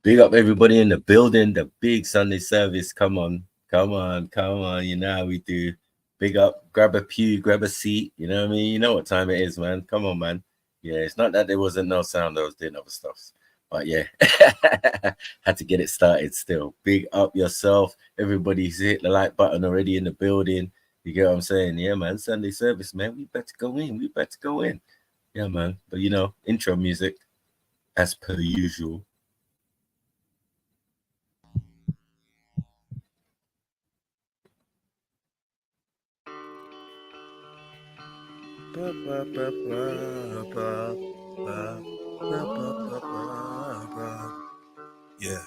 Big up everybody in the building, the big Sunday service. Come on. You know how we do. Big up, grab a pew, grab a seat. You know what I mean? You know what time it is, man. Come on, man. Yeah, it's not that there wasn't no sound. I was doing other stuff. But yeah, had to get it started still. Big up yourself. Everybody's hit the like button already in the building. You get what I'm saying? Yeah, man. Sunday service, man. We better go in. Yeah, man. But you know, intro music as per usual. Yeah.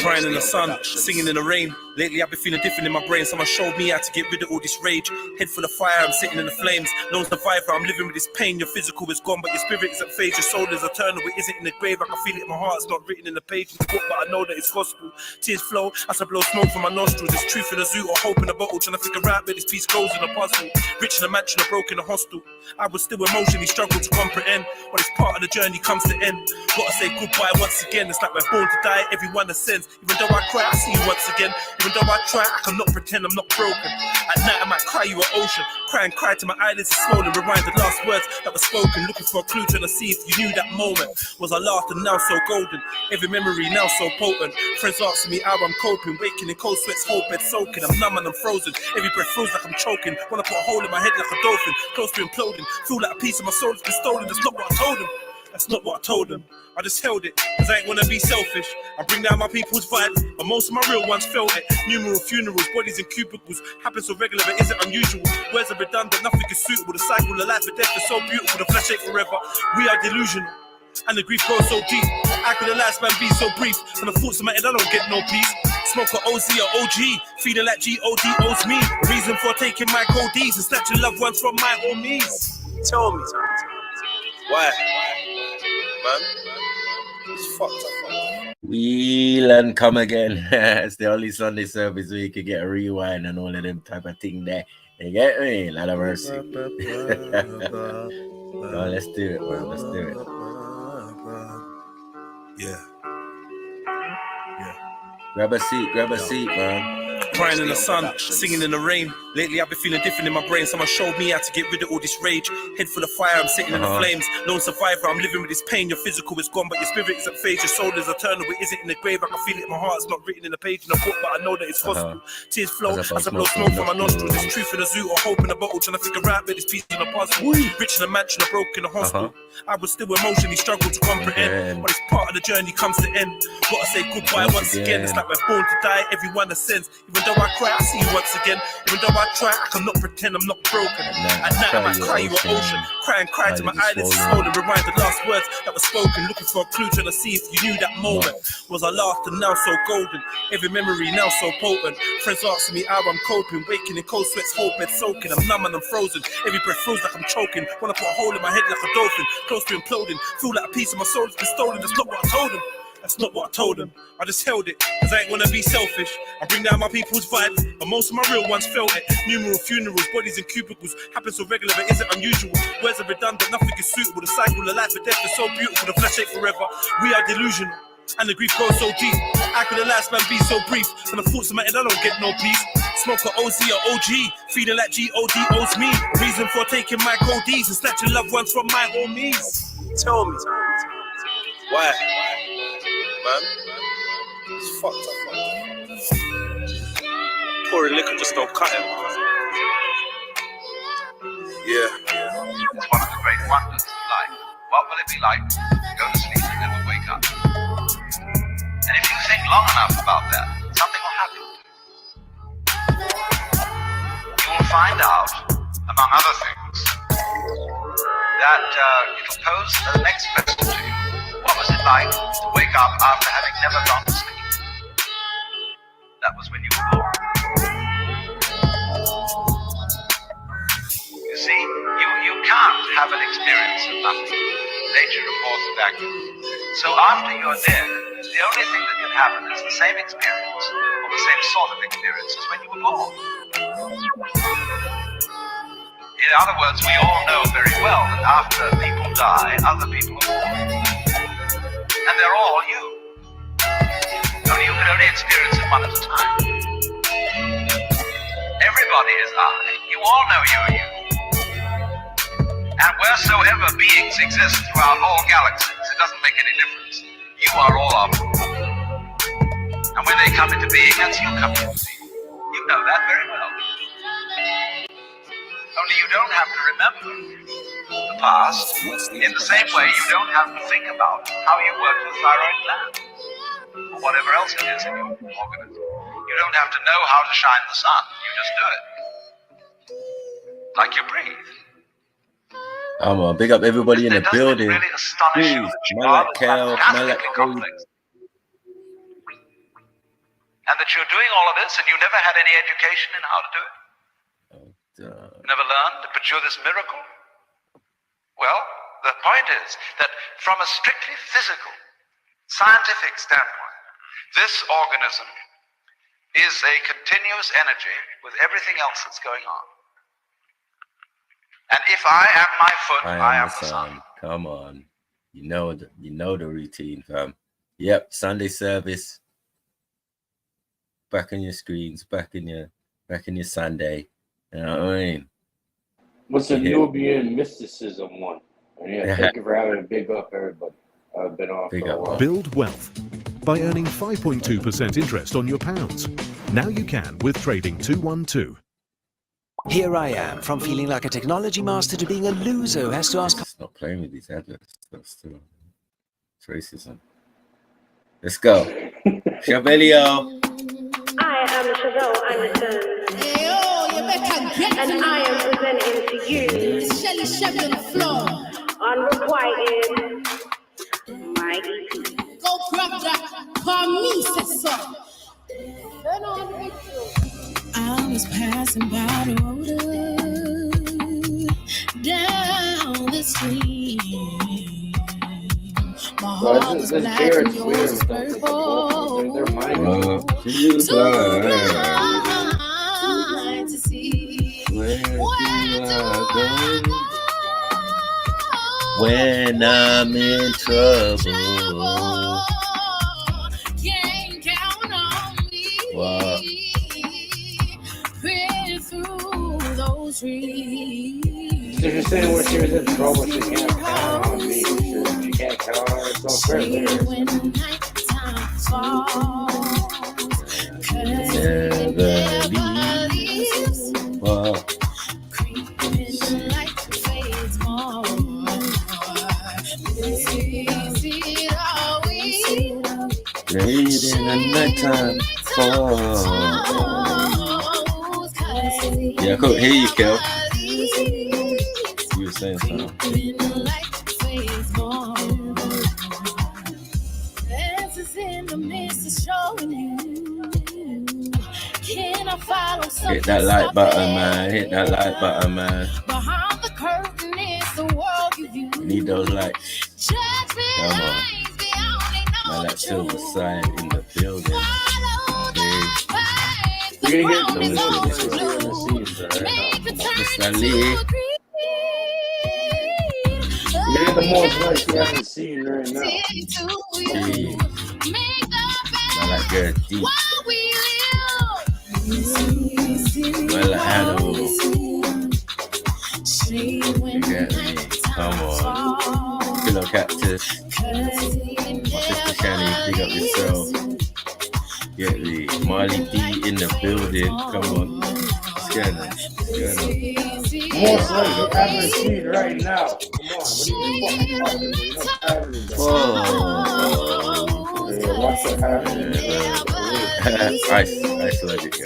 Crying in the sun, singing in the rain. Lately I've been feeling different in my brain. Someone showed me how to get rid of all this rage. Head full of fire, I'm sitting in the flames. No survivor, I'm living with this pain. Your physical is gone, but your spirit isn't phased. Your soul is eternal, it isn't in the grave. I can feel it in my heart, it's not written in the page. But I know that it's gospel. Tears flow as I blow smoke from my nostrils. There's truth in a zoo or hope in a bottle. Trying to figure out where this piece goes in a puzzle. Rich in a mansion, or broke in a hostel. I would still emotionally struggle to comprehend. But it's part of the journey comes to end. Gotta say goodbye once again. It's like we're born to die, everyone ascends. Even though I cry, I see you once again. Even though I try, I cannot pretend I'm not broken. At night I might cry you an ocean. Cry and cry till my eyelids are swollen. Rewind the last words that were spoken. Looking for a clue, trying to see if you knew that moment. Was I laughed and now so golden? Every memory now so potent. Friends asking me how I'm coping. Waking in cold sweats, whole bed soaking. I'm numb and I'm frozen. Every breath feels like I'm choking. Wanna put a hole in my head like a dolphin. Close to imploding. Feel like a piece of my soul has been stolen. That's not what I told him. That's not what I told them. I just held it, cause I ain't wanna be selfish. I bring down my people's vibe, but most of my real ones felt it. Numeral funerals, bodies in cubicles. Happens so regular, but isn't unusual. Words are redundant, nothing is suitable. The cycle of life and death is so beautiful. The flesh ain't forever, we are delusional. And the grief goes so deep. How could the lifespan be so brief? And the thoughts in my head, I don't get no peace. Smoke a OZ or OG, feeling like G.O.D. owes me. Reason for taking my codees and snatching loved ones from my homies. Tell me. Why? Man, it's fucked up. Wheel and come again. It's the only Sunday service where you can get a rewind and all of them type of thing there. You get me? Lot of mercy. Oh, let's do it, man. Let's do it. Yeah. Grab a seat, man. Crying in the sun, singing in the rain. Lately I've been feeling different in my brain. Someone showed me how to get rid of all this rage. Head full of fire, I'm sitting in the flames. Lone survivor, I'm living with this pain. Your physical is gone, but your spirit isn't phased. Your soul is eternal, it isn't in the grave. I can feel it in my heart, it's not written in the page in a book, but I know that it's gospel. Tears flow as I blow smoke from my nostrils. There's truth in a zoo or hope in a bottle. Trying to figure out where this piece in a puzzle. Rich in a mansion, or broke in a hostel. I would still emotionally struggle to comprehend. But it's part of the journey comes to end. Gotta say goodbye once again. It's like we're born to die, everyone ascends. Even though I cry, I see you once again. Even though I try, I cannot pretend I'm not broken. At night I might cry you an ocean. Cry and cry till my eyelids are swollen. Rewind the last words that were spoken. Looking for a clue, trying to see if you knew that moment. Was I laughed and now so golden? Every memory now so potent. Friends asking me how I'm coping. Waking in cold sweats, whole bed soaking. I'm numb and I'm frozen. Every breath feels like I'm choking. Wanna put a hole in my head like a dolphin. Close to imploding. Feel like a piece of my soul has been stolen. That's not what I told him. That's not what I told them. I just held it, cause I ain't wanna be selfish. I bring down my people's vibe, but most of my real ones felt it. Numeral funerals, bodies in cubicles. Happens so regular, but isn't unusual. Words are redundant, nothing is suitable. The cycle of life and death is so beautiful. The flesh ain't forever, we are delusional. And the grief goes so deep. How could the lifespan be so brief? And the thoughts in my head, I don't get no peace. Smoke a OZ or OG, feeling like G.O.D. owes me. Reason for taking my codees and snatching loved ones from my homies. Tell me. Why? Man, it's fucked up, man. Pouring liquor just don't cut him. Yeah. It's one of the great wonders of life. What will it be like to go to sleep and never wake up? And if you think long enough about that, something will happen. You will find out, among other things, that it'll pose the next question to you. What was it like to wake up after having never gone to sleep? That was when you were born. You see, you can't have an experience of nothing. Nature reports a vacuum. So after you're dead, the only thing that can happen is the same experience, or the same sort of experience as when you were born. In other words, we all know very well that after people die, other people are born. And they're all you. Only you can only experience it one at a time. Everybody is I. You all know you are you. And wheresoever beings exist throughout all galaxies, it doesn't make any difference. You are all of them. And when they come into being, that's you come into being. You know that very well. Only you don't have to remember the past. In the same way, you don't have to think about how you work the thyroid gland or whatever else it is in your organism. You don't have to know how to shine the sun. You just do it. Like you breathe. I'm gonna big up everybody in the building. Really astonish you that you are fantastically complex. And that you're doing all of this and you never had any education in how to do it. Never learned, but you're this miracle? Well, the point is that from a strictly physical, scientific standpoint, this organism is a continuous energy with everything else that's going on. And if I am my foot, I am the sun. Come on. You know the routine, fam. Yep, Sunday service. Back on your screens, back in your Sunday. You know what I mean? What's the Nubian mysticism one? And yeah, thank you for having a big up, everybody. I've been off for a while. Build wealth by earning 5.2% interest on your pounds. Now you can with Trading 212. Here I am, from feeling like a technology master to being a loser who has to ask... It's not playing with these adverts. That's still it's racism. Let's go. Chabelio. I am Chazelle Anderson. And I am presenting to you Unrequited, my EP. Go grab that, call me, Cecil. I was passing by the road down the street. My heart was black and yours was purple. So blind to see. Where do I go? When I'm in trouble. Can't count on me. Wow. Praying through those trees. So you're saying when she was in trouble, she can't count on me. She can't count on herself first. When nighttime falls, Never leaves. Wow. creeping like fades more. This is it all we Late in the nighttime fall. Yeah, I couldn't hear you, Kel. You were saying something. Hit that like button, man. Hit that like button, man. Behind the curtain is the world you view. Need those lights. Come on. Man, that silver sign in the building. We're gonna get the most lights we haven't seen right now. Man, like you're deep. Man, like animals. You get me? Come on. Pillow Cactus. My sister Shani, big up yourself. Get me? Marley D in the building. Come on. What's going on? Most lights we haven't seen right now. Come on, what are you fucking talking about? What's happening? Ice logic, yo.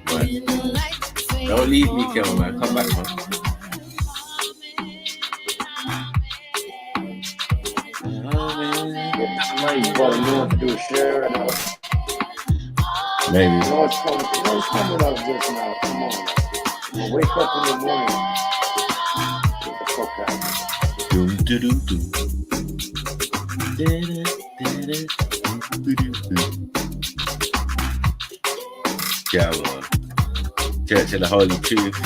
Man. Don't leave me, Kel, man. Come back, man. You probably know what to do, share it out. Maybe. You know it's coming up just now. Come on. I'll wake up in the morning. Get the fuck out. Yeah, man. Church of the Holy Truth.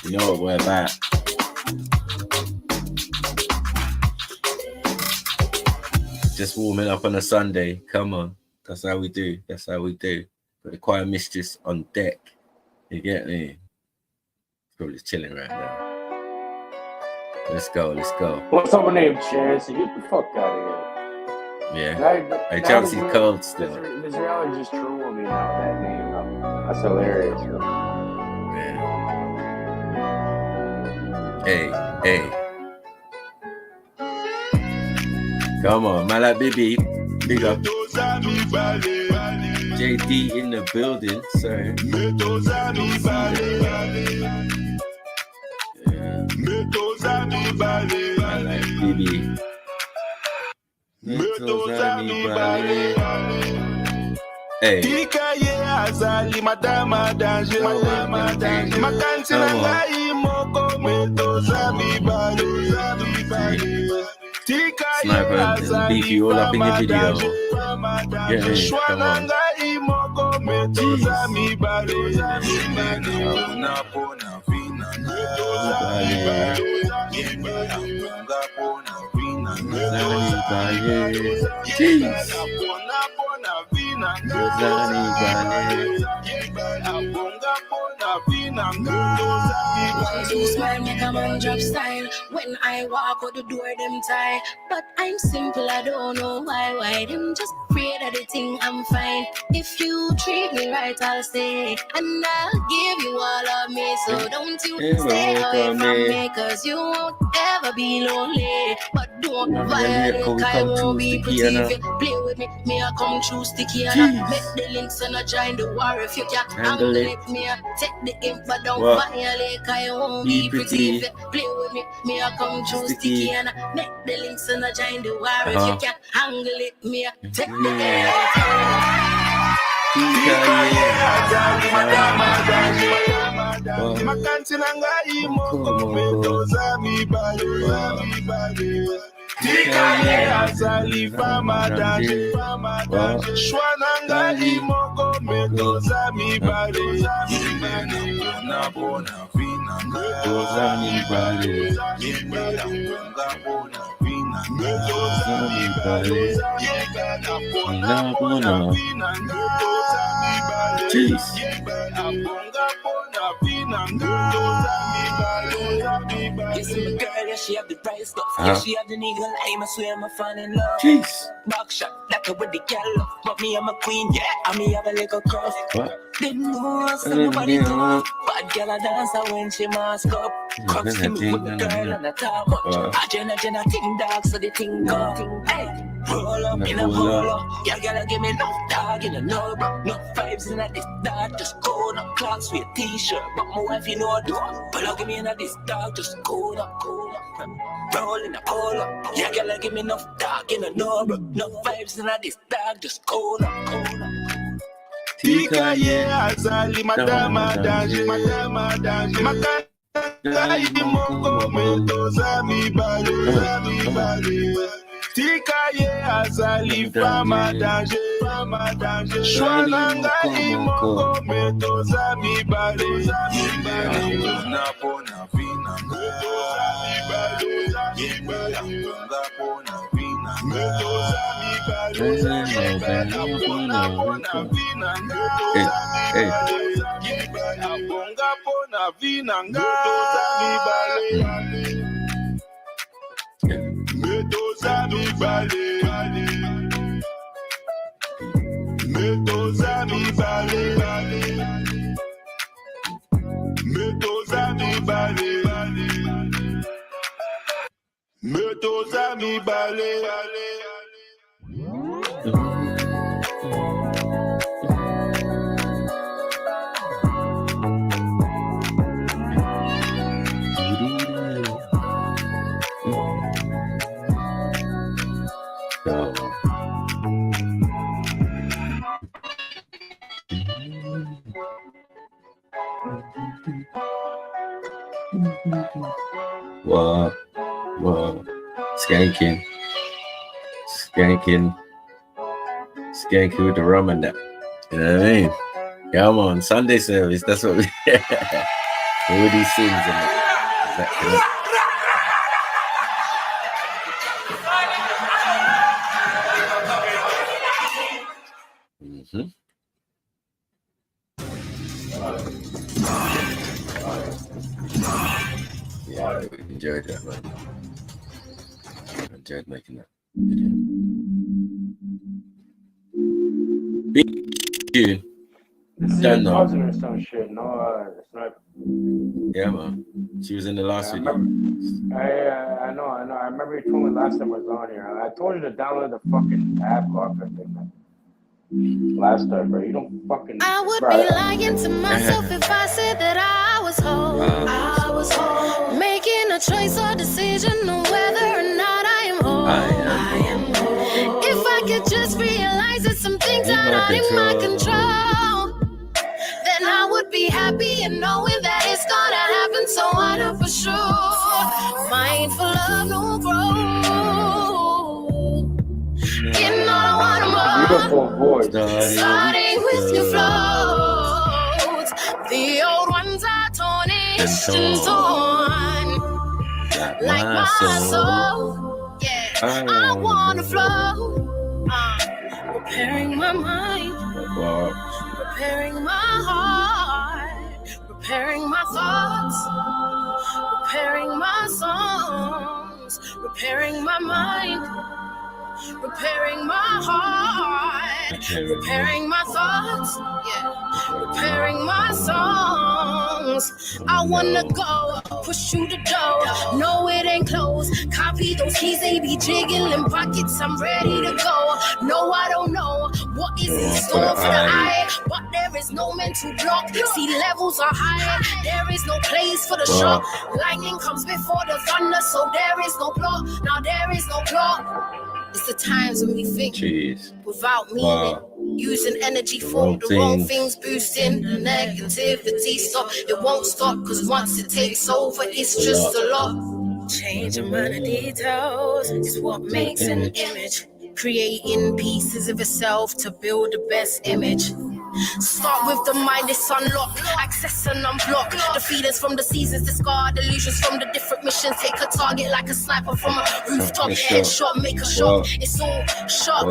You know what we're about. Just warming up on a Sunday. Come on. That's how we do. That's how we do. Got the choir mistress on deck. You get me? Probably chilling right now. Let's go. Let's go. What's up with name, Chance? Get the fuck out of here. Yeah. Hey, Chelsea's cold still. This reality just true on me now. That name. That's hilarious. Yeah. Hey. Come on, man, like baby. Big up. JD in the building, sorry. I like baby. Hey. Sniper and beef you all up in your video. Yeah, come on. Too smile make a man drop style. When I walk out the door them tie. But I'm simple, I don't know why them just pray that they think I'm fine. If you treat me right, I'll stay, and I'll give you all of me. So don't you stay away from me, cause you won't ever be lonely. But don't violate, I won't be pretty. If you play with me, I come true sticky. And I make the links and I join the war. If you can't handle it, me I take the game, but don't violate, I won't be pretty. If you play with me, I come true sticky. And I make the links and I join the war. If you can't handle it, me I take the game. Listen, girl, yeah, she have the price stuff. Yeah, she have the nigga aim, I swear I'm fan in love. Jeez. Back shot, like a with the girl. But me, I'm a queen, yeah. I me have a little curve. Didn't know us, nobody know. Bad girl, I dance when she mask up. Crooks to me with the girl on the top. I Jenna ting dog, so the ting go. Hey, roll up in a polo. Yeah, girl, give me no dog in a no, bro. No vibes in a this dog, just go no clocks with a t-shirt. But my wife, you know, do. Plug me in a this dog, just go up. Roll in a polo. Yeah, girl, give me no dog in a no, bro. No vibes in a this dog, just go up. Tika ye azali madama danger. Makaka imoko metoza mi bale. Tika ye azali fama danger. Shwananga imoko metoza mi bale. Napona vina metoza mi bale. Napona vina metoza mi Whoa. Skanking with the rum and that. You know what I mean? Come on, Sunday service. That's what we All these things and that Yeah, I enjoyed that, man. I enjoyed making that video. Big tune. This is your cousin or some shit. No, Sniper. Yeah, man. She was in the last video. I know. I remember you told me last time I was on here. I told you to download the fucking app off that thing, man. Last time, bro. You don't fucking. I would be lying to myself if I said that I was home. I was home. Making a choice or decision on whether or not I am home. I am home. If I could just realize that some things are not in my control, then I would be happy in knowing that it's gonna happen. So I know for sure. Mindful of no growth. Getting all I want more. Beautiful voice. Starting with new flows. The old ones are tarnished and torn. Like my soul. Yeah, I wanna flow. Preparing my mind. Preparing my heart. Preparing my thoughts. Preparing my songs. Preparing my mind. Preparing my heart, preparing my thoughts, preparing my songs. I wanna go, push through the door. No, it ain't closed. Copy those keys, they be jiggling pockets. I'm ready to go. No, I don't know what is in store for the eye, but there is no mental block. See, levels are high. There is no place for the shock. Lightning comes before the thunder, so there is no block. Now there is no block. It's the times when we think without meaning, using energy for the wrong things, boosting the negativity. So it won't stop, cause once it takes over, it's just a lot. Changing minor details is what makes an image. Creating pieces of yourself to build the best image. Start with the mind, it's unlocked. Access and unblock. The feeders from the seasons, discard illusions from the different missions. Take a target like a sniper from a rooftop. Headshot, make a shot. It's all shock.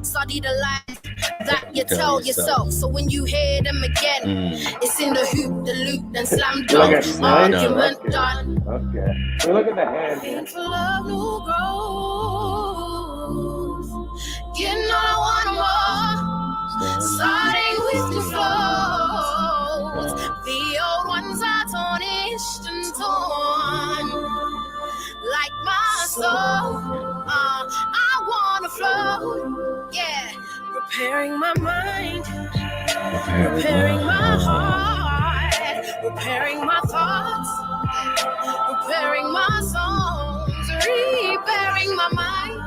Study the lies that you tell yourself. So when you hear them again, it's in the hoop, the loop, then slam dunk. Argument done. Okay. So look at the hand. Painful love, no growth. Getting all I want more. Starting with the flows. The old ones are tarnished and torn. Like my soul. I wanna flow. Yeah. Preparing my mind. Preparing my heart. Preparing my thoughts. Preparing my songs. Repairing my mind.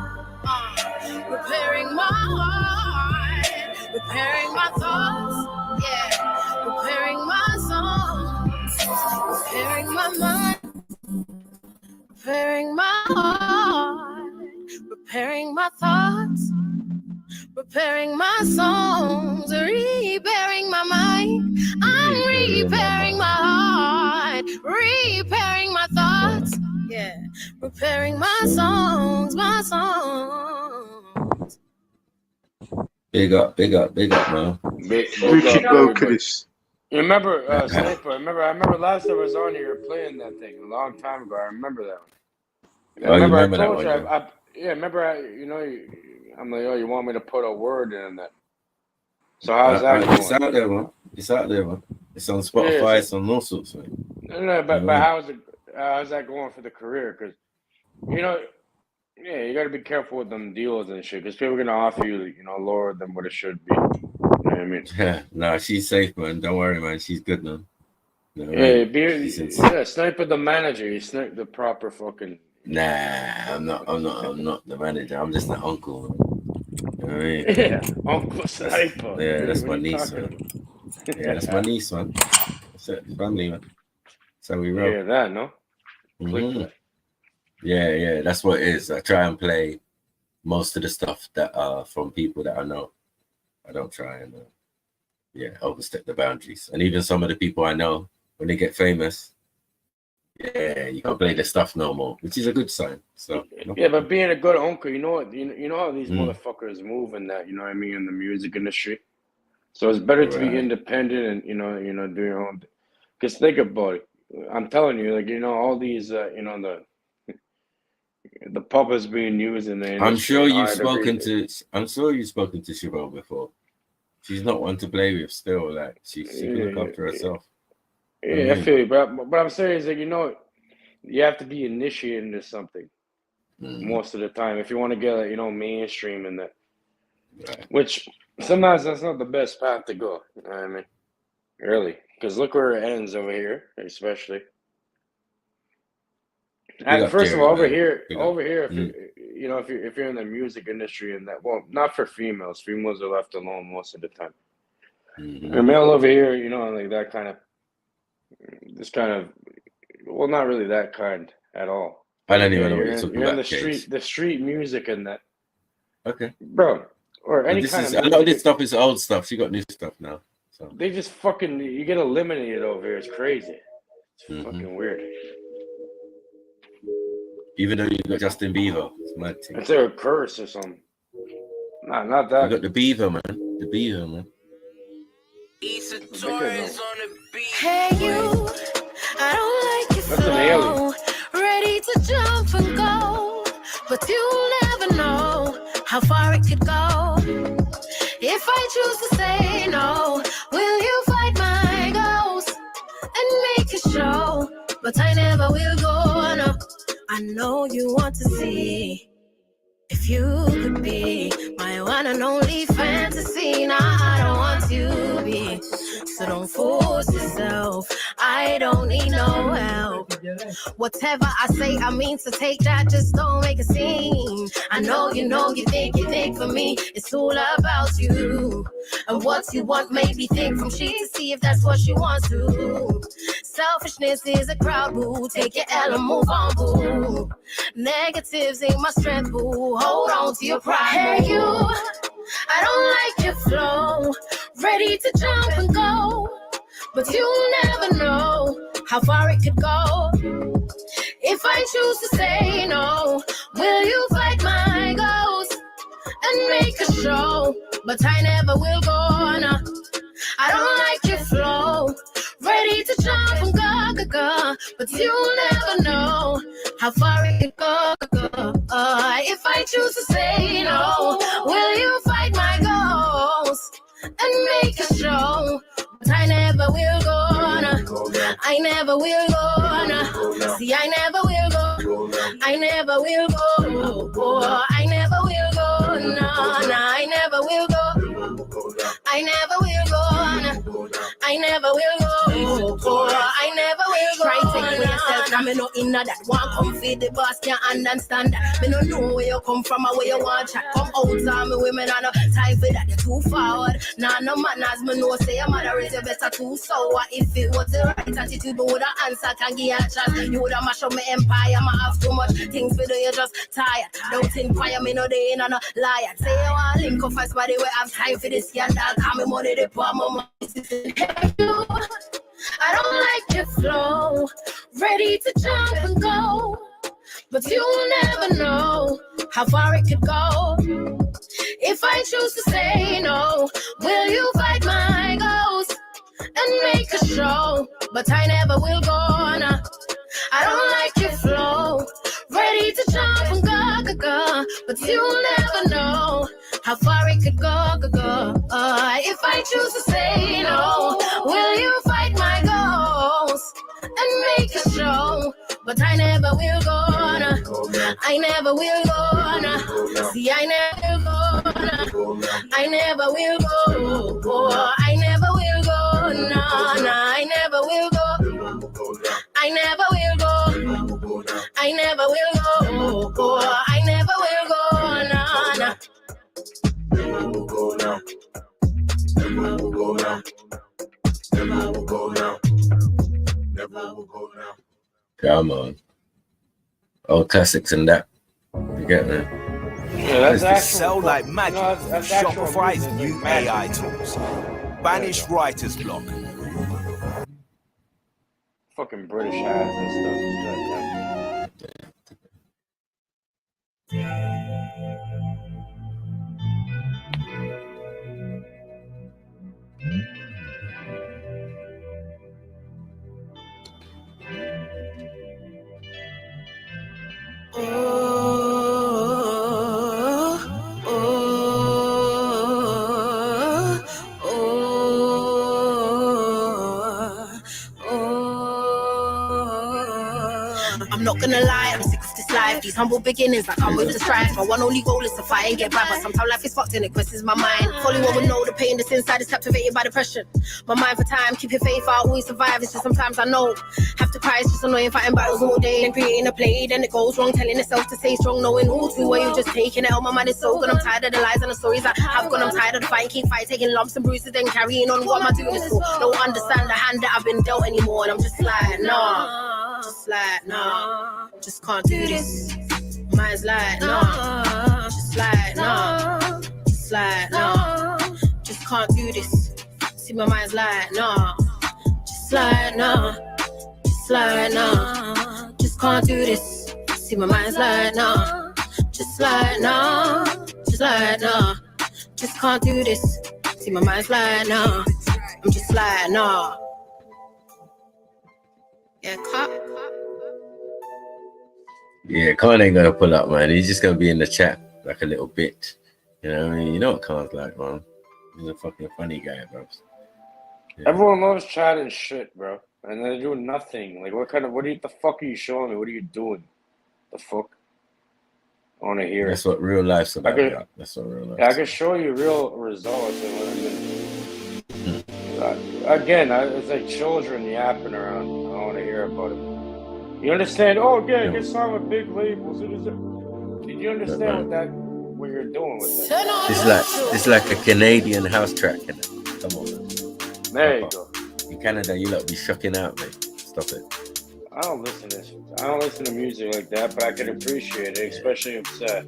Preparing my heart. Preparing my thoughts, preparing my songs, preparing my mind, preparing my heart, preparing my thoughts, preparing my songs, repairing my mind. I'm repairing my heart, repairing my thoughts, preparing my songs, Big up, man. We should go, Chris. You remember, Sniper? I remember last time I was on here, you were playing that thing a long time ago. I remember that one. I remember I told you, I'm like, oh, you want me to put a word in that? So how's that going? It's out there, man. It's out there, man. It's on Spotify. It's on all sorts, man. No, but how's that going for the career? Because, you got to be careful with them deals and shit. Because people are going to offer you, lower than what it should be. You know what I mean? Yeah, no, she's safe, man. Don't worry, man. She's good, man. Sniper the manager. You snipe the proper fucking. Nah, I'm not the manager. I'm just the uncle. You know what I mean? Yeah, Uncle Sniper. Yeah, that's my niece, man. Yeah, that's my niece, man. That's it, family, man. So we roll. Yeah, that, no? Mm-hmm. Yeah, that's what it is. I try and play most of the stuff that from people that I know. I don't try and overstep the boundaries. And even some of the people I know, when they get famous, yeah, you can't play the stuff no more, which is a good sign. So yeah, but being a good uncle, you know what? You know how these motherfuckers move in that. You know what I mean, in the music industry. So it's better to be independent and you know do your own. Because think about it. I'm telling you, like all these the puppets being used in the industry. I'm sure you've spoken to Siobhan before. She's not one to play with still. Like she can look after herself. Yeah, I feel you, but I'm saying is that you have to be initiated into something most of the time if you want to get mainstream in that. Right. Which sometimes that's not the best path to go. You know what I mean? Really, because look where it ends over here, especially. And first of all, over here, if you're in the music industry and that, well, not for females. Females are left alone most of the time. A male over here, like that kind of, this kind of, well, not really that kind at all. I don't even know what you're talking about. You're in the street music and that. Okay, bro, or any kind of. A lot of this stuff is old stuff. She got new stuff now. So they just you get eliminated over here. It's crazy. It's fucking weird. Even though you got Justin Bieber, it's mad thing. Is there a curse or something? Nah, not that. You got the Beaver, man. The Beaver, man. Hey you, I don't like your flow. Ready to jump and go, but you never know how far it could go. If I choose to say no, will you fight my ghost and make a show? But I never will go, no. I know you want to see if you could be my one and only fantasy. Nah, I don't want you to be, so don't force yourself. I don't need no help. Whatever I say, I mean to take that, just don't make a scene. I know you think for me, it's all about you. And what you want made me think from she to see if that's what she wants to. Selfishness is a crowd, boo. Take your L and move on, boo. Negatives ain't my strength, boo. Hold on to your pride. Hey, you, I don't like your flow. Ready to jump and go, but you never know how far it could go. If I choose to say no, will you fight my ghost and make a show? But I never will go, no. I don't like your flow. Ready to jump and go, but you never know how far it could go. If I choose to say no, will you fight my ghost and make a show? But I never will go, no. I never will go, no. See, I never will go. I never will go. I never will go, no. I never will go. I never will go, no. I never will go. I never will go. Try to take yourself. Now me no inna that. One come feed the boss can't understand that. Me no know where you come from or where you want chat. Come out on me women and no time for that. You're too forward. Nah, no manners. Me know say your mother is your better too sour. If it was the right attitude, me woulda answer. Can give you a chance. You woulda mash up my empire. Me have too much things for do. You just tired. Don't inquire me no day in and no liar. Say you want link up first body. We have time for this scandal. Call me money they pour my money. Hey you, I don't like your flow. Ready to jump and go, but you never know how far it could go. If I choose to say no, will you fight my ghost and make a show? But I never will go, no. I don't like your flow. Ready to jump and go, but you never know how far it could go. If I choose to say no, will you fight my ghost and make a show? But I never will go, no. I never will go, no. See, I never will go, no. I never will go. I never will go, no. I never will go. I never will go. I never will go. I never will go, no. Never will go now. Never will go now. Never will go now. Never will go now. Come on. Old classics and that. You get me? Yeah, that's sell like magic. Shopify's new AI tools. Banish writer's block. fucking British hats and stuff. I'm not gonna lie, I'm sick of this life. These humble beginnings that come with the strife. My one only goal is to fight and get by, but sometimes life is fucked and it questions my mind. Fully one would know the pain that's inside is captivated by depression. My mind for time, keep your faith, I'll always survive. It's just sometimes I know have to cry, it's just annoying fighting battles all day. Then creating a play, then it goes wrong, telling itself to stay strong, knowing all too well you're just taking it out. My mind is so good, I'm tired of the lies and the stories I have gone. I'm tired of the fight, keep fighting, taking lumps and bruises, then carrying on. What am I doing this for? Don't understand the hand that I've been dealt anymore, and I'm just like, nah, just like, nah, just can't do this. Mine's like, nah, just like, nah, just like, nah, just can't do this. See, my mind's like, nah, just like, nah, just like, nah, just can't do this. See, my mind's like, nah, just like, nah, just like, nah, just can't do this. See, my mind's like, nah, I'm just like, nah. Yeah, cut. Yeah, Khan ain't gonna pull up, man. He's just gonna be in the chat like a little bit. You know what I mean? You know what Khan's like, man. He's a fucking funny guy, bro. Yeah. Everyone loves chatting shit, bro. And they're doing nothing. Like, the fuck are you showing me? What are you doing? The fuck? I want to hear. That's what real life's about. That's what real life. Yeah, I can show you real results. Again, it's like children yapping around. I want to hear about it. You understand? Oh, yeah, get signed with big labels. Did you understand what you're doing with that? It's like a Canadian house track. You know? Come on, man. There you go. In Canada, you lot be shocking out, mate. Stop it. I don't listen to music like that, but I can appreciate it, especially if it's a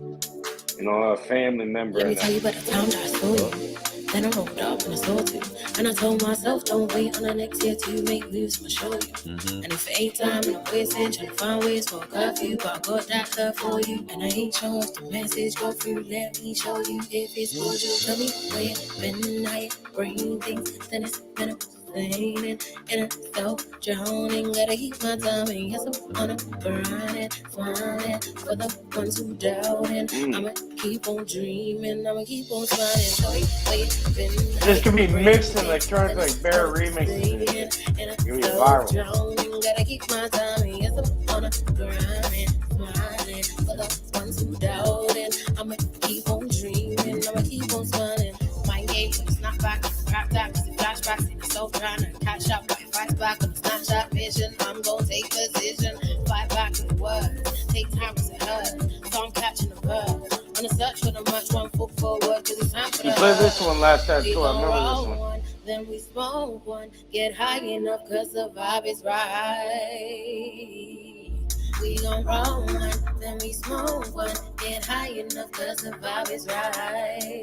family member. Let me tell you about the times I saw you. Then I rolled up and I saw you. And I told myself, don't wait on the next year to make moves, I'ma show you. And if it ain't time, and I'm wasting, trying to find ways for a curfew, but I got that curve for you. And I ain't sure if the message go through, let me show you if it's for you. Tell me where you've been, how you bring things, then it's been a complaining, and I felt drowning. Gotta keep my time, and yes, I'm on a grind, smiling for the ones who doubting. I'ma keep on dreaming, I'ma keep on smiling. Tell me where you've been. This could be mixed in electronic, like bear remixes. You'll be viral. Gotta keep my time, and yes, I'm on a grind, smiling for the ones who doubting. I'ma keep on dreaming, I'ma keep on smiling. My game, so it's not back, rap that, flashbacks, see myself trying to catch up, but fight back on the Snapchat vision. I'm gonna take position, fight back with words, take time to hurt, so I'm catching the bird. On the search for the much, 1 foot forward, cause it's time for the You played this one last time too, I remember this one. Then we smoke one, get high enough cause the vibe is right. We gon' roll one, then we smoke one, get high enough cause the vibe is right.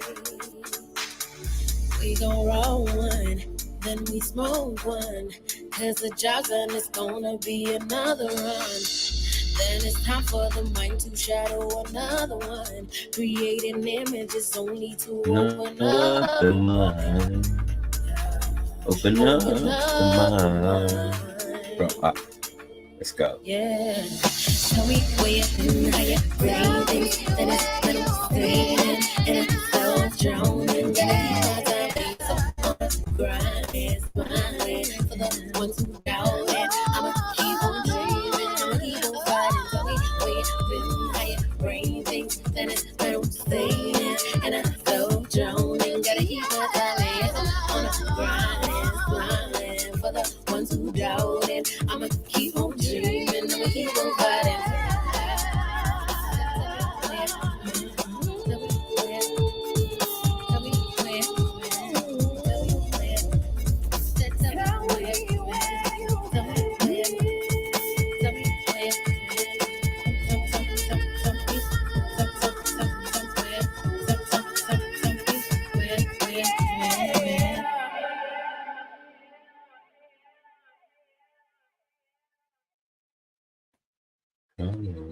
We gon' roll one, then we smoke one, cause the job's done, it's gonna be another run. Then it's time for the mind to shadow another one, creating images only to open up the mind. Open up the mind. Bro, let's go. Yeah. Tell me where you've been, how you breathing, then it's been staying, and it's self-drowning. Gotta keep my time, grinding, smiling for the ones who doubt it. I'ma keep on dreaming, I'ma keep on fighting. Tell me where you've been, how you breathing, then it's been staying, and it's self-drowning. Gotta keep my time, on a grinding, smiling for the ones who doubt it. I'ma keep on dreaming, I'ma keep on fighting. I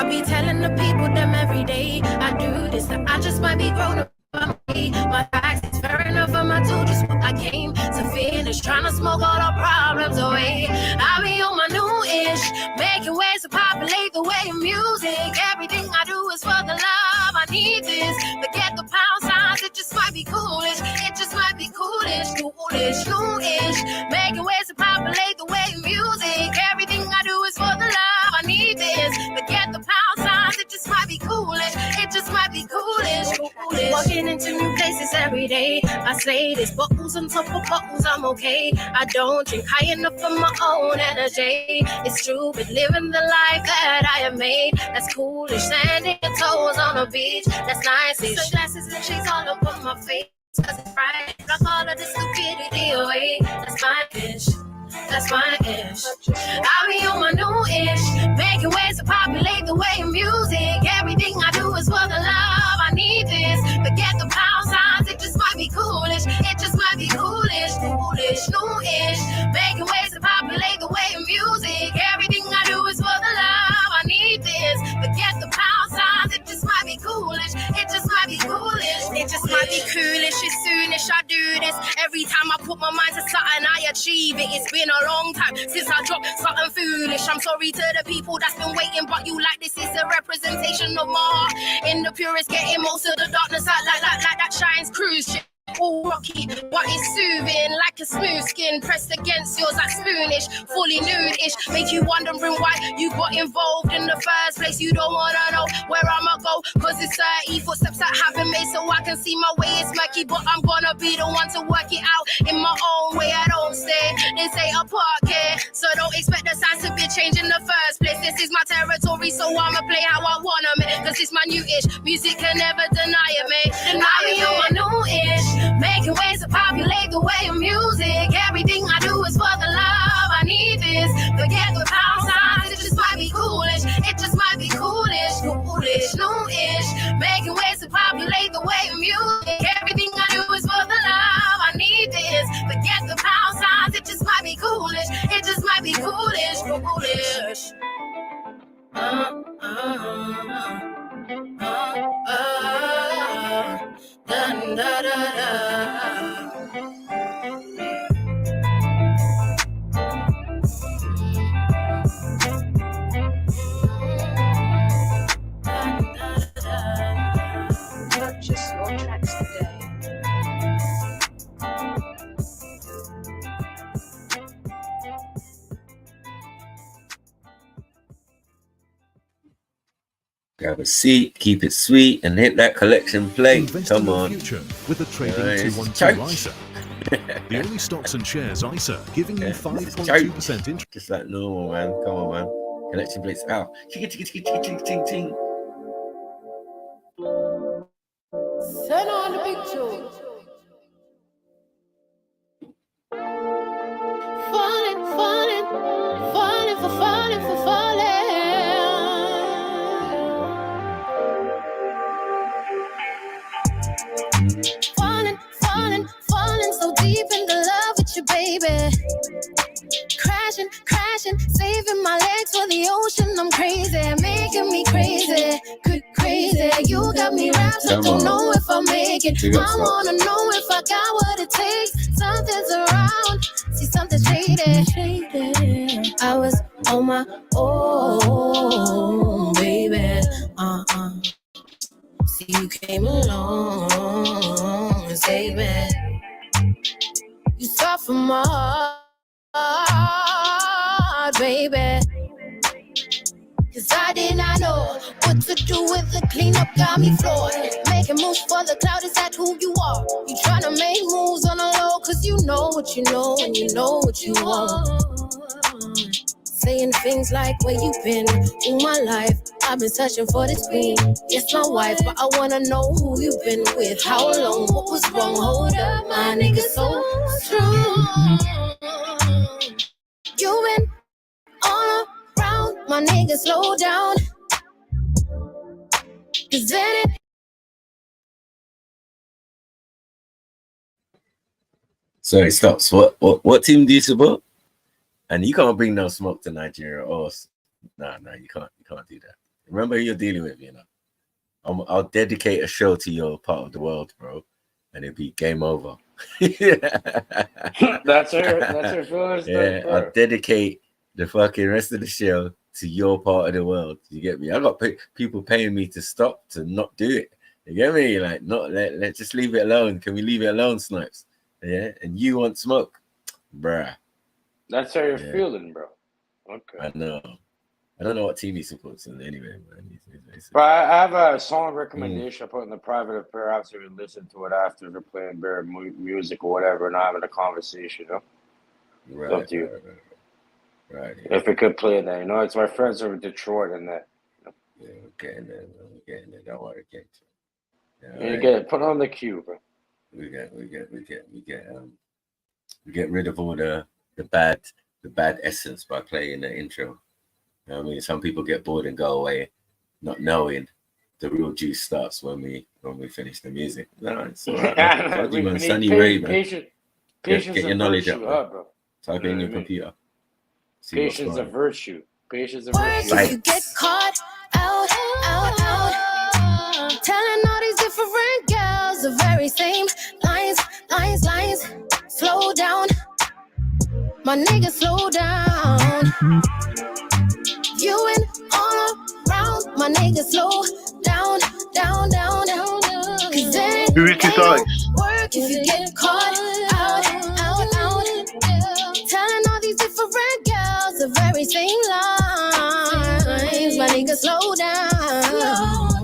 be telling the people them every day I do this, that I just might be grown up. My facts is fair enough, and I told just what I came to finish. Trying to smoke all the problems away. I be on my new-ish, making ways to populate the way of music. Everything I do is for the love. I need this. Forget the pound signs, it just might be coolish. It just might be coolish, new-ish. Making ways to populate the way of music. Everything I do is for the love. I need this. Forget the pound signs, it just might be coolish. It just might be coolish. Walking into new places every day. I say this, bottles on top of bottles, I'm okay. I don't drink high enough for my own energy. It's true, but living the life that I have made, that's coolish. Sanding your toes on the beach, that's nice-ish. Sunglasses and shades all up on my face, cause it's bright. Block all of the stupidity away, that's my ish. That's my ish. I be on my new-ish, making ways to populate the way of music. Everything I do is for the love. I need this. Forget the pound signs, it just might be coolish. It just might be coolish, new-ish. Making ways to populate the way of music. Everything I do is for the love. I need this. Forget the pound signs, it just might be coolish. It just might be coolish. It just might be coolish. As soonish I do this. Every time I put my mind to something, I achieve it. It's been a long time since I dropped something foolish. I'm sorry to the people that's been waiting, but you like this is a representation of my heart. In the purest, getting most of the darkness out like that shines cruise ship. All rocky, but it's soothing like a smooth skin pressed against yours like spoonish, fully nude-ish. Make you wondering why you got involved in the first place. You don't wanna know where I'ma go, cause it's 30 footsteps that have been made so I can see my way. It's murky, but I'm gonna be the one to work it out in my own way. I don't stay, this ain't a park, so don't expect the signs to be changed in the first place. This is my territory, so I'ma play how I wanna, man, cause it's my new-ish. Music can never deny it, man. I be on my new-ish, making ways to populate the way of music. Everything I do is for the love. I need this. Forget the pound signs, it just might be coolish. It just might be coolish, new-ish. Making ways to populate the way of music. Everything I do is for the love. I need this. Forget the pound signs, it just might be coolish. It just might be coolish. Da, da, da, da. Purchase your tracks today. Grab a seat, keep it sweet, and hit that collection plate. Invest Come in the on. future with the Trading 212 ISA. The only stocks and shares ISA giving you 5.2% interest. Just like normal, man. Come on, man. Collection plates out. Ching, ching, ching, ching, ching, ching, ching. Turn on the big tune. Falling for falling. Falling so deep in the love with you, baby. Crashing, saving my legs for the ocean. I'm crazy, making me crazy. You got me wrapped, I don't know if I make it. I wanna know if I got what it takes. Something's around, see something's shady. I was on my own, baby. See you came along and saved me. You soften my heart, baby. Cause I did not know what to do with the cleanup, got me floored. Making moves for the cloud, is that who you are? You tryna make moves on the low, cause you know what you know and you know what you want. Saying things like where you been all my life. I've been searching for this queen, yes my wife, but I wanna know who you been with, how long, what was wrong, hold up, my nigga so strong. You been all around, my nigga slow down. Cause then it Sorry, stops. What team do you support? And you can't bring no smoke to Nigeria. Or no, you can't do that. Remember who you're dealing with, you know. I'll dedicate a show to your part of the world, bro, and it'll be game over. That's her feelings. Yeah, I'll dedicate the fucking rest of the show to your part of the world. You get me? I got people paying me to stop, to not do it. You get me? Like, not let's just leave it alone. Can we leave it alone, Snipes? Yeah, and you want smoke, bruh. That's how you're feeling, bro. Okay. I know. I don't know what team he supports in anyway, man. But I have a song recommendation I put in the private. Perhaps you would listen to it after they're playing bear music or whatever, not having a conversation, you know? Right, it's up to you. Right. Yeah. If it could play that, you know, it's my friends from Detroit and that. You know? Yeah, we're getting there. Don't worry, get put on the queue, bro. We get rid of all the bad essence by playing the intro. You know what I mean? Some people get bored and go away, not knowing the real juice starts when we finish the music. No, it's all right. Sunny Ray, man. Patience get your knowledge up, bro. Type it in your computer. Patience a virtue. Patience a works virtue. if you get caught out. Telling all these different girls the very same lines. Slow down, my nigga, slow down. You and all around, my nigga, slow down. Cause then Who is this artist? work if you get caught out. Telling all these different girls the very same lines. My nigga, slow down.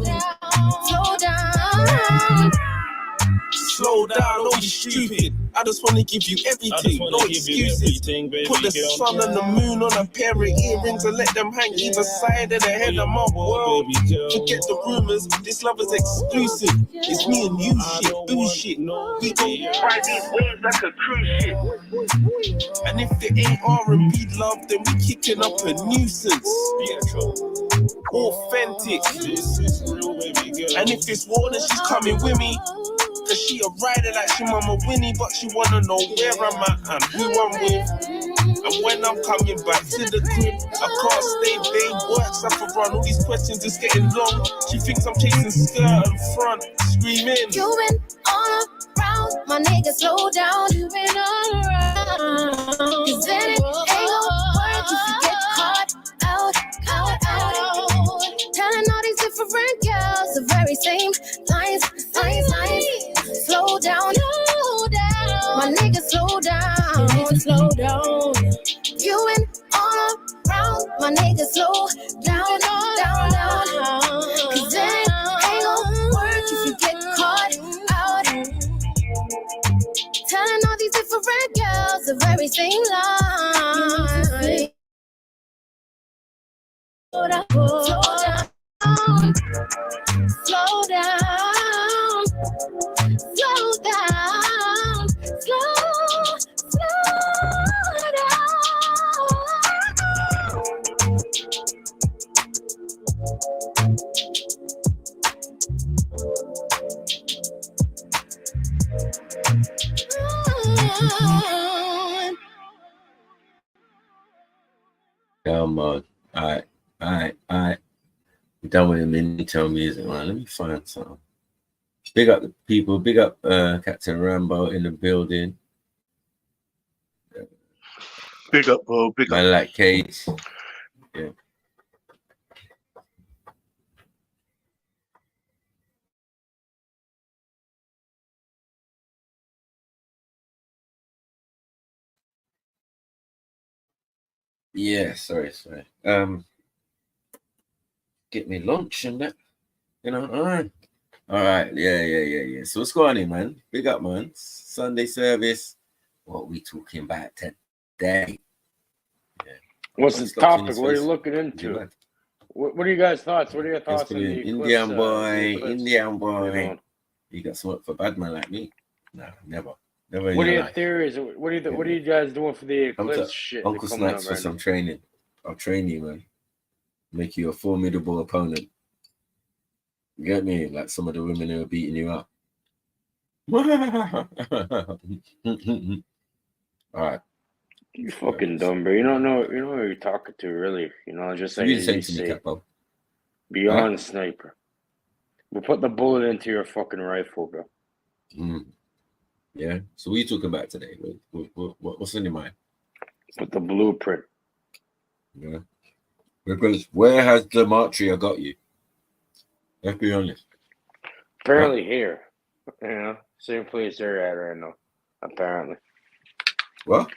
Slow down, don't be stupid. I just wanna give you everything, no excuses. Put the sun and the moon on a pair of earrings and let them hang either side of the head of my world. Forget the rumors, this love is exclusive. It's me and you shit, bullshit. We go ride these waves like a cruise ship. And if it ain't R&B love, then we kicking up a nuisance. Authentic. And if it's war, then she's coming with me. Cause she a rider like she Mama Winnie, but she wanna know where I'm at and who I'm with. And when I'm coming back to the crib, I can't stay, babe, works have to run. All these questions is getting long. She thinks I'm chasing skirt and front, screaming. You been all around, my nigga, slow down. You been all around. Cause then it ain't gonna work if you get caught out. Telling all these different girls the very same lines. Slow down, my nigga, slow down. You and all around, my nigga, slow down. Cause then it ain't gonna work if you get caught out. Telling all these different girls the very same line. Slow down. Come on. All right. We're done with the mini-tone music. Right, let me find some. Big up the people. Big up Captain Rambo in the building. Big up, bro. Big up. I like Cage. Yeah. Yeah, sorry. Get me lunch and that. You know, all right. Yeah. So what's going on, man? Big up, man. Sunday service. What we talking about today? Yeah. What's the topic? What are you looking into? What are you guys' thoughts? What are your thoughts on the Indian boy? You got something for bad man like me? No, never. What are your theories? What are you guys doing for the eclipse shit? Uncle Snipes for some training. I'll train you, man. Make you a formidable opponent. You get me? Like some of the women who are beating you up. All right. You fucking dumb, bro. You don't know who you're talking to, really. You know, just like you you saying to me, say, Capo? beyond sniper. We'll put the bullet into your fucking rifle, bro. Yeah. So what are you talking about today? What's in your mind? Put the blueprint. Yeah. Because where has Demetria got you? Let's be honest. Apparently here. You know, same place they're at right now. Apparently. What?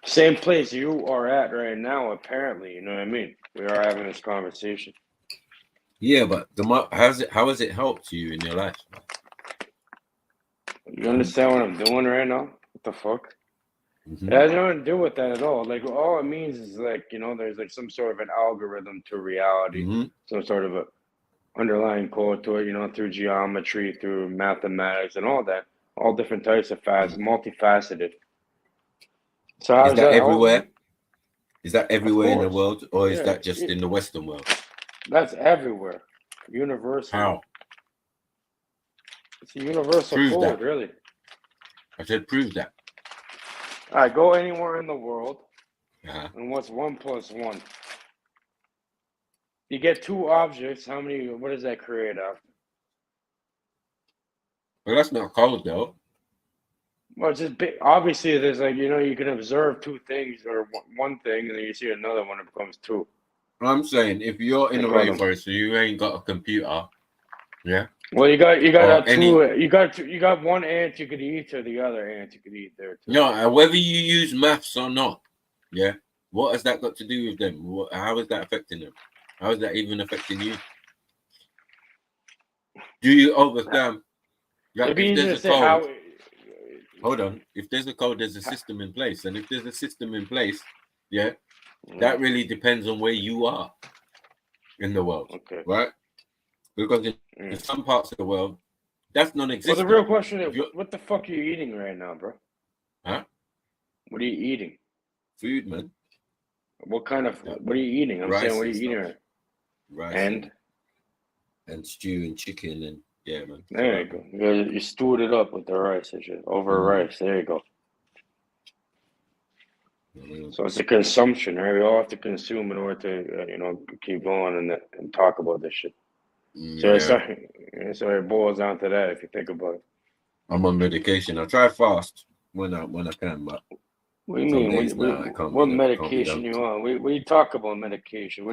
Same place you are at right now, apparently. You know what I mean? We are having this conversation. Yeah, but how has it helped you in your life? You understand what I'm doing right now? What the fuck? Mm-hmm. It has nothing to do with that at all. Like, all it means is, like, you know, there's like some sort of an algorithm to reality, some sort of a underlying code to it, you know, through geometry, through mathematics, and all that, all different types of multifaceted. So how is that everywhere? help? Is that everywhere in the world, or is that just in the Western world? That's everywhere. Universal. How? It's a universal Prove code, that. really. I said prove that. All right, go anywhere in the world, and what's 1 + 1? You get two objects. How many? What does that create after? Well, that's not code, though. Well, it's just obviously there's like, you know, you can observe two things or one thing, and then you see another one. It becomes two. I'm saying if you're in the rainforest, so you ain't got a computer, yeah. Well, you got you got one ant you could eat, or the other ant you could eat there too. No, whether you use maths or not, yeah. What has that got to do with them? How is that affecting them? How is that even affecting you? Do you understand? Like, if there's a code, hold on. If there's a code, there's a system in place, and if there's a system in place, yeah, that really depends on where you are in the world, right? Because in some parts of the world, that's non-existent. Well, the real question is, what the fuck are you eating right now, bro? Huh? What are you eating? Food, man. What kind of? What are you eating? I'm saying, what are you eating right now? Rice and stew and chicken and yeah, man. There you go. You stewed it up with the rice and shit. Over rice. There you go. So it's a consumption, right? We all have to consume in order to, you know, keep going and talk about this shit. So it boils down to that if you think about it. I'm on medication. I try fast when I can, but what do you mean? What medication you on? What do you talk about medication?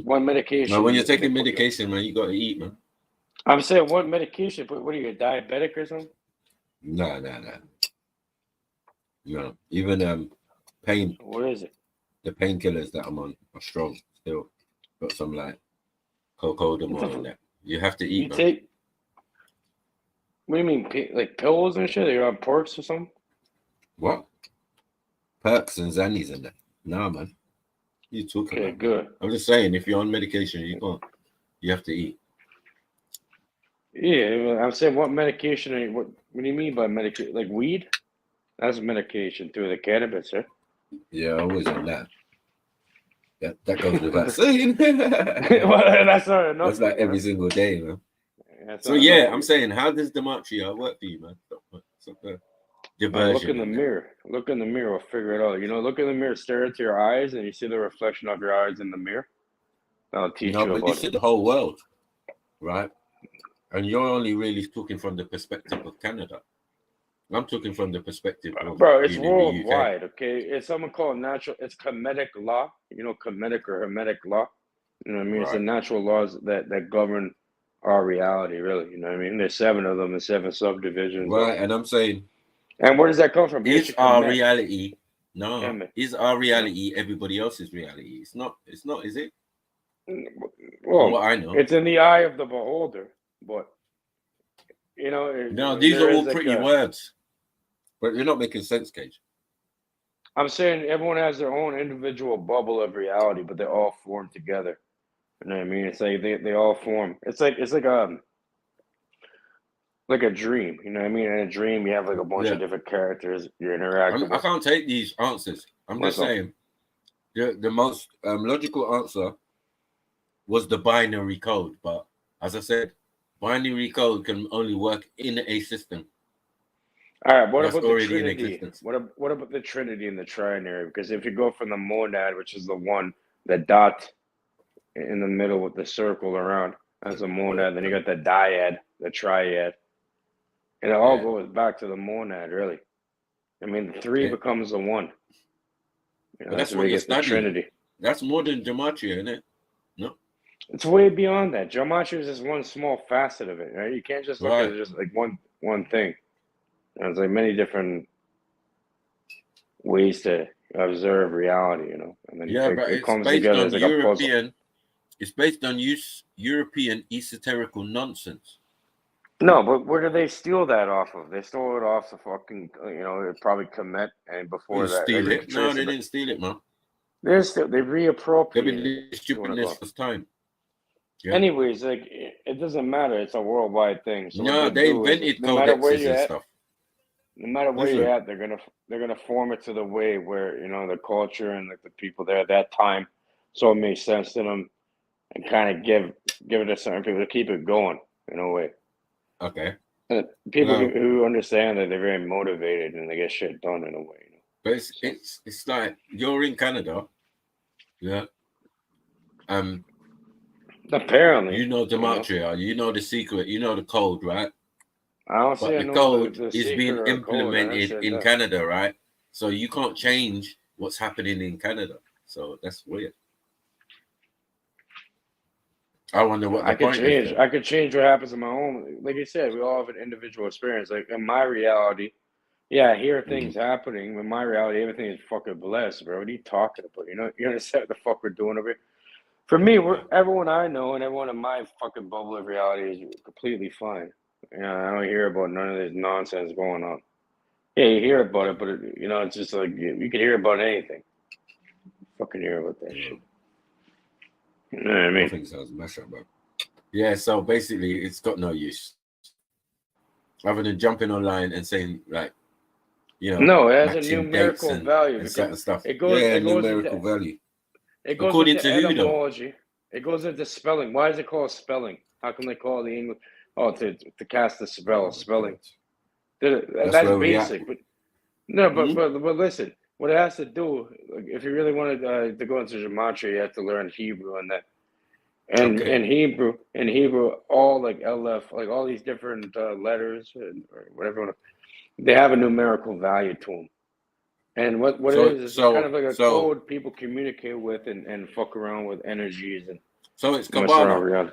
What medication? No, when you're taking medication, man, you got to eat, man. I'm saying, what medication? What are you, diabetic or something? No. Even pain. What is it? The painkillers that I'm on are strong still. Got some like cocodamol and that. You have to eat. What do you mean? Like pills and shit? Are you on perks or something? What? Perks and Xannies and that. Nah, man. What are you talking about? Good. I'm just saying, if you're on medication, you can't. You have to eat. Yeah, I'm saying, what medication? What do you mean by medication? Like weed? That's medication too. The cannabis, right? Yeah, always on that. That goes without saying. Well, that's not enough. That's like every single day, man. So yeah, I'm saying, how does Demetria work for you, man? Look in the mirror. Look in the mirror. We'll figure it out. You know, look in the mirror, stare into your eyes, and you see the reflection of your eyes in the mirror. That'll teach you about but you see the whole world, right? And you're only really talking from the perspective of Canada. I'm talking from the perspective of it's worldwide, okay? It's something called natural. It's Kemetic law. You know, Kemetic or Hermetic law. You know what I mean? Right. It's the natural laws that govern our reality, really. You know what I mean? There's 7 of them and 7 subdivisions. Right, and I'm saying. And where does that come from? Is our reality? No. Is our reality everybody else's reality? It's not, is it? Well, from what I know. It's in the eye of the beholder, but you know. No, these are all pretty words. But you're not making sense, Cage. I'm saying everyone has their own individual bubble of reality, but they all form together. You know what I mean? It's like they all form. It's like a dream. You know what I mean? In a dream, you have like a bunch of different characters you're interacting with. I can't take these answers. I'm just saying the most logical answer was the binary code. But as I said, Binary code can only work in a system. All right, what That's about the already in Trinity? existence. What about the Trinity and the trinary? Because if you go from the monad, which is the one, the dot in the middle with the circle around, that's a monad. Then you got the dyad, the triad, and it all goes back to the monad, really. I mean, the three becomes the one. You know, But that's what you're studying. Trinity. That's more than gematria, isn't it? No, it's way beyond that. Gematria is just one small facet of it, right? You can't just look at it just like one thing. There's like many different ways to observe reality, you know. And then but it it's comes based together on as like a puzzle. It's based on European esoterical nonsense. No, but where do they steal that off of? They stole it off the fucking, you know, probably Kemet, and before that, steal it? No, they didn't steal it, man. They reappropriated. They've been distributing this for time. Yeah. Anyways, like it doesn't matter. It's a worldwide thing. So no, they invented codexes and stuff. No matter where you're at, they're gonna form it to the way where, you know, the culture and like the people there at that time, so it makes sense to them, and kind of give it to certain people to keep it going in a way. Okay. And people who understand that they're very motivated and they get shit done in a way. You know? But it's like you're in Canada, yeah. Apparently, you know gematria, you know the secret, you know the code, right? I don't say the code is being implemented in Canada, right? So you can't change what's happening in Canada. So that's weird. I wonder what I could change what happens in my own. Like you said, we all have an individual experience. Like in my reality, yeah, I hear things happening. In my reality, everything is fucking blessed, bro. What are you talking about? You know, you understand what the fuck we're doing over here? For me, everyone I know and everyone in my fucking bubble of reality is completely fine. You know, I don't hear about none of this nonsense going on. Yeah, you hear about it, but you know, it's just like you can hear about anything. Fucking hear about that shit. You know what I mean? I think sounds mess up, bro. Yeah, so basically, it's got no use. Other than jumping online and saying, like, you know, no, it has a numerical value and certain stuff. It goes numerical value. It goes according into to etymology. Who, it goes into spelling. Why is it called spelling? How come they call it the English? Oh, to cast the spell, spelling. That's basic, but no, but listen, what it has to do, like, if you really wanted to go into gematria, you have to learn Hebrew and that. And in Hebrew, all like LF, like all these different letters or whatever, they have a numerical value to them. And what it is kind of like a code people communicate with and fuck around with energies and. So it's Kabbalah.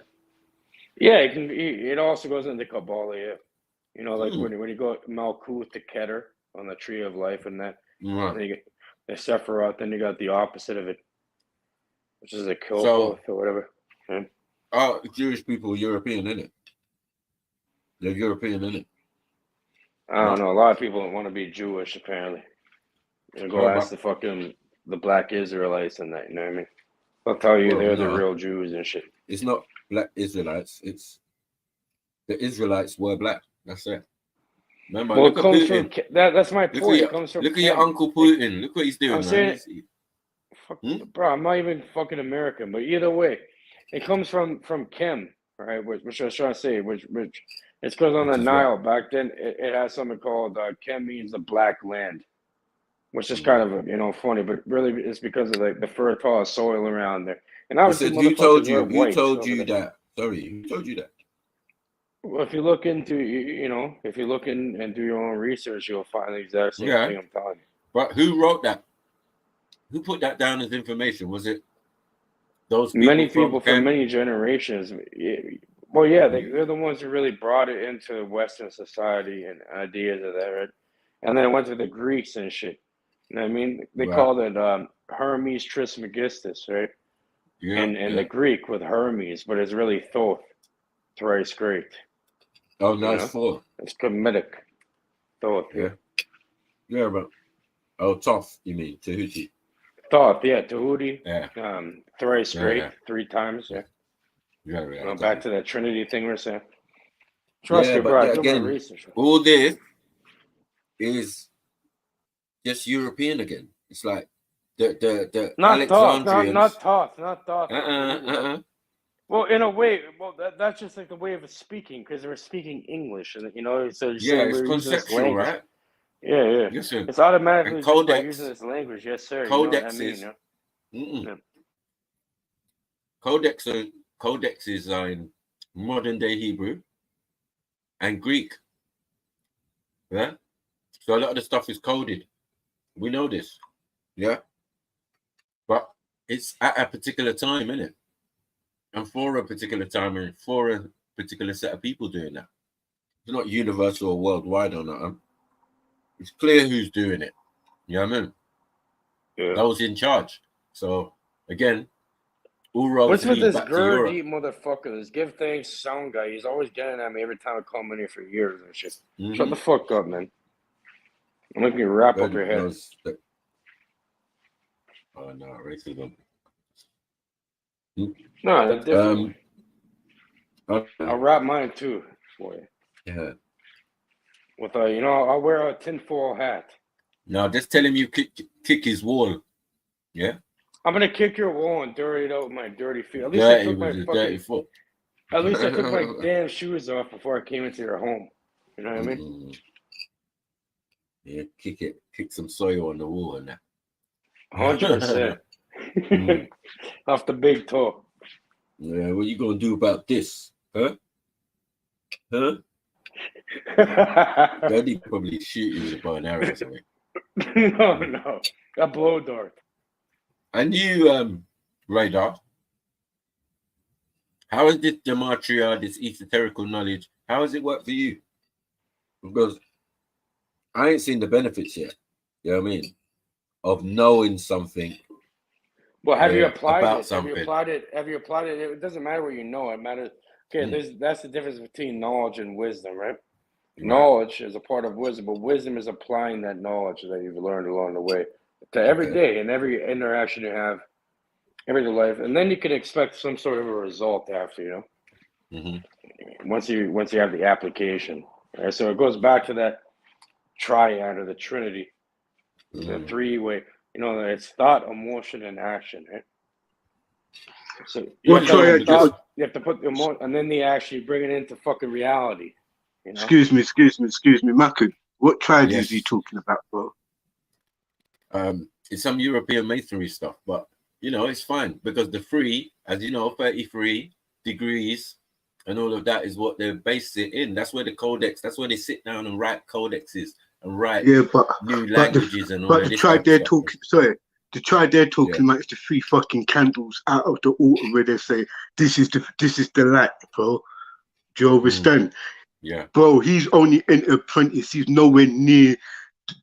Yeah, it also goes into Kabbalah. Yeah, you know, like when you go Malkuth to Keter on the tree of life and that, and then you get the Sephiroth, then you got the opposite of it, which is a Kilpoth or whatever. Yeah. Jewish people, European, isn't it? They're European, isn't it? I don't know. A lot of people want to be Jewish, apparently. You go ask the black Israelites and that. You know what I mean? They'll tell you they're the real Jews and shit. It's not black Israelites. It's the Israelites were black. That's it. Remember, well, it comes from that's my point. It comes from look at your Uncle Putin. Look what he's doing. I'm saying, bro, I'm not even fucking American, but either way, it comes from Chem, right? Which I was trying to say, which it's because on the Nile back then it has something called Chem means the black land, which is kind of funny, but really it's because of like the fertile soil around there. And obviously, who told you? Who told you that? Sorry, who told you that? Well, if you look into, if you look in and do your own research, you'll find the exact same thing I'm telling you. But who wrote that? Who put that down as information? Was it those people? Many people from many generations. Well, yeah, they're the ones who really brought it into Western society and ideas of that, right? And then it went to the Greeks and shit. You know what I mean? They called it Hermes Trismegistus, right? Yeah. And the Greek with Hermes, but it's really Thoth, thrice great. Oh, no, it's four. It's Kemetic. Thoth. Yeah, but Thoth, you mean Tahuti? Thoth, yeah, Tahuti. Yeah. Thrice great, 3 times. Yeah. Yeah. Back to that Trinity thing we're saying. Trust me, bro. Again, research. All this is just European again. It's like the not Alexandrians. Thoth, not Thoth. Well, in a way, that's just like the way of speaking, because we're speaking English, and so it's we're using this conceptual, language. right? Yeah. Listen, It's automatically and just by using this language. Yes, sir. You know what I mean? Yeah. Codexes are in modern day Hebrew and Greek. Yeah. So a lot of the stuff is coded. We know this. Yeah. But it's at a particular time, isn't it? And for a particular time and for a particular set of people doing that. It's not universal or worldwide or not. It's clear who's doing it. You know what I mean? Yeah. Those in charge. So again, all roads What's with lead this back to Europe. Gurdy motherfucker? This give thanks sound guy. He's always getting at me every time I call him in here for years and shit. Shut the fuck up, man. I'm making you wrap up your head. Oh no, racism. No, that's different. I'll wrap mine too for you. Yeah. With I'll wear a tinfoil hat. Now just tell him you kick his wall. Yeah. I'm gonna kick your wall and dirty it out with my dirty feet. At least I took my dirty foot. At least I took my damn shoes off before I came into your home. You know what I mean? Yeah, kick some soil on the wall and that. 100%. Off the big toe. Yeah, what you gonna do about this? Huh? Daddy probably shoot you with a bow and arrow or something. No. A blow dart. And you, Radar, how is this gematria, this esoterical knowledge, how has it worked for you? Because I ain't seen the benefits yet. You know what I mean? Of knowing something. Well, have you applied about it? something. Have you applied it? It doesn't matter what you know. It matters. Okay, that's the difference between knowledge and wisdom, right? Knowledge is a part of wisdom, but wisdom is applying that knowledge that you've learned along the way to every day and every interaction you have, everyday life, and then you can expect some sort of a result after, once you have the application. Right? So it goes back to that triad or the Trinity, the three-way. It's thought, emotion, and action. Right? So you have to put the emotion, and then the action. You bring it into fucking reality. Excuse me, Maku. What triad is he talking about, bro? It's some European masonry stuff, but it's fine because the 33 degrees and all of that is what they're based it in. That's where the codex. That's where they sit down and write codexes and write new languages and all. But the tribe they're talking. Sorry, the tribe they're talking about is the 3 fucking candles out of the altar where they say this is the light, bro. Do you understand? Yeah, bro. He's only an apprentice. He's nowhere near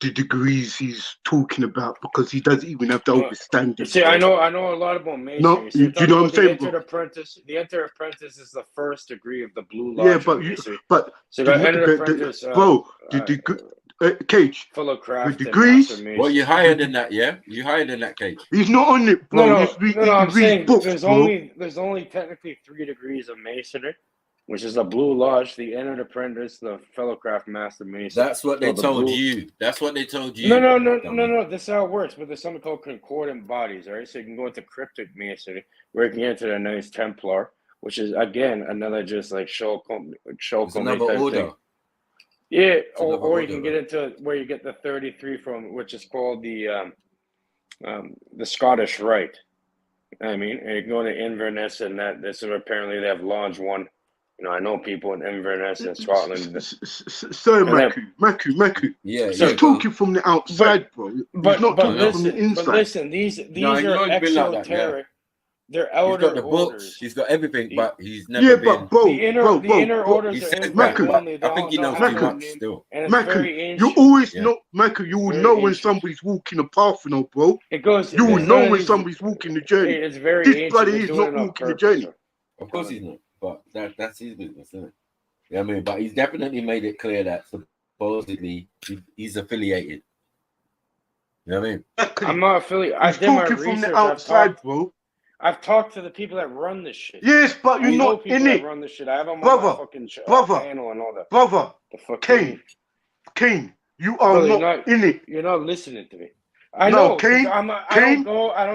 the degrees he's talking about because he doesn't even have the understanding. See, I know a lot about masonry. No, so you know what I'm saying, bro? The enter apprentice is the first degree of the blue lodge. Yeah, but so the enter apprentice, Cage. Full of craft. The degrees. Well, you're higher than that, yeah. You're higher than that, Cage. He's not on it, bro. No, I'm saying books, there's bro. only technically 3 degrees of masonry. Which is the blue lodge, the entered apprentice, the fellow craft master mason. That's what they told you. That's what they told you. No. This is how it works. But there's something called concordant bodies, right? So you can go into cryptic masonry, where you can get into the Knights Templar, which is again another just like Shulcom another order. Thing. Yeah, or you can get into where you get the 33 from, which is called the Scottish Rite. I mean, and you can go to Inverness, and this is apparently they have Lodge 1. I know people in Inverness in Scotland. Sorry, Maku. Yeah, he's talking from the outside, bro. He's not talking from the inside. But listen, these are exoteric. They're outer He's got the orders. books. He's got everything, but he's never been. But bro, the inner orders are Maku. I think he knows too much still. Maku, you always know, Maku. You will know when somebody's walking a path, bro. It goes. You will know when somebody's walking the journey. It's very. This bloody is not walking the journey. Of course he's not. But that's his business, isn't it? Yeah, I mean, but he's definitely made it clear that supposedly he's affiliated. You know what I mean? I'm not affiliated. I did my research from the outside, bro. I've talked to the people that run this shit. Yes, but you're not in it. Run this shit. I have them on my fucking panel and all that. Brother, King, you are not in it. You're not listening to me. I no, know. Kane,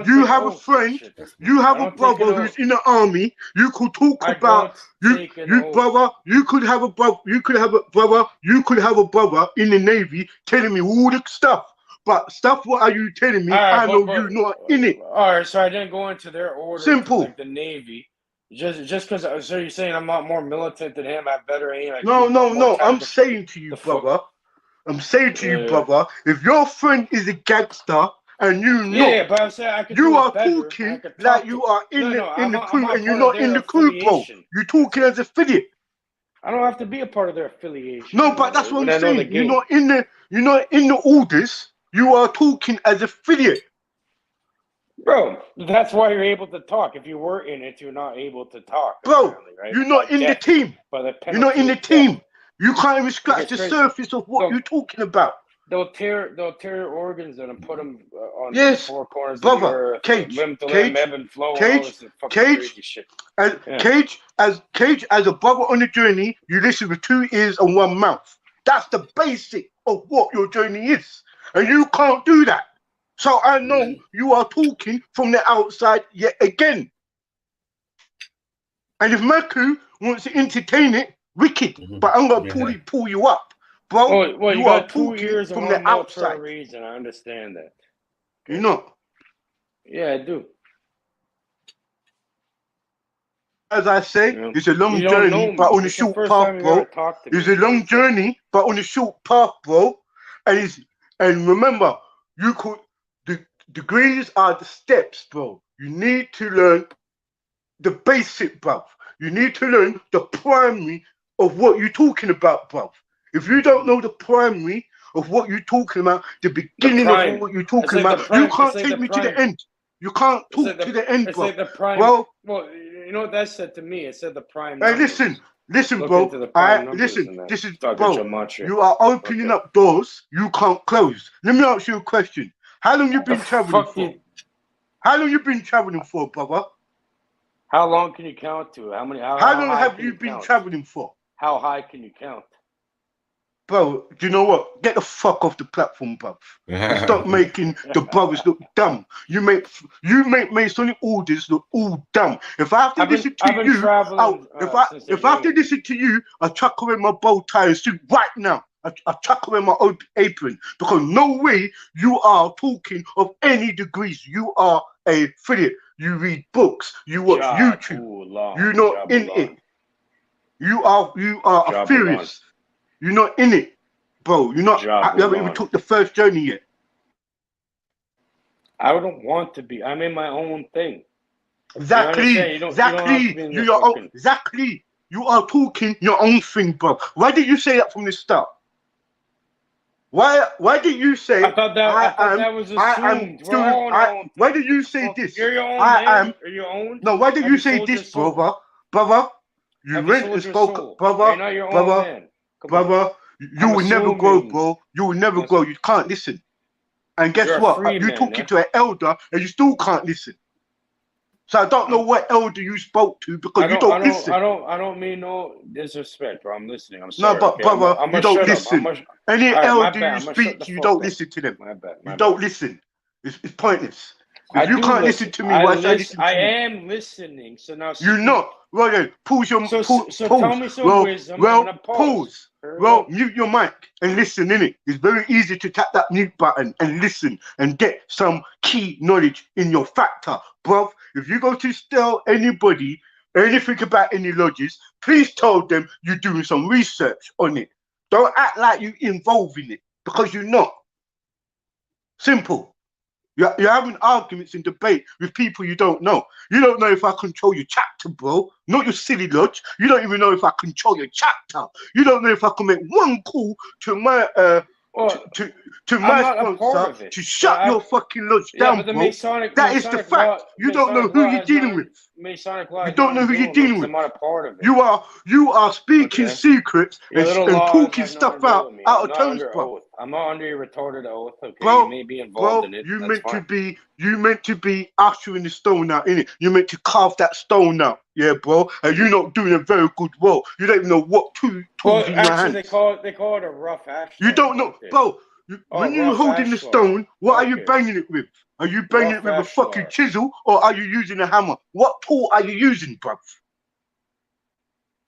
You have a friend. You have a brother who's in the army. You could talk about you, brother. You could have a brother. You could have a brother. You could have a brother in the Navy telling me all the stuff. But stuff, what are you telling me? I know you're not in it. All right, so I didn't go into their order. Simple. Like the Navy. Just because. So you're saying I'm not more militant than him? I have better aim. No. I'm saying to you, brother. I'm saying to you, brother. If your friend is a gangster and but I'm saying I could you do are it better. talking like you are in the crew, and you're part not of in their the crew, bro. affiliation. You're talking as affiliate. I don't have to be a part of their affiliation. No, but that's what I'm saying. You're not in the orders. You are talking as affiliate. Bro, that's why you're able to talk. If you were in it, you're not able to talk. Bro, right? you're not in the team. You're not in the team. You can't even scratch the surface of what you're talking about. They'll tear your organs out and put them on the four corners brother, of the earth. Cage, ebb and flow, all this fucking crazy shit. Cage, as a brother on the journey, you listen with 2 ears and 1 mouth. That's the basic of what your journey is. And you can't do that. So I know you are talking from the outside yet again. And if Maku wants to entertain it, wicked. But I'm going to pull you up. Bro, well, you got are 2 ears from and the 1 mouth outside. for a reason. I understand that. You know? Yeah, I do. As I say, it's a long journey, but on a short path, bro. It's a long journey, but on a short path, bro. And remember, the degrees are the steps, bro. You need to learn the basic, bruv. You need to learn the primary of what you're talking about, bruv. If you don't know the primary of what you're talking about, the beginning of what you're talking about, you can't take me to the end. You can't talk to the end, bro. Bro, well, you know what that said to me? It said the prime. Hey, listen, bro. Listen, this is, bro. You are opening up doors you can't close. Let me ask you a question. How long you been traveling for? How long you been traveling for, brother? How long can you count to? How long have you been traveling for? How high can you count? Bro, do you know what? Get the fuck off the platform, bruv. And stop making the brothers look dumb. You make Masonic orders look all dumb. If I have to listen to you, if I have to listen to you, I'll chuck away my bow tie and suit right now. I'll chuck away my old apron, because no way you are talking of any degrees. You are a affiliate. You read books. You watch YouTube. You're not in it. You are a furious. You're not in it, bro. You're not. You haven't even took the first journey yet. I don't want to be. I'm in my own thing. Exactly. Exactly. You are talking your own thing, bro. Why did you say that from the start? Why did you say? I thought that was assumed. Why did you say this? You're your own man. Are you own? No. Why did you say this, brother? Brother, you went and spoke, brother. Brother, you will never grow, bro. You will never grow. You can't listen. And guess what? You're talking to an elder and you still can't listen. So I don't know what elder you spoke to, because you don't listen. I don't mean no disrespect, bro. I'm listening. I'm sorry. No, but brother, you don't listen. Any elder you speak to, you don't listen to them. You don't listen. It's pointless. If you can't listen to me, why should I listen to you? I am listening. So now you're not. Well then, pause your pause. Tell me some wisdom. Pause. Well, mute your mic and listen, innit? It's very easy to tap that mute button and listen and get some key knowledge in your factor. Bruv, if you go to tell anybody anything about any lodges, please tell them you're doing some research on it. Don't act like you're involved in it, because you're not. Simple. You're having arguments and debate with people you don't know. You don't know if I control your chapter, bro. Not your silly lodge. You don't even know if I control your chapter. You don't know if I can make one call to my to my sponsor to shut your fucking lodge down, bro. That is the fact. You don't know who you're dealing with. You don't know who you're dealing with. I'm not a part of it. You are speaking secrets and talking stuff out of terms, bro. I'm not under your retarded oath, okay? Bro, you may be involved in it. You meant to be ushering the stone out, innit? You meant to carve that stone out, yeah, bro. And you're not doing a very good role. You don't even know what tools in your hands. They call it a rough action. You don't know, bro. when you're holding the stone, what are you banging it with? Are you banging it with a fucking chisel, or are you using a hammer? What tool are you using, bruv?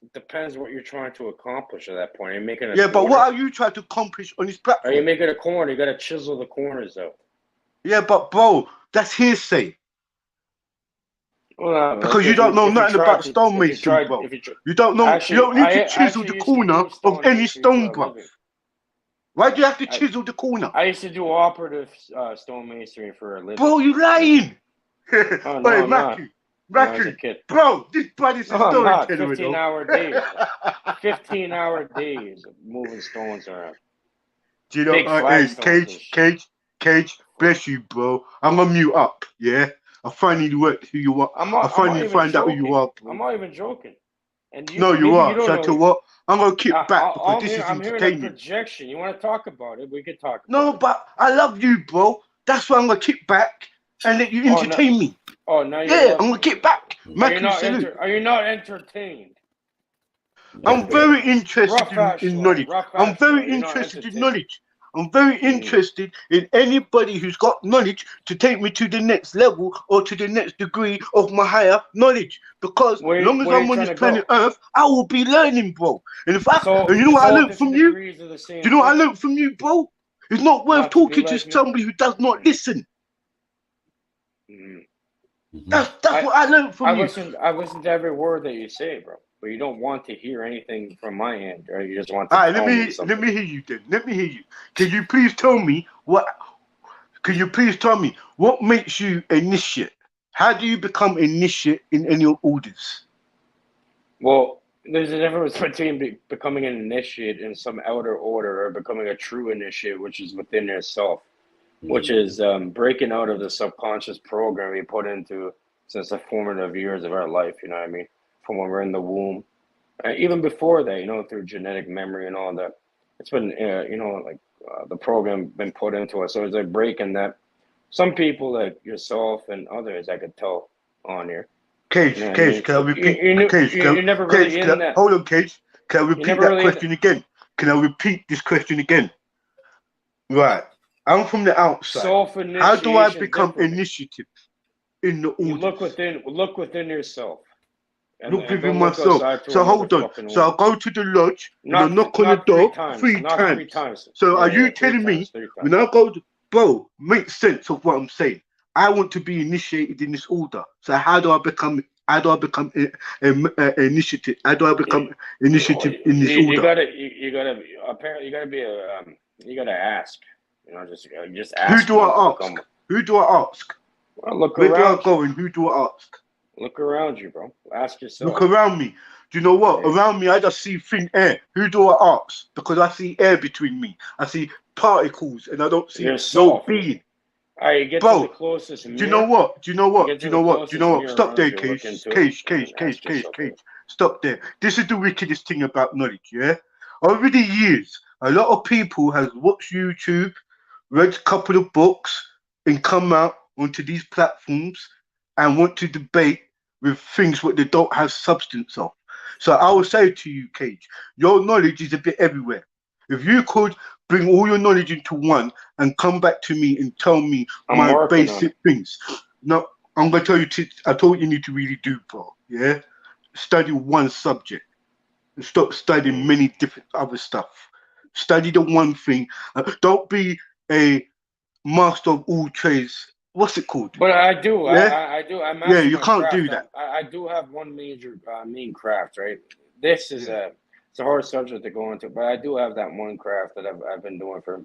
It depends what you're trying to accomplish at that point. Are you making a but what are you trying to accomplish on this platform? Are you making a corner? You got to chisel the corners out. Yeah, but bro, that's hearsay. Well, because you don't know nothing about stonemasonry, bro. You don't know. You don't need to chisel the corner of any stone, bro. Why do you have to chisel the corner? I used to do operative stonemasonry for a living. Bro, you lying? Oh, no, Wait, Mackie, bro, this buddy's a storyteller. 15-hour days. 15-hour days of moving stones around. Do you know? Cage, bless you, bro. I'm gonna mute up. Yeah. I finally worked who you are. I finally find out who you are, bro. I'm not even joking. And you are. So I tell you what, I'm gonna keep back because this is I'm entertaining. hearing a projection. You want to talk about it? We could talk. No, but I love you, bro. That's why I'm gonna keep back and let you entertain me. Oh, now you I'm gonna keep back. Are you not entertained? I'm very interested in knowledge. I'm very interested in knowledge. I'm very interested in anybody who's got knowledge to take me to the next level or to the next degree of my higher knowledge. Because as long as I'm on this planet Earth, I will be learning, bro. And if and you know what I learned from you? Do you know what I learned from you, bro? It's not worth talking to somebody who does not listen. That's what I learned from you. I listen to every word that you say, bro. But you don't want to hear anything from my end, or you just want to. All right, let me hear you then. Let me hear you. Can you please tell me what makes you initiate? How do you become initiate in any orders? Well, there's a difference between becoming an initiate in some outer order or becoming a true initiate, which is within yourself, which is breaking out of the subconscious program we put into since the formative years of our life. You know what I mean? From when we're in the womb, even before that, through genetic memory and all that, it's been, the program been put into us. So it's like breaking that. Some people like yourself and others, I could tell on here. Cage, can I repeat? You're never really in that. Hold on, Cage. Can I repeat that question again? Can I repeat this question again? Right. I'm from the outside. How do I become initiative in the order? Look within yourself. Look within myself. So hold on. So I'll go to the lodge and I'll knock on the door three times. So are you telling me when I go to, bro, make sense of what I'm saying? I want to be initiated in this order. So how do I become initiative? How do I become initiative in this order? You gotta ask. Just ask. Who do I ask? Who do I ask? Well, look Where around. do I go and who do I ask? Look around you, bro. Ask yourself. Look around me. Do you know what? Yeah. Around me, I just see thin air. Who do I ask? Because I see air between me. I see particles, and I don't see no being. Get to the closest mirror. Do you know what? Do you know what? Do you know what? Do you know what? Stop there, Cage. Stop there. This is the wickedest thing about knowledge, yeah? Over the years, a lot of people has watched YouTube, read a couple of books, and come out onto these platforms and want to debate with things what they don't have substance of. So I will say to you, Cage, your knowledge is a bit everywhere. If you could bring all your knowledge into one and come back to me and tell me my basic things. Now, I'm going to tell you, I told you need to really do, bro. Yeah? Study one subject. And stop studying many different other stuff. Study the one thing. Don't be a master of all trades. What's it called? But I do. Yeah? I do. You can't do that. I do have one major main craft, right? This is it's a hard subject to go into, but I do have that one craft that I've been doing for.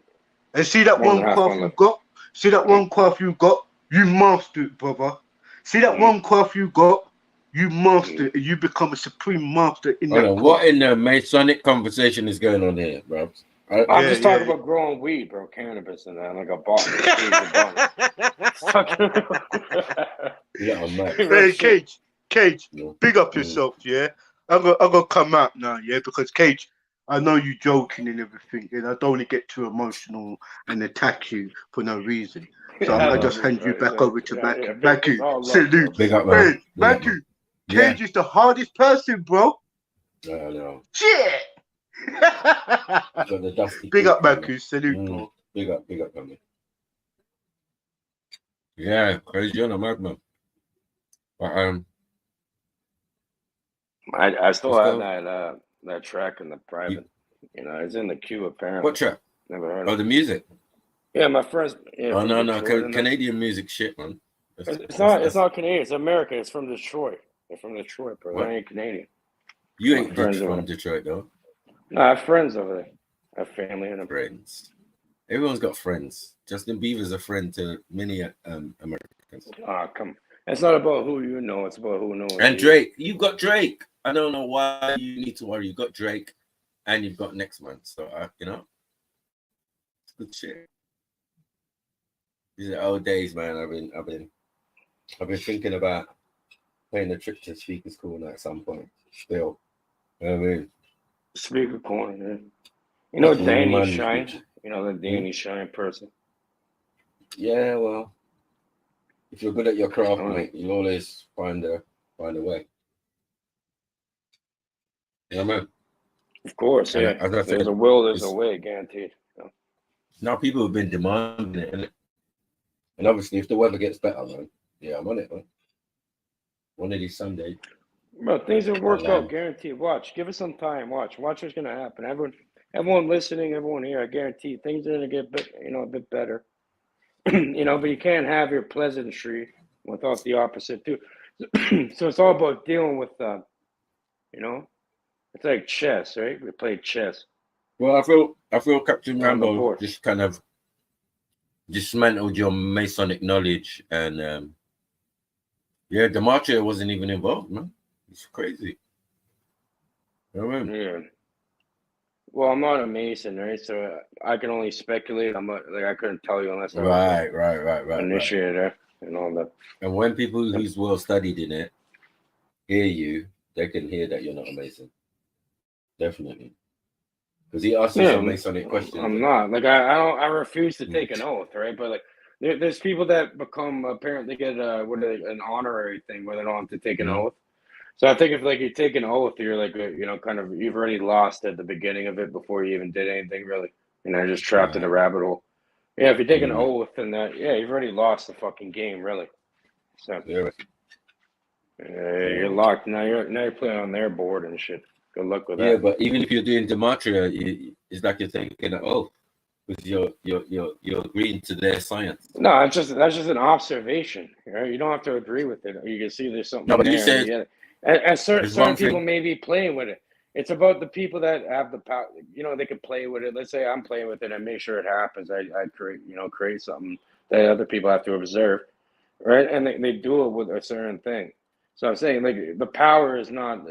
And see that one craft you got? See that one craft you got? You master it, brother. See that one craft you got? You master it. You become a supreme master in that. What in the Masonic conversation is going on here, bro? I'm just talking about growing weed, bro, cannabis, and that. Like a bottle. Hey, Cage, big up yourself, yeah. I'm gonna come out now, yeah, because Cage, I know you joking and everything, and I don't want to get too emotional and attack you for no reason. So I'm gonna just hand you back over to Baku. Baku, salute. Big up, man. Hey, Baku, Cage is the hardest person, bro. I know. Shit. Big up, Baku. Salute, bro. Big up, man. Yeah, crazy on a madman. But I still have that track in the private. It's in the queue apparently. What track? Never heard of the music. Yeah, my friends. Yeah, oh no, Canadian music shit, man. It's not Canadian. It's American. It's from Detroit. They're from Detroit, bro. They ain't Canadian. You ain't from Detroit, though. No, I have friends over there. I have family and friends. Everyone's got friends. Justin Bieber's a friend to many Americans. Come on. It's not about who you know. It's about who knows. And Drake. You've got Drake. I don't know why you need to worry. You've got Drake, and you've got next month. So it's good shit. These are old days, man. I've been thinking about playing a trip to Speaker's Corner at some point. Still, I mean, Speaker Corner. Yeah. Danny Shine. The Danny Shine person. Yeah, well, if you're good at your craft, mate, you'll always find a way. Yeah, man. Of course, yeah. As I said, there's a will, there's a way, guaranteed. Now people have been demanding it, and obviously, if the weather gets better, man, yeah, I'm on it, man. One of these Sundays. Bro, things will work out, guaranteed. Watch, give it some time. Watch what's gonna happen. Everyone listening, everyone here, I guarantee things are gonna get a bit better. But you can't have your pleasantry without the opposite too. So it's all about dealing with it's like chess, right? We played chess. Well, I feel Captain Rambo just kind of dismantled your Masonic knowledge, and Demetria wasn't even involved, man. It's crazy. Yeah. Well, I'm not a Mason, right? So I can only speculate. I'm not I couldn't tell you unless I was right. initiator and all that. And when people who's well studied in it hear you, they can hear that you're not a Mason. Definitely. Because he asked you some Masonic questions. I'm not. I refuse to take an oath, right? But there's people that become apparently get an honorary thing where they don't have to take an oath. So I think if you take an oath, you're you've already lost at the beginning of it before you even did anything really. You're just trapped in a rabbit hole. Yeah, if you take an oath, then you've already lost the fucking game, really. So you're locked now. You're playing on their board and shit. Good luck with that. Yeah, but even if you're doing Demetria, it's like you're taking an oath because you're agreeing to their science. No, that's just an observation. Right? You don't have to agree with it. You can see there's something. No, but there you said and certain people may be playing with it. It's about the people that have the power. They can play with it. Let's say I'm playing with it and make sure it happens. I create something that other people have to observe, right? And they do it with a certain thing. So I'm saying the power is not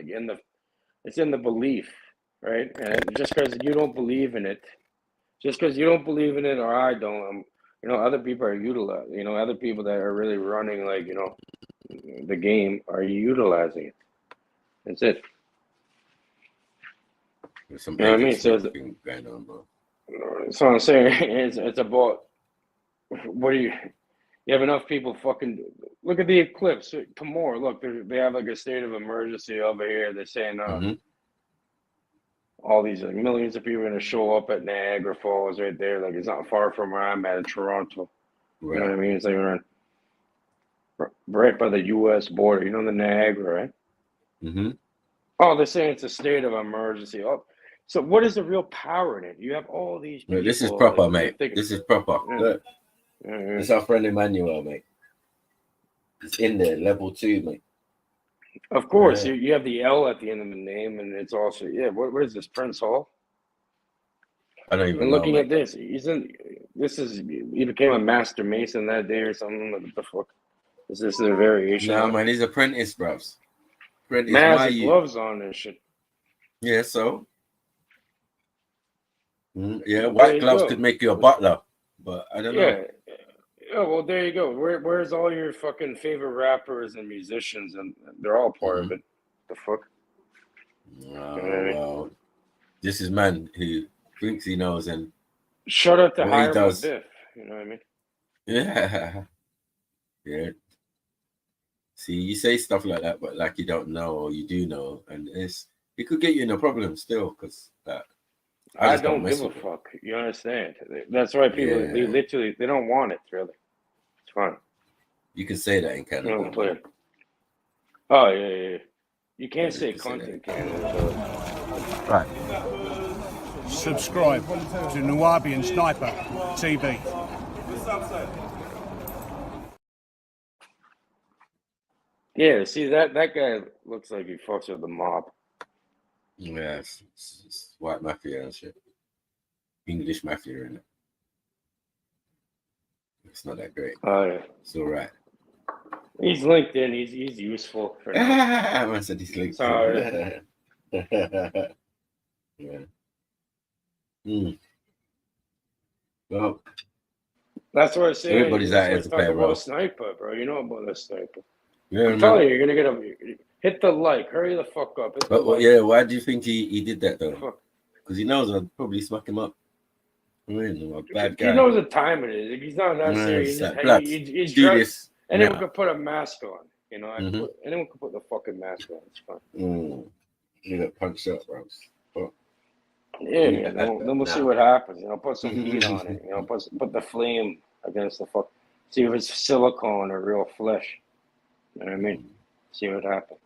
it's in the belief, right? And just because you don't believe in it, or I don't, other people are utilizing. Other people that are really running the game are utilizing it. That's it. There's some what I mean? So going on, bro. So I'm saying it's about what do you have enough people fucking look at the eclipse tomorrow. Look, they have a state of emergency over here. They're saying all these millions of people are gonna show up at Niagara Falls right there. It's not far from where I'm at in Toronto. Right. You know what I mean? It's around right by the U.S. border. The Niagara, right? Mm-hmm. Oh, they're saying it's a state of emergency. Oh, so what is the real power in it? You have all these people. This is proper, mate. This is proper. Look. It's our friend Emmanuel, mate. It's in there, level 2, mate. Of course, you have the L at the end of the name, and it's also what is this, Prince Hall? I don't even know. Looking mate. at this, he became a master mason that day or something. What the fuck? Is this a variation? No, man, he's apprentice, bros. Man has gloves on and shit. Yeah, so. White gloves could make you a butler, but I don't know. Yeah, well, there you go. Where's all your fucking favorite rappers and musicians, and they're all part of it. The fuck? Well, this is man who thinks he knows, and shut up to hire Biff. You know what I mean? Yeah. See, you say stuff like that, but like you don't know or you do know, and it could get you in a problem still because that. I don't give a fuck. You understand? That's why people they literally they don't want it. Really, it's fine. You can say that in Canada. You don't play it. Oh yeah. You can't say cunt in Canada. Right. Subscribe to Nubian Sniper TV. Yeah, see that guy looks like he fucks with the mob. Yeah, it's white mafia and shit. English mafia in it. It's not that great. Oh yeah, it's all right. He's LinkedIn. He's useful for now. I said he's LinkedIn. Sorry. Yeah. Well, that's what I say. Everybody's out here to play a role. Sniper, bro. You know about the sniper. Yeah, I'm telling you, you're gonna get him. Hit the like. Hurry the fuck up. But why do you think he did that though? Because he knows I'd probably smack him up. Bad guy. He knows the time it is. He's not that serious. He's do this. Anyone could put a mask on. You know, anyone could put the fucking mask on. It's fine. You got punched up, bro. Yeah, then we'll see what happens. You know, put some heat on it. You know, put the flame against the fuck. See if it's silicone or real flesh. You know what I mean? See what happens.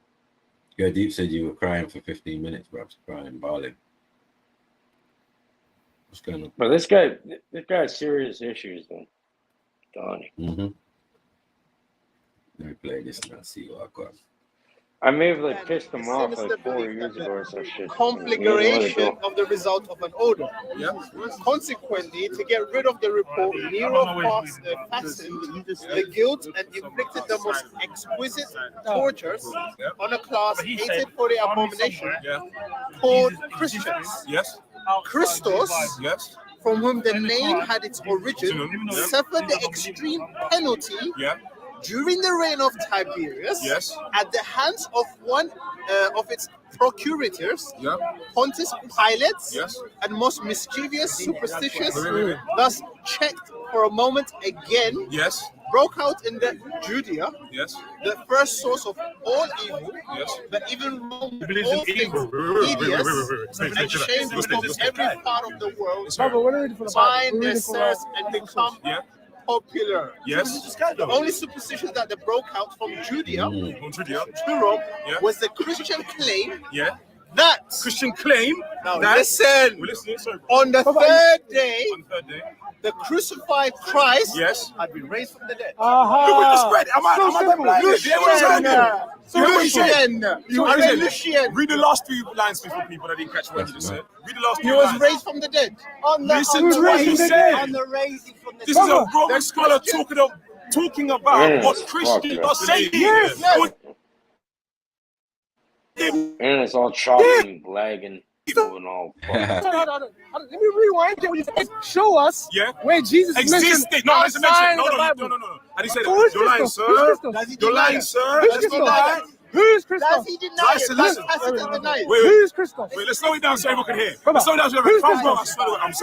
Yeah, Deep said you were crying for 15 minutes, bro. Crying, bawling. What's going on? But this guy has serious issues, man. Donnie. Let me play this and I'll see what I got. I may have pissed him off 4 years ago or some shit. Configuration of the result of an order. Consequently, to get rid of the report, Nero fastened the guilt and inflicted the most exquisite tortures on a class hated for the abomination called Christians. Christos, from whom the name had its origin, suffered the extreme penalty during the reign of Tiberius, at the hands of one of its procurators, Pontius Pilate, and most mischievous, superstitious, thus checked for a moment again, broke out in the Judea, the first source of all evil, but even Rome, all things hideous, and shamed from every part of the world, find their source and become popular. The only superstition that they broke out from Judea to Rome was the Christian claim Now listen. On the third day, the crucified Christ had been raised from the dead. Look at the spread. Lucian. Read the last 2 lines for people that didn't catch what he just said. Read the last 2 He was raised from the dead. Listen to what he said. On the raising from the This is a Roman scholar talking about what Christians are saying. And it's all chopping, lagging, and all. Let me rewind. Can you show us where Jesus existed? No. And he said, "You're lying, sir. You're lying, sir. That's not lie." Who is Christos? Listen. Who is Christos? Wait, let's slow it down so everyone can hear. Let's slow it down so everyone can hear.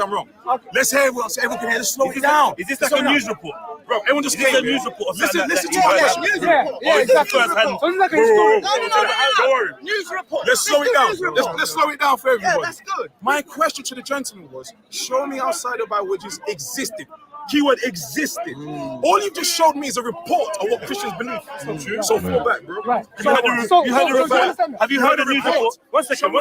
I'm wrong. Let's hear it so everyone can hear. Let's slow it down. Is this like a news report? Bro, everyone just hear a news report. Listen to it. News report. Yeah, exactly. So it's like a story. Don't worry. News report. Let's slow it down. Let's slow it down for everybody. Yeah, that's good. My question to the gentleman was, show me outside of Bible where Jesus existed. Keyword existed. All you just showed me is a report of what Christians believe. So fall back, bro. Right. Have you heard the news report? One second.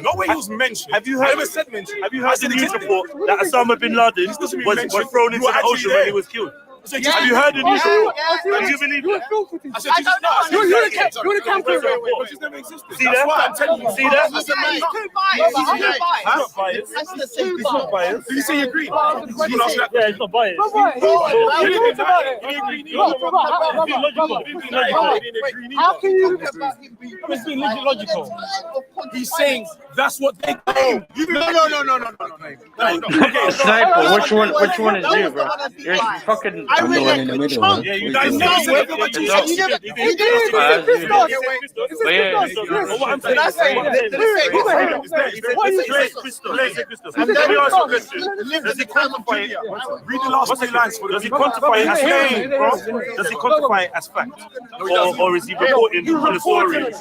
No way he was mentioned. Have you heard the news report that Osama bin Laden was thrown into the ocean when he was killed? Have you heard the news report? Do you believe that? You're the camper. See that? See that? It's not biased. Did you say you agree? Yeah, it's not biased. How can you? It's being logical. He's saying that's what they claim. No. Sniper, which one is you, bro? You're fucking. I'm the one in the middle, man. Yeah, you guys know Read the last 2 lines. Does he quantify it as fact, bro? Does he quantify it as fact? Or is he reporting the story?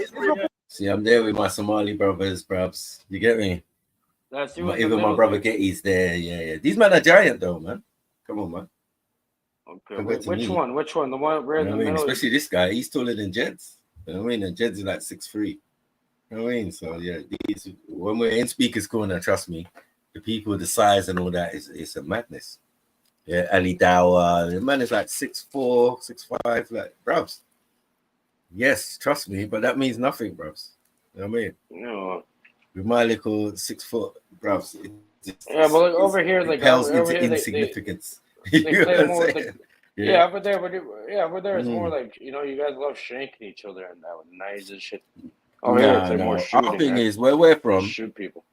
See, I'm there with my Somali brothers, perhaps. You get me? Even my brother Getty's there. Yeah. These men are giant though, man. Come on, man. Okay, which one? The one where the middle? Especially this guy, he's taller than Jeds. You know what I mean? And Jeds is like 6'3". You know what I mean? So yeah, when we're in Speaker's Corner, trust me, the people, the size and all that is a madness. Yeah, Ali Dawa, the man is like 6'4", 6'5", like bruvs. Yes, trust me, but that means nothing, bruvs. You know what I mean? No. With my little 6 foot bruvs, but like over here, like pales over into here, insignificance. They play more with Yeah. over there it's more like, you know, you guys love shanking each other and that with knives and shit. Over here it's like more shooting. Our thing is where we're from, shoot people.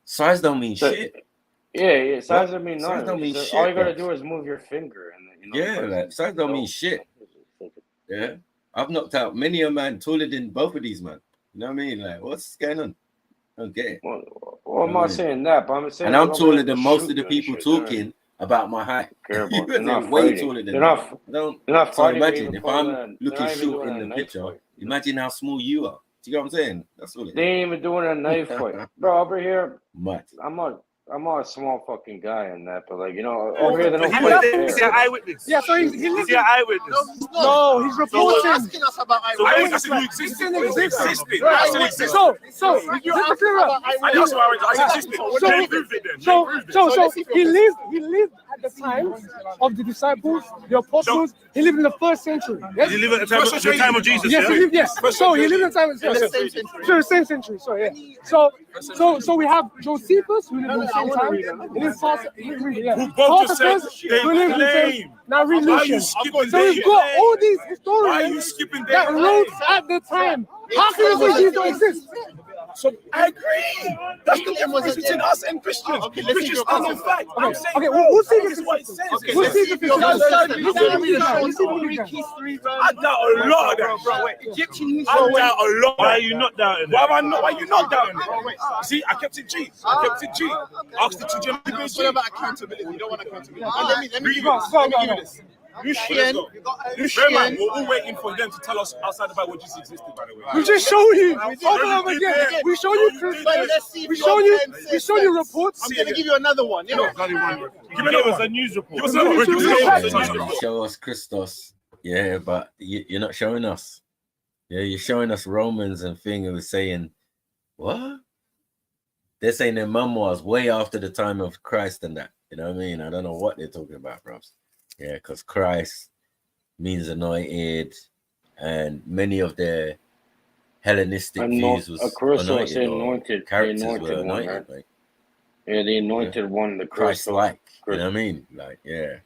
Size don't mean shit. Yeah, size don't mean nothing. Size don't mean shit. All you gotta do is move your finger and like size don't mean shit. Yeah. I've knocked out many a man taller than both of these man. You know what I mean? Like, what's going on? I don't get it. Well, I'm not saying that, but I'm saying. And I'm taller than most of the people talking about my height. They're not way taller than they're not so fighting. imagine if I'm looking short in the picture, imagine how small you are. Do you know what I'm saying? That's all it is. They ain't even doing a knife fight. Bro, over here, Much. I'm not a small fucking guy in that, but like, you know, over here they don't fight fair. He's an eyewitness. Yeah, so he's an eyewitness. No, he's reporting. So asking us about eyewitness. So just you're existing. So he lived at the time of the disciples, the apostles. He lived in the 1st century. Yes? He lived at the time of Jesus. Yes, he lived. Yes. So he lived in the time of the same century. So yeah. So we have Josephus who lived in the same time. It is who lived in the same. Now read Lucian. So we've got all these historians that wrote at the time. How can we Jesus don't exist? So I agree. That's the difference between us and Christians. Okay, let's see your fact. Okay, we'll see this is what it says. Okay, we'll see if you're Greek history. I doubt a lot of that. Bro, Egyptian history. I doubt a lot. Why are you not doubting? Why are you not doubting it? See, I kept it G. Ask the children. What about accountability? You don't want accountability. Let me give you this. Lucian, we're all waiting for them to tell us outside about what Jesus existed, by the way. We just show you. We show you. We show you reports. I'm going to give you another one. Give us a news report. Show us Christos. Yeah, but you're not showing us. Yeah, you're showing us Romans and thing who was saying, what? They're saying their memoirs way after the time of Christ and that. You know what I mean? I don't know what they're talking about, bro. Yeah, because Christ means anointed, and many of their Hellenistic views was anointed. Characters were anointed, right? Yeah, the anointed one, the Christ-like. You know what I mean? Like, yeah.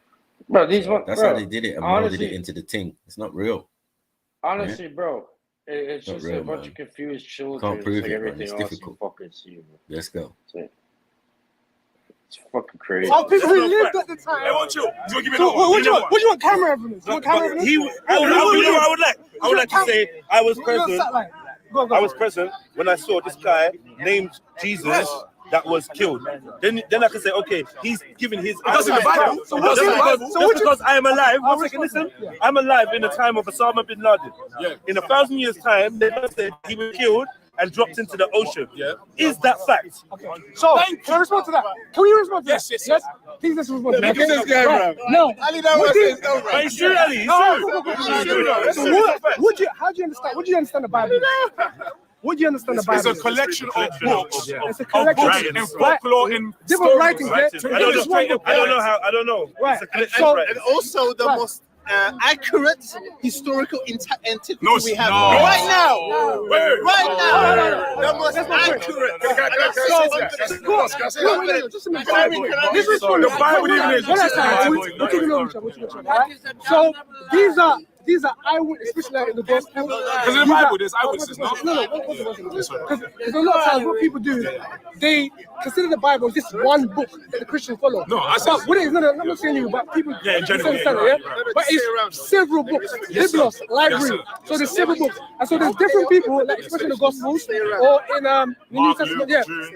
Bro, that's how they did it and molded it into the thing. It's not real. Honestly, bro, it's just real, a bunch of confused children. Can't prove like it, everything man. It's difficult. Fucking see, bro. Let's go. It's fucking crazy. All people who lived at the time. I want you. Give me what do you want camera evidence? I would like to say I was present. I was present when I saw this guy named Jesus that was killed. Then I can say, okay, he's giving his. That's in the Bible. Because I am alive. Listen, I'm alive in the time of Osama bin Laden. Yeah. In 1,000 years' time, they said he was killed and dropped into the ocean. Yeah. Is that fact? Okay. So, can I respond to that? Can we respond to that? Yes. Please, let's respond to that. Look at this guy, bro. No. Ali Dawa says no, bro. It's true, Ali. How do you understand? What do you understand the Bible? What do you understand the Bible? It's a collection of books. It's a collection in folklore, in different writings. I don't know. Right. And also the most accurate historical antiquity we have right now. The most accurate. So these are eyewitnesses, especially in the gospel. Because in the Bible, there's eyewitnesses, no? No. Because a lot of times what people do, they consider the Bible as just one book that the Christians follow. No, I said I'm not saying you, but people in general, But it's several books, Biblos, library. So there's several books, and so there's different people, like especially in the Gospels or in the New Testament,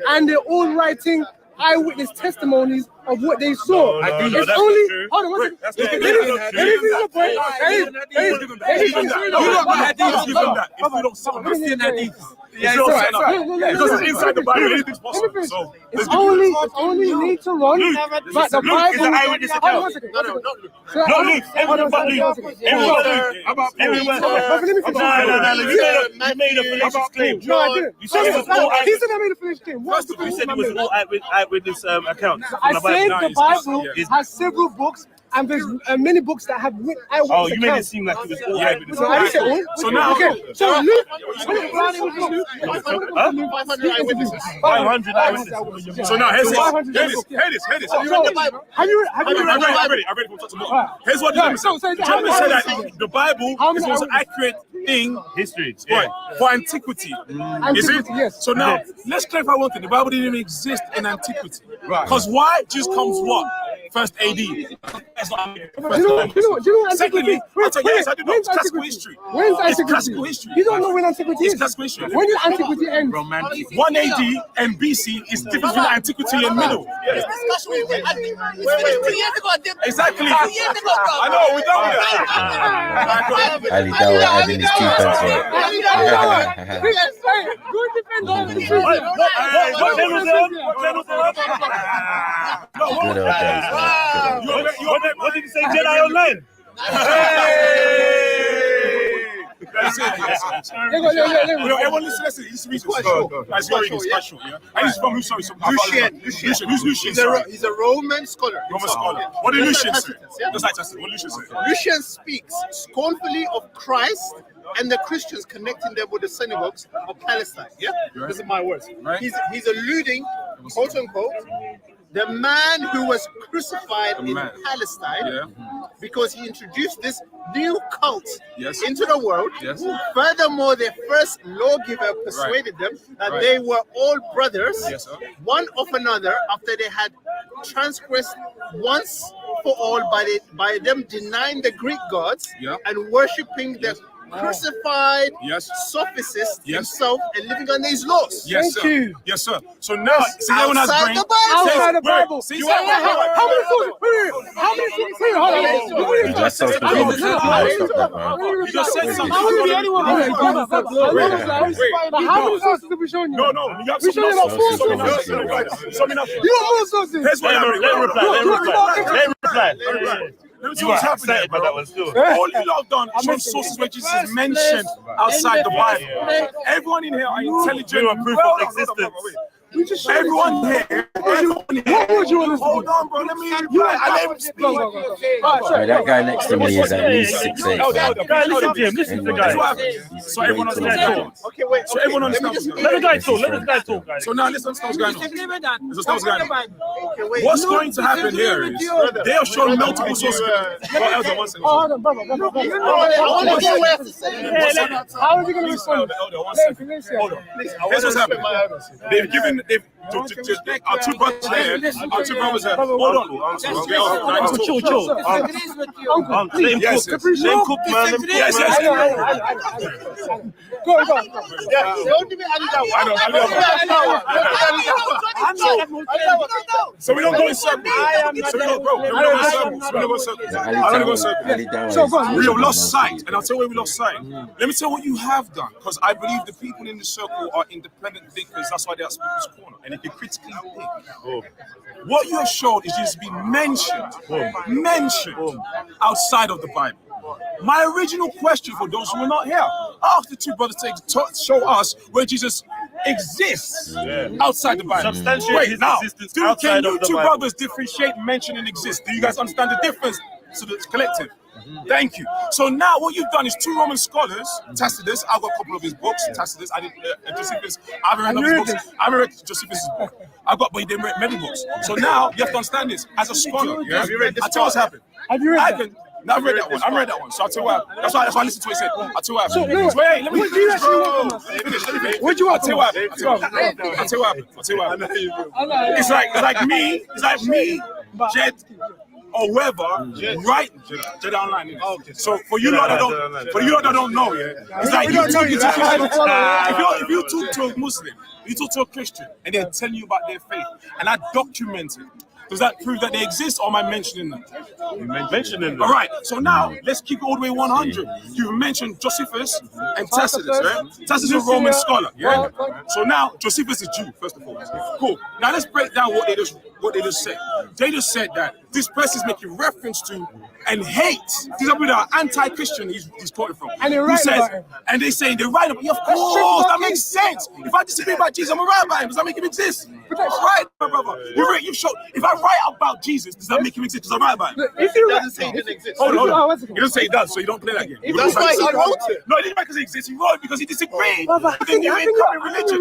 and they're all writing eyewitness testimonies of what they saw. It's only hold on one second. You don't have hadith, give them that. If you don't see hadith, Yeah, because it's inside the Bible, anything's possible. So it's only need to run. But the Bible is an eyewitness account. No, Luke. Everyone but Luke. Everyone. You made a fallacious claim. No, I didn't. He said I made a fallacious claim. First of all, you said it was an eyewitness account. I said the Bible has several books. And there's many books that have eyewitness accounts. Oh, you made it seem like it was all eyewitness. So I didn't say all. So now, okay. So Luke, 500 eyewitnesses. 500 eyewitnesses. So now here's this. Have you read the Bible? I read it from top to bottom. Here's what the German said. The German said that the Bible is the most accurate thing history, right? For antiquity. Is it? Yes. So now let's clarify one thing. The Bible didn't even exist in antiquity. Right. Because why? Jesus comes what? First AD. That's not. Do you know Secondly, antiquity? I do know. It's classical history. When's It's antiquity? classical history. You don't know when antiquity is. It's classical history. When did antiquity end? 1 AD and BC is different between antiquity and middle. Exactly. I know, we don't know. Ali Dawa having his 2 pence right. Good old days, man. What did you say, Jedi Online? Everyone listen. It's quite short. It's quite short, yeah. And he's from Lucian. Who's Lucian? He's a Roman scholar. What did Lucian say? Just like What Lucian say? Lucian speaks scornfully of Christ and the Christians connecting them with the synagogues of Palestine. Yeah? These are my words. Right? He's alluding, quote unquote, the man who was crucified in Palestine because he introduced this new cult into the world. Furthermore, their first lawgiver persuaded them that they were all brothers, one of another, after they had transgressed once for all by them denying the Greek gods and worshipping the crucified sophist himself and living under his laws. Yes, sir. Yes, sir. So now, see, everyone has brain. Outside the Bible. See, how many sources? How many sources? That's so stupid. You just said something. How many sources have we shown you? No, you have something else. You have more sources. Here's what happened. Let him reply. You are excited by that one still. All you lot have done is show sources where Jesus is mentioned outside the Bible. Everyone in here are intelligent. Proof of existence. Everyone here. What would you want to Hold on, bro. Let me reply. I let him speak. Right, that guy next to me is at least 6'8". Guy, listen to him. Listen to the guy. So everyone understands. Okay, wait. So everyone understands. Let the guy talk. Guys. So now listen to what's going on. What's going to happen here is they have shown multiple sources. Hold on, brother. How is he going to respond? Hold on. Here's what's happening. They've given our two brothers here. Hold on. Chill. Uncle, let him cook, man. Yes. Go. Don't give me So we don't go in circles. We have lost sight, and I'll tell you where we lost sight. Let me tell you what you have done, because I believe the people in the circle are independent thinkers. That's why they're at Speaker's Corner, and if you critically think, what you have showed is just be mentioned outside of the Bible. My original question for those who are not here, ask the two brothers to show us where Jesus exists outside the Bible. Substantiate his existence Can outside of you the two Bible. brothers differentiate mention and exist? Do you guys understand the difference to the collective? Thank you. So now what you've done is two Roman scholars, Tacitus, I've got a couple of his books, Tacitus, I did Josephus, I haven't read his books, I haven't read Josephus' book, but he didn't read many books. So now you have to understand this, as a scholar, I tell you what's happened. Have you read that? No, I've read that one. So I'll tell you what. That's why I listened to what he said. I'll tell you what. Let me finish. What do you want? I'll tell you what. It's like me, Jed, or whoever, right? Jed Online. So for you lot that don't know, it's like you talking to if you talk to a Muslim, you talk to a Christian, and they're telling you about their faith, and I document it. Does that prove that they exist, or am I mentioning them? Mentioning them. All right. So now let's keep it all the way 100. You've mentioned Josephus and Tacitus, right? Tacitus is a Roman scholar, yeah. So now Josephus is Jew, first of all. Cool. Now let's break down what they just said. They just said that this person is making reference to and hates. These are people that are anti-Christian. He's quoting from. And they're right about him. And they say they're right about him. Of course, that makes sense. If I disagree about Jesus, I'm right about him. Does that make him exist? Right, my brother. You've shown. If I write about Jesus, does that make him exist? Because I'm right about him. If you doesn't say he didn't exist. Hold on. He doesn't say he does, so you don't play that game. That's why he wrote it. No, he didn't write because he exists. He wrote it because he disagreed. But With the new incoming religion.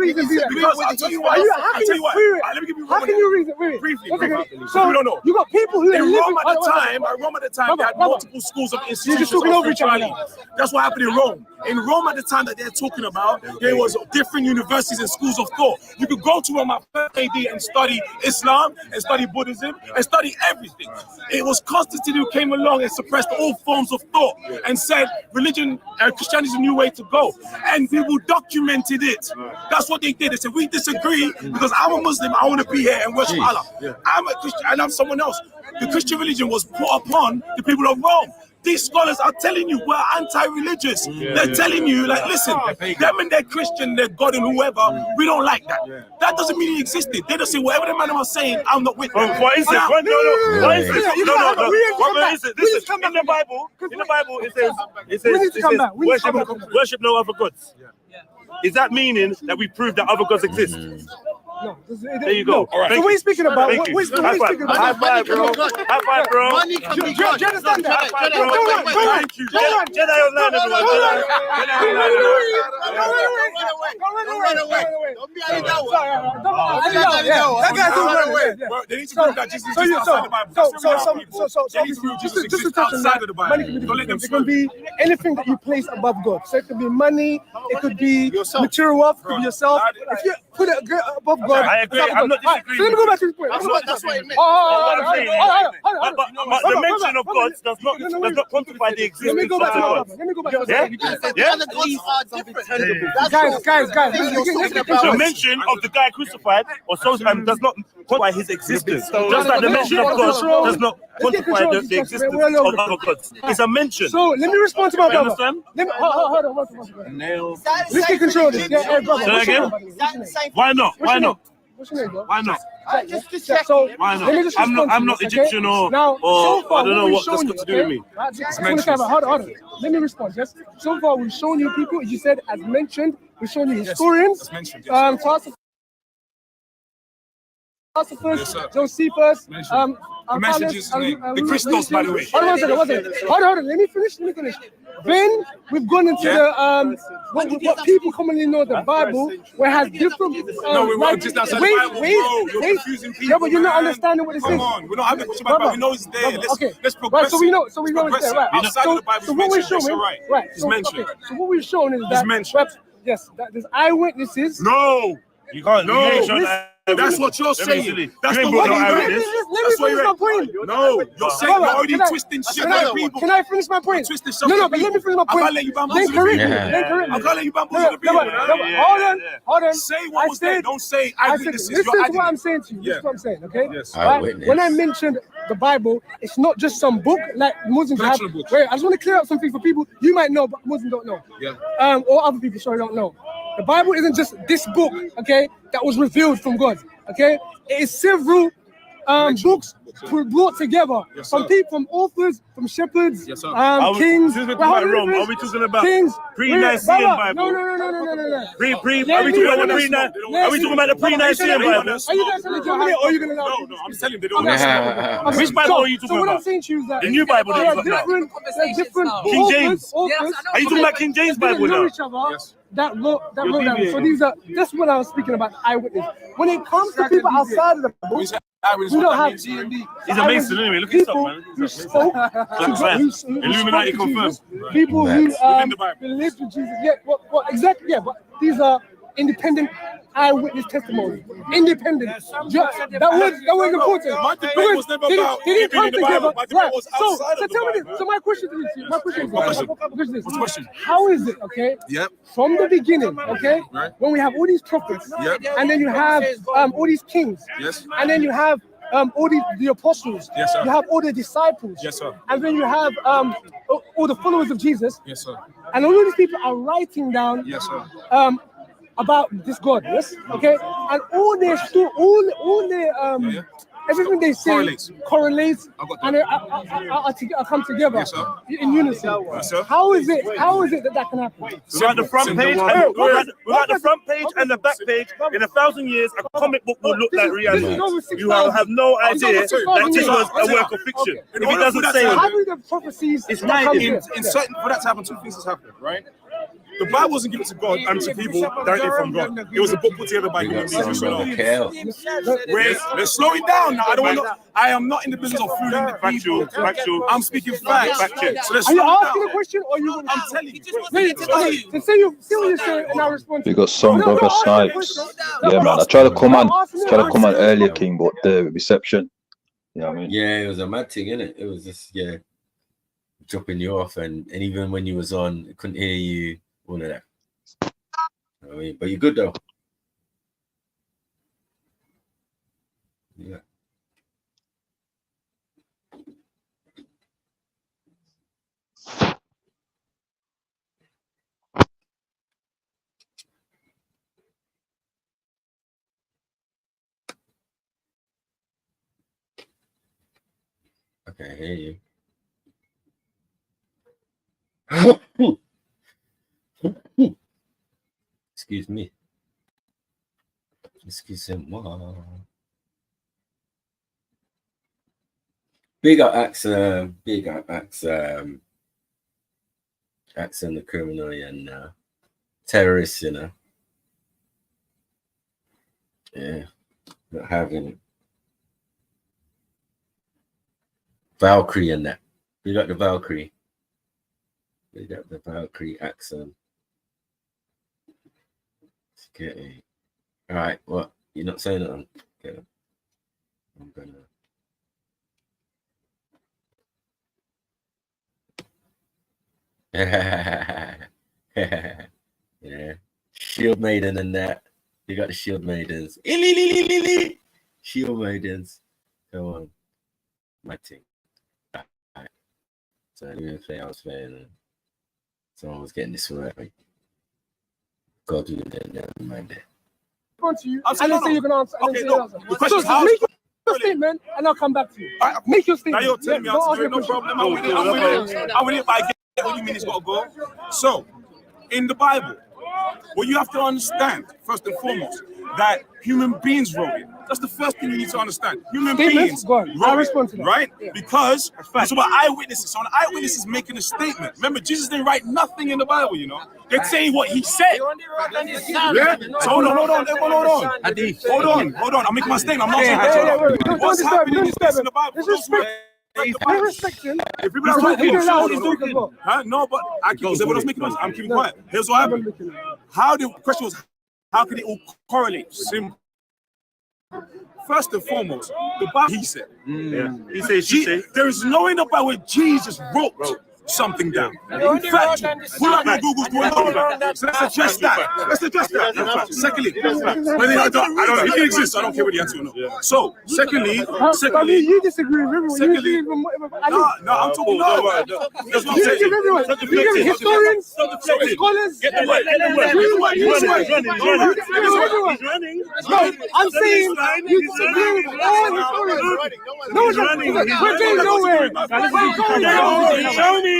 Because I'll tell you why. Let me give you how can you reason? briefly. So we don't know. You got people who In Rome at the time, they had multiple schools of institutions of spirituality. That's what happened in Rome. In Rome at the time that they're talking about, there was different universities and schools of thought. You could go to Rome at 1st AD and study Islam and study Buddhism and study everything. It was Constantine who came along and suppressed all forms of thought and said religion and Christianity is a new way to go. And people documented it. That's what they did. They said, we disagree because I'm a Muslim, I want to be here and worship Allah. I'm a Christian and I'm someone else. The Christian religion was put upon the people of Rome. These scholars are telling you we're anti-religious. They're telling you, like, listen, them and they're Christian, they're God and whoever, we don't like that. That doesn't mean he existed. They just say whatever the man was saying, I'm not with them. What is it? What is it? Listen, in the Bible, it says worship no other gods. Is that meaning that we prove that other gods exist? No. There you go. Right. So what are you speaking about? What are you speaking about? High five, bro. High five, bro. Money can be God. Do you understand that? Thank you. Jedi online, everyone. Don't run away. Don't be out that one. That guy's run away. They need to prove that Jesus is outside the Bible. Just to touch on that, money can be different. It can be anything that you place above God. So it could be money, it could be material wealth, it could be yourself. If you put it above God, I agree. I'm not disagreeing. So let me go back to this point. That's what it meant. But the mention of God does not quantify the existence of God. Let me go back to that. Yeah? The gods are different. Guys. The mention of the guy crucified or so does not quantify his existence. Just like the mention of God does not quantify the existence of other gods. It's a mention. So let me respond to my brother. Understand? Hold on. Let's get control of this. Yeah, brother. Say again? Why not? What's your name, bro? Why not? Just to check. So why not? Let me just I'm not Egyptian or I don't know what that's got to do with me. Hold on. Let me respond. Yes. So far, we've shown you people, as you said, as mentioned. We've shown you historians. Josephus. The Christos, by the way. Hold on. Let me finish. Then we've gone into the what people commonly know the Bible, where it has different. No, we won't just outside the Bible, bro. You're confusing people. Yeah, but you're not understanding what it is. Come on, we're not having a question about the Bible. We know it's there. Let's progress. Right, so we know it's there. Right. Outside of the Bible, so what we're showing, right? It's mentioned. So what we're showing is that yes, that there's eyewitnesses. No, you can't. No. That's what you're saying. That's the one Let me finish my point. No, you're saying you're already twisting shit by people. Can I finish my point? No, but let me finish my point. I can't let you bamboozle the people. I can't let you bamboozle the people. Hold on. Say what was there. Don't say eyewitnesses. Listen to what I'm saying to you. This is what I'm saying, okay? Yes. When I mentioned the Bible, it's not just some book like Muslims have. Wait, I just want to clear up something for people you might know, but Muslims don't know. Yeah. Or other people, don't know. The Bible isn't just this book, okay, that was revealed from God, okay? It is several books brought together from people, from authors, from shepherds, kings. Are we talking about pre-Nicene Bible? No. Are we talking about the pre-Nicene Bible? Are you guys telling me or are you going to know? No, I'm telling you, they don't. Which Bible are you talking about? So what I'm saying to you is that the new Bible there are different King James. authors. Are you talking about King James Bible now? That wrote that. So that's what I was speaking about, eyewitness. When it comes to people outside of the book, we don't have. He's a Mason anyway. Look at stuff, man. Who spoke Illuminati confirmed. People who believed in Jesus. Yeah, what exactly? Yeah, but these are independent eyewitness testimony. Independent. That was important. My debate was never about they didn't come together. My debate was So outside of the tell me Bible. this. So my question is this. What's the question? How is it, okay? Yep. From the beginning, okay? Right. When we have all these prophets, Yep. and then you have all these kings, yes, and then you have all the apostles. Yes, sir. You have all the disciples. Yes, sir. And then you have all the followers of Jesus. Yes, sir. And all of these people are writing down. Yes, sir. About this God. Yes. Okay. And all their everything they say correlates and I come together in unison. Yes, sir. How is it that can happen? We got the front page, we got the front page and the back page. In 1,000 years, a comic book will look like reality. You have no idea that this was a work of fiction. If it doesn't say how do the prophecies? It's right in certain for that to happen. Two things has happened, right? The Bible wasn't given to God and to people directly from God. It was a book put together by human beings. Let's slow it down now. I am not in the business of fooling the people. Factual. I'm speaking facts. So let's are you slow it asking down. a question or you? I'm telling you. Then say what you're saying and I'll respond. We got some brother Snipes. Yeah, man. I tried to come on earlier, King, but the reception. Yeah, I mean. Yeah, it was a mad thing, innit? It was just dropping you off, and even when you was on, I couldn't hear you. All of that. I mean, but you're good though. Yeah. Okay, I hear you. Excuse me. Excusez-moi. Big up Axe and the criminal and terrorists, you know. Yeah, not having it. Valkyrie and that. We got the Valkyrie. We got the Valkyrie accent. Okay. All right. What? You're not saying that? Okay. I'm gonna. Yeah. Shield Maiden and that. You got the Shield Maidens. Shield Maidens. Come on. My team. All right. So I didn't play. I was playing. Someone was getting this right. Go to the never mind that. On to you, and then say you can answer. Okay, no. The question is, make your statement, and I'll come back to you. Make your statement. Now you're telling me answer. No problem. I'm with it. I get what you mean. It's got to go. So, in the Bible, what you have to understand first and foremost that human beings wrote it. That's the first thing you need to understand. Human beings wrote it, right? Yeah. Because it's about eyewitnesses. So an eyewitness is making a statement. Remember, Jesus didn't write nothing in the Bible, you know. They're saying what he said. Yeah? So hold on. I'm making my statement. I'm not saying what's happening in the Bible. If people are talking, no, but I keep saying what I was making. I'm keeping quiet. Here's what happened. The question was, how can it all correlate? Simple. First and foremost, the Bible, he said. He said, there is no in the Bible where Jesus wrote something down. In fact, pull up your Google's going on. So let's address that. Secondly, I don't know. He can exist. I don't care what the answer or not. So, secondly, you disagree with everyone. No, I'm talking about. That's what I'm saying. Historians, scholars. He's running. No, I'm saying you disagree with all historians. No, we're going nowhere. Show me. The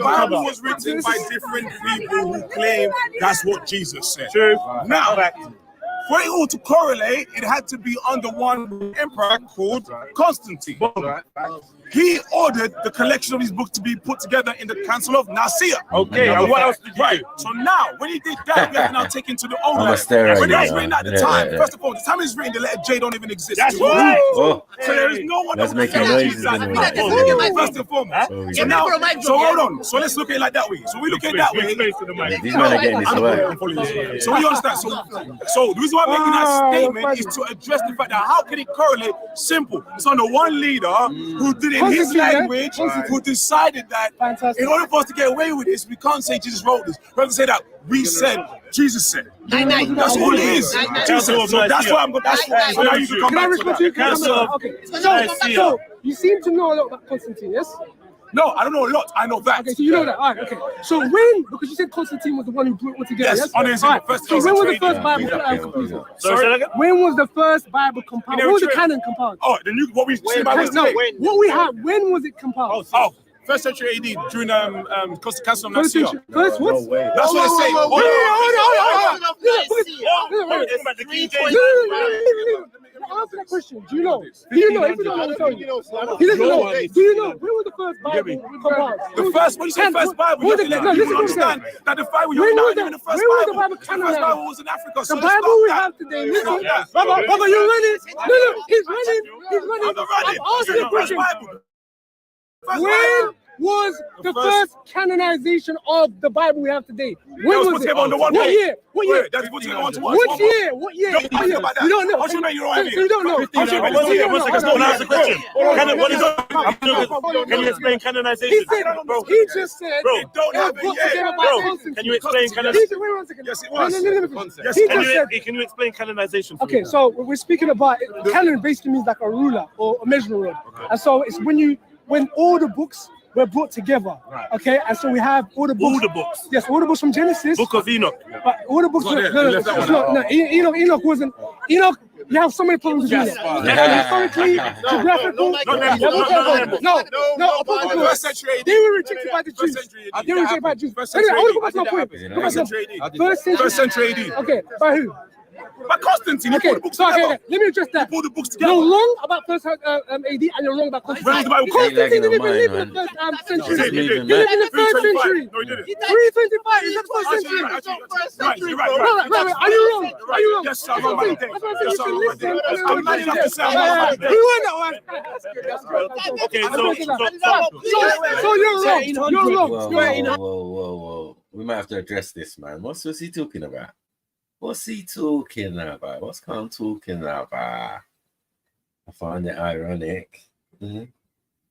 Bible was written by different people who claim that's what Jesus said. True. Now, for it all to correlate, it had to be under one emperor called Constantine. He ordered the collection of his books to be put together in the Council of Nicaea. Okay, and what else did you do? So now, when he did that, we have to now take into the old land. When it was written at the time, first of all, the time it's written, the letter J don't even exist. That's right. Oh, so there is no one that's making noises anyway. First and foremost. So now, so hold on. So let's look at it like that way. So we look at it that way. These men are getting this way. So you understand? So the reason why I'm making that statement is to address the fact that how can it correlate? Simple. It's under one leader who did it in his Constantine, yeah? language, Constantine. who decided that Fantastic. in order for us to get away with this, we can't say Jesus wrote this. We have to say that we said, Jesus said. That's all it is. Jesus said. So that's why I'm going. That's why. So now you can come Can I back to respond to you? that. Okay. So you seem to know a lot about Constantine, yes? No, I don't know a lot. I know that. Okay, so you know that. All right, okay. So when, because you said Constantine was the one who brought it all together, Yes, yes? on his All right. first So when was the trade. first Bible compiled? Sorry? When was the first Bible compiled? When was the canon compiled? Oh, the new, what we see about No, what we have, when was it compiled? Oh, first century AD during Council of First Nicaea. century. First what? That's what they say. Answer that question. Do you know? Do you know? If you don't know, tell you. He doesn't know. Do you know? When was the first Bible compiled? The first, when you say first Bible, you have to let people understand that the Bible, you're not even the first Bible. The first Bible was in Africa. The Bible we have today. Listen, Baba, you're running. No, he's running. He's running. I'm asking a question. When was the first canonization of the Bible we have today? When was it? What year? What year? What year? What year? You don't know. You don't know. Can you explain canonization? He just said, can you explain canonization? Wait 1 second. Yes, it was. Can you explain canonization? Okay, so we're speaking about canon. Basically means like a ruler or a measuring rod, and so it's when all the books were brought together, okay, and so we have all the books. All the books. Yes, all the books from Genesis. Book of Enoch. But all the books. Enoch wasn't. Enoch. You have so many problems with Enoch. Historically, geographically. No. First century AD. They were rejected by the Jews. They were rejected by the Jews. Anyway, I want to go back to my point. First century AD. Okay, by who? By Constantine. Okay, let me address that. Pull the books together. You're wrong about first AD and you're wrong about Constantine. Constantine didn't even live in the first century. He lived in the third century. 325 is the first century. Right. Are you wrong? Are you wrong? Yes, sir. I'm That's why I said you should listen. Okay, so you're wrong. Whoa. We might have to address this, man. What's he talking about? What's he talking about? What's Khan talking about? I find it ironic,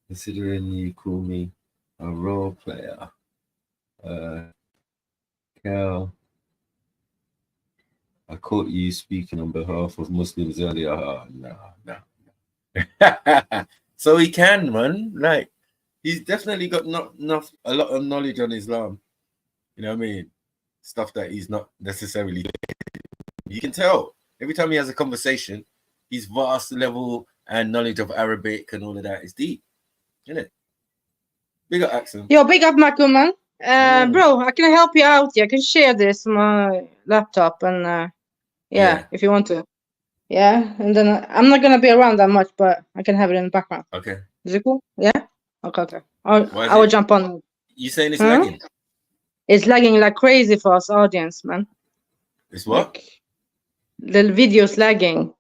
considering you call me a role player. Cal, I caught you speaking on behalf of Muslims earlier. Oh, no. So he can, man. Like, he's definitely got a lot of knowledge on Islam. You know what I mean? Stuff that he's not necessarily. You can tell every time he has a conversation, his vast level and knowledge of Arabic and all of that is deep, isn't it? Big up, Axel. Yo, big up, Michael, man. Bro, I can help you out. I can share this my laptop and if you want to. Yeah, and then I'm not gonna be around that much, but I can have it in the background. Okay. Is it cool? Yeah. Okay. I will jump on. You saying it's lagging? It's lagging like crazy for us audience, man. It's what? Like, the video's lagging.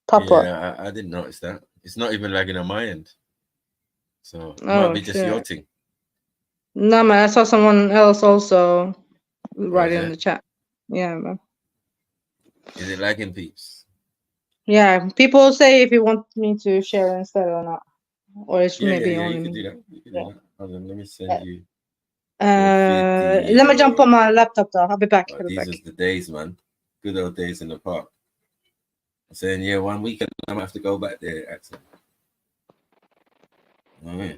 Pop up. Yeah, I didn't notice that. It's not even lagging on my end. So it might be just your thing. No, man, I saw someone else also write in the chat. Yeah, man. Is it lagging, peeps? Yeah, people say if you want me to share instead or not. Or it's maybe only you me. can do that. You can do that. Hold on, let me send you. Let me jump on my laptop though. I'll be back. These are the days, man. Good old days in the park. I'm saying, 1 week and I'm gonna have to go back there, Axel. Oh,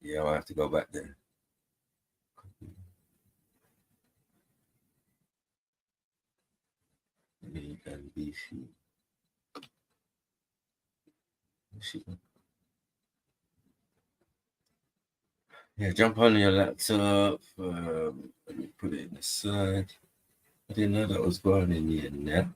yeah, I'll have to go back there. And beefy. Yeah, jump on your laptop. Let me put it in the side. I didn't know that was going in here now.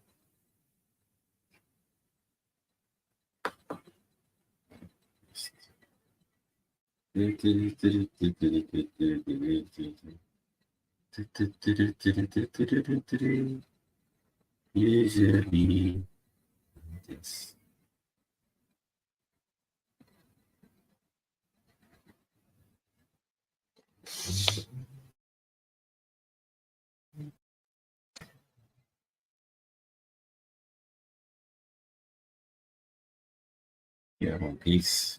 Usually, yes. Yeah, man. Peace.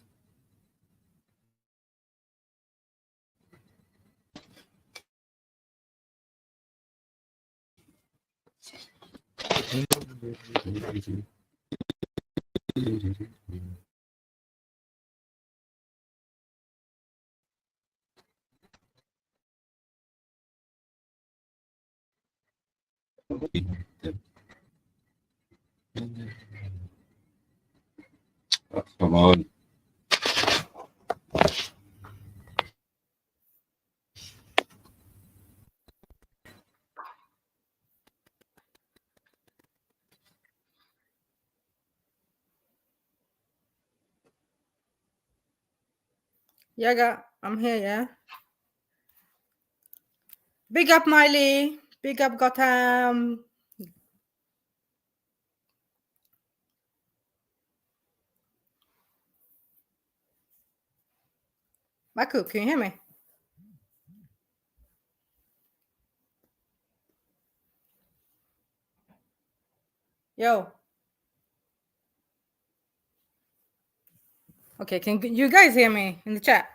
Come on. Yeah, I'm here, yeah. Big up, Miley. Big up, Gotham. Maku, can you hear me? Yo. Okay, can you guys hear me in the chat?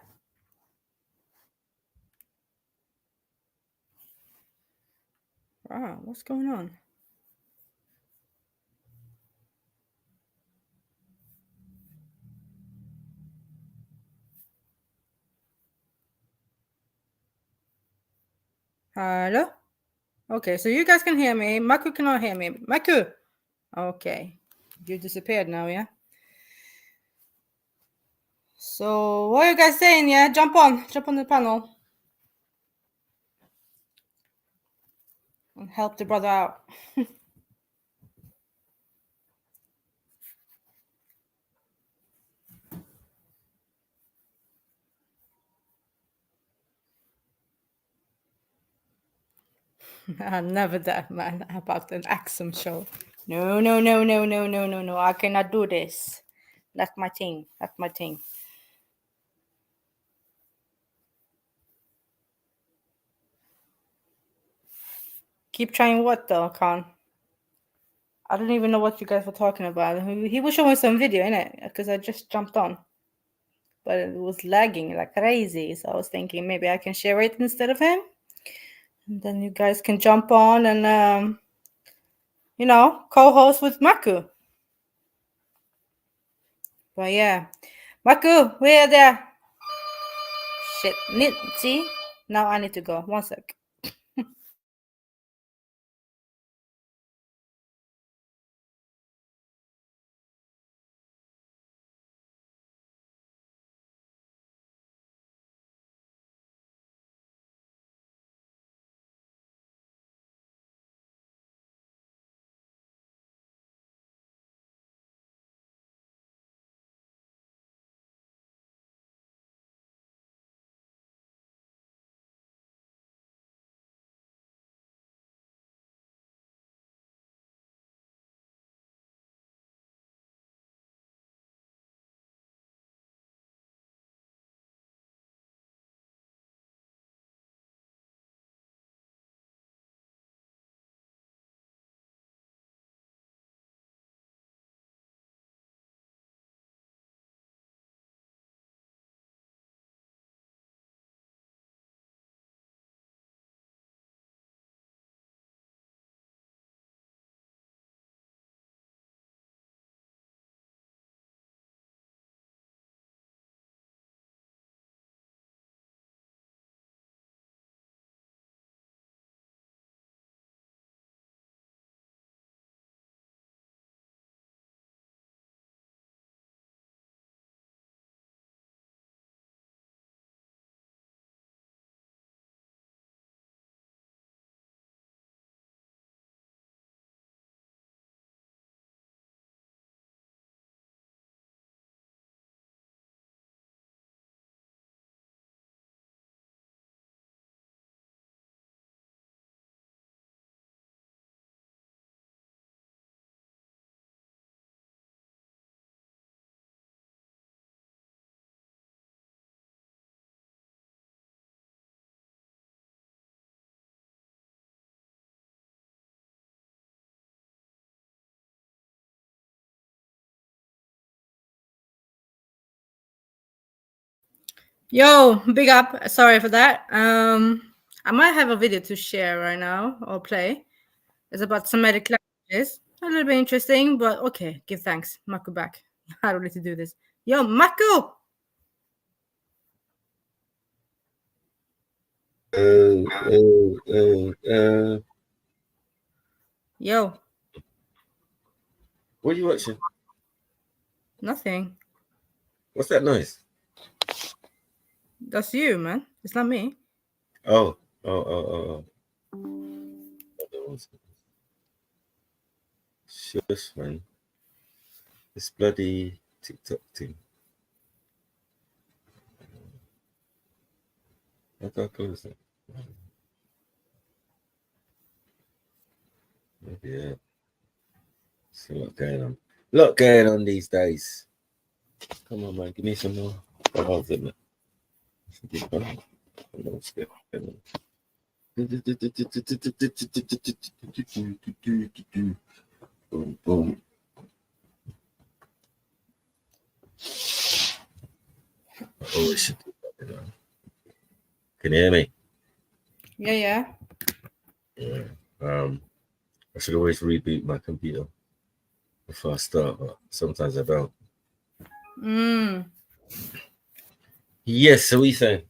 Wow, what's going on? Hello? Okay, so you guys can hear me. Maku cannot hear me. Maku! Okay. You disappeared now, yeah? So, what are you guys saying, yeah? Jump on the panel. And help the brother out. Never that, man, about an Axum show. No. I cannot do this. That's my thing. Keep trying what, though, Khan? I don't even know what you guys were talking about. He was showing some video, innit? Because I just jumped on. But it was lagging like crazy. So I was thinking maybe I can share it instead of him. And then you guys can jump on and, co-host with Maku. But yeah. Maku, we're there. Shit. See? Now I need to go. 1 sec. Yo, big up. Sorry for that. I might have a video to share right now or play. It's about Semitic languages. A little bit interesting, but okay. Give thanks. Mako back. I don't need to do this. Yo, Mako! Yo. What are you watching? Nothing. What's that noise? That's you, man. It's not me. Oh. Shush, man. This bloody TikTok thing. I can't close it. Yeah. There's a lot going on. A lot going on these days. Come on, man. Give me some more. Oh, isn't it? Boom, boom. Oh, it should be better now. Can you hear me? Yeah. Yeah. I should always reboot my computer before I start, but sometimes I don't. Yes, so what are you saying?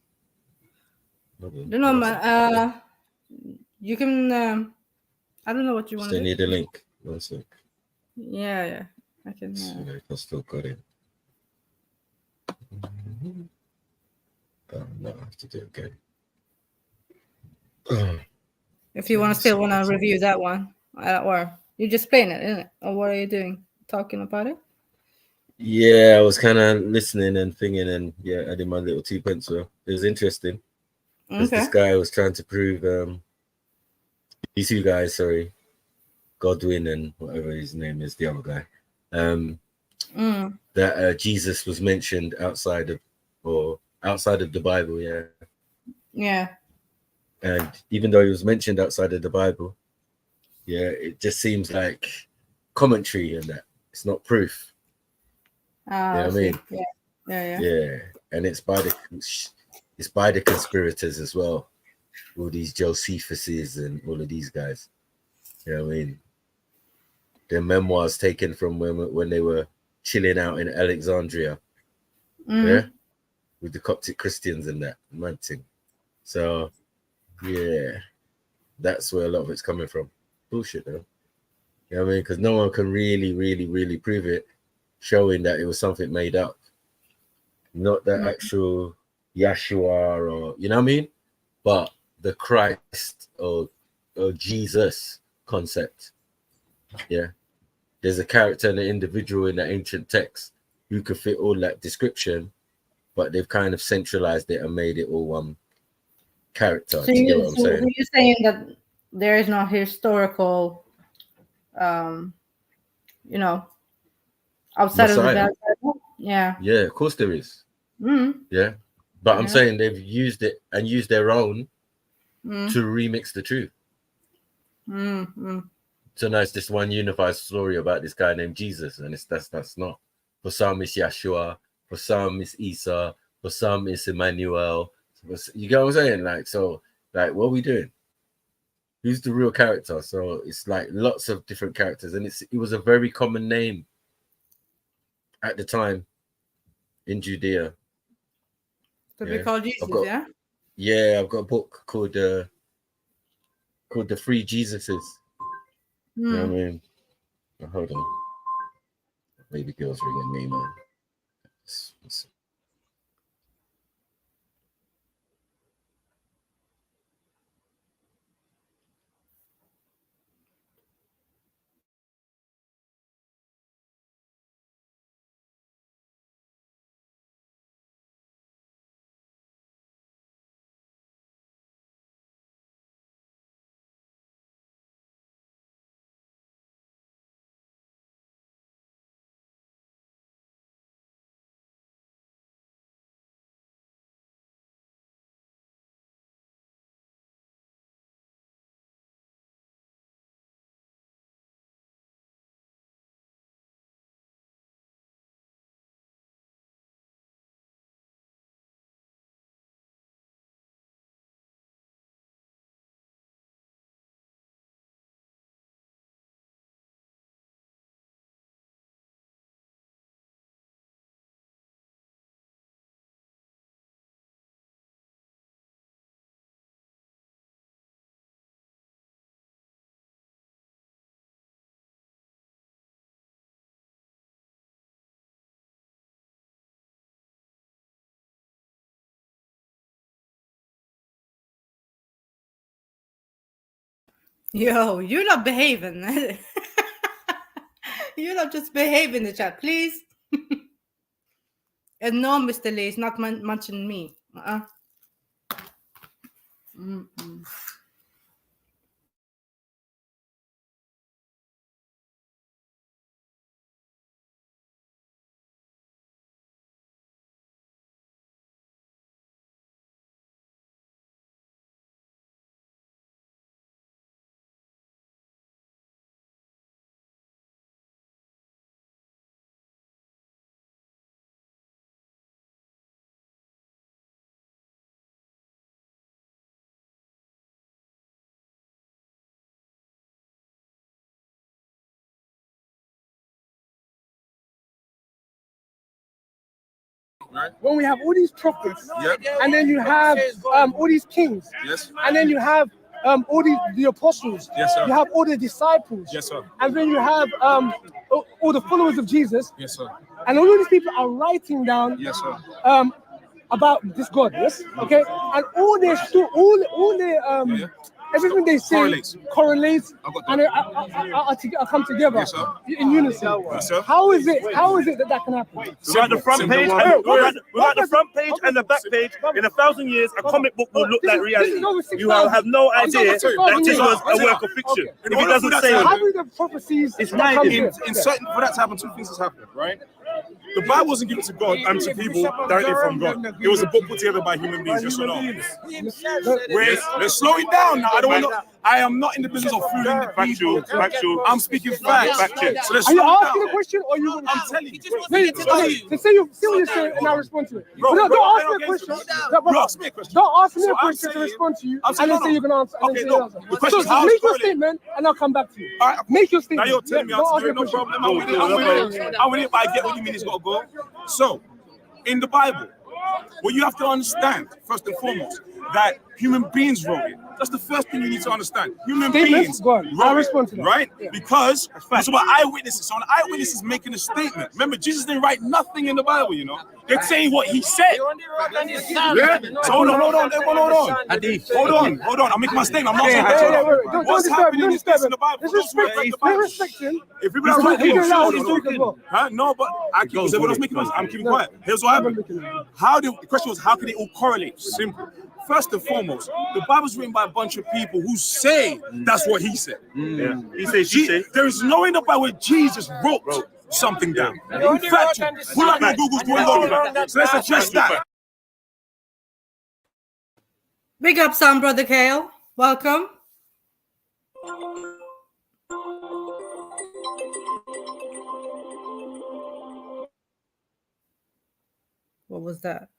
Don't know, man. You can. I don't know what you want to do. Still need a link. 1 sec. Yeah. I can. I still got it. No, I have to do it again. If you still want to review that one, or you're just playing it, isn't it? Or what are you doing? Talking about it? Yeah, I was kind of listening and thinking, and yeah, I did my little 2 pence. So it was interesting because this guy was trying to prove these two guys, sorry, Godwin and whatever his name is, the other guy, that Jesus was mentioned outside of the Bible. Yeah. And even though he was mentioned outside of the Bible, it just seems like commentary and that it's not proof. You know what I mean? Yeah. And it's by the conspirators as well. All these Josephuses and all of these guys. You know what I mean? Their memoirs taken from when they were chilling out in Alexandria. Yeah, with the Coptic Christians and that mad thing. So that's where a lot of it's coming from. Bullshit though. You know what I mean? Because no one can really prove it, showing that it was something made up. Not the actual Yeshua or, you know what I mean? But the Christ or Jesus concept. Yeah. There's a character and an individual in the ancient text who could fit all that description, but they've kind of centralized it and made it all one character. So you get what I'm saying? You're saying that there is no historical, outside Messiah. of the Bible? Yeah. Yeah, of course there is. Yeah. But I'm saying they've used it and used their own to remix the truth. So now it's just one unified story about this guy named Jesus, and that's not. For some it's Yeshua, for some it's Isa, for some it's Emmanuel. You get what I'm saying? Like what are we doing? Who's the real character? So it's like lots of different characters, and it was a very common name at the time in Judea. To be called Jesus, I've got a book called The Three Jesuses. You know what I mean? Hold on. Baby girl's ringing me, man. Let's Yo, you're not behaving. You're not just behaving in the chat, please. And no, Mr. Lee, it's not mentioning me. When we have all these prophets, and then you have all these kings, and then you have all the apostles, you have all the disciples, and then you have all the followers of Jesus, and all of these people are writing down about this God, okay, and all their everything they say correlates and I come together in unison. How is it that can happen? We're at the front page, we're at the front page and the back page. In 1,000 years, a comic book will look like reality. You will have no idea that this was a work of fiction. If it doesn't say how many the prophecies it's not in certain for that to happen, two things has happened, right? The Bible wasn't given to God and to people directly from God. It was a book put together by human beings. Yes or no? Let's slow it down now. I am not in the business of fooling the people. Factual. I'm speaking facts. So let's are you slow asking down. a question or you? I'm telling you. So say what you're saying and I'll respond to it. Don't ask me a question. Don't ask me a question to respond to you and then say you're going to answer. Okay, no. The question is so make your statement and I'll come back to you. Make your statement. Now you're telling me I'm doing no problem. I'm with it, but I get what you mean. It's got to go. So, in the Bible, what you have to understand, first and foremost, that human beings wrote it. That's the first thing you need to understand. Human beings wrote it, right? Yeah. Because it's about eyewitnesses. So an eyewitness is making a statement. Remember, Jesus didn't write nothing in the Bible, you know. They're saying what he said. Yeah? So hold on. Hold on. I'm making my statement. I'm not saying what's happening is this in the Bible. If people are talking, no, but I keep saying what I was making. I'm keeping quiet. Here's what happened. The question was, how can it all correlate? Simple. First and foremost, the Bible's written by a bunch of people who say that's what he said. Yeah. He said. There is no in the Bible where Jesus wrote something down. Factual. Who like my Google's going on? So let's address that. Big up, son, brother Kale. Welcome. What was that?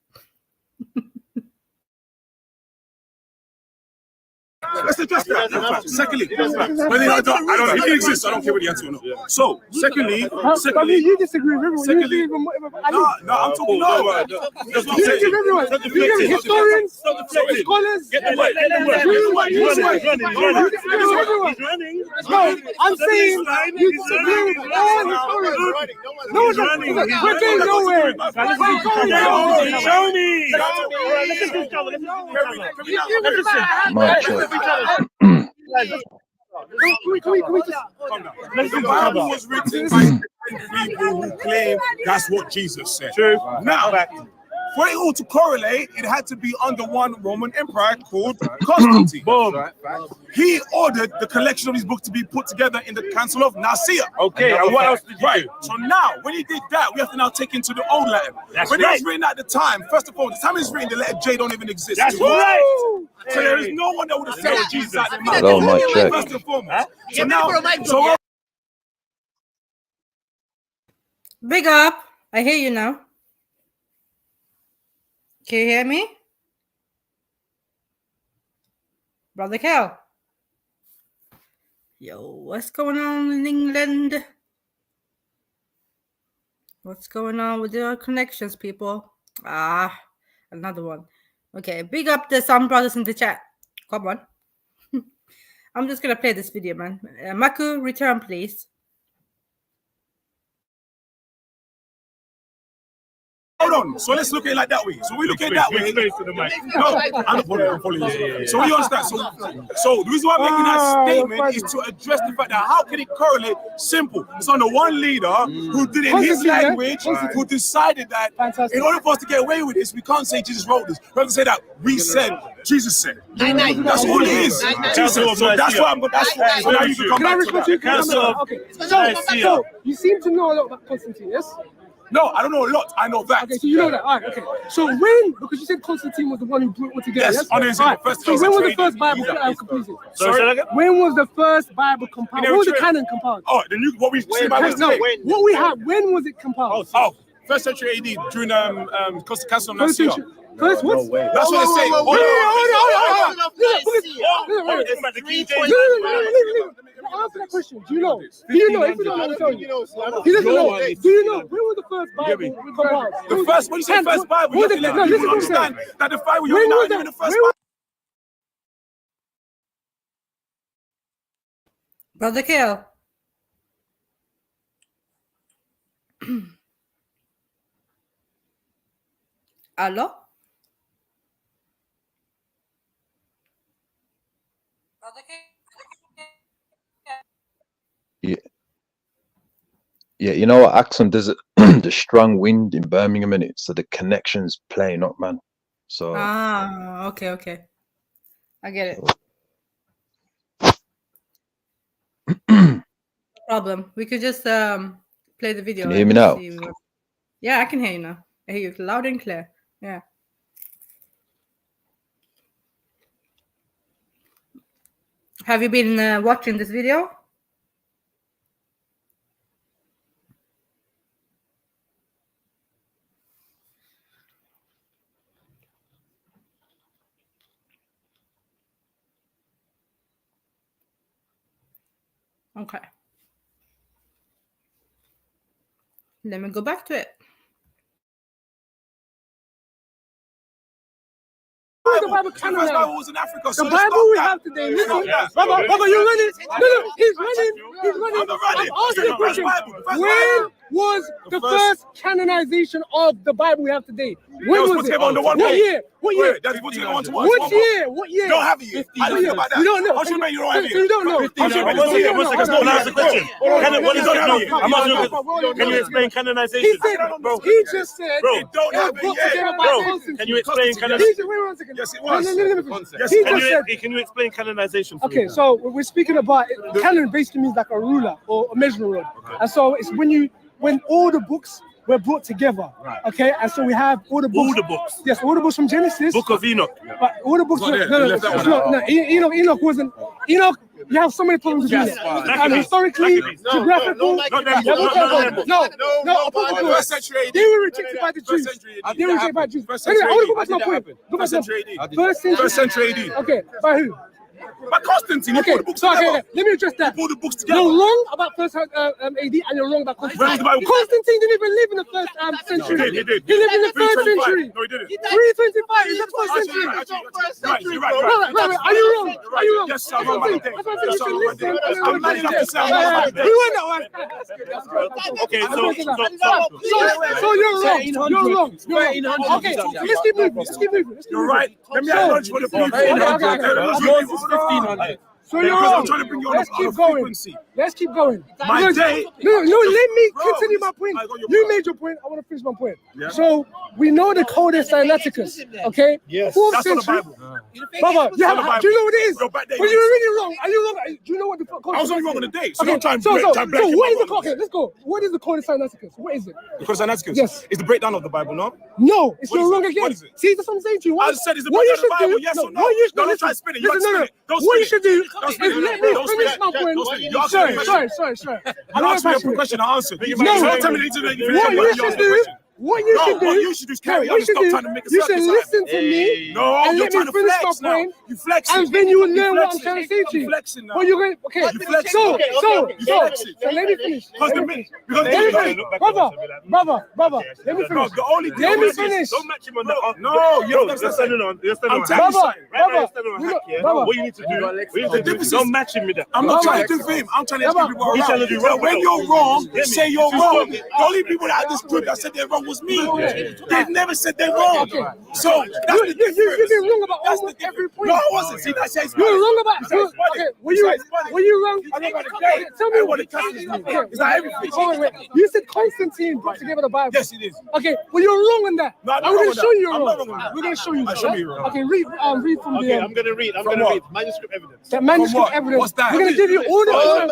Let's address that. Secondly, I don't know if it exists. I don't care what the answer or not. So, secondly, you disagree with everyone. No, I'm talking about. That's what I'm saying. You give historians, scholars, I'm saying you disagree with all historians. No, we're getting nowhere. Show me. The Bible was written by people who claim that's what Jesus said. True. Now, for it all to correlate, it had to be under one Roman emperor called Constantine. He ordered the collection of his books to be put together in the Council of Nicaea. Okay, and what else did you do? So now, when he did that, we have to now take into the Old Latin. When it was written at the time, first of all, the time it's written, the letter J don't even exist. That's right. So there is no one that would have said Jesus at the Hello, mic check. First and foremost. So now, Big up. I hear you now. Can you hear me? Brother Cal. Yo, what's going on in England? What's going on with your connections, people? Another one. Okay, big up the some brothers in the chat. Come on. I'm just going to play this video, man. Maku, return, please. hold on. So let's look at it like that way. So we look at it that way. No, I'm following you. So you understand? So the reason why I'm making that statement is to address the fact that how can it correlate? Simple. It's on the one leader who did it in his language, who decided that in order for us to get away with this, we can't say Jesus wrote this. We have to say that we said, Jesus said. That's all it is. Jesus. So that's what I'm going to say. So now you can come back to that. Okay. So you seem to know a lot about Constantine, yes? No, I don't know a lot. I know that. Okay, so you know that. All right, okay. So when, because you said Constantine was the one who brought it all together. Yes, on his first. So when was the first Bible completed? Sorry? When was the first Bible compiled? When was the canon compiled? Oh, the new, what we see Bible No, what we have, when was it compiled? Oh, first century AD, during Council of Nicaea. First, what? That's what they say. Hold on. Answer that question. Do you know? Do you know? If you don't know, I'll tell you. He doesn't know. Do you know? When was the first Bible compiled? The first, when you say first Bible, you have to let people understand that the Bible you're not even the first Bible. Brother Kill. Hello? Yeah, you know what? Axon does it. The strong wind in Birmingham, innit? So the connection's playing up, man. So Okay. I get it. No problem. We could just play the video. Can you hear me now? Yeah, I can hear you now. I hear you loud and clear. Yeah. Have you been watching this video? Okay. Let me go back to it. The Bible canon. The Bible was in Africa. The Bible we have today. Listen, Baba, you're running. No, he's running. I'm asking the question. When was the first canonization of the Bible we have today? When was it? What year? What year? What year? You don't have it. I don't know about that. You don't know. How should you know you don't have it? You don't know. One second. No, that's the question. I'm asking, can you explain canonization? He just said, bro, don't have it yet. Can you explain canonization? Wait 1 second. Yes, it was. Can you explain canonization? Okay, so we're speaking about canon basically means like a ruler or a measuring rod, and so it's when all the books were brought together, okay, and so we have all the books. All the books. Yes, all the books from Genesis. Book of Enoch. But all the books. No. Enoch wasn't. Enoch. You have so many problems with Enoch. And historically, geographical. No. First century AD. They were rejected by the Jews. Anyway, I want to go back to my point. First century AD. Okay, by who? By Constantine. Okay, let me address that. Pull the books together. You're wrong about first AD and you're wrong about Constantine. Constantine didn't even live in the first century. He did. He lived in the first century. No, he didn't. 325 is the first century. Right. Are you wrong? Yes, I'm wrong. I'm not enough to say I'm wrong. We won that one. Okay, so you're wrong. Okay, so let's keep moving. You're right. Let me acknowledge for the people. 1500. So you're wrong. I'm trying to bring you on Let's keep going. Let's keep going. My day. No, let me continue my point. You made your point. I want to finish my point. Yeah. So we know the Codex Sinaiticus, okay? Yes. 4th century. Baba, do you know what it is? But you're really wrong. Are you wrong? Do you know what the Codex? I was only wrong on the date. So okay. don't try and so what is the Codex? Okay, let's go. What is the Codex Sinaiticus? What is it? The Codex Sinaiticus? Yes. It's the breakdown of the Bible, no? No, it's you're wrong again. What is it? See, that's what I'm saying to you. I said it's the breakdown of the Bible, yes or no? Don't try to spin it. What you should do is let me finish my point. Sorry. You asked me a question, I answered. What you should do is carry on and stop trying to make a circus. You should listen to me. No, and you're let trying me to finish flex my now. point. You flexing. And then you will learn what I'm trying to say to you. You're flexing now. Well, you're going, okay. So let me finish. Brother, let me finish. Let me finish. Don't match him on that. No, you're standing on. I'm telling you, what you need to do, don't match him with that. I'm not trying to do for him. I'm trying to do people around. When you're wrong, say you're wrong. The only people that had this group that said they're wrong was me. They've never said they're wrong. So that's the difference. You've been wrong about almost every point. No, I wasn't. See, that says you were wrong about. Okay, were you wrong? Tell me what the Catholics mean. It's not everything. Wait. You said Constantine brought together the Bible. Yes, it is. Okay, well you're wrong on that. No, we're going to show you you're I'm wrong. not wrong on that. We're going to show you. Show me you're wrong. Okay, read from the. Okay, I'm going to read. Manuscript evidence. That manuscript evidence. What's that? We're going to give you all the.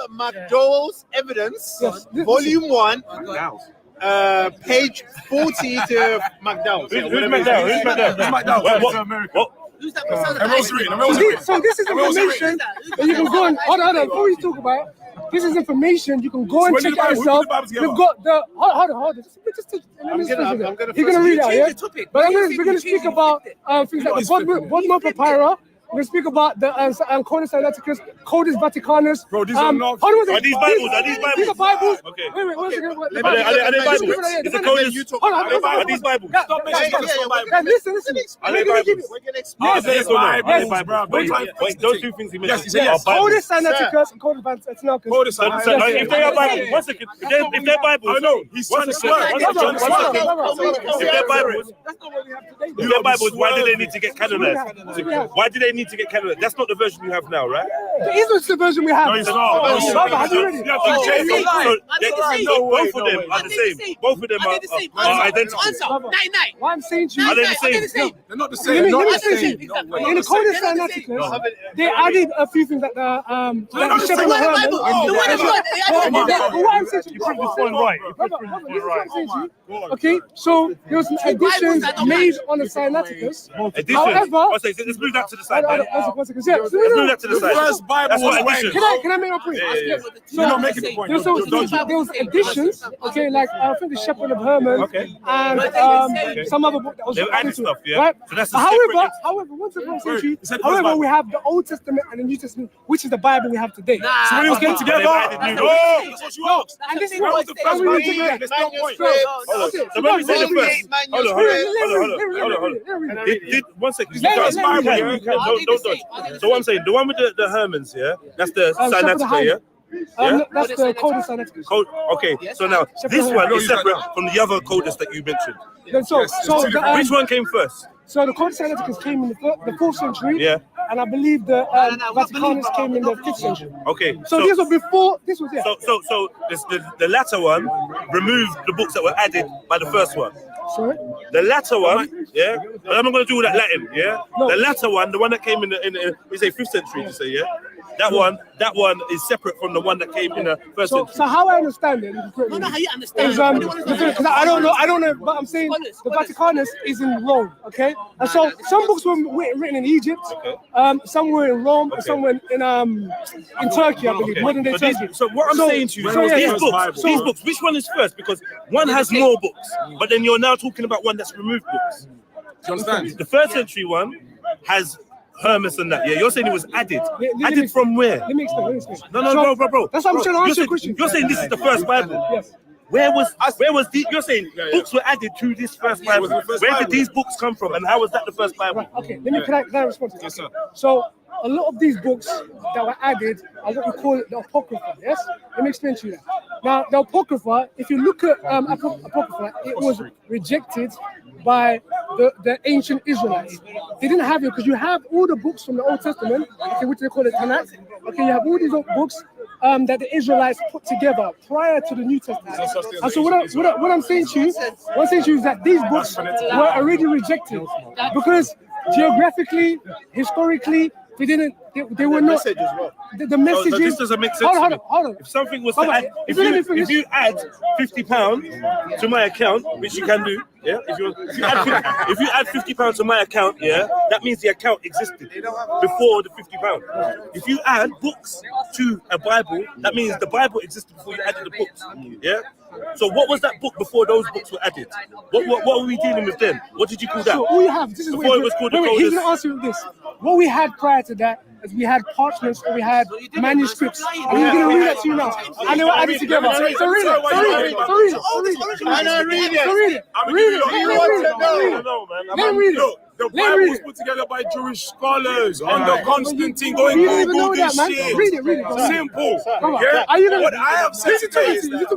McDowell's evidence, volume 1. Page 40 to McDowell. Who's McDowell? What? Who's that? So this is information that you can go and hold on. Before we talk about it, this is information you can go and check out yourself. We've got the hold on. You're gonna read out, yeah. But we're gonna speak about things like the Bodmer Papyri. We're going to speak about the Codex Sinaiticus, Codex Vaticanus. Bro, these are not... Are these Bibles? These are Bibles. Okay. Wait, 1 second. Are they Bibles? Is the Codex... Are these Bibles? Stop listen. Are they Bibles? Yes, those two things he mentioned are Bibles. Codex Sinaiticus and Codex Vaticanus. If they are Bibles, 1 second. If they're Bibles... I know, he's trying to swear. If they're Bibles, why do they need to get canonized? Why do they need to get canonized? That's not the version you have now, right? It is the version we have. No, it's not. Have you read it? Both of them are the same. Both of them are identical. What I'm saying to you, are they the same? They're not the same. In the Codex Sinaiticus, they added a few things that the Shepherd of Herman. What I'm saying to you, okay, so there was some additions made on the Sinaiticus. However, let's move that to the side. Let's move that to the side. First Bible was when? Can I make my point? You're not making the point. There was additions, okay, like I think the Shepherd of Herman, and some other book that was added stuff, yeah. Right? So that's however, one second, however, we have the Old Testament and the New Testament, which is the Bible we have today. So when it was put together, that's what you asked. And this is what was the first Bible? There's no point. So when we say the first, hold on. Did 1 second. Don't. So what I'm saying, the one with the Hermans, yeah, that's the Sinaitica, yeah. That's the Codex Sinaiticus. Okay, so now this one is separate from the other codex that you mentioned. Which one came first? So the Codex Sinaiticus came in the 4th century. Yeah. And I believe the Vaticanus came in the 5th century. Okay. So these were before. This was So the latter one removed the books that were added by the first one. Sorry? The latter one, yeah. But I'm not going to do all that Latin, yeah. No. The latter one, the one that came in the we say 5th century, to say, yeah. That one is separate from the one that came in the 1st century. So how I understand it, how you understand? Because I don't know, but I'm saying the Vaticanus is in Rome, okay? And so some books were written in Egypt, some were in Rome, and some were in Turkey, I believe, modern day Turkey. So what I'm saying to you is these books, which one is first? Because one has more books, but then you're now talking about one that's removed books. Do you understand? The 1st century one has Hermes and that, yeah. You're saying it was added. Added from where? Let me explain. No, bro. That's what I'm trying to answer your question. You're saying this is the first Bible. Yes. Where was the? You're saying books were added to this first Bible. Where did these books come from, and how was that the first Bible? Right, okay, can I respond to that? Yes, sir. So a lot of these books that were added are what we call the Apocrypha. Yes. Let me explain to you that. Now, the Apocrypha, if you look at Apocrypha, it was rejected by the ancient Israelites. They didn't have it because you have all the books from the Old Testament, okay, which they call it Tanakh. Okay, you have all these books that the Israelites put together prior to the New Testament. And so what I'm saying to you, is that these books were already rejected because geographically, historically, they were not. The messages. So this doesn't make sense. Hold on. If something was to add, if you add £50 to my account, which you can do, yeah. If you add £50 to my account, yeah, that means the account existed before the £50. If you add books to a Bible, that means the Bible existed before you added the books, yeah. So what was that book before those books were added? What were we dealing with then? What did you call that? So all you have, this is before it was called the Codex. He's going to answer you this. What we had prior to that is we had parchments or we had manuscripts. And we're going to read that to you now. And they were added together. So read it. Read it. The Bible was put together by Jewish scholars under Constantine. Go and Google this shit. Read it. Simple. Yeah. What I have said today is that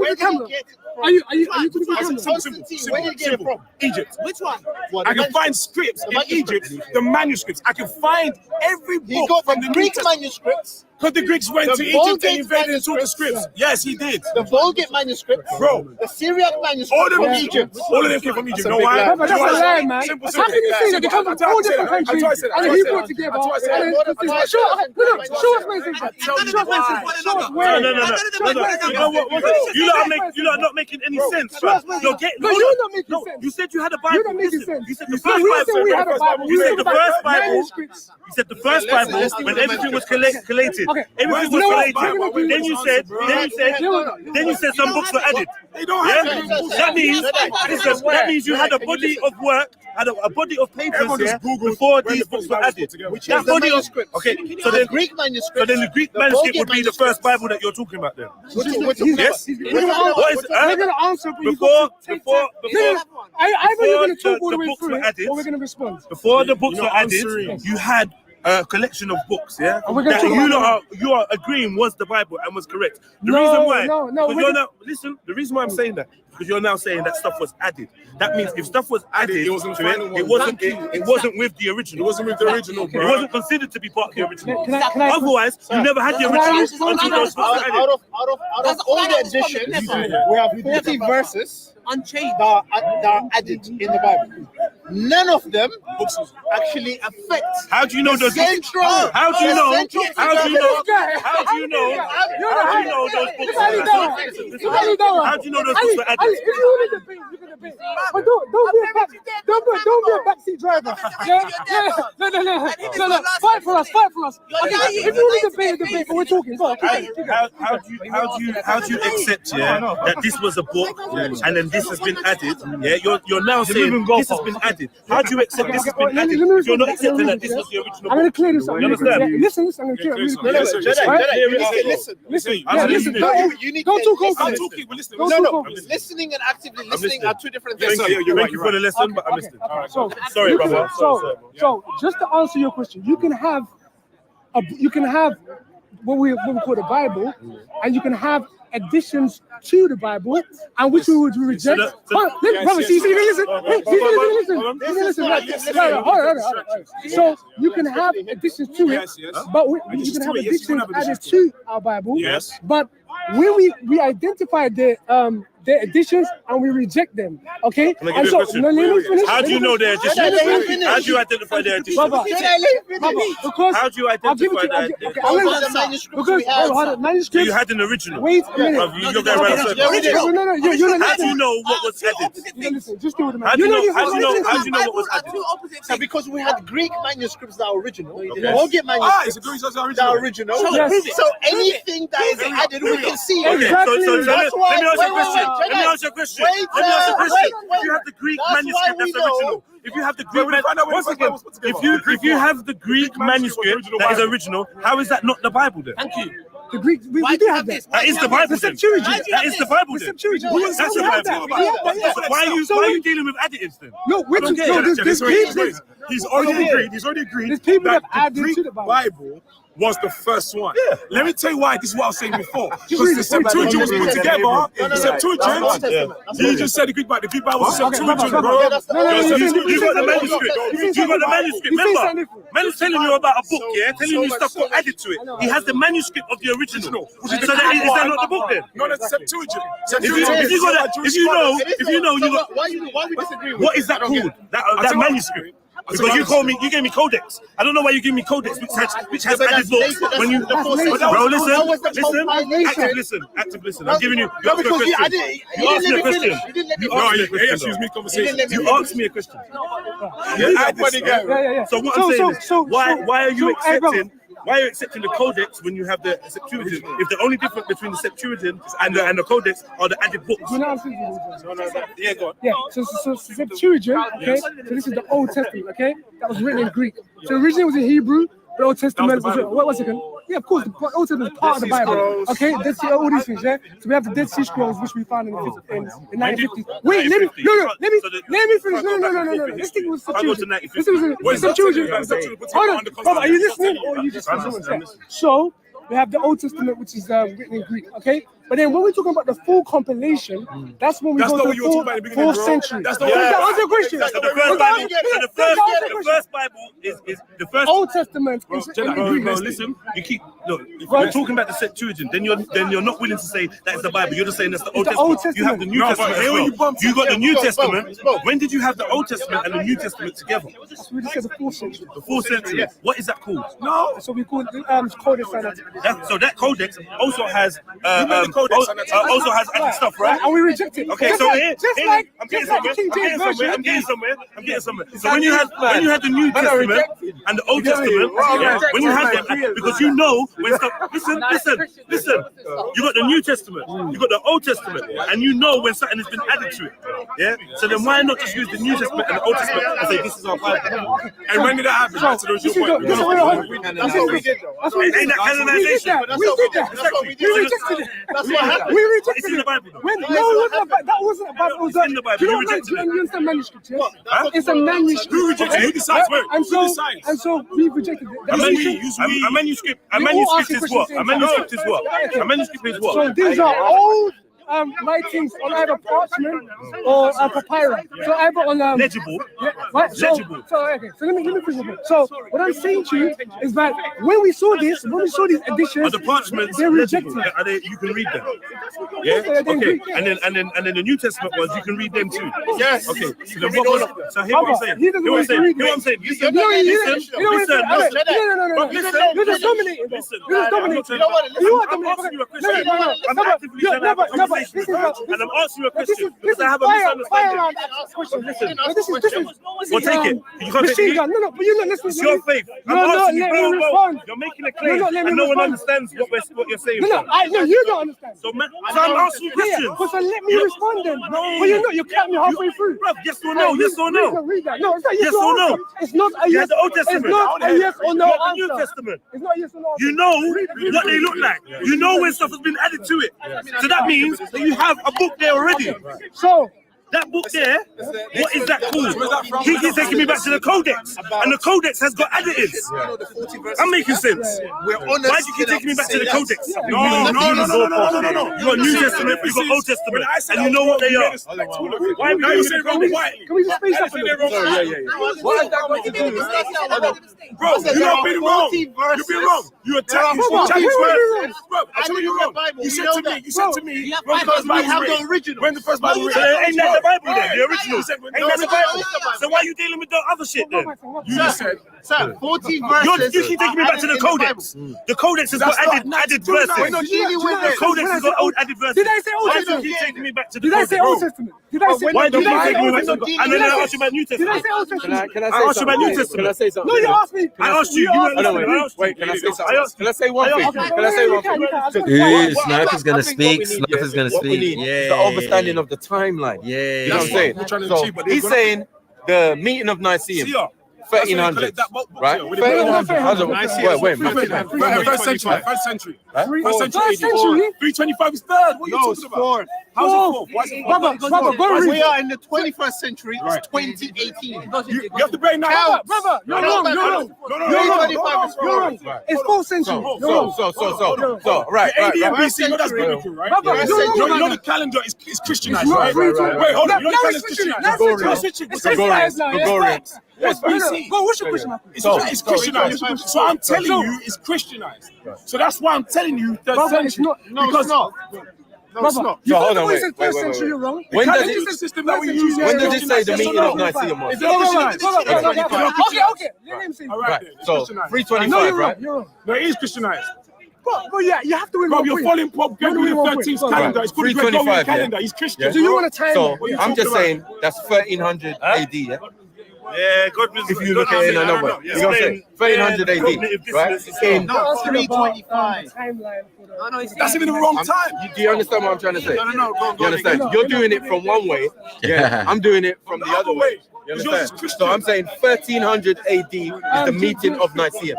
Are you to Simple. Where did you get it from? Egypt. Which one? I can find scripts in Egypt, the manuscripts. I can find every book from the Greek manuscripts. Because the Greeks went to Egypt and invaded and took the scripts. Yes, he did. The Vulgate manuscript, bro. The Syriac manuscript, all of them from Egypt. All of them came from Egypt. You know why? That's a lie, man. How can you say that they come from all different countries and he brought together? Show us where. No. You know what? You lot are not making any sense. You're getting. No, you're not making sense. You said you had a Bible. You're not making sense. You said the first Bible. You said the first Bible. You said the first Bible when everything was collated. Everything was collated. Then you said some books were added. That means you had a body of work, had a body of papers before these books were added. That body of script. Okay, so then Greek manuscript. So then the Greek manuscript would be the first Bible that you're talking about then. Yes. What is we're gonna answer before either you're gonna talk all the way through it, or we're gonna respond. Before the books were added, you had a collection of books, that you are agreeing was the Bible and was correct. The reason why I'm saying that, because you're now saying that stuff was added. That means if stuff was added, it wasn't with the original. It wasn't with the original, bro. It wasn't considered to be part of the original. Otherwise, you never had the original until those books were added. Out of all the editions, we have 40 verses that are added in the Bible. None of them actually affect. How do you know those books? How do you know those books were added? How do you know those books were added? If you want to debate, you can debate. But don't be a backseat driver. No. Fight for us. Okay, if you want to debate, but we're talking. Go on. How do you accept that this was a book and then this has been added? You're now saying this has been added. How do you accept this has been added if you're not accepting that this was the original book? I'm going to clear this up. You understand? Listen, I'm going to clear it. Listen. Don't talk over me. Listening and actively listening are two different things. Thank you for the lesson, but I'm listening. Sorry, brother. So, just to answer your question, you can have what we call the Bible, and you can have additions to the Bible, and which we would reject. So you can have additions to it, but you can have additions added to our Bible. But when we identify the additions and we reject them, okay? And so, let me finish. How do you know they're additions? How do you identify their additions? Because how do you identify that? Because so you had an original. Wait a minute. How do you know what was added? Just do it. How do you know what was added? So because we had Greek manuscripts that are original, Vulgate manuscripts that are original. So anything that is added, we can see. Okay, so let me ask you a question. Let me ask you a question. If you have the Greek manuscript that's original, if you have the Greek if you have the Greek manuscript that is original, how is that not the Bible then? Thank you. The Greek, we do have that. That is the Bible. The Septuagint. That is the Bible. The Septuagint. That's the Bible. Why are you dealing with additives then? No, he's already agreed. There's people that added to the Bible was the first one. Let me tell you why. This is what I was saying before. Because the Septuagint was put together. The Septuagint. You just said the Greek Bible. The Greek Bible was the Septuagint, bro. You got the manuscript. You got the manuscript. Remember, man is telling you about a book, telling you stuff got added to it. He has the manuscript of the original. So is that not the book then? No, that's the Septuagint. If you know, why we disagree? What is that called? That manuscript. Because you gave me codex. I don't know why you gave me codex, which has added books. When you, bro, listen, active listen. I'm giving you. You asked me a question. You asked me a question. So what I'm saying is, why are you accepting? Why are you accepting the codex when you have the Septuagint? If the only difference between the Septuagint and the codex are the added books. Yeah, go on. Yeah, so Septuagint, okay? So this is the Old Testament, okay? That was written in Greek. So originally it was in Hebrew. The Old Testament was what was it? Yeah, of course, the Old Testament is part of the Bible. Okay, Dead Sea, all these things, yeah. So we have the Dead Sea Scrolls, which we found in the 1950s. Wait, let me finish. No. This thing was Septuagint. This was Septuagint. Hold on, brother, are you listening or are you just listening? So we have the Old Testament, which is written in Greek. Okay, But then when we're talking about the full compilation, that's when we go to the fourth century. That's the answer question. The first Bible is the first Old Testament. No, listen. You keep if you're talking about the Septuagint, then you're not willing to say that is the Bible. You're just saying that's the Old Testament. You have the New Testament as well. You got the New Testament. When did you have the Old Testament and the New Testament together? We just said the 4th century. The 4th century. What is that called? No, so we call it Codex Sinaiticus. So that Codex also has added stuff, right? And we reject it. Okay, so here I'm getting somewhere. So when you had the New Testament and the Old Testament, when you had them, because you know when stuff. Listen. You got the New Testament, you got the Old Testament, and you know when something has been added to it. Yeah. So then why not just use the New Testament and the Old Testament and say this is our Bible? And when did that happen? That's what we did. Ain't that canonization? We did that. We rejected it. That's what happened. We rejected It's in the Bible. That wasn't a Bible. It's in the Bible. You rejected it. It's a manuscript. It's a manuscript. Who rejected it? Who decides where? And so we rejected it. A manuscript is what? A manuscript is what? So these are old writings on either parchment or papyrus. So either on legible. Legible. So let me finish. So what I'm saying to you is that when we saw these editions, are the parchments they're rejected. You can read them. Yeah. Okay. And then the New Testament ones you can read them too. Yes. Okay. So hear what I'm saying. Hear what I'm saying. Listen. You're just dominating. You're just dominating. You are dominating. And I'm asking you a question because I have a misunderstanding. Listen. Well, take it. You can't take it. No, but you're not listening. It's your faith. I'm asking you, bro. You're making a claim and no one understands what you're saying. No, you don't understand. So I'm asking you questions. So let me respond then. No. But you're cutting me halfway through. Yes or no? Yes or no? Read that. No, it's not yes or no. It's not a yes. The Old Testament. It's not a yes or no answer. The New Testament. It's not a yes or no answer. You know what they look like. You know when stuff has been added to it. So that means that you have a book there already. So that book there, what is that called? He keeps taking me back to the Codex, and the Codex has got additives. I'm making sense. Why do you keep taking me back to the Codex? No. You got New Testament, you got Old Testament, and you know what they are. Why are we doing the Codex? Can we just space up a little? What has that got to do with it? Bro, you're not being wrong. You've been wrong. You attacked me. Bro, I tell you wrong. You said to me, because we have the original. When the first Bible was ain't that the Bible then? The original. Ain't that the Bible? So why are you dealing with the other shit then? You just said, sir, 14 verses. You keep taking me back to the Codex. The Codex has got added verses. The Codex has got added verses. Did I say Old Testament? Why do you keep taking me back to the Did I say Old Testament? Did I say Why do you keep taking me back to the Codex? And then I asked you about New Testament. Did I say Old Testament? I asked you about New Testament. Can I say something? No, you asked me. I asked you. Wait, can I say something? Can I say one thing? Can I say one thing? Sniper's gonna speak. Sniper's gonna speak. Yeah. The understanding of the timeline. Yeah. You know what I'm saying? So he's saying the meeting of Nicaea. 1300, right? 1300. Wait. First century. 325 is third. What are you talking about? How's it fourth? We are in the 21st century. It's 2018. You have to break now. Brother, you're wrong. You're wrong. It's 4th century. So, right. AD and BC, that's biblical, right? You know the calendar is Christianized, right? Wait, hold on. You know the calendar is Christianized. Gregorian. Yes, BC. Go, what's your question? It's Christianized. So I'm telling you, it's Christianized. So that's why I'm telling you that it's not. No, it's not. No, it's not. So hold on, wait. You're wrong. When does it say the meeting of Nicaea was? Okay. Let him say. Right. So 325, right? You're wrong. No, it is Christianized. But yeah, you have to win. Bro, you're following Pope Gregory XIII's calendar. It's called the Gregorian calendar. He's Christian. So you want to time? So I'm just saying that's 1300 AD. Yeah. Yeah, God if you look at it in another way, you're going to say 1300 AD, right? No, 325. That's even the wrong time. Do you understand what I'm trying to say? No. You understand? You're doing it from one way. Yeah, I'm doing it from the other way. You understand? So I'm saying 1300 AD is the meeting of Nicaea.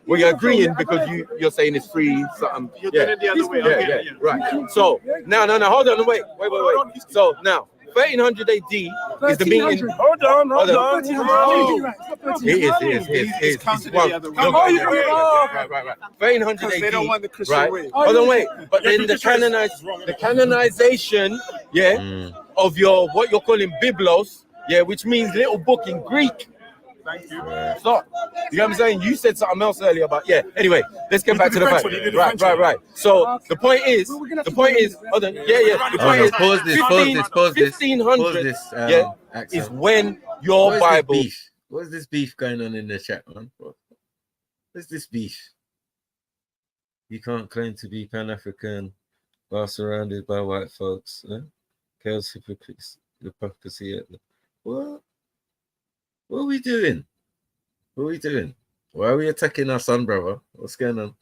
Well, you're agreeing because you're saying it's free something. You're doing it the other way. Yeah, right. So now, hold on, wait. So now 1300 AD is the meeting. Hold on. It is. Right. 1300 AD. They don't want the Christian Right. way. Hold on, wait. But then the canonization, of what you're calling Biblos, which means little book in Greek. Thank you. Stop. You know what I'm saying? You said something else earlier about anyway, let's get back to the fact. Right. So the point is, hold on. The point is, pause this. 1500 is when your Bible. What's this beef going on in the chat, man? What's this beef? You can't claim to be Pan-African while surrounded by white folks. Chaos, hypocrisy. What? What are we doing? Why are we attacking our son, brother? What's going on?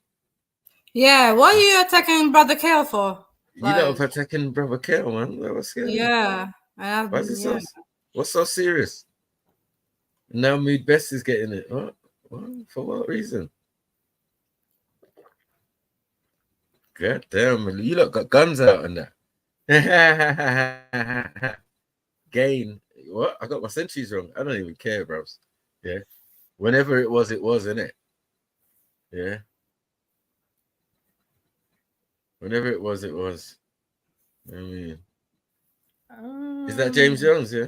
Yeah, what are you attacking Brother Kale for? You know, attacking Brother Kale, man. What's going on? Yeah. Why is it so? What's so serious? Now Mood Best is getting it. What? For what reason? God damn, you lot got guns out on that. Gain. What? I got my centuries wrong. I don't even care, bros. Yeah. Whenever it was, innit? Yeah. Whenever it was. I mean, is that James Jones? Yeah.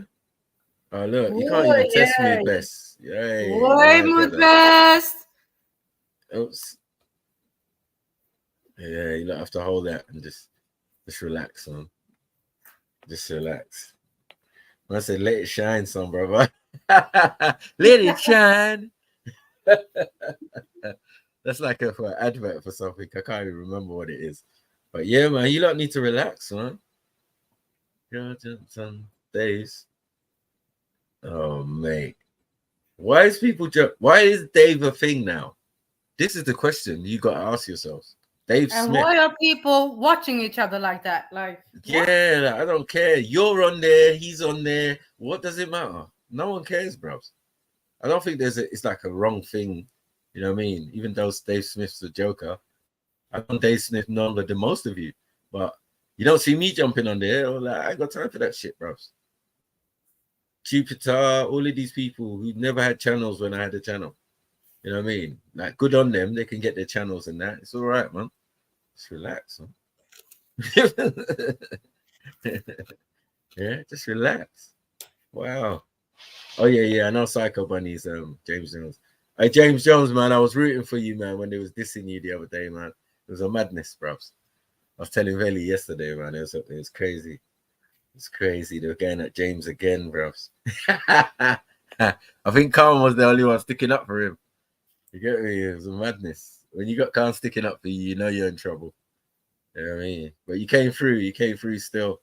Oh look, you can't even test Mood Best. Yay. Boy, Mood Best. Oops. Yeah, you don't have to hold that and just relax, son. Just relax. I said, let it shine, son, brother. Let it shine. That's like for an advert for something. I can't even remember what it is. But yeah, man, you don't need to relax, man. Some days. Oh, mate. Why is Dave a thing now? This is the question you got to ask yourselves. Dave and Smith. why are people watching each other like that? Like, yeah, I don't care. You're on there, he's on there. What does it matter? No one cares, bros. I don't think it's like a wrong thing. You know what I mean? Even though Dave Smith's a joker, I've known Dave Smith longer than most of you, but you don't see me jumping on there. Like, I ain't got time for that shit, bros. Jupiter, all of these people who never had channels when I had a channel. You know what I mean? Like, good on them. They can get their channels and that. It's all right, man. Just relax, man. Yeah, just relax. Wow. Oh, yeah. I know Psycho Bunny's James Jones. Hey, James Jones, man, I was rooting for you, man, when they was dissing you the other day, man. It was a madness, bros. I was telling Veli yesterday, man. It was crazy. It's crazy. They were going at James again, bros. I think Khan was the only one sticking up for him. You get me? It was a madness. When you got Khan sticking up for you, you know you're in trouble. You know what I mean? But you came through. You came through still.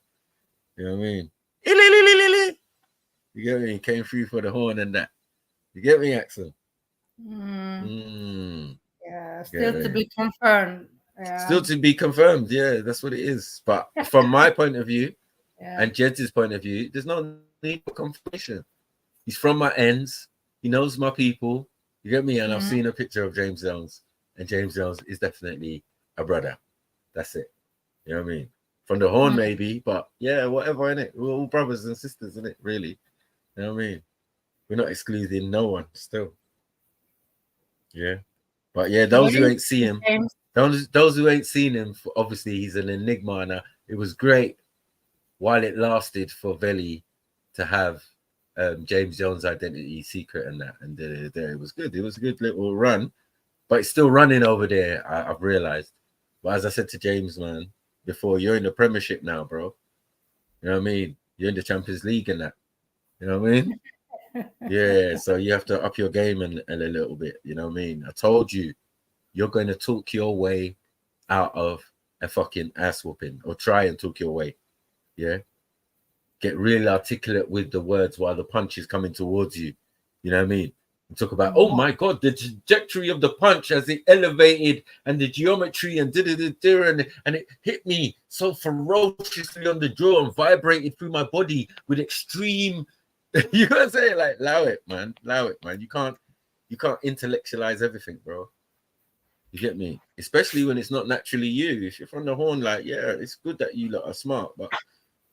You know what I mean? You get me? You came through for the horn and that. You get me, Axel? Yeah, still to be confirmed. Yeah. Still to be confirmed. Yeah, that's what it is. But from my point of view and Jed's point of view, there's no need for confirmation. He's from my ends. He knows my people. You get me? And I've seen a picture of James Jones. And James Jones is definitely a brother. That's it. You know what I mean? From the horn, maybe. But yeah, whatever, innit? We're all brothers and sisters, innit? Really. You know what I mean? We're not excluding no one still. Yeah. But yeah, those who ain't seen him, those who ain't seen him, obviously he's an enigma now. It was great while it lasted for Veli to have James Jones' identity secret and that. And it was good. It was a good little run. But it's still running over there, I've realized. But as I said to James, man, before, you're in the Premiership now, bro. You know what I mean? You're in the Champions League and that. You know what I mean? Yeah, so you have to up your game a little bit. You know what I mean? I told you, you're going to talk your way out of a fucking ass whooping, or try and talk your way. Yeah? Get really articulate with the words while the punch is coming towards you. You know what I mean? And talk about, oh my God, the trajectory of the punch as it elevated and the geometry and and it hit me so ferociously on the jaw and vibrated through my body with extreme. You gotta say, like, allow it, man. You can't intellectualize everything, bro. You get me? Especially when it's not naturally you. If you're from the horn, like, yeah, it's good that you lot are smart, but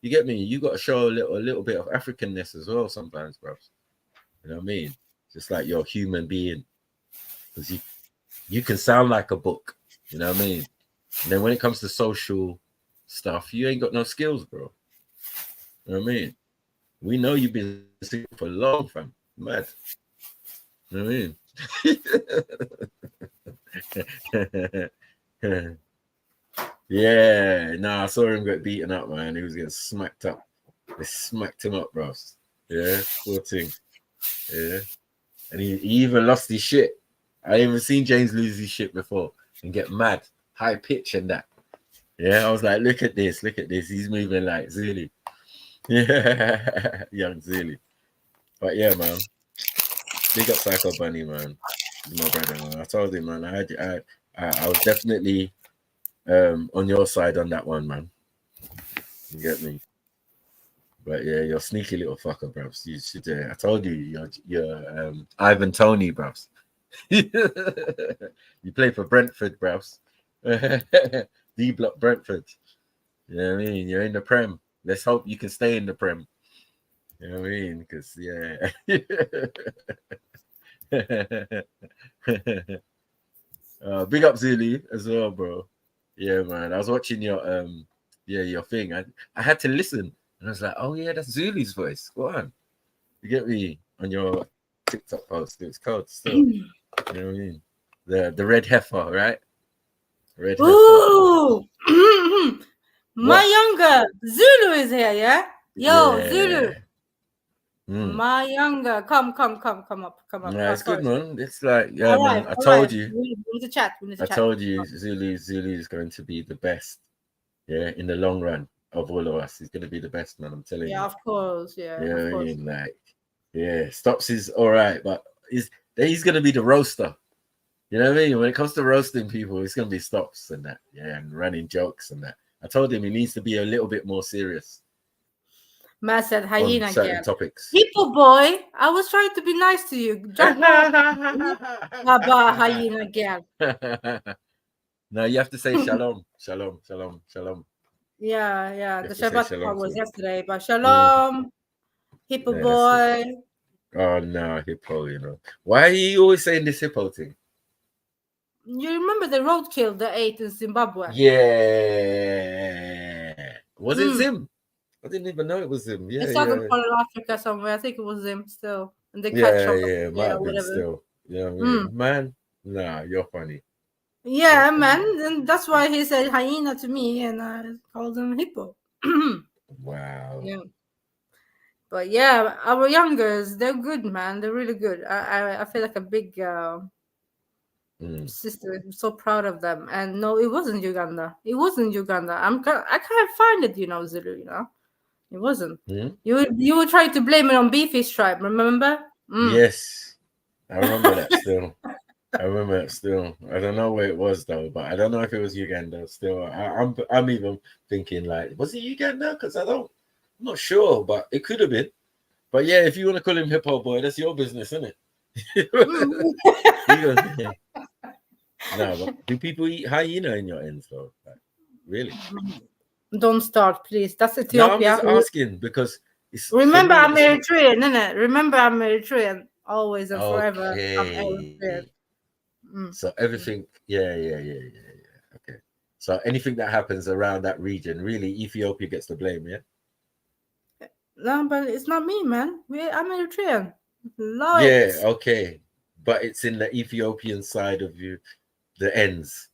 You get me? You got to show a little bit of Africanness as well sometimes, bro. You know what I mean? Just like you're a human being, because you can sound like a book. You know what I mean? And then when it comes to social stuff, you ain't got no skills, bro. You know what I mean? We know you've been singing for long, fam. Mad. You know what I mean? Yeah, I saw him get beaten up, man. He was getting smacked up. They smacked him up, bro. Yeah, poor thing. Yeah. And he even lost his shit. I ain't even seen James lose his shit before and get mad, high pitch and that. Yeah, I was like, look at this. He's moving like Zulu. Yeah, young Zulu. But yeah, man. Big up Psycho Bunny, man. He's my brother, man. I told him, man, I was definitely on your side on that one, man. You get me? But yeah, you're sneaky little fucker, bruv. You should. I told you, you're Ivan Toney, bruv. You play for Brentford, bruv. D Block Brentford. You know what I mean? You're in the Prem. Let's hope you can stay in the Prem. You know what I mean? Because big up Zulu as well, bro. Yeah, man. I was watching your your thing. I had to listen. And I was like, oh yeah, that's Zulu's voice. Go on. You get me on your TikTok post. It's cold still. You know what I mean? The red heifer, right? Red Ooh. My younger Zulu is here, yeah? Yo, yeah. Zulu. My younger. Come up. Yeah, it's good, man. It's like, yeah, man. I told you. We need to chat. I told you Zulu is going to be the best. Yeah, in the long run. Of all of us, he's gonna be the best, man. I'm telling you. Yeah, of course. Yeah. Yeah, of course. I mean, like, yeah, Stops is all right, but he's gonna be the roaster. You know what I mean? When it comes to roasting people, it's gonna be Stops and that, yeah, and running jokes and that. I told him he needs to be a little bit more serious. Man said hyena on certain again. Topics. Hippo boy, I was trying to be nice to you. Jump about hyena again. No, you have to say shalom, shalom. Yeah. The Shabbat part was yesterday, but shalom, Hippo boy. Oh no, Hippo, you know. Why are you always saying this Hippo thing? You remember the roadkill they ate in Zimbabwe? Yeah. Was it Zim? I didn't even know it was Zim. Yeah, it's southern part of Africa somewhere. I think it was Zim still. And they catch up. Yeah, might have been still. Yeah, man. Nah, you're funny. Yeah, man, and that's why he said hyena to me, and I called him Hippo. Wow. Yeah. But yeah, our youngers, they're good, man. They're really good. I feel like a big sister. I'm so proud of them. And no, it wasn't Uganda. I can't find it, Zulu, It wasn't. You were trying to blame it on Beefy's tribe, remember? Yes. I remember that still. I don't know where it was though, but I don't know if it was Uganda. Still, I'm even thinking like, was it Uganda? Because I'm not sure, but it could have been. But yeah, if you want to call him Hippo boy, that's your business, isn't it? No, but do people eat hyena in your ends though? Like, really? Don't start, please. That's Ethiopia. No, I'm just asking because it's. Remember, I'm Eritrean, isn't it? Remember, I'm Eritrean. Always and forever. I'm Eritrean. So everything, yeah. Okay. So anything that happens around that region, really, Ethiopia gets the blame, yeah? No, but it's not me, man. I'm Eritrean. Yeah, okay. But it's in the Ethiopian side of you, the ends.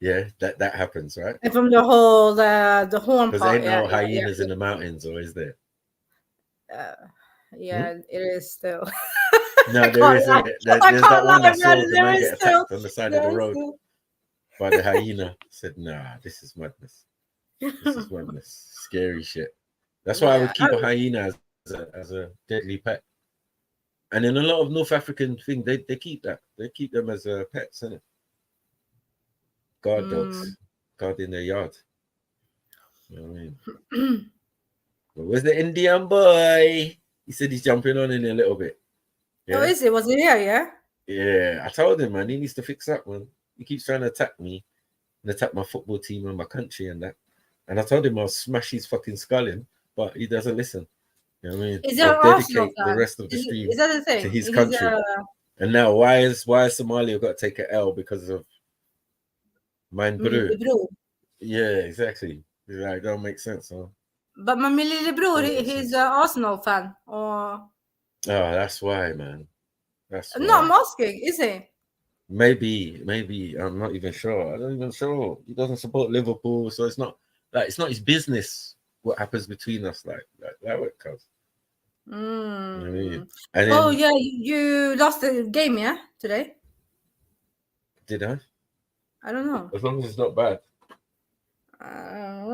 Yeah, that happens, right? And from the whole, the horn part. Because there ain't no hyenas in the mountains, or is there? It is still. No, there isn't. There's that one I saw the man get attacked on the side of the road by the hyena. Said, nah, this is madness. Scary shit. That's why I would keep a hyena as a deadly pet. And in a lot of North African thing, they keep that. They keep them as pets, innit? Guard dogs. Guard in their yard. You know what I mean? Where's the Indian boy? He said he's jumping on in a little bit. Yeah. Oh, is it? Was he here? Yeah. Yeah, I told him, man, he needs to fix up, man. He keeps trying to attack me and attack my football team and my country and that. And I told him I'll smash his fucking skull in. but he doesn't listen. You know what I mean? Is there Or an Arsenal dedicate the fan? rest of the stream Is that the thing? to his He's, country. And now why is Somalia got to take an L because of Mine Brew? Yeah, exactly. It don't make sense, huh? But my little bror, he's an Arsenal fan. Or that's why, man. That's why. no, I'm asking, is he? Maybe. I'm not even sure. I don't even sure. He doesn't support Liverpool, so it's not his business what happens between us. Like what comes. You know what I mean? And Oh then, yeah, you lost the game, yeah, today. Did I? I don't know. As long as it's not bad. As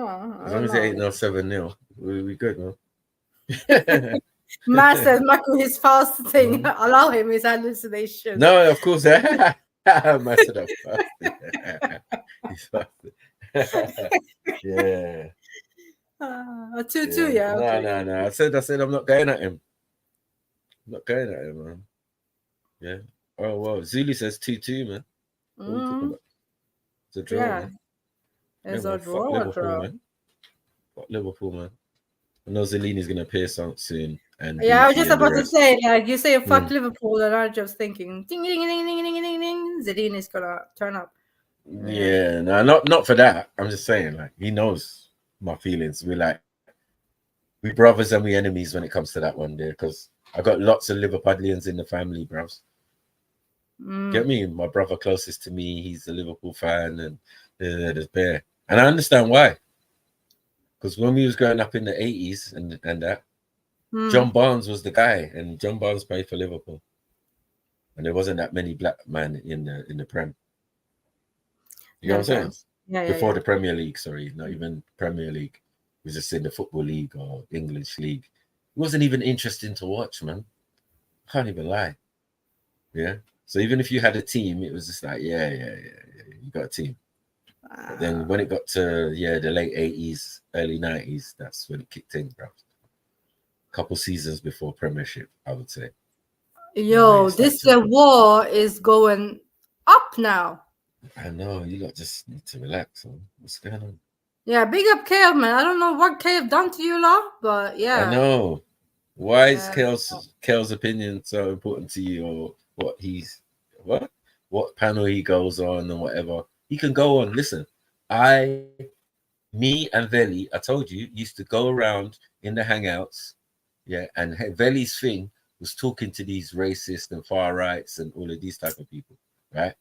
long as it ain't no 7-0, we good, man. Master Mako, his fast thing. Allow him his hallucination. No, of course. Master up fast. He's fasting. Yeah. 2-2, yeah. Okay. No. I said I'm not going at him. I'm not going at him, man. Yeah. Oh well, Zulu says 2-2, man. What are we talking about? It's a draw, man. It's Yeah, a draw. Fuck Liverpool, man. I know Zellini's gonna appear soon. And I was just about to say, like, you say fuck Liverpool, and I'm just thinking, ding ding ding ding ding ding ding, Zellini's gonna turn up. Yeah, no, not for that. I'm just saying, like, he knows my feelings. We brothers and we enemies when it comes to that one there, because I got lots of Liverpudlians in the family, bros. Get me? My brother closest to me, he's a Liverpool fan, and there's Bear. And I understand why. Because when we was growing up in the 80s and that, John Barnes was the guy, and John Barnes played for Liverpool. And there wasn't that many black men in the Prem. You know what I'm saying? Yeah, Before the Premier League, sorry, not even Premier League. It was just in the Football League or English League. It wasn't even interesting to watch, man. I can't even lie. Yeah. So even if you had a team, it was just like, yeah, you got a team. But then when it got to the late 80s, early 90s, that's when it kicked in, bro. Couple seasons before Premiership, I would say. Yo, the war is going up now. I know, you lot just need to relax. Man. What's going on? Yeah, big up Kev, man. I don't know what Kev done to you lot, but yeah. I know. Why is Kel's opinion so important to you, or what panel he goes on and whatever? He can go on. Listen, me and Veli, I told you, used to go around in the hangouts, and Veli's thing was talking to these racists and far rights and all of these type of people, right?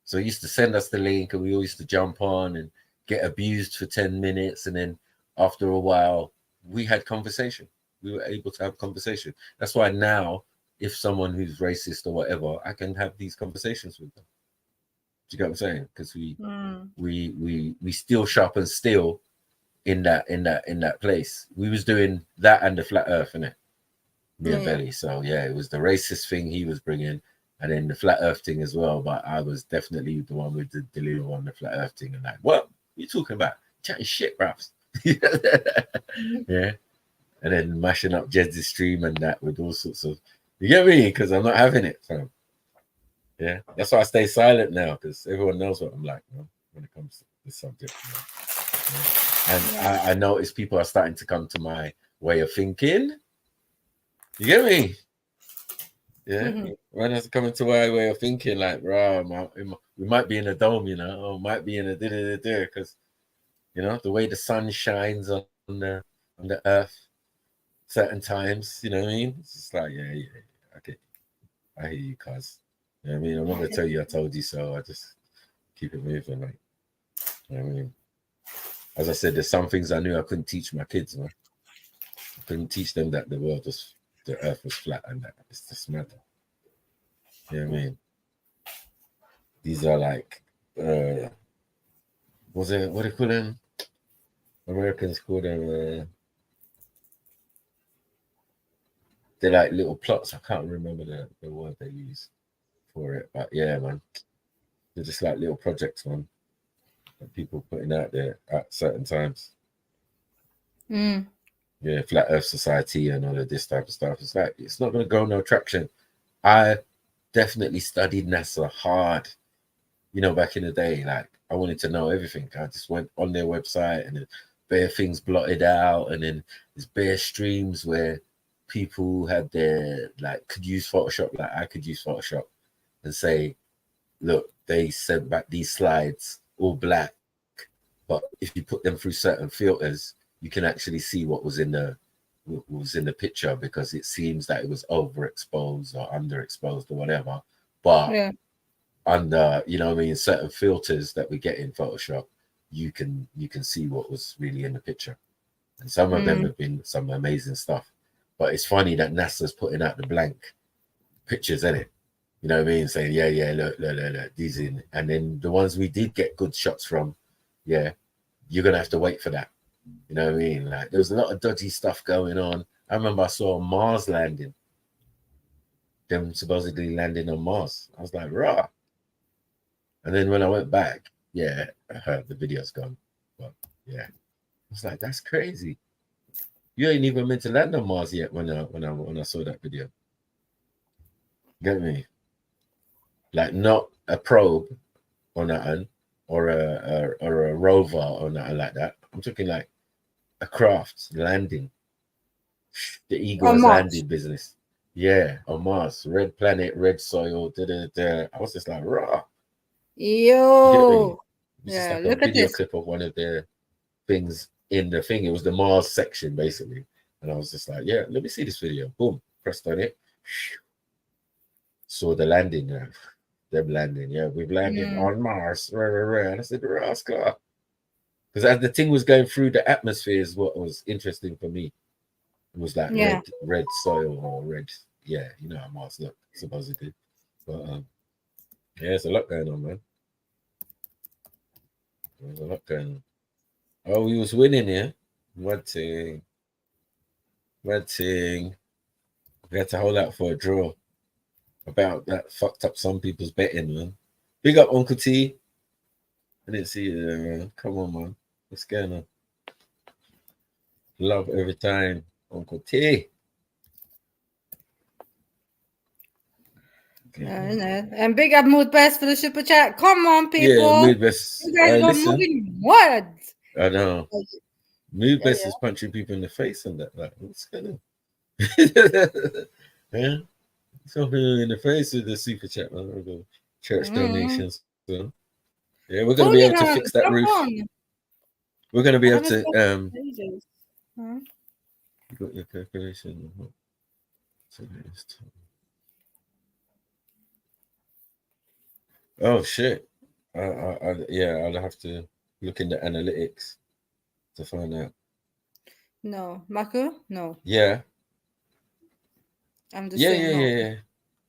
So he used to send us the link, and we all used to jump on and get abused for 10 minutes, and then after a while, we had conversation. We were able to have conversation. That's why now, if someone who's racist or whatever, I can have these conversations with them. Do you get what I'm saying? Because we still sharpen steel in that place. We was doing that and the flat earth, innit? Me and Belly. So it was the racist thing he was bringing, and then the flat earth thing as well. But I was definitely the one with the Delilo on the flat earth thing, and like, what are you talking about? Chatting shit, bruv. Yeah. And then mashing up Jed's stream and that with all sorts of, you get me? Because I'm not having it, fam. Yeah, that's why I stay silent now, because everyone knows what I'm like, man, when it comes to this subject. And I notice people are starting to come to my way of thinking. You get me? Yeah, when it's coming to my way of thinking, like, bro, we might be in a dome, or might be in a because, the way the sun shines on the earth certain times, you know what I mean? It's just like, okay, I hear you, cuz. You know what I mean? I'm not gonna tell you I told you so. I just keep it moving, like, you know what I mean? As I said, there's some things I knew I couldn't teach my kids, man. I couldn't teach them that the earth was flat, and that it's just mad. You know what I mean? These are like, what do you call them? Americans call them, they're like little plots. I can't remember the word they use for it, but yeah, man, they're just like little projects, man, that people putting out there at certain times. Yeah, Flat Earth Society and all of this type of stuff. It's like, it's not going to go no traction. I definitely studied NASA hard, back in the day. Like, I wanted to know everything. I just went on their website and bare things blotted out, and then there's bare streams where people had their could use Photoshop, like I could use Photoshop and say, look, they sent back these slides all black, but if you put them through certain filters, you can actually see what was in the picture, because it seems that it was overexposed or underexposed or whatever. But under, you know what I mean, certain filters that we get in Photoshop, you can see what was really in the picture. And some of them have been some amazing stuff. But it's funny that NASA's putting out the blank pictures, isn't it? You know what I mean? Saying, yeah, look, these in. And then the ones we did get good shots from, you're going to have to wait for that. You know what I mean? Like, there was a lot of dodgy stuff going on. I remember I saw Mars landing. Them supposedly landing on Mars. I was like, rah. And then when I went back, I heard the video's gone. But I was like, that's crazy. You ain't even meant to land on Mars yet when I saw that video. Get me? Like, not a probe or nothing, or a rover or nothing like that. I'm talking like a craft landing. The Eagle has landed business. Yeah, on Mars. Red planet, red soil. I was just like, rah. Yo. Yeah, like look a video clip of one of their things in the thing. It was the Mars section, basically. And I was just like, yeah, let me see this video. Boom. Pressed on it. Saw the landing. Them landing. Yeah, we've landed on Mars. And I said, Rascal. Because as the thing was going through the atmosphere is what was interesting for me. It was like red soil or red. Yeah, you know how Mars look, supposedly. But there's a lot going on, man. There's a lot going on. Oh, we was winning here. One thing. We had to hold out for a draw. About that fucked up some people's betting, man. Big up, Uncle T. I didn't see you there, man. Come on, man. What's going on? Love every time, Uncle T. And big up Mood Best for the super chat. Come on, people. Yeah, Mood Best. You guys are moving words. I know. Mood Best is punching people in the face and that. Like, what's going on? Yeah. Something in the face with the super chat, man. The church donations. So, yeah, we're going to be able to fix that roof. We're going to be able to. You got your calculation. Oh shit! I'll have to look into analytics to find out. No, Maku, no. Yeah. I'm just saying.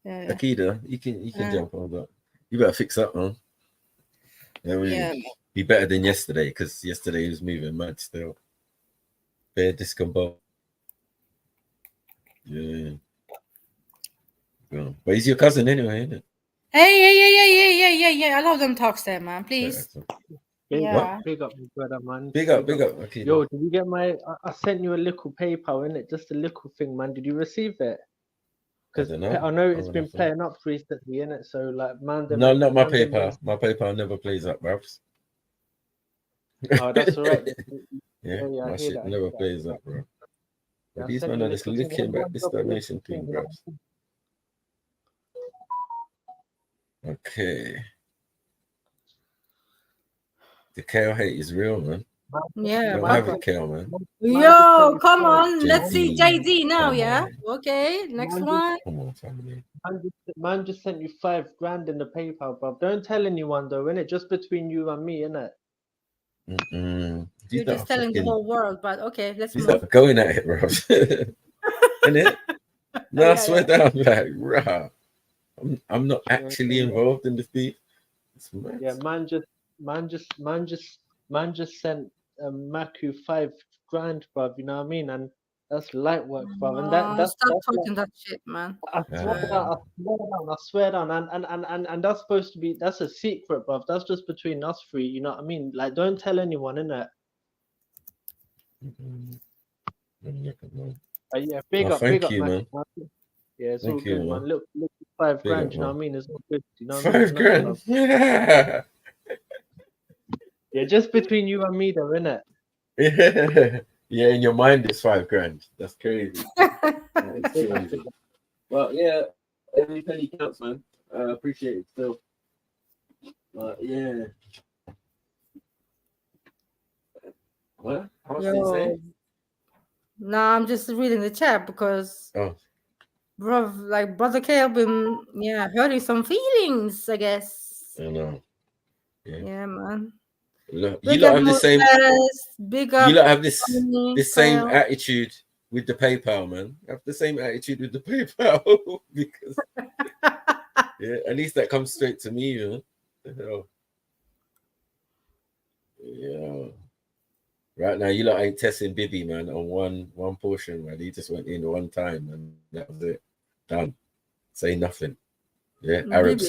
Yeah. Akida, you can jump on, but you better fix up, man. Be better than yesterday, because yesterday he was moving mad still. Bare discombo. Yeah. But he's your cousin anyway, isn't it? Hey, I love them talks there, man. Please. Big up, brother, man. Big up. Okay. Yo, did you get my? I sent you a little PayPal, innit? Just a little thing, man. Did you receive it? Because I know it's been playing up recently, innit? So like, man. No, not my PayPal. My PayPal never plays up, bruv. Oh, that's all right. My shit never plays up, bro. These men are just looking back this donation thing, bro. Okay. The KO hate is real, man. Yeah, don't have it, KO, man. Yo, come on. Let's see JD now, Okay, next one. Come on, family. Man just sent you $5,000 in the PayPal, bro. Don't tell anyone though, innit? Just between you and me, innit? You're just telling the whole world, but okay, let's move. He's not going at it, bro. Innit? No, I swear down, like, rah. I'm not actually involved in this beef. Yeah, man just sent Maku $5,000, bruv. You know what I mean? And that's light work, bruv. And that's talking that shit, man. I swear down. And that's supposed to be, that's a secret, bruv. That's just between us three. You know what I mean? Like, don't tell anyone, innit? Yeah, big up, man. Yeah, it's all good, man. Look, $5,000. You know what I mean? It's all good. You know what I mean? $5,000. Yeah. Yeah, just between you and me, though, innit? Yeah, in your mind it's $5 grand. That's crazy. That's crazy. Well, yeah, every penny counts, man. I appreciate it still. But yeah. What? What's he saying? No, I'm just reading the chat because bro, like Brother K, I've been hurting some feelings, I guess. I know. Yeah, man. Look, you lot have the same. Big up. You lot have this same attitude with the PayPal, man. Have the same attitude with the PayPal because at least that comes straight to me, you know. The hell. Yeah. Right now, you lot ain't testing Bibi, man, on one portion, man. He just went in one time, and that was it. Done. Say nothing. Yeah, Arab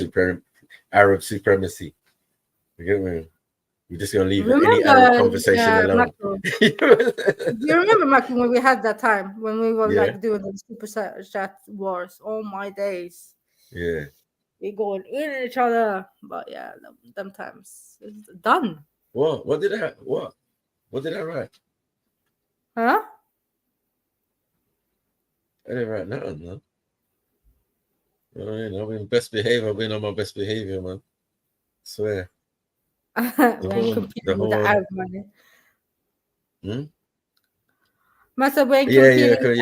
supremacy. You get me? We're just gonna leave any Arab conversation alone. You remember, Mackie, when we had that time when we were like doing the super chat wars? Oh my days! Yeah, we going in at each other, but yeah, them times it's done. What? What did I? What? What did I write? Huh? I didn't write nothing, man. I've been best behavior. I've been on my best behavior, man. I swear. The Arab money.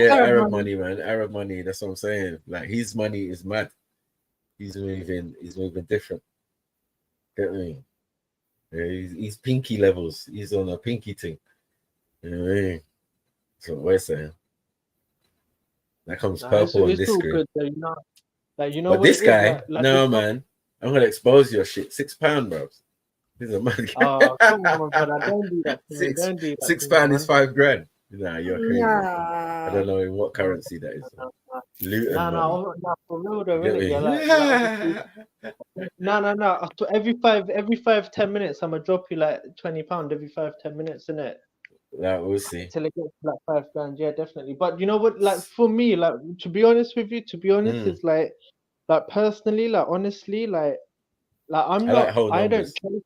Arab money, man. Arab money. That's what I'm saying. Like his money is mad. He's moving different. Get me? Yeah, he's pinky levels. He's on a pinky thing. You know what I mean? That's what we're saying. That comes purple on this screen. Good, but this guy, no man, I'm gonna expose your shit. £6, bro. He's a mad guy. Oh, come on, brother. Don't do that. Don't do that. £6 is $5 grand. Nah, you're crazy. I don't know in what currency that is. Luton. No, for real though, innit? No. Every 5-10 minutes, I'm gonna drop you like £20 every 5-10 minutes, innit? Like we'll see. Till it gets to like £5 grand, yeah, definitely. But you know what? Like for me, like to be honest with you, it's like personally, like honestly, like I'm not. I don't chase.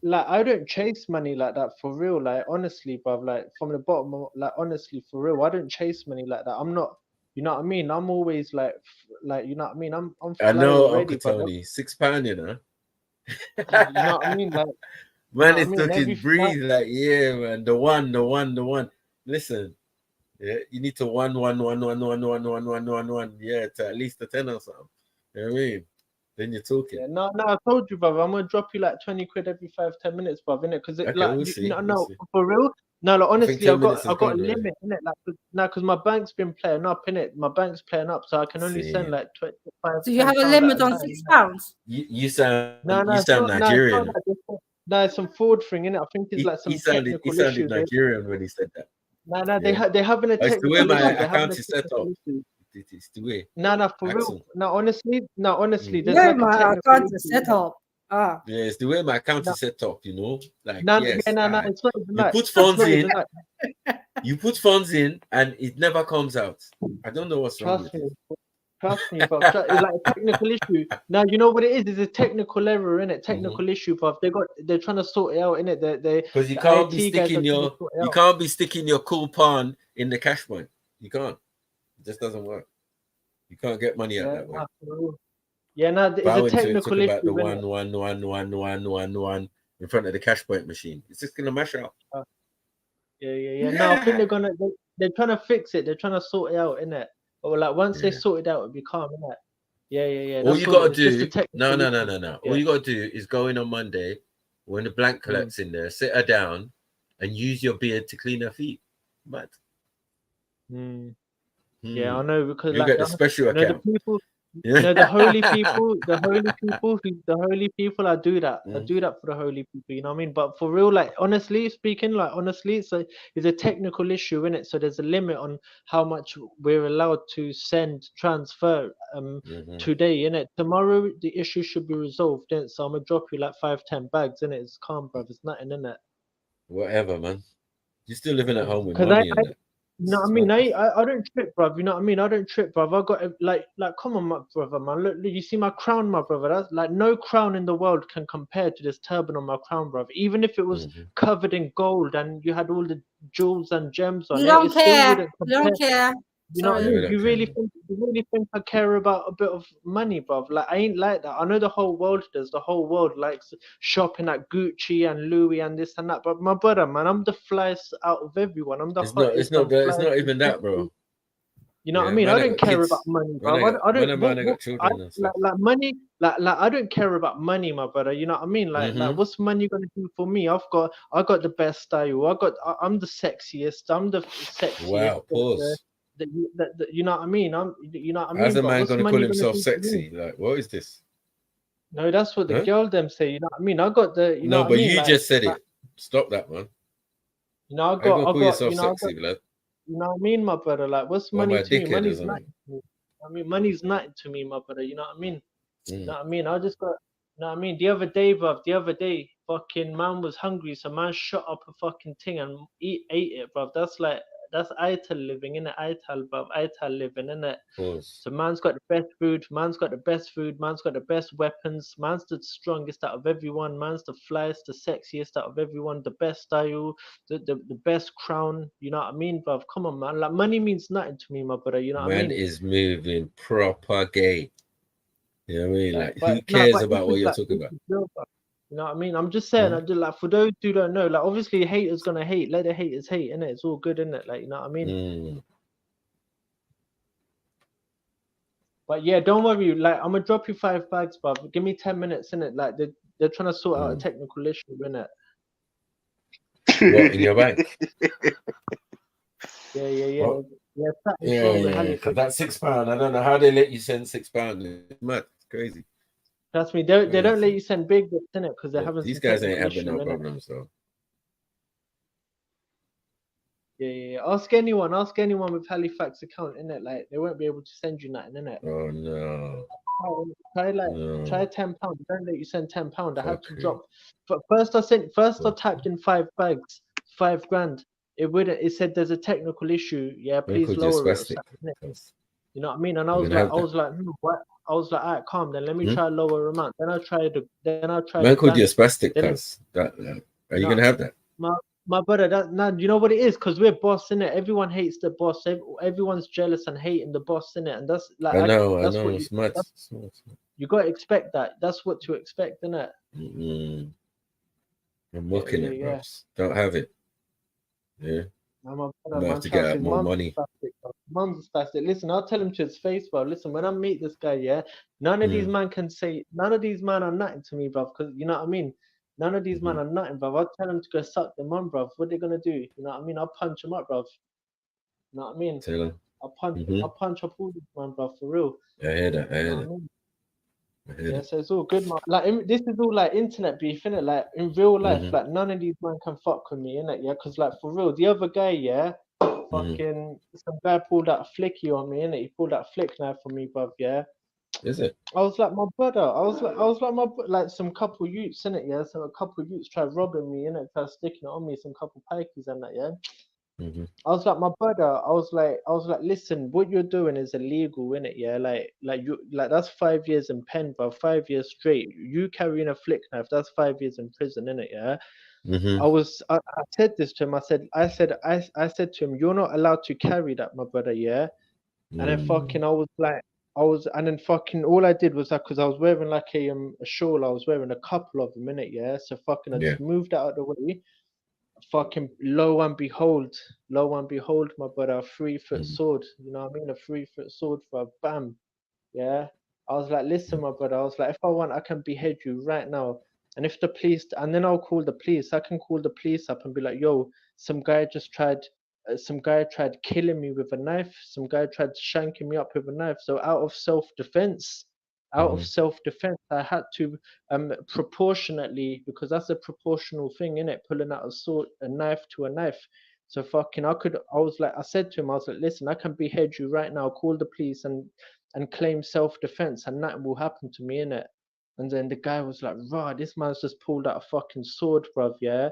Like I don't chase money like that for real. Like honestly, bruv. Like from the bottom, like honestly, for real, I don't chase money like that. I'm not. You know what I mean? I'm always like you know what I mean? I'm I know, already, Uncle Tony, £6, you know. You know what I mean? Like man is talking breathe like man. The one. Listen, you need to one. Yeah, to at least a 10 or something. You know what I mean? Then you're talking. Yeah, no, I told you, brother. I'm gonna drop you like 20 quid every 5-10 minutes, brother, innit? Because for real. No, like honestly, I've got a limit, innit? Like because my bank's been playing up, innit? My bank's playing up, so I can only send like 25. So you have a limit on £6? You sound Nigerian. No, it's some fraud thing, innit? I think it's like some technical issue. He sounded Nigerian when he said that. No, they're having a technical issue. My account is set up. It's the way. No, for real. No, honestly, there's like my account is set up. Yeah, it's the way my account is set up, you know. Like it's not even you put funds in. You put funds in and it never comes out. I don't know what's wrong with it. Trust me, bro. It's like a technical issue. Now you know what it is. It's a technical error, innit? Technical issue, bro. They're trying to sort it out, innit? Because you can't be sticking your coupon in the cash point. You can't. It just doesn't work. You can't get money out that way. Yeah, no, it's a technical issue. About the one in front of the cash point machine. It's just gonna mash up. Yeah. No, I think they're trying to fix it. They're trying to sort it out, innit? But like once they sort it out, it'll be calm, innit? Yeah. All you gotta do, no. All you gotta do is go in on Monday when the blank collects in there, sit her down, and use your beard to clean her feet. But yeah, I know because you get the special account. The holy people, I do that. I do that for the holy people, you know what I mean? But for real, like honestly speaking, it's a technical issue, innit? So there's a limit on how much we're allowed to transfer today, innit? Tomorrow the issue should be resolved, innit? So I'm gonna drop you like 5-10 bags, innit? It's calm, bruv. It's nothing, innit? Whatever, man. You're still living at home with money, innit? You know what I mean? I don't trip, bruv. You know what I mean? I don't trip, bruv. I got like come on, my brother, man. Look, you see my crown, my brother. That's like no crown in the world can compare to this turban on my crown, bruv. Even if it was covered in gold and you had all the jewels and gems on You it, don't it still care. wouldn't You compare. don't care. You know what I Sorry. mean? You really think I care about a bit of money, bruv? Like I ain't like that. I know the whole world does. The whole world likes shopping at Gucci and Louis and this and that. But my brother, man, I'm the flyest out of everyone. I'm the hottest. It's not even that, bro. You know what I mean? I don't care about money, bro. I don't. Man, I got children and stuff. Like money, like I don't care about money, my brother. You know what I mean? Like what's money gonna do for me? I got the best style. I'm the sexiest. I'm the sexiest. Wow, pause. You know what I mean? You know what I mean? How's a man gonna call himself sexy? Like, what is this? No, that's what the girl them say. You know what I mean? I got the. You know no, what but I mean? you just said it. Stop that, man. You know, I got. You know, sexy, blood. You know what I mean, my brother? Like, what's money to me? Money's nothing to me. I mean, money's nothing to me, my brother. You know what I mean? You know what I mean? I just got. You know what I mean? The other day, fucking man was hungry, so man shut up a fucking thing and ate it, bruv. That's ITAL living, innit? ITAL living, innit? So man's got the best food, man's got the best weapons, man's the strongest out of everyone, man's the flyest, the sexiest out of everyone, the best style, the best crown, you know what I mean, bruv? Come on, man. Like, money means nothing to me, my brother, you know what I mean? Man is moving proper gay. You know what I mean? Like, who cares about what you're talking about? You know what I mean? I'm just saying, I do, like, for those who don't know, like, obviously haters gonna hate, let the haters hate, innit? It's all good, innit? Like, you know what I mean? But yeah, don't worry, like, I'm gonna drop you 5 bags, bruv. Give me 10 minutes, innit? Like, they're trying to sort out a technical issue, innit? What, in your bank? Yeah. Yeah. That's £6. I don't know how they let you send £6. It's mad. It's crazy. Trust me, they don't let you send big bits in it because they're having these guys ain't having no problems though. Yeah. Ask anyone with Halifax account in it, like they won't be able to send you nothing in it. Oh no. Try £10. Don't let you send £10. I had to drop. But first I typed in 5 bags, 5 grand. It said there's a technical issue. Yeah, please lower it. You know what I mean? And I was like, what? I was like, alright, calm. Then let me try a lower amount. Then I tried. Man called you a spastic, cuz. Are you gonna have that? My brother, you know what it is? Because we're boss, innit? Everyone hates the boss. Everyone's jealous and hating the boss, innit? And that's like, I know. It's mad. You gotta expect that. That's what to expect, innit? I'm mocking it, bro. Don't have it. Yeah. No, I'm gonna have to get out more money. Mum's spastic. Listen, I'll tell him to his face, bro. Listen, when I meet this guy, yeah, none of these man are nothing to me, bro. Because you know what I mean. None of these men are nothing, bro. I'll tell them to go suck them on, bro. What they gonna do? You know what I mean? I'll punch them up, bro. You know what I mean? Tell them. I'll punch up all these man, bro, for real. I hear that. Yeah, so it's all good, man. Like this is all like internet beef, innit? Like in real life, like none of these men can fuck with me, innit? Yeah, because like for real, the other guy, yeah, fucking some guy pulled out a flicky on me, innit? He pulled out a flick knife on me, bruv, yeah. Is it? I was like my brother. I was like some couple youths in it, yeah. So a couple youths tried robbing me, innit? Tried sticking it on me, some couple pikeys and that, yeah. I was like my brother. I was like, listen, what you're doing is illegal, innit? Yeah, like that's 5 years in pen, bro. 5 years straight. You carrying a flick knife, that's 5 years in prison, innit? Yeah. I said this to him. I said to him, you're not allowed to carry that, my brother, yeah. And then fucking and then fucking all I did was that because I was wearing like a shawl, I was wearing a couple of them in it, yeah. So fucking I just moved out of the way. Fucking lo and behold, my brother, a 3-foot sword. You know what I mean? A 3-foot sword for a bam. Yeah. I was like, listen, my brother. I was like, if I want, I can behead you right now. And if the police, and then I'll call the police. I can call the police up and be like, yo, some guy tried killing me with a knife. Some guy tried shanking me up with a knife. So out of self-defense, I had to proportionately, because that's a proportional thing, innit? Pulling out a knife to a knife. So fucking I said to him, I was like, listen, I can behead you right now, call the police and claim self-defense and nothing will happen to me, innit? And then the guy was like, rah, this man's just pulled out a fucking sword, bruv, yeah?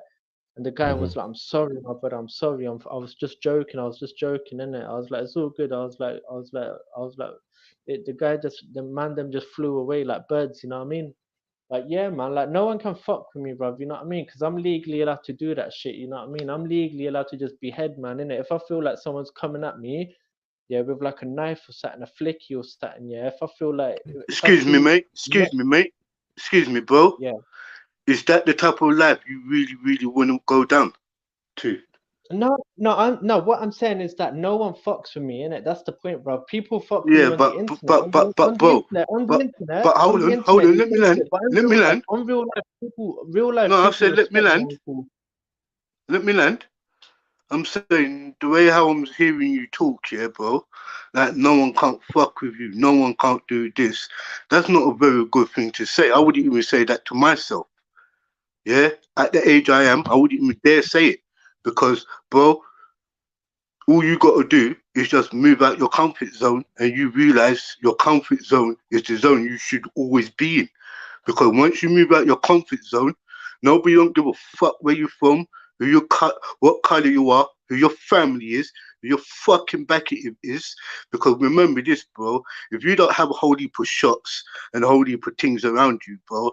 And the guy was like, "I'm sorry, my brother. I'm sorry. I was just joking. I was just joking, innit?" I was like, "It's all good." I was like, the man them just flew away like birds. You know what I mean? Like, yeah, man. Like, no one can fuck with me, bruv. You know what I mean? Because I'm legally allowed to do that shit. You know what I mean? I'm legally allowed to just behead, man. Innit? If I feel like someone's coming at me, yeah, with like a knife or something, a flicky or something, yeah. If I feel like, Excuse me, mate. Excuse me, bro. Yeah. Is that the type of life you really want to go down to? No. What I'm saying is that no one fucks with me, innit? That's the point, bro. People fuck with Yeah, me on the internet. but bro, On the internet. hold on. Let me land. Let me land. On real life, real life. No, people I've said let me respect land. Let me land. I'm saying the way how I'm hearing you talk, yeah, bro. Like no one can't fuck with you. No one can't do this. That's not a very good thing to say. I wouldn't even say that to myself. Yeah, at the age I am, I wouldn't even dare say it because, bro, all you got to do is just move out your comfort zone and you realize your comfort zone is the zone you should always be in. Because once you move out your comfort zone, nobody don't give a fuck where you're from, who you cut, what color you are, who your family is, who your fucking back is. Because remember this, bro, if you don't have a whole heap of shots and a whole heap of things around you, bro,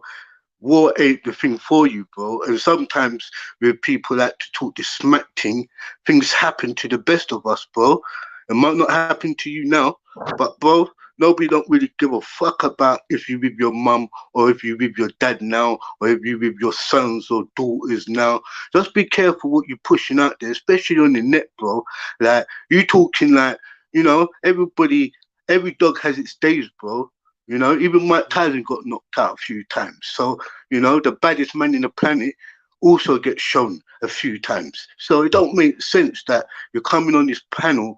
war ain't the thing for you, bro. And sometimes with people like to talk this smack thing, things happen to the best of us, bro. It might not happen to you now, but bro, nobody don't really give a fuck about if you with your mum or if you with your dad now or if you with your sons or daughters now. Just be careful what you're pushing out there, especially on the net, bro. Like you talking like, you know, every dog has its days, bro. You know, even Mike Tyson got knocked out a few times. So, you know, the baddest man in the planet also gets shown a few times. So it don't make sense that you're coming on this panel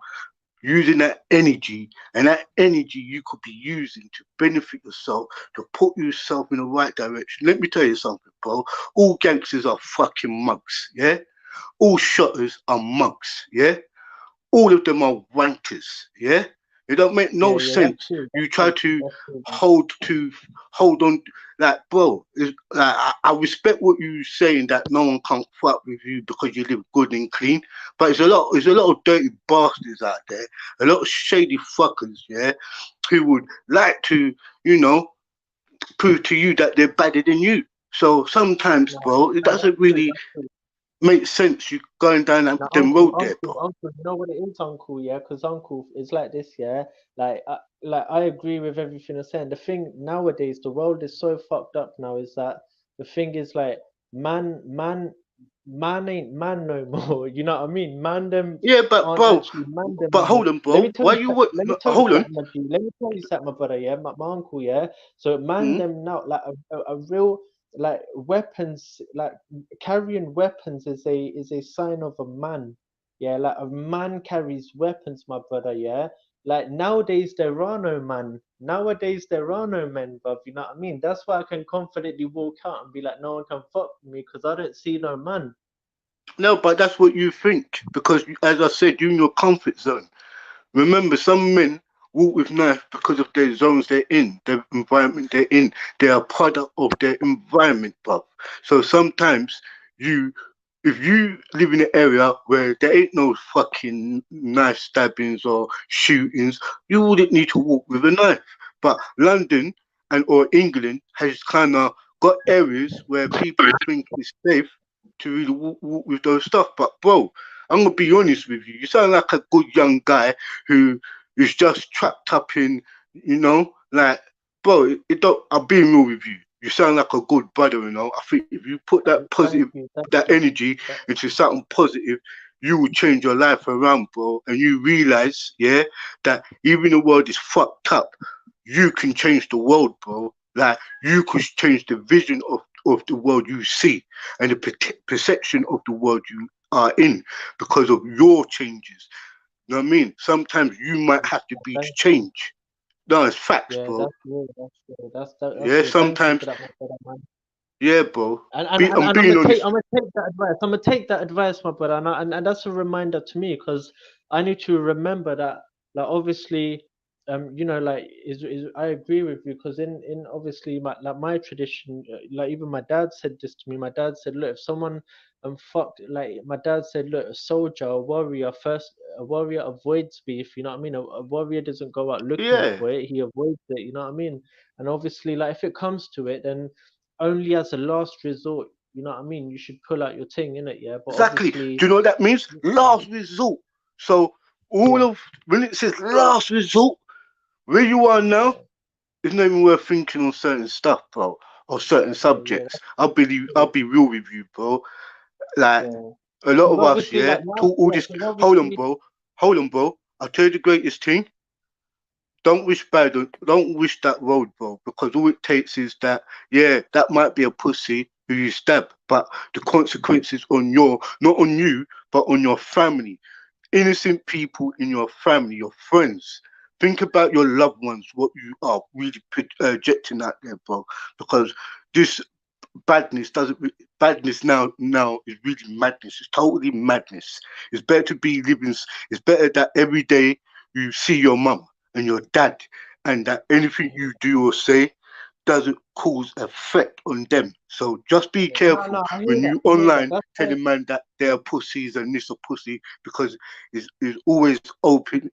using that energy, and that energy you could be using to benefit yourself, to put yourself in the right direction. Let me tell you something, bro. All gangsters are fucking mugs, yeah? All shotters are mugs, yeah? All of them are wankers, yeah? It don't make no sense. You try to hold on, like, bro. I respect what you saying that no one can't fuck with you because you live good and clean. But there's a lot of dirty bastards out there, a lot of shady fuckers, yeah, who would like to, you know, prove to you that they're better than you. So sometimes, bro, it doesn't really make sense you going down that road there, bro. Uncle, you know what it is, Uncle, yeah? Because Uncle is like this, yeah? Like I agree with everything you're saying. The thing nowadays, the world is so fucked up now, is that the thing is like man ain't man no more. You know what I mean? Man them but bro, but hold on, bro. Let me tell you something, my brother, yeah? My uncle, yeah? So man them now, like a real, like weapons, like carrying weapons is a sign of a man. Yeah, like a man carries weapons, my brother, yeah? Like nowadays there are no man. Nowadays there are no men, bruv. You know what I mean? That's why I can confidently walk out and be like, no one can fuck with me because I don't see no man. No, but that's what you think because, as I said, you're in your comfort zone. Remember, some men walk with knife because of their zones they're in, their environment they're in. They are product of their environment, bruv. So sometimes if you live in an area where there ain't no fucking knife stabbings or shootings, you wouldn't need to walk with a knife. But London or England has kind of got areas where people think it's safe to really walk with those stuff. But bro, I'm gonna be honest with you. You sound like a good young guy who is just trapped up in, you know, like, bro, I'm being real with you. You sound like a good brother, you know. I think if you put that positive, that energy into something positive, you will change your life around, bro. And you realize, yeah, that even the world is fucked up, you can change the world, bro. Like, you could change the vision of the world you see and the perception of the world you are in because of your changes. You know what I mean? Sometimes you might have to be to change. No, it's facts, bro. That's yeah, sometimes. Yeah, bro. I'm gonna take that advice. I'm gonna take that advice, my brother, and that's a reminder to me because I need to remember that, like, obviously, you know, like is I agree with you, because in obviously my tradition, like even my dad said this to me. My dad said, look, if someone fucked, like my dad said, look, a soldier, a warrior avoids beef. You know what I mean? A warrior doesn't go out looking Yeah, for it; he avoids it. You know what I mean? And obviously, like if it comes to it, then only as a last resort. You know what I mean? You should pull out your thing, innit? Yeah, but exactly. Do obviously, you know what that means? Last resort. So all of when it says last resort, where you are now, it's not even worth thinking on certain stuff, bro, or certain subjects. I'll be real with you, bro. Like a lot of us, obviously, yeah, like now, talk all this. because Hold on, obviously, bro. Hold on, bro. I'll tell you the greatest thing. Don't wish bad. Don't wish that road, bro. Because all it takes is that. Yeah, that might be a pussy who you stab, but the consequences on not on you, but on your family, innocent people in your family, your friends. Think about your loved ones, what you are really projecting out there, bro. Because this badness now is really madness. It's totally madness. It's better to be living. It's better that every day you see your mum and your dad, and that anything you do or say doesn't cause effect on them. So just be careful I hear when that. you I hear that. online That's why. telling man that they're pussies and this a pussy, because is always open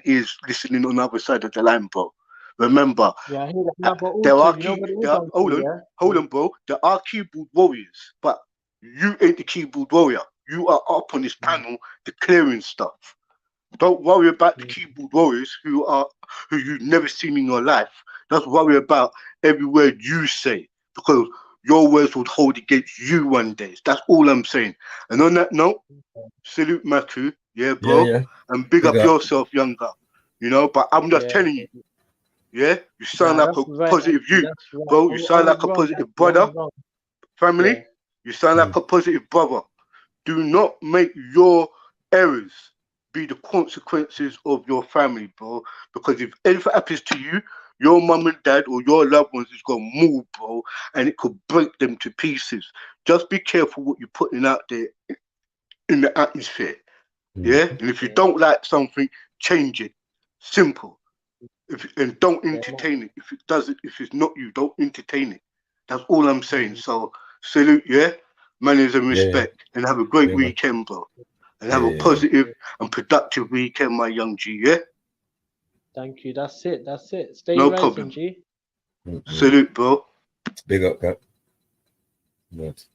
ears listening on the other side of the line, bro. Remember, Yeah, I hear that. No, but there also, are you know what it is, there are, Uncle, yeah? hold on, bro. There are keyboard warriors, but you ain't the keyboard warrior. You are up on this panel declaring stuff. Don't worry about the keyboard warriors who you've never seen in your life. Just worry about every word you say, because your words would hold against you one day. That's all I'm saying. And on that note, salute Maku, yeah, Yeah, bro, yeah. and big Big up up. yourself, younger. You know, but I'm just Yeah. telling you, yeah, you sound Nah, like that's a right, positive Uncle. you, That's right. bro. I You I sound was like a wrong, positive actually. I brother. was wrong. Family, Yeah. you sound like a positive brother. Do not make your errors be the consequences of your family, bro. Because if anything happens to you, your mum and dad or your loved ones is gonna move, bro, and it could break them to pieces. Just be careful what you're putting out there in the atmosphere. Yeah? And if you don't like something, change it. Simple. And don't Yeah, no, entertain it. If it's not you, don't entertain it. That's all I'm saying. So salute, yeah, manners and Yeah, yeah. respect, and have a great Yeah, man. weekend, bro. And Yeah, have a yeah, yeah. positive and productive weekend, my young G. Yeah, thank you. That's it. That's it. Stay no rising, problem. G. Salute, bro. Big up, Cap. Yes.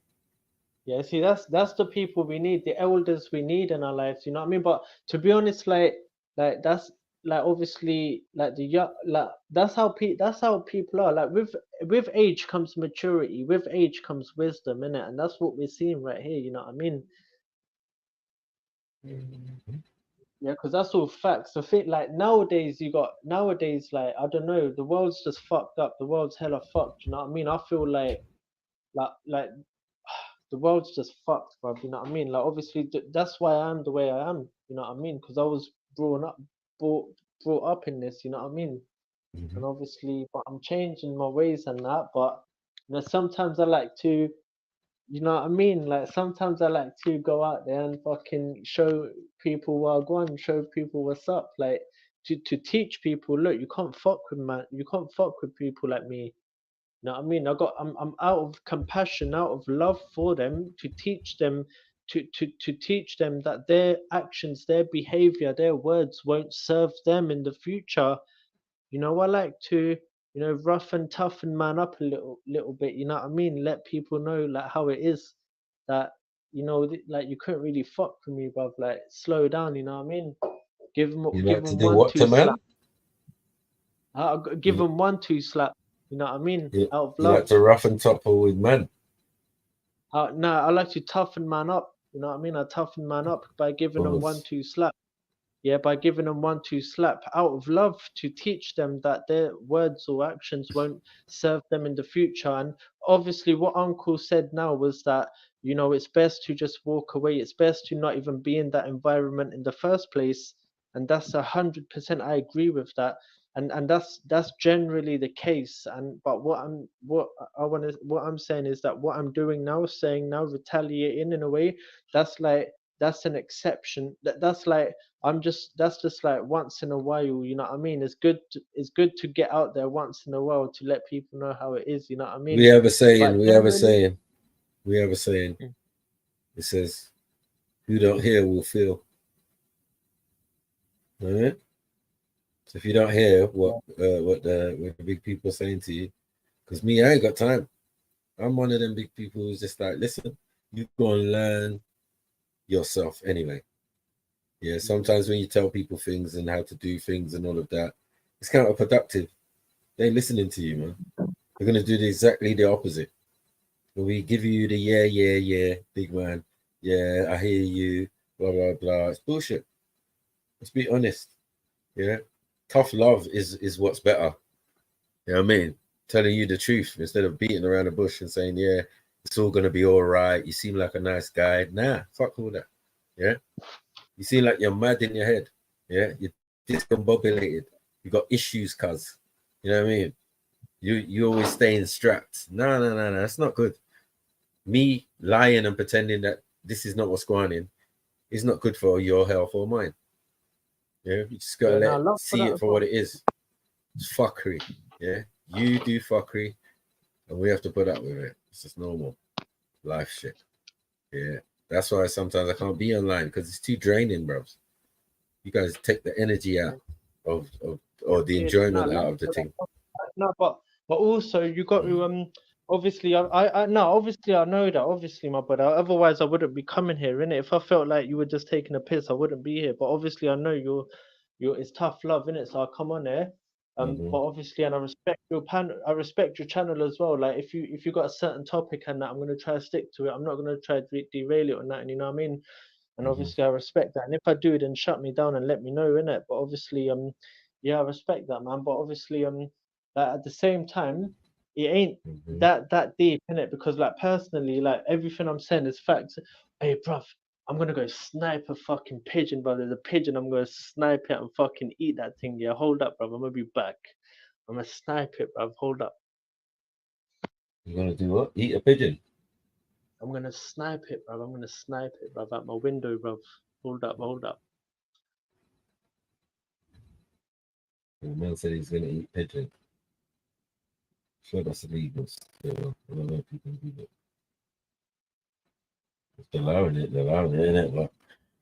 Yeah, see, that's the people we need, the elders we need in our lives. You know what I mean? But to be honest, like that's like obviously like the young, like that's how people are. Like with age comes maturity. With age comes wisdom, innit? And that's what we're seeing right here. You know what I mean? Yeah, because that's all facts. I think like nowadays like I don't know, the world's just fucked up. The world's hella fucked. You know what I mean? I feel like the world's just fucked, bro. You know what I mean? Like obviously that's why I am the way I am. You know what I mean? Because I was brought up in this. You know what I mean? And obviously, but I'm changing my ways and that. But you know, sometimes I like to. You know what I mean? Like sometimes I like to go out there and fucking show people what I want, show people what's up. Like to teach people, look, you can't fuck with man, you can't fuck with people like me. You know what I mean? I'm out of compassion, out of love for them, to teach them to teach them that their actions, their behavior, their words won't serve them in the future. You know, I like to, you know, rough and toughen man up a little bit, you know what I mean? Let people know like how it is, that you know, like you couldn't really fuck with me, bruv. Like slow down, you know what I mean? Give You give like to them do one what two to slap. man? Give You, them one two slap. You know what I mean? you, Out of you like love. to rough and topple with men? No, I like to toughen man up. You know what I mean? I toughen man up by giving them one Boss. two slap. Yeah, by giving them one two slap out of love, to teach them that their words or actions won't serve them in the future. And obviously, what Uncle said now was that, you know, it's best to just walk away. It's best to not even be in that environment in the first place. And that's 100%. I agree with that. And that's generally the case. And but what I'm saying is that what I'm doing now, saying now, retaliating in a way, that's like that's an exception. That's like that's just like once in a while, you know what I mean? It's good to get out there once in a while to let people know how it is, you know what I mean? We have a saying, But we have a saying. It says, who don't hear will feel. All right? So if you don't hear what the big people are saying to you, because me, I ain't got time. I'm one of them big people who's just like, listen, you go and learn yourself anyway. Yeah, sometimes when you tell people things and how to do things and all of that, it's counterproductive. They ain't listening to you, man. They're gonna do exactly the opposite. When we give you the yeah, big man, yeah, I hear you, blah blah blah. It's bullshit. Let's be honest. Yeah, tough love is what's better. You know what I mean? Telling you the truth instead of beating around the bush and saying, yeah, it's all gonna be all right. You seem like a nice guy. Nah, fuck all that. Yeah. You seem like you're mad in your head. Yeah, you're discombobulated. You got issues, cuz. You know what I mean? You always staying strapped. No, that's not good. Me lying and pretending that this is not what's going on is not good for your health or mine. Yeah, you just gotta see it for what it is. It's fuckery. Yeah, you do fuckery, and we have to put up with it. It's just normal life shit. Yeah. That's why sometimes I can't be online because it's too draining, bros. You guys take the energy out of or the enjoyment out of the thing. No, but also you got to obviously I know that, obviously, my brother. Otherwise I wouldn't be coming here, innit? If I felt like you were just taking a piss, I wouldn't be here. But obviously I know you're it's tough love, innit? So I'll come on there. But obviously, and I respect your channel as well. Like if you got a certain topic and that, I'm gonna try to stick to it. I'm not gonna try to derail it or nothing, you know what I mean? And obviously I respect that. And if I do, then shut me down and let me know, innit? But obviously, yeah, I respect that, man. But obviously, at the same time, it ain't that deep, innit? Because like personally, like everything I'm saying is facts. Hey, bruv, I'm gonna go snipe a fucking pigeon, bro. There's a pigeon. I'm gonna snipe it and fucking eat that thing. Yeah, hold up, bro. I'm gonna be back. I'm gonna snipe it, bro. Hold up. You're gonna do what? Eat a pigeon? I'm gonna snipe it, bro. I'm gonna snipe it, bro. At my window, bro. Hold up, hold up. The man said he's gonna eat pigeon. Sure, that's illegal. Still, I don't know if you can do that. If they're allowing it, innit? But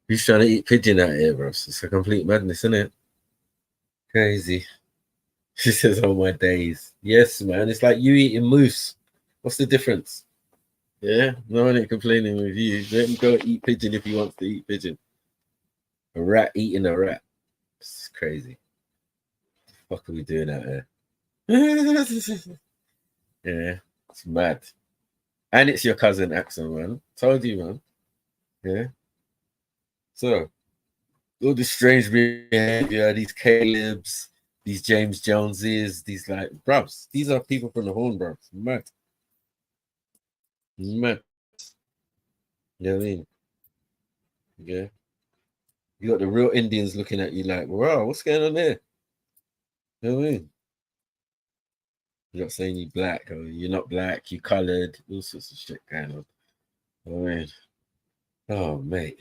who's trying to eat pigeon out here, bro? It's a complete madness, isn't it? Crazy. She says, "Oh my days." Yes, man. It's like you eating moose. What's the difference? Yeah, no one ain't complaining with you. Let him go eat pigeon if he wants to eat pigeon. A rat eating a rat. It's crazy. What the fuck are we doing out here? Yeah, it's mad. And it's your cousin accent, man. Told you, man. Yeah. So, all this strange behavior, these Calebs, these James Joneses, these like, bruv, these are people from the Horn, bruv. Mad. Mad. You know what I mean? Yeah. You got the real Indians looking at you like, wow, what's going on there? You know what I mean? You're not saying you're black or you're not black, you're colored, all sorts of shit going on. I mean, oh, mate.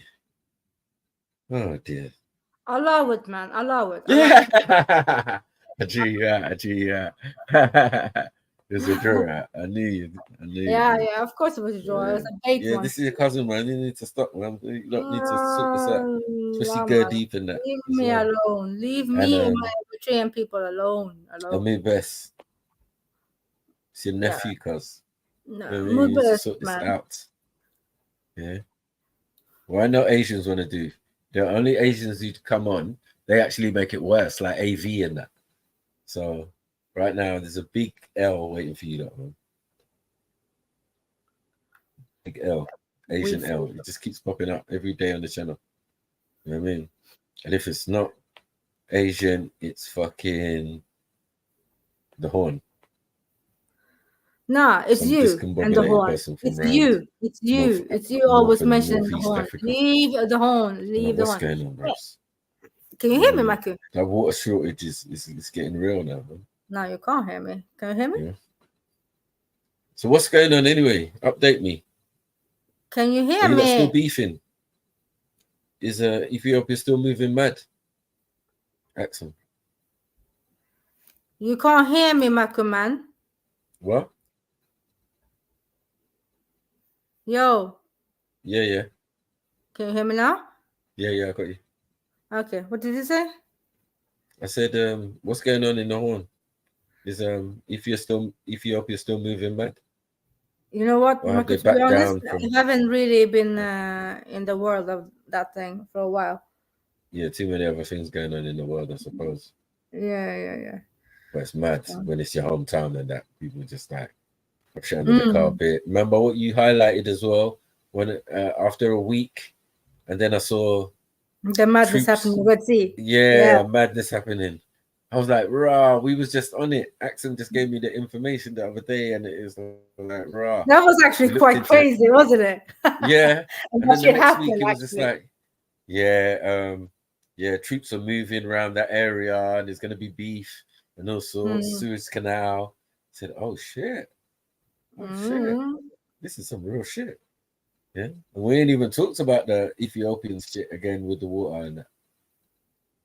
Oh, dear. Allow it, man. Allow it. Yeah. I drew you out. There's a draw out. I knew you. Yeah, of course it was a draw. It was a big one. This is your cousin, man. You need to stop, man. You don't need to sort this out. Especially go deep in that. Leave me alone. Leave me and my Eritrean people alone. And me best. It's your nephew, cuz. No, you need to sort this out. Yeah. What I know Asians want to do, the only Asians who come on, they actually make it worse, like AV and that. So right now, there's a big L waiting for you, man. Big L, Asian L. It just keeps popping up every day on the channel. You know what I mean? And if it's not Asian, it's fucking the Horn. Nah, it's you and the Horn. It's you always mentioning the Horn. Leave the Horn. Leave the Horn. What's going on, bro? Can you hear me, Maku? That water shortage is getting real now, man. No, you can't hear me. Can you hear me? Yeah. So what's going on anyway? Update me. Can you hear me? Are you still beefing? Is Ethiopia still moving mad? Axel. You can't hear me, Marco, man. What? Yo. Yeah. Can you hear me now? Yeah, I got you. Okay, what did you say? I said, what's going on in the Horn? Is Ethiopia still moving mad? You know what, Or Marco, have to they be backed honest, down from? I haven't really been in the world of that thing for a while. Yeah, too many other things going on in the world, I suppose. Yeah. But it's mad when it's your hometown and that people just like push it under the carpet. Remember what you highlighted as well when after a week, and then I saw the madness happening in the Red Sea. Yeah, madness happening. I was like, rah, we was just on it. Axon just gave me the information the other day, and it was like, rah. That was actually quite crazy, wasn't it? Yeah. And then the next happened, week it was just like, troops are moving around that area, and there's gonna be beef and all sorts. Suez Canal. I said, oh shit. This is some real shit. Yeah. And we ain't even talked about the Ethiopian shit again with the water and that.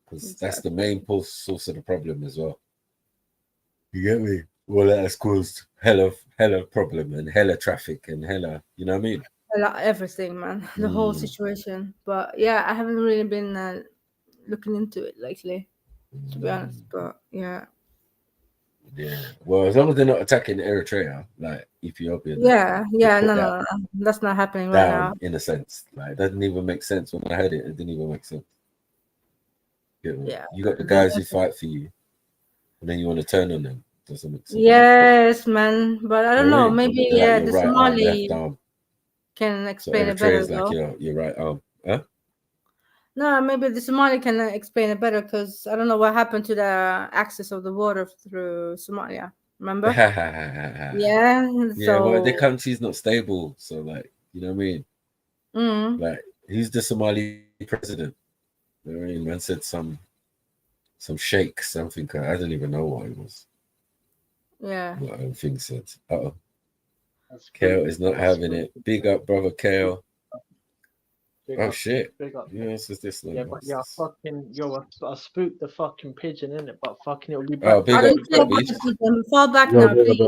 Because that's the main source of the problem as well. You get me? Well, that has caused hella problem and hella traffic and hella, you know what I mean? Everything, man. The whole situation. But yeah, I haven't really been looking into it lately, to be honest. But yeah. Yeah. Well, as long as they're not attacking Eritrea, like Ethiopia. Yeah. No. That's not happening right now. In a sense. Like, it doesn't even make sense. When I heard it, it didn't even make sense. Yeah. You got the guys who fight for you, and then you want to turn on them. Doesn't make sense. Yes, man. But I don't know. Maybe like the right Somali arm, can explain it better. Like your right arm. Huh? No, maybe the Somali can explain it better because I don't know what happened to the access of the water through Somalia. Remember? Yeah. So well, their country's not stable, so like, you know what I mean? Like, who's the Somali president? You know what I mean? Man said some sheikh, something. I don't even know what it was. Yeah. What everything said. Kale is not having it. Big up, brother Kale. Shit. Big up. Yes, is this one? Yeah, but yeah, I spooked the fucking pigeon in it, but fucking it'll be back. Oh, big up, fall back now, please.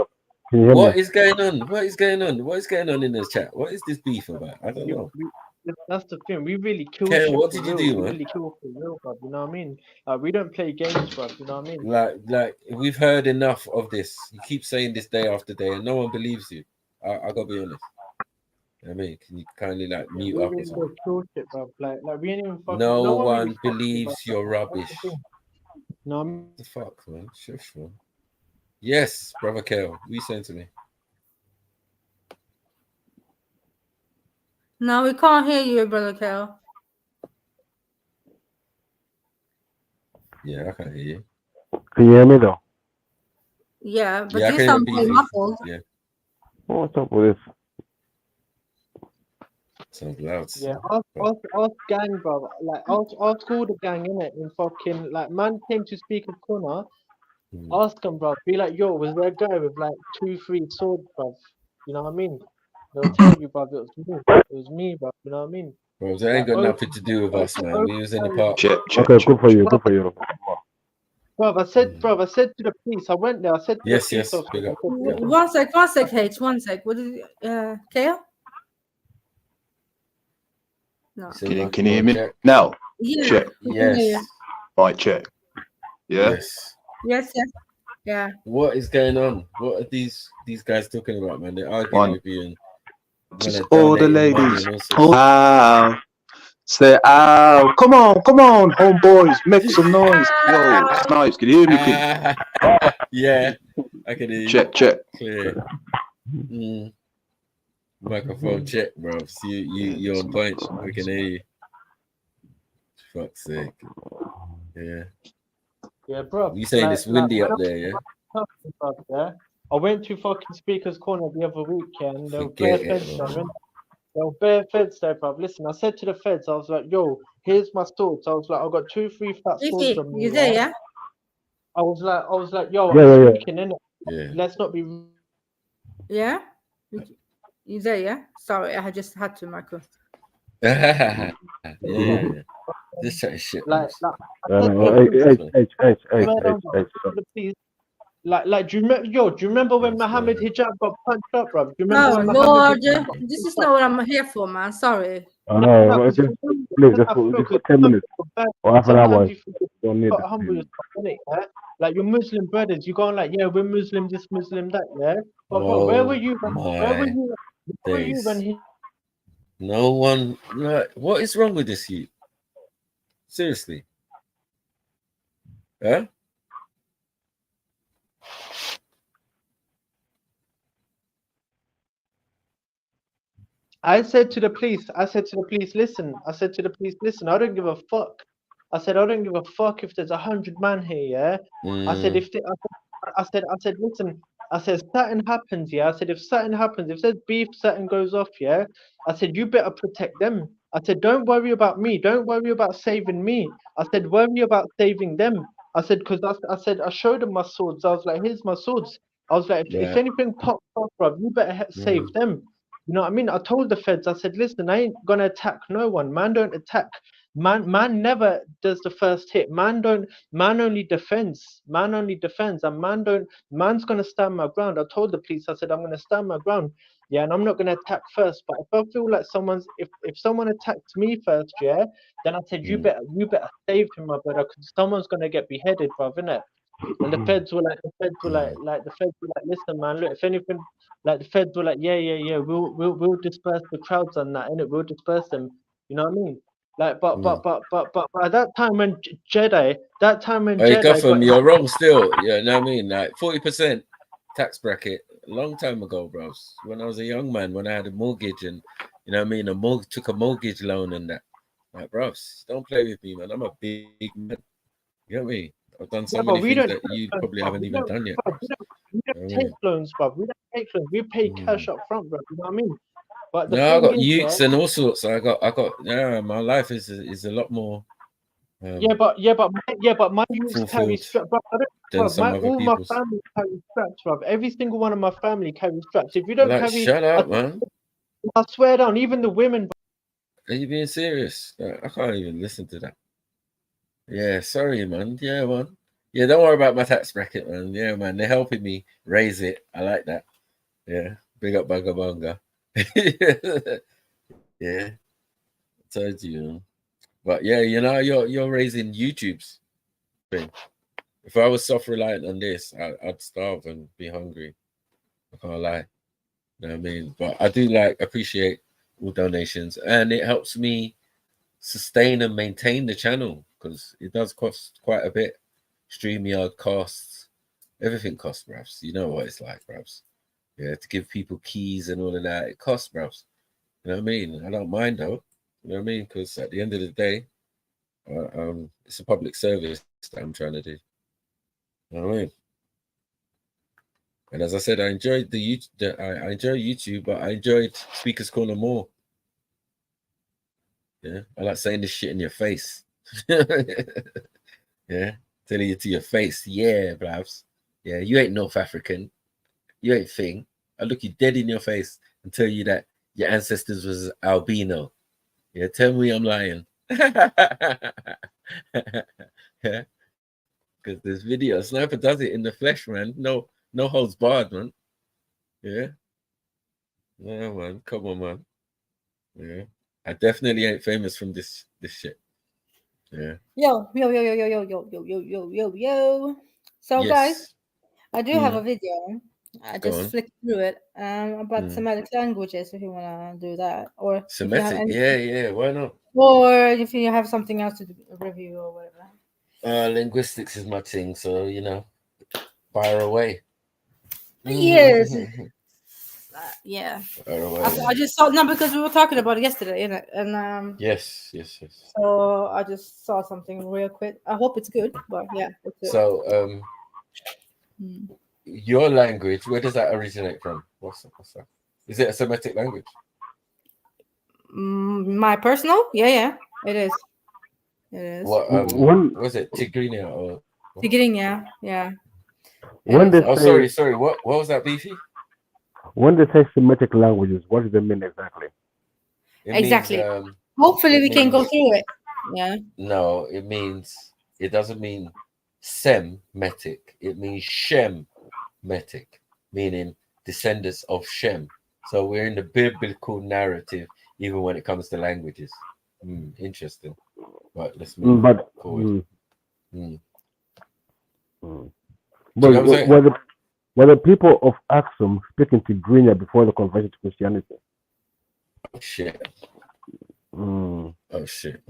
What is going on? What is going on? What is going on in the chat? What is this beef about? I don't know. That's the thing. We really kill Kale, shit. what did you do, man? We really kill for real, bro. You know what I mean? We don't play games, bro. You know what I mean? Like we've heard enough of this. You keep saying this day after day, and no one believes you. I gotta be honest. I mean, can you kindly like mute up or something? Shit, bro. Like we ain't even fucking. No one really believes your rubbish. No, what the fuck, man? Shush, man. Yes, brother Kale, what are you saying to me? No, we can't hear you, brother Kale. Yeah, I can hear you. Can you hear me though? Yeah, but you sound very muffled. Yeah. What's up with this? Sounds loud. Yeah, ask gang, bro. Like ask all the gang in it in fucking like man came to speak of corner. Ask them, bro. Be like, yo, was there a guy with like 2-3 swords, bro? You know what I mean? They'll tell you, bro. It was me. It was me, bro. You know what I mean? Bro, that ain't got nothing to do with us, man. We was in the park. Okay, good for you. Good for you. Bro, I said to the police. I went there. I said to yes, the police. Big up. One sec, H. One sec. What did Kale? No. Can you hear me now? Yeah. Check. Yes. Right, check. Yeah. Yes. Yeah. What is going on? What are these guys talking about, man? They're arguing with you and just all the ladies. Wow. Say ow. Come on, homeboys, make some noise. Yo, Snipes, can you hear me, kid? Yeah, I can hear you. Check. Clear. Microphone check, bro. See you're on point. We can hear you. Fuck's sake. Yeah, bro. You saying it's windy up there, yeah? I went to fucking Speaker's Corner the other week, and there were bare feds there. There were bare feds there, bro. Listen, I said to the feds, I was like, yo, here's my swords. I was like, I've got 2-3 fat swords on me. You there, yeah? I was like, yo, I'm speaking in it. Yeah. Let's not be. Yeah? You there, yeah? Sorry, I just had to, Michael. yeah. Just try shit. Like, Like, do you remember when Mohammed Hijab got punched up, bro? Do you remember Oh when Lord, Mohammed this is not what I'm here for, man. Sorry. Please, just for 10 minutes or half an hour. Don't need got humble yourself, innit, yeah? Like, your Muslim brothers, you going like, yeah, we're Muslim, this, Muslim, that, yeah? But bro, where were you? Where were you when he? No one. Like, what is wrong with this youth? Seriously. Huh? I said to the police, listen. I said to the police, listen, I don't give a fuck. I said, I don't give a fuck if there's 100 man here, yeah? I said, I said, listen, I said, something happens, yeah? I said, if something happens, if there's beef, something goes off, yeah? I said, you better protect them. I said, don't worry about me. Don't worry about saving me. I said, worry about saving them. I said, because I showed them my swords. I was like, here's my swords. I was like, if anything pops up, bro, you better save them. You know what I mean? I told the feds, I said, listen, I ain't gonna attack no one. Man don't attack. Man never does the first hit. Man only defends. And man's gonna stand my ground. I told the police, I said, I'm gonna stand my ground. Yeah, and I'm not gonna attack first. But if I feel like if someone attacks me first, yeah, then I said, you better save him, my brother, because someone's gonna get beheaded, bro, innit? And the feds were like, listen, man, look, if anything, like the feds were like, yeah, we'll disperse the crowds on that, innit? We'll disperse them. You know what I mean? Like, but at that time when Jedi, Hey, Gotham, you're wrong still. Yeah, know what I mean? Like 40% tax bracket a long time ago, bros. When I was a young man, when I had a mortgage and you know what I mean, took a mortgage loan and that. Like, bros, don't play with me, man. I'm a big man. You know what I mean? I've done so many things that you probably haven't even done yet. We don't take loans, bro. We don't take loans. We pay cash up front, bro. You know what I mean? But no, I got youths and all sorts. I got. Yeah, my life is a lot more. But my youths carry straps. All my family carry straps, bro. Every single one of my family carry straps. If you don't carry, shut up, man. I swear down, even the women. Are you being serious? I can't even listen to that. Yeah, sorry, man. Yeah, man. Yeah, don't worry about my tax bracket, man. Yeah, man. They're helping me raise it. I like that. Yeah. Big up Bagabanga. Yeah. I told you. But yeah, you know, you're raising YouTube's thing. If I was self-reliant on this, I'd starve and be hungry. I can't lie. You know what I mean? But I do appreciate all donations, and it helps me sustain and maintain the channel because it does cost quite a bit. StreamYard costs, everything costs, bruv. You know what it's like, bruv. Yeah, to give people keys and all of that, it costs, bruv. You know what I mean? I don't mind though. You know what I mean? Because at the end of the day, it's a public service that I'm trying to do. You know what I mean? And as I said, I enjoyed I enjoy YouTube, but I enjoyed Speaker's Corner more. Yeah, I like saying this shit in your face. Yeah, telling you to your face. Yeah, blabs. Yeah, you ain't North African. You ain't thing. I look you dead in your face and tell you that your ancestors was albino. Yeah, tell me I'm lying. Yeah, because this video, Sniper does it in the flesh, man. No holds barred, man. Yeah. No, man. Come on, man. Yeah. I definitely ain't famous from this shit. Yeah. Yo. So yes. guys, I do have a video. I just flicked through it about Semitic languages if you want to do that. Or Semitic, yeah, why not? Or if you have something else to review or whatever. Linguistics is my thing, so you know, fire away. Yes. Yeah. I just saw because we were talking about it yesterday, and yes. So I just saw something real quick. I hope it's good, but yeah. So your language, where does that originate from? What's that? Is it a Semitic language? My personal, yeah, it is. It is. What was it? Tigrinya or Tigrinya, yeah. When they say, sorry, what was that, Beefy? When they say Semitic languages, what does it mean exactly? Exactly. Hopefully we can go through it. Yeah. No, it doesn't mean Semitic. It means Shemitic, meaning descendants of Shem. So we're in the biblical narrative, even when it comes to languages. Interesting. Right, let's move forward. But were the people of Aksum speaking Tigrinya before the conversion to Christianity? Oh shit. Oh shit.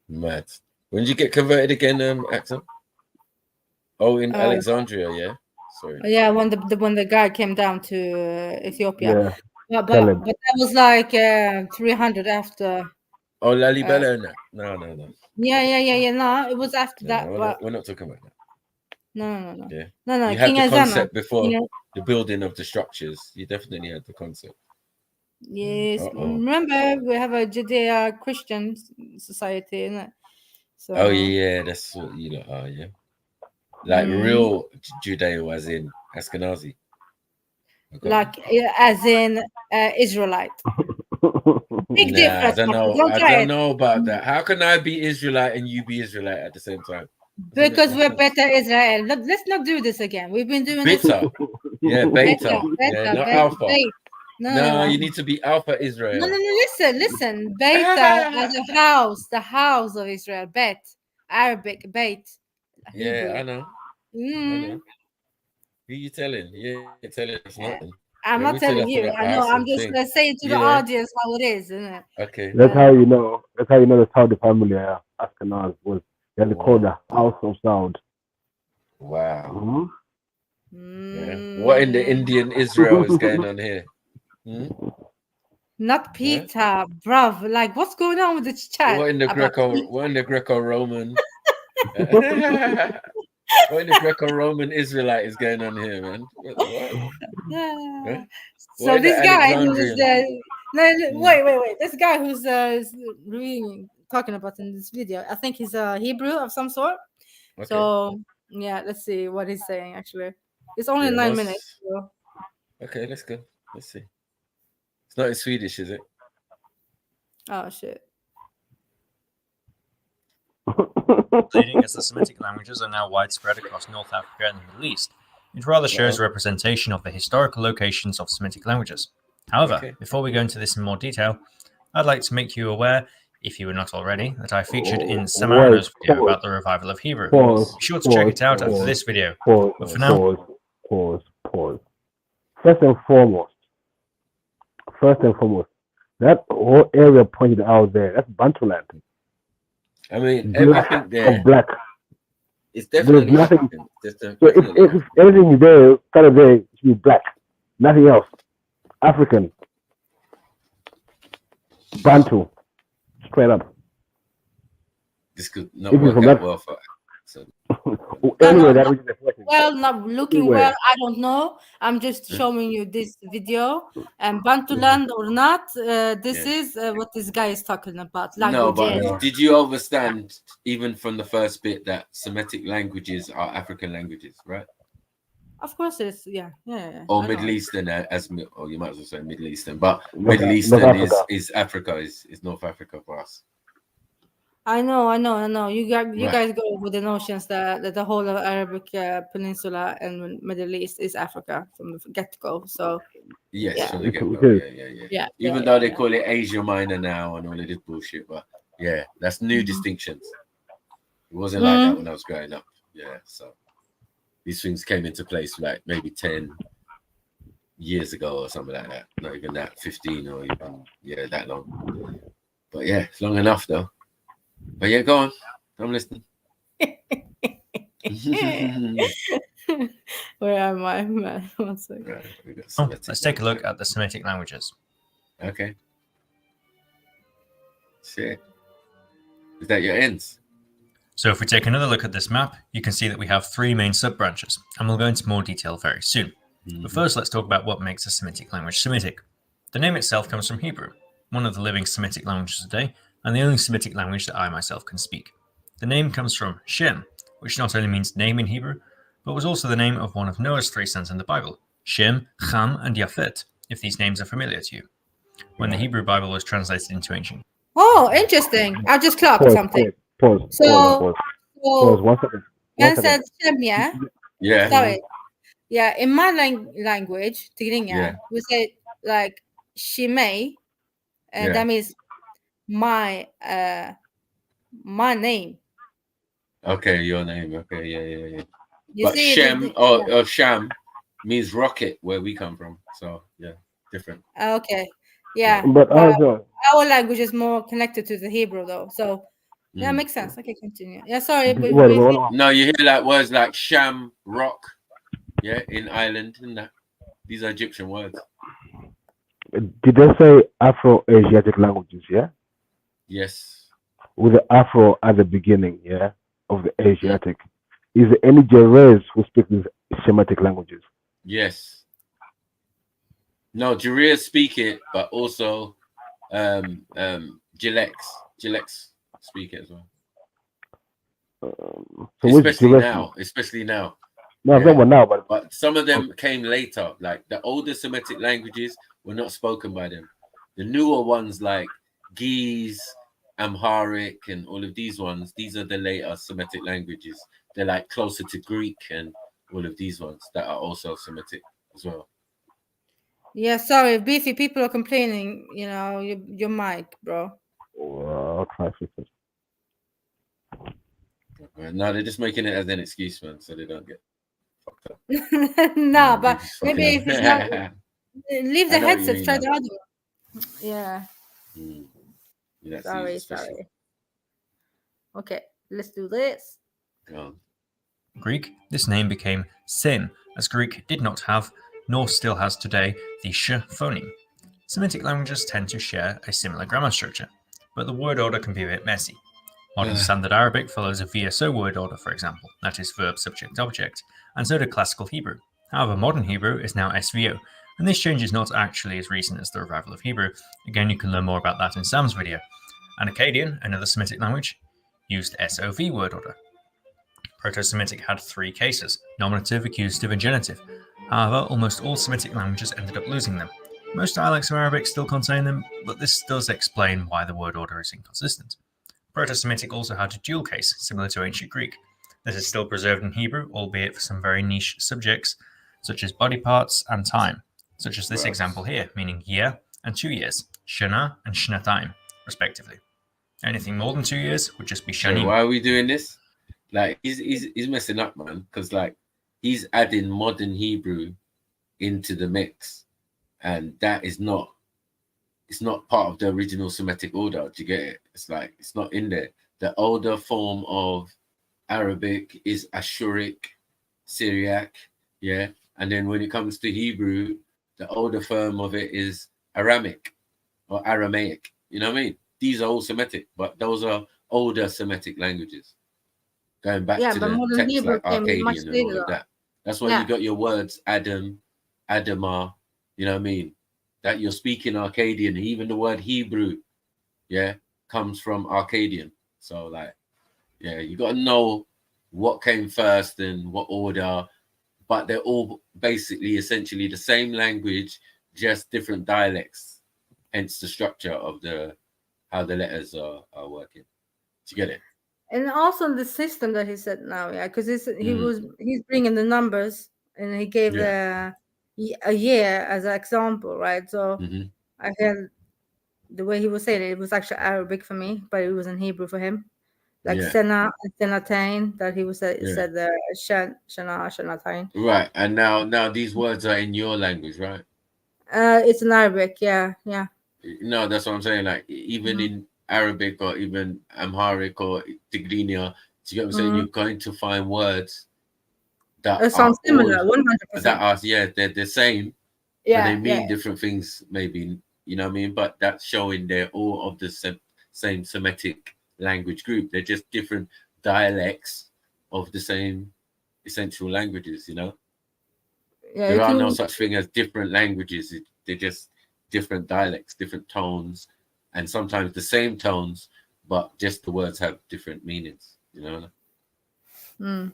Mad. When did you get converted again, Aksum? Oh, in Alexandria, yeah. Sorry. Yeah, when the guy came down to Ethiopia. Yeah. But that was like 300 after. Oh, Lalibela, no. Yeah. No, it was after that. We're not talking about that. No. Yeah. No. You had King the Azana. concept before the building of the structures. You definitely had the concept. Yes. Remember, we have a Judeo-Christian society, isn't it? So. Oh yeah, that's what you lot are, yeah. Like real Judeo, as in Ashkenazi. Like as in Israelite. Big difference. I don't know about that. How can I be Israelite and you be Israelite at the same time? Because we're better Israel. Let's not do this again. We've been doing beta. This. Yeah, beta. Not alpha. Beta. No, you need to be alpha Israel. No. Listen. Beta as a house, the house of Israel. Bet. Arabic, Beit. Yeah, I know. Who you telling? You're telling us nothing. I'm not telling you. I know. I'm just saying to the audience how it is, isn't it? Okay. That's how you know. That's how the Saudi family Ashkenaz was. They called the House of Sound. Wow. Yeah. What in the Indian Israel is going on here? Not Peter, bruv. Like, what's going on with this chat? What in the Greco-Roman? What in the Greco-Roman Israelite is going on here, man? What? So this guy who's wait. This guy who's really talking about in this video, I think he's a Hebrew of some sort. Okay. So yeah, let's see what he's saying. Actually, it's only 9 minutes. So. Okay, let's go. Let's see. It's not in Swedish, is it? Oh shit. Leading as the Semitic languages are now widespread across North Africa and the Middle East. It rather shows a representation of the historical locations of Semitic languages. However, before we go into this in more detail, I'd like to make you aware, if you were not already, that I featured in Samarano's video about the revival of Hebrew. Be sure to check it out after this video. But for now... Pause. First and foremost, that whole area pointed out there, that's Bantu land. I mean, everything there. Black. It's definitely There's nothing. So if everything is there, kind of there, it should be black. Nothing else. African. Bantu. Straight up. This could not work out well for well, not looking well, I don't know. I'm just showing you this video. And Bantuland or not, this is what this guy is talking about. No, but did you understand, even from the first bit, that Semitic languages are African languages, right? Of course, it's yeah. Or Middle Eastern, or you might as well say Middle Eastern, but Middle Eastern is Africa, is North Africa for us. I know. You guys go with the notions that the whole of Arabic Peninsula and Middle East is Africa from the get-go. So yes, from the get-go. Yeah. Even though they call it Asia Minor now and all of this bullshit, but yeah, that's new distinctions. It wasn't like that when I was growing up. Yeah, so these things came into place like maybe 10 years ago or something like that. Not even that, 15 or even that long. But yeah, it's long enough though. But yeah, go on. I'm listening. Where am I? 1 second. Right, let's take a look at the Semitic languages. Okay. Shit. Is that your ends? So if we take another look at this map, you can see that we have 3 main sub-branches, and we'll go into more detail very soon. But first, let's talk about what makes a Semitic language Semitic. The name itself comes from Hebrew, one of the living Semitic languages today, and the only Semitic language that I myself can speak. The name comes from Shem, which not only means name in Hebrew, but was also the name of one of Noah's 3 sons in the Bible, Shem, Ham, and Yafet, if these names are familiar to you. when the Hebrew Bible was translated into ancient. Oh, interesting. I just clocked something. Pause. So, Pause. 1 second. when said Shem, yeah? Yeah. Sorry. Yeah, in my language, Tigrinya, Yeah. we say like Shimei, and that means my name. Okay, your name. Okay, yeah. You But see, Shem or Sham means rocket where we come from. So yeah, different. Okay, yeah. But our language is more connected to the Hebrew, though. So yeah, makes sense. Okay, continue. Yeah, sorry. No, you hear like words like Sham, rock. Yeah, in Ireland, and that. These are Egyptian words. Did they say Afro-Asiatic languages? Yeah. Yes. With the Afro at the beginning, yeah, of the Asiatic. Is there any Jerez who speak these Semitic languages? Yes. No, Jareers speak it, but also Gilex speak it as well. So especially now. No, yeah. Now, but some of them came later. Like the older Semitic languages were not spoken by them. The newer ones like Ge'ez, Amharic, and all of these ones, these are the later Semitic languages. They're like closer to Greek and all of these ones that are also Semitic as well. Yeah, sorry, Beefy, people are complaining, you know, your mic, bro. I'll try to fix it. No, they're just making it as an excuse, man, so they don't get fucked up. No, but maybe if it's not, leave the headset, try the other one. Yeah. Sorry. Okay, let's do this. Greek, this name became Sin, as Greek did not have, nor still has today, the sh phoneme. Semitic languages tend to share a similar grammar structure, but the word order can be a bit messy. Modern Standard Arabic follows a VSO word order, for example, that is verb, subject, object, and so did Classical Hebrew. However, modern Hebrew is now SVO, and this change is not actually as recent as the revival of Hebrew. Again, you can learn more about that in Sam's video. And Akkadian, another Semitic language, used SOV word order. Proto-Semitic had 3 cases: nominative, accusative, and genitive. However, almost all Semitic languages ended up losing them. Most dialects of Arabic still contain them, but this does explain why the word order is inconsistent. Proto-Semitic also had a dual case, similar to ancient Greek. This is still preserved in Hebrew, albeit for some very niche subjects, such as body parts and time, such as this example here, meaning year and 2 years, shana and shnataim, respectively. Anything more than 2 years would just be shanim. So why are we doing this? Like, he's messing up, man, because like he's adding modern Hebrew into the mix, and that is not. It's not part of the original Semitic order. Do you get it? It's like it's not in there. The older form of Arabic is Ashuric, Syriac, yeah. And then when it comes to Hebrew, the older form of it is Aramic or Aramaic. You know what I mean? These are all Semitic, but those are older Semitic languages. Going back to the text like Akkadian and all of that. That's why you got your words Adam, Adamah. You know what I mean? That you're speaking Akkadian. Even the word Hebrew, yeah, comes from Akkadian. So like, yeah, you got to know what came first and what order, but they're all basically essentially the same language, just different dialects. Hence the structure of how the letters are working. Do you get it? And also the system that he said now, yeah, because he's bringing the numbers, and he gave a year as an example, right? So I heard the way he was saying it was actually Arabic for me, but it was in Hebrew for him. Like Sena and Senatain, that he was said Shana, Shanatain. Right, and now these words are in your language, right? It's in Arabic, yeah. No, that's what I'm saying. Like even in Arabic or even Amharic or Tigrinya, do you get what I'm saying? You're going to find words that sound similar, 100%. That are they're the same, but they mean different things, maybe, you know what I mean? But that's showing they're all of the same Semitic language group. They're just different dialects of the same essential languages, you know? There are no such thing as different languages. They're just different dialects, different tones, and sometimes the same tones, but just the words have different meanings, you know? And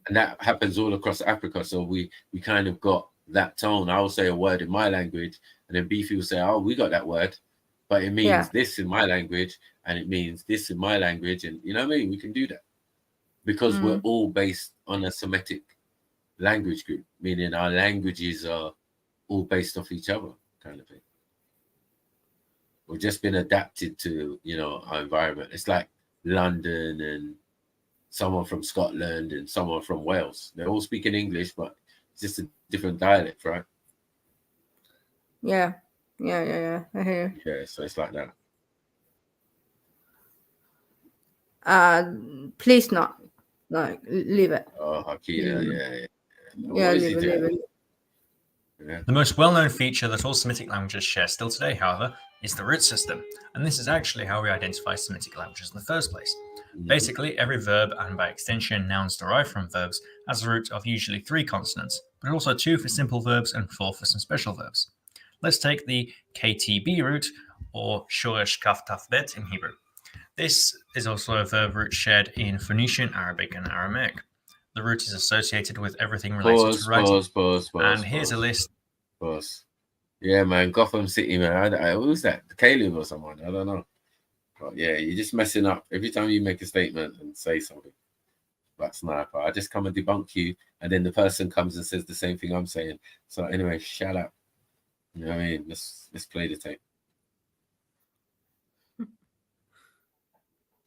that happens all across Africa. So we kind of got that tone. I will say a word in my language, and then Beefy will say, "Oh, we got that word, but it means this in my language, and it means this in my language," and you know what I mean? We can do that because we're all based on a Semitic language group, meaning our languages are all based off each other, kind of thing. We've just been adapted to, you know, our environment. It's like London and someone from Scotland and someone from Wales. They're all speaking English, but it's just a different dialect, right? Yeah. I hear you. Yeah, so it's like that. Please not. Like, leave it. Oh, Hakina, Yeah, leave it. Yeah. The most well-known feature that all Semitic languages share still today, however, is the root system, and this is actually how we identify Semitic languages in the first place. Basically, every verb, and by extension nouns derived from verbs, has a root of usually 3 consonants, but also 2 for simple verbs and 4 for some special verbs. Let's take the KTB root, or Shoresh Kaf Taf Bet in Hebrew. This is also a verb root shared in Phoenician, Arabic, and Aramaic. The root is associated with everything related to writing. And here's a list. Yeah, man, Gotham City, man. Who's that? Caleb or someone? I don't know. But yeah, you're just messing up every time you make a statement and say something about Sniper. I just come and debunk you, and then the person comes and says the same thing I'm saying. So anyway, shut up. You know what I mean? Let's play the tape.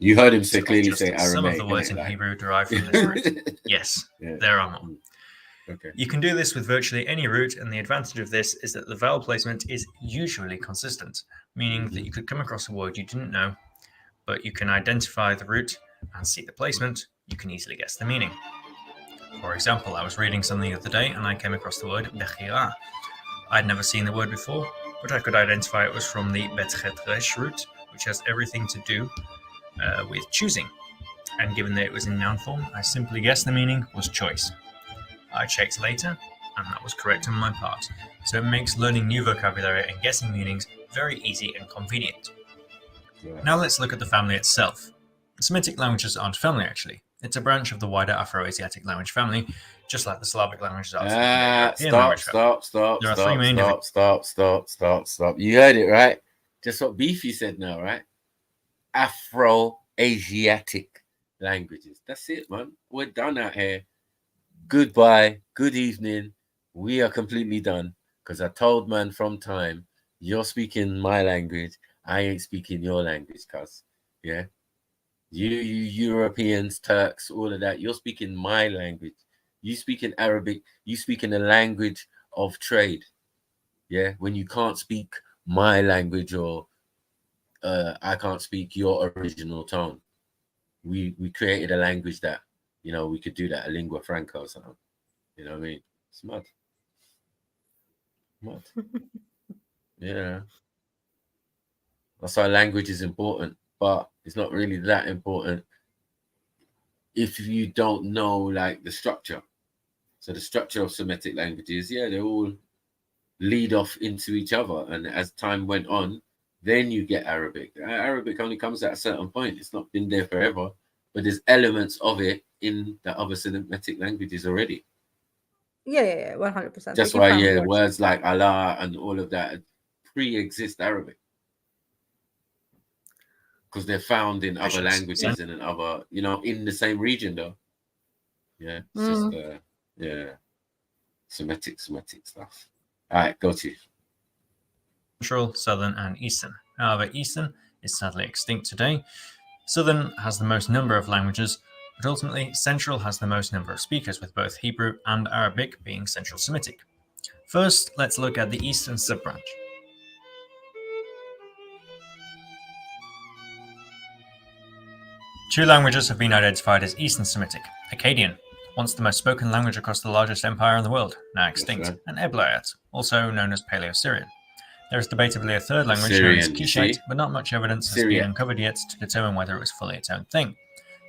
You heard him say clearly say Aramaic. Some of the words in Hebrew derive from this root. Yes, there are more. Okay. You can do this with virtually any root, and the advantage of this is that the vowel placement is usually consistent, meaning that you could come across a word you didn't know, but you can identify the root and see the placement, you can easily guess the meaning. For example, I was reading something the other day and I came across the word bechira. I'd never seen the word before, but I could identify it was from the betchet root, which has everything to do with choosing. And given that it was in noun form, I simply guessed the meaning was choice. I checked later, and that was correct on my part. So it makes learning new vocabulary and guessing meanings very easy and convenient. Yeah. Now let's look at the family itself. The Semitic languages aren't a family, actually. It's a branch of the wider Afro-Asiatic language family, just like the Slavic languages are. Stop. You heard it, right? Just what Beefy said now, right? Afro-Asiatic languages. That's it, man. We're done out here. Goodbye. Good evening. We are completely done. Because I told man from time, you're speaking my language. I ain't speaking your language, cuz. Yeah. You Europeans, Turks, all of that, you're speaking my language. You speak in Arabic. You speak in a language of trade. Yeah. When you can't speak my language, or I can't speak your original tone. We created a language that, you know, we could do that, a lingua franca or something. You know what I mean? It's mad. Yeah. That's why language is important, but it's not really that important if you don't know, like, the structure. So the structure of Semitic languages, yeah, they all lead off into each other. And as time went on, then you get Arabic. Arabic only comes at a certain point. It's not been there forever, but there's elements of it in the other Semitic languages already. Yeah, 100%. That's why, words like Allah and all of that pre-exist Arabic. Because they're found in other languages and in other, you know, in the same region, though. Yeah, it's just, Semitic stuff. All right, go to you. Central, Southern, and Eastern. However, Eastern is sadly extinct today. Southern has the most number of languages, but ultimately Central has the most number of speakers, with both Hebrew and Arabic being Central Semitic. First, let's look at the Eastern sub-branch. Two languages have been identified as Eastern Semitic: Akkadian, once the most spoken language across the largest empire in the world, now extinct, and Eblaïte, also known as Paleo-Syrian. There is debatably a third language known as Kishite, but not much evidence has been uncovered yet to determine whether it was fully its own thing.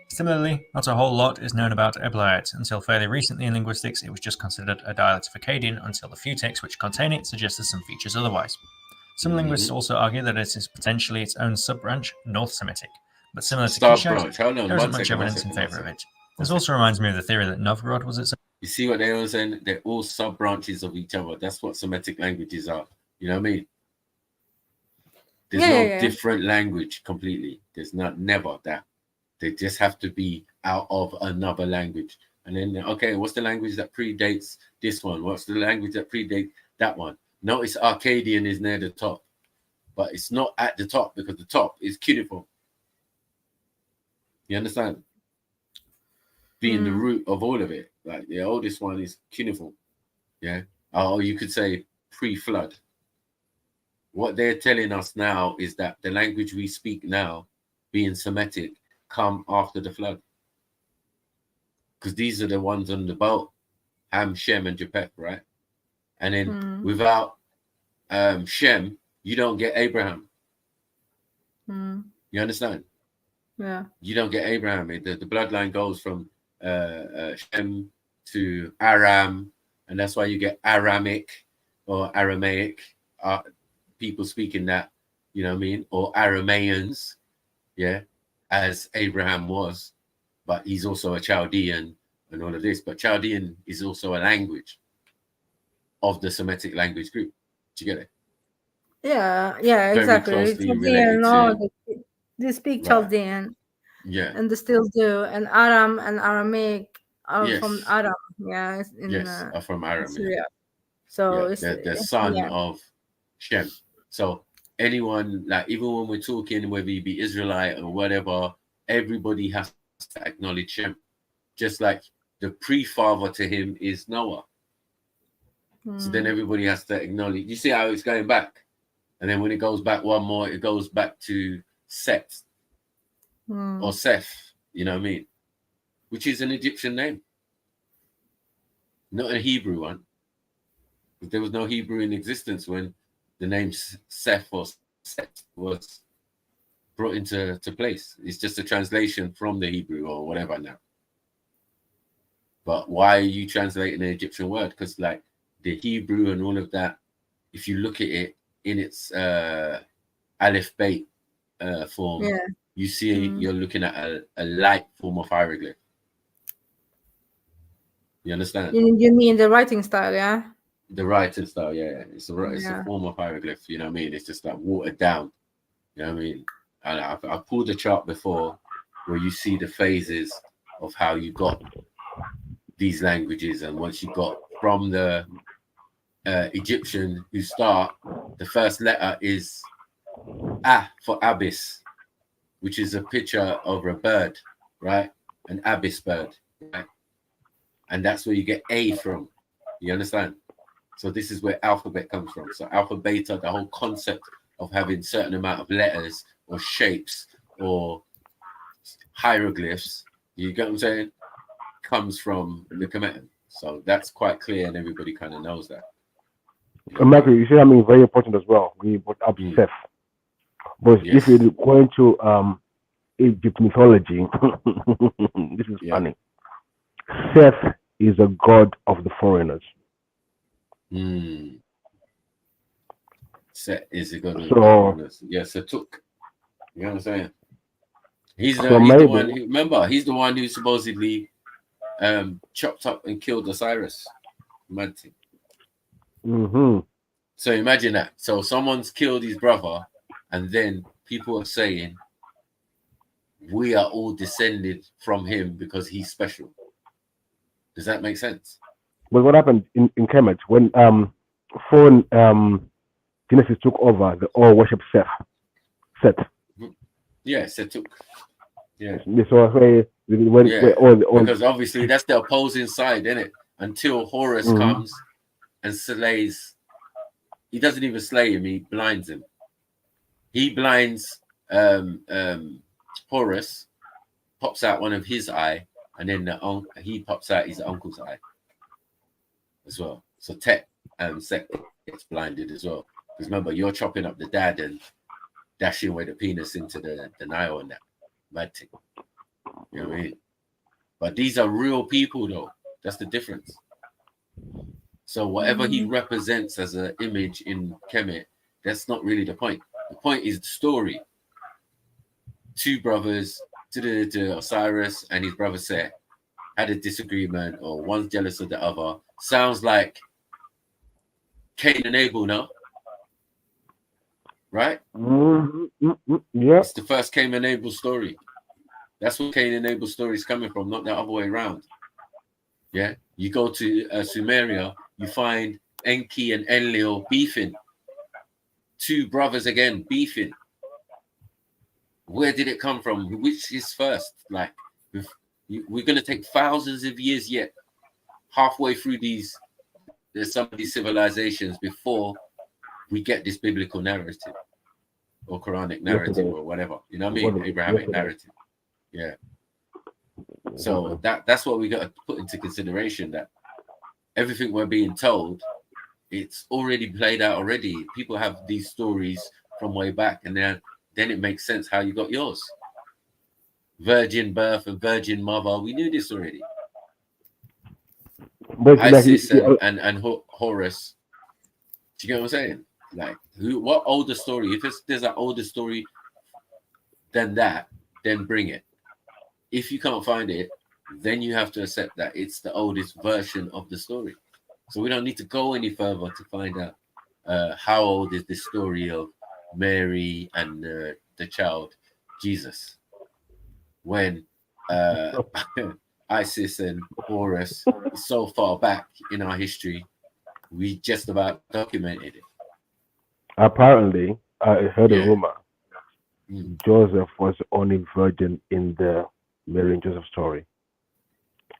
Similarly, not a whole lot is known about Eblaïte. Until fairly recently in linguistics, it was just considered a dialect of Akkadian until the few texts which contain it suggested some features otherwise. Some linguists also argue that it is potentially its own sub-branch, North Semitic, but similar to Kishite, there isn't much evidence in favour of it. This also reminds me of the theory that Novgorod was its own. You see what they were saying? They're all sub-branches of each other. That's what Semitic languages are. You know what I mean? There's no different language completely. There's never that. They just have to be out of another language. And then, okay, what's the language that predates this one? What's the language that predates that one? Notice Akkadian is near the top, but it's not at the top because the top is cuneiform. You understand? Being the root of all of it. Like the oldest one is cuneiform. Yeah. Or you could say pre-flood. What they're telling us now is that the language we speak now, being Semitic, come after the flood. Because these are the ones on the boat, Ham, Shem, and Japheth, right? And then without Shem, you don't get Abraham. You understand? Yeah. You don't get Abraham. The bloodline goes from Shem to Aram, and that's why you get Aramic or Aramaic, people speaking that, you know what I mean? Or Aramaeans, yeah, as Abraham was. But he's also a Chaldean and all of this. But Chaldean is also a language of the Semitic language group. Do you get it? Yeah, Very exactly. closely Chaldean, related to. they speak Right. Chaldean. Yeah. And they still do. And Aram and Aramaic are from Yes. Aram. Yeah. Are from Aram. Syria. Yeah. So Yeah, it's the son of Shem. So anyone, like even when we're talking, whether you be Israelite or whatever, everybody has to acknowledge Shem. Just like the pre-father to him is Noah. So then everybody has to acknowledge. You see how it's going back? And then when it goes back one more, it goes back to Seth or Seth, you know what I mean? Which is an Egyptian name, not a Hebrew one. There was no Hebrew in existence when the name Seth or Seth was brought into place. It's just a translation from the Hebrew or whatever now. But why are you translating an Egyptian word? Because like the Hebrew and all of that, if you look at it in its Aleph Beit form, you see you're looking at a light form of hieroglyph. You understand? You mean the writing style, yeah? The writing style, yeah. It's a form of hieroglyph, you know what I mean? It's just like watered down, you know what I mean? And I pulled a chart before where you see the phases of how you got these languages. And once you got from the Egyptian who start, the first letter is A for abyss, which is a picture of a bird, right? An abyss bird, right? And that's where you get A from. You understand? So this is where alphabet comes from. So alpha, beta, the whole concept of having certain amount of letters or shapes or hieroglyphs, you get what I'm saying, comes from the Kemetic. So that's quite clear and everybody kind of knows that. Michael, you see something very important as well when you brought up Seth. But if you're going to Egypt mythology, this is funny. Seth is a god of the foreigners. Seth is a god of the foreigners. Yes, yeah, took. You know what I'm saying? He's the one who, remember, he's the one who supposedly chopped up and killed Osiris. Mad thing. So imagine that. So someone's killed his brother, and then people are saying we are all descended from him because he's special. Does that make sense? But what happened in Kemet when foreign Genesis took over, they all worship Seth. Yeah, Seth took. Yeah. So because obviously that's the opposing side, isn't it? Until Horus comes and slays. He doesn't even slay him, he blinds him. He blinds Horus, pops out one of his eye, and then he pops out his uncle's eye as well. So Seth gets blinded as well. Because remember, you're chopping up the dad and dashing away the penis into the Nile and that. Mad thing. You know what I mean? But these are real people though. That's the difference. So whatever he represents as an image in Kemet, that's not really the point. The point is the story. Two brothers, to Osiris and his brother Seth, had a disagreement, or one's jealous of the other. Sounds like Cain and Abel, no? right? Yeah. It's the first Cain and Abel story. That's where Cain and Abel story is coming from, not the other way around. Yeah, you go to Sumeria, you find Enki and Enlil beefing. Two brothers again beefing. Where did it come from? Which is first? Like, we're going to take thousands of years yet, halfway through some of these civilizations before we get this biblical narrative or Quranic narrative or whatever. You know what I mean? Abrahamic narrative. Yeah. So that's what we got to put into consideration, that everything we're being told, it's already played out already. People have these stories from way back, and then it makes sense how you got yours. Virgin birth and virgin mother, we knew this already. But Isis and Horus. Do you get what I'm saying? Like, what older story? If there's an older story than that, then bring it. If you can't find it, then you have to accept that it's the oldest version of the story. So we don't need to go any further to find out how old is the story of Mary and the child Jesus, when Isis and Horus is so far back in our history, we just about documented it. Apparently, I heard a rumor. Joseph was the only virgin in the Mary and Joseph story.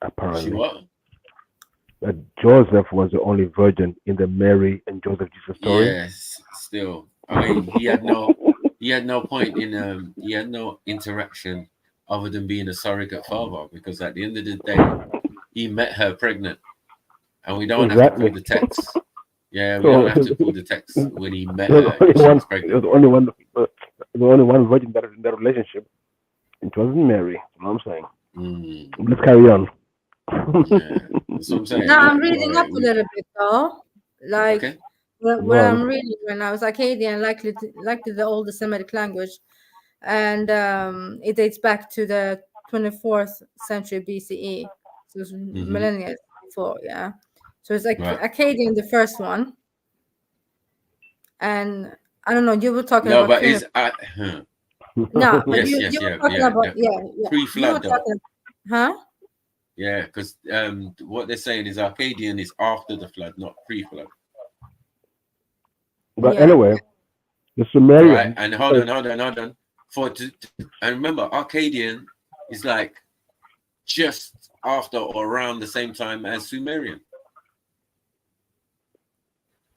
Apparently. What? That Joseph was the only virgin in the Mary and Joseph Jesus story. Yes, still. I mean, he had no point in he had no interaction other than being a surrogate father, because at the end of the day, he met her pregnant, and we don't have to pull the text. Yeah, we don't have to pull the text when he met her. She was pregnant. The only one virgin that was in that relationship. It wasn't Mary. You know what I'm saying? Let's carry on. That's what I'm saying. No, I'm reading up a little bit though. Like what I'm reading right now is Akkadian, likely the oldest Semitic language, and it dates back to the 24th century BCE. So it's millennia before, yeah. So it's like Akkadian, the first one, and I don't know. You were talking about. But it's no, but you were talking about pre-flood though. Huh? Yeah, because what they're saying is Akkadian is after the flood, not pre-flood. But anyway, the Sumerian. Right, and hold on. And remember, Akkadian is like just after or around the same time as Sumerian.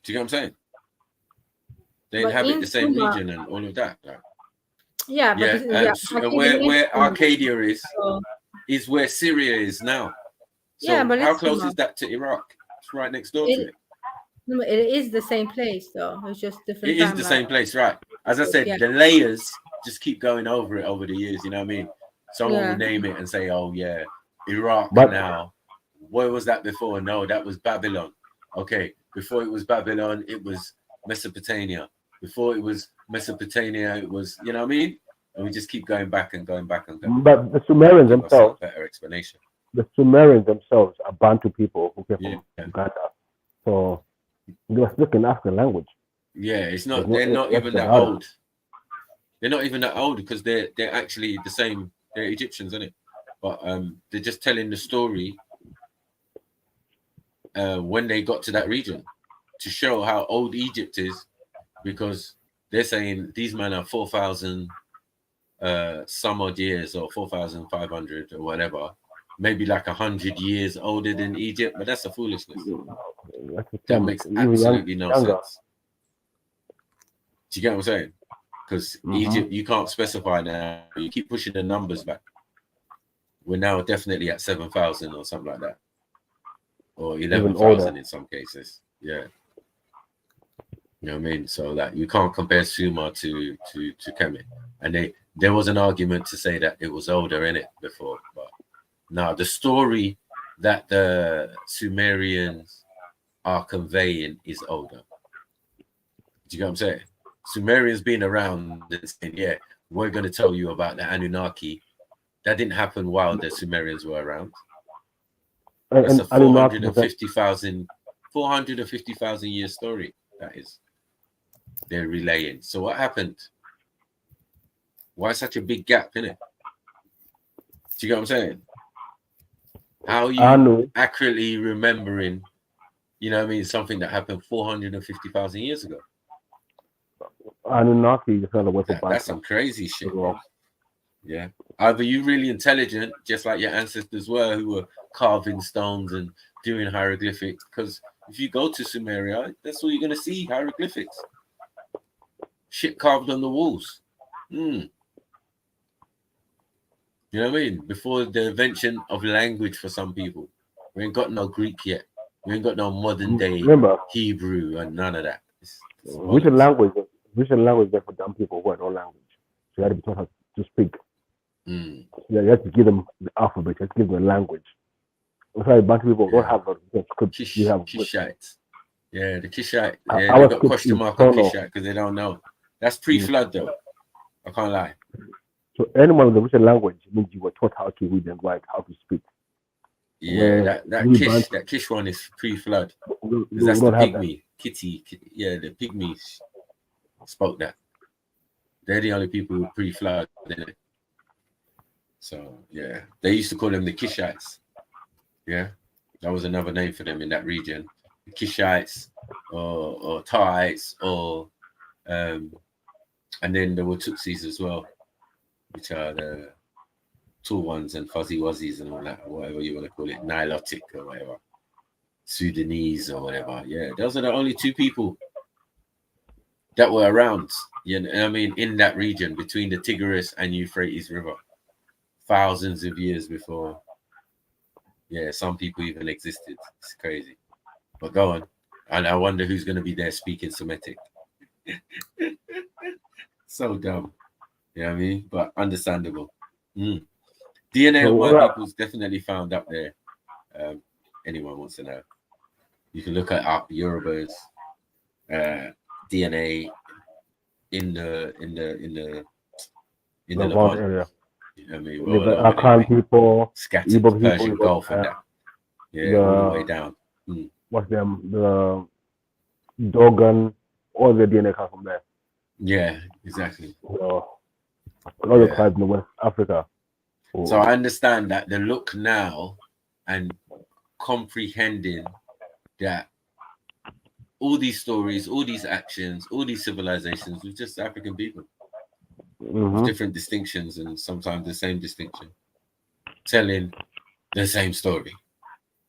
Do you get what I'm saying? They inhabit the same region and all of that. Right? Yeah, but where Arcadia is where Syria is now. So but how close is that to Iraq? It's right next door to it. It is the same place, though. It's just different. It is the same place, right? As I said, the layers just keep going over it over the years. You know what I mean? Someone will name it and say, "Oh yeah, Iraq now." Where was that before? No, that was Babylon. Okay, before it was Babylon, it was Mesopotamia. Before it was Mesopotamia, it was, you know what I mean? And we just keep going back and going back and going. But the Sumerians themselves, better explanation. The Sumerians themselves are Bantu people who came from Uganda. So they were speaking African language. Yeah, it's not. They're not even that old. They're not even that old because they're actually the same. They're Egyptians, isn't it? But they're just telling the story when they got to that region to show how old Egypt is, because they're saying these men are 4,000 some odd years or 4,500 or whatever, maybe like 100 years older than Egypt, but that's a foolishness. That makes absolutely no sense. Do you get what I'm saying? Because Egypt, you can't specify now. You keep pushing the numbers back. We're now definitely at 7,000 or something like that, or 11,000 in some cases. Yeah. You know what I mean? So that you can't compare Sumer to Kemet. And there was an argument to say that it was older in it before, but now the story that the Sumerians are conveying is older. Do you get what I'm saying? Sumerians been around and saying, yeah, we're going to tell you about the Anunnaki. That didn't happen while the Sumerians were around. That's a 450,000 year story. That is. they're relaying. So what happened? Why such a big gap, innit? Do you get what I'm saying? How are you accurately remembering, you know what I mean, something that happened 450,000 years ago? Anunnaki is not a weapon. That's some crazy shit, bro. Yeah. Either you really intelligent, just like your ancestors were, who were carving stones and doing hieroglyphics. Because if you go to Sumeria, that's all you're gonna see, hieroglyphics. Shit carved on the walls. You know what I mean? Before the invention of language for some people. We ain't got no Greek yet. We ain't got no modern day Hebrew and none of that. Which language is there for dumb people who have no language? So you have to be taught how to speak. You have to give them the alphabet, you have to give them a language. That's why a bunch of people don't have the script. Kishites. Yeah, the Kishite. Yeah, they got question mark on Kishite because they don't know. That's pre-flood though. I can't lie. So anyone with a written language means you were taught how to read and write, how to speak. Yeah, that Kish one is pre-flood. That's the pygmy. Kitty. Yeah, the pygmies spoke that. They're the only people who pre-flood. So yeah, they used to call them the Kishites. Yeah, that was another name for them in that region. The Kishites or Taites or and then there were Tutsis as well, which are the tall ones and fuzzy wuzzies and all that, whatever you want to call it, Nilotic or whatever, Sudanese or whatever. Yeah, those are the only two people that were around. You know, I mean, in that region between the Tigris and Euphrates River, thousands of years before. Yeah, some people even existed. It's crazy. But go on. And I wonder who's going to be there speaking Semitic. So dumb. You know what I mean? But understandable. DNA of white people's definitely found up there. Anyone wants to know. You can look at up Yoruba's DNA in the Levant area. You know what I mean? Well, Akan people, scattered Igbo Persian Gulf and that. Yeah, all the way down. What's them? The Dogon, all the DNA comes from there. Yeah, exactly. So, a lot of tribes in West Africa. So I understand that the look now and comprehending that all these stories, all these actions, all these civilizations was just African people. With different distinctions and sometimes the same distinction, telling the same story.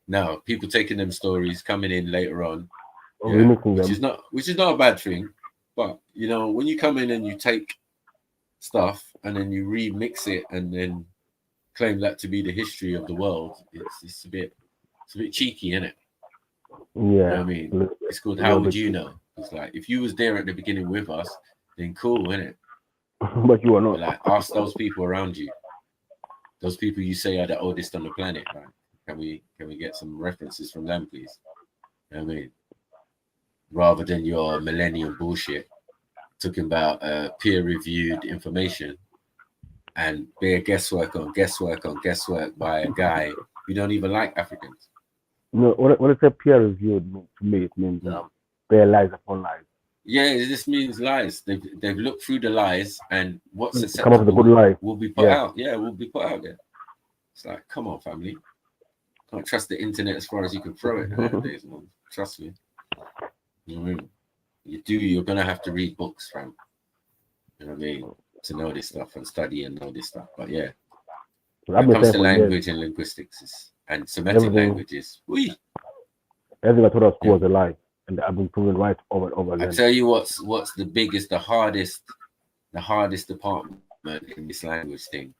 Now, people taking them stories, coming in later on, which is not a bad thing. But you know, when you come in and you take stuff and then you remix it and then claim that to be the history of the world, it's a bit cheeky, isn't it? Yeah. You know what I mean? It's called How Would You Know? It's like if you was there at the beginning with us, then cool, isn't it? But you are not. Like, ask those people around you. Those people you say are the oldest on the planet, right? Can we get some references from them, please? You know what I mean? Rather than your millennium bullshit, talking about peer-reviewed information and bare guesswork by a guy who don't even like Africans. No, when I say peer-reviewed, to me it means bare lies upon lies. Yeah, it just means lies. They've looked through the lies and what's acceptable come up with a good lie. Will be put out. Yeah, will be put out there. It's like, come on, family. Can't trust the internet as far as you can throw it nowadays, man. Trust me. You know what I mean? You're gonna have to read books, fam. You know what I mean? To know this stuff and study and know this stuff. But yeah, when it comes to language and linguistics and Semitic languages, everything I thought at school was a lie. And I've been proven right over and over again. I tell you what's the biggest, the hardest department in this language thing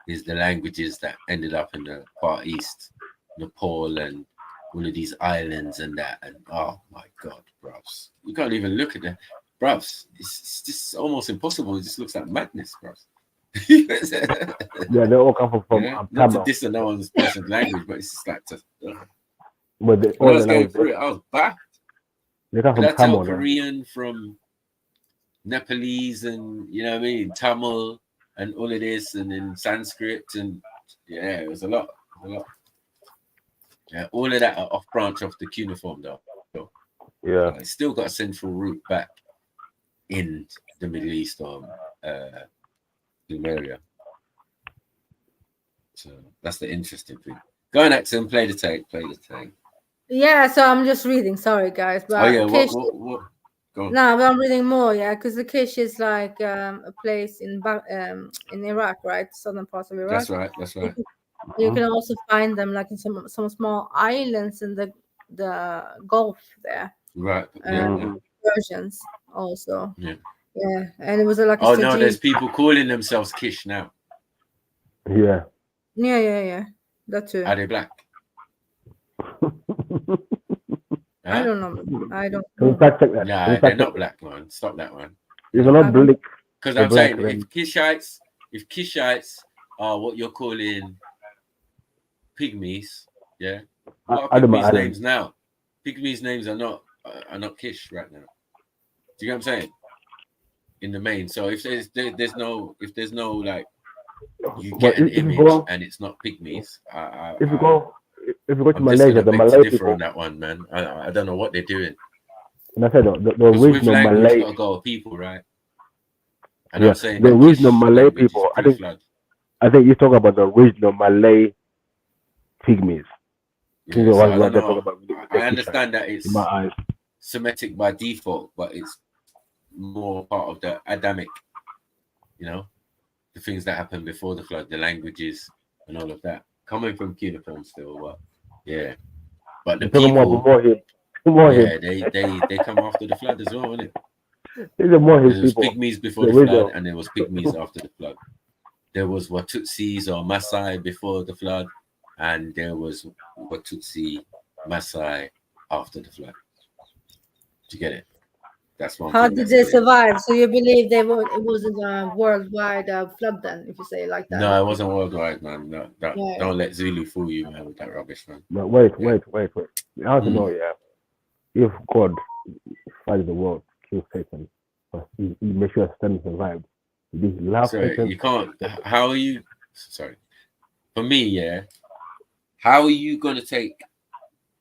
is the languages that ended up in the Far East, Nepal and all of these islands and that. And oh my God, bruvs. You can't even look at them. Bruvs, it's just almost impossible. It just looks like madness, bruvs. Yeah, they all come from not to diss no one's person's language, but it's just like but when I was going through it, I was back. They come from Tamil, Korean, from Nepalese, and you know what I mean, Tamil, and all of this, and then Sanskrit, and yeah, it was a lot. Yeah, all of that are off branch of the cuneiform, though. Yeah, it's still got a central root back. in the Middle East or Lemuria. So that's the interesting thing. Go on, Axel, play the tape. Yeah, so I'm just reading. Sorry, guys. But Kish, what? Go on. No, but I'm reading more. Yeah, because the Kish is like a place in Iraq, right? Southern parts of Iraq. That's right. You can also find them like in some small islands in the Gulf there. Right. Versions also. Yeah. Yeah, and it was like a no, there's people calling themselves Kish now. Yeah. Yeah. That too. Are they black? I don't know. I don't know. know. Check that. Nah, they're not black, man. Stop that one. They're not black. Because I'm saying, if Kishites are what you're calling pygmies, yeah. What are pygmies' names now? Pygmies' names are not Kish right now. Do you get what I'm saying? In the main, so if there's no like you get an image and it's not pygmies. If you go to Malaysia, the Malay people on that one, man. I don't know what they're doing. And I said the original Malay got to go with people, right? And yeah, I'm saying the original Malay people. I think you talk about the original Malay pygmies. Yeah, so I understand that it's Semitic by default, but it's more part of the Adamic, the things that happened before the flood, the languages and all of that, coming from cuneiform still, but yeah. But the people, they come after the flood as well, isn't it? There was pygmies before the flood, and there was pygmies after the flood. There was Watutsis or Maasai before the flood, and there was Watutsi Maasai after the flood. Do you get it? That's one. How did they survive? So you believe it wasn't a worldwide flood then, if you say it like that? No, it wasn't worldwide, man. No, don't let Zulu fool you, man, with that rubbish, man. No, wait. You have to know, if God finds the world, kill Satan, but he made sure Satan survived. You can't. How are you? Sorry. For me, how are you going to take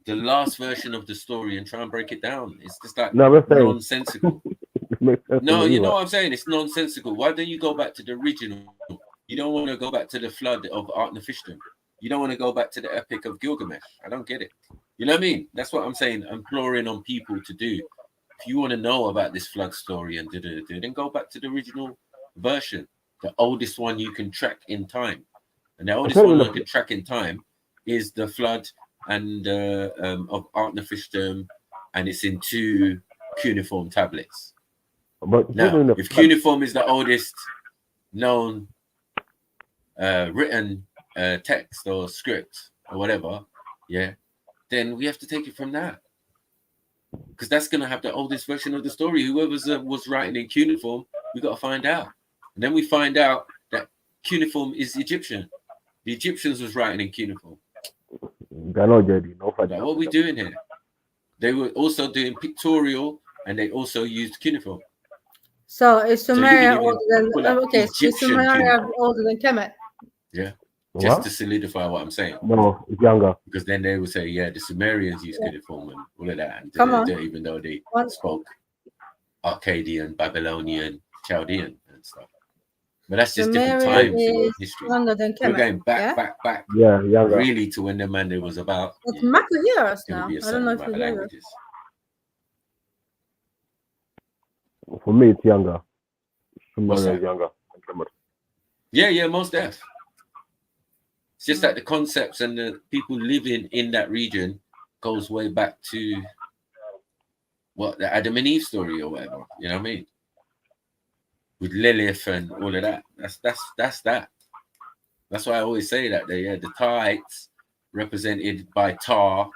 the last version of the story and try and break it down? It's just like nonsensical. No, you know what I'm saying? It's nonsensical. Why don't you go back to the original? You don't want to go back to the flood of Art-Nephishtim. You don't want to go back to the Epic of Gilgamesh. I don't get it. You know what I mean? That's what I'm saying. I'm imploring on people to do. If you want to know about this flood story and then go back to the original version, the oldest one you can track in time. And the oldest one you can track in time is the flood and of Art-Nephishtim, and it's in 2 cuneiform tablets. But now, if cuneiform is the oldest known written text or script or whatever, then we have to take it from that, because that's going to have the oldest version of the story. Whoever was writing in cuneiform, we got to find out. And then we find out that cuneiform is Egyptian. The Egyptians was writing in cuneiform. What are we doing here? They were also doing pictorial, and they also used cuneiform. So is Sumeria older than Sumeria older than Kemet? Yeah. Just to solidify what I'm saying. No, it's younger. Because then they would say, the Sumerians used cuneiform and all of that, and even though they spoke Akkadian, Babylonian, Chaldean and stuff. But that's just different times in history. We're going back. Yeah, younger. Really to when the Monday was about. It's Mako years now. I don't know if it's languages. For me, it's younger. Sumeria is younger. Yeah, most def. It's just that the concepts and the people living in that region goes way back to the Adam and Eve story or whatever. You know what I mean? With Lilith and all of that. That's that. That's why I always say that the Tarites represented by Tar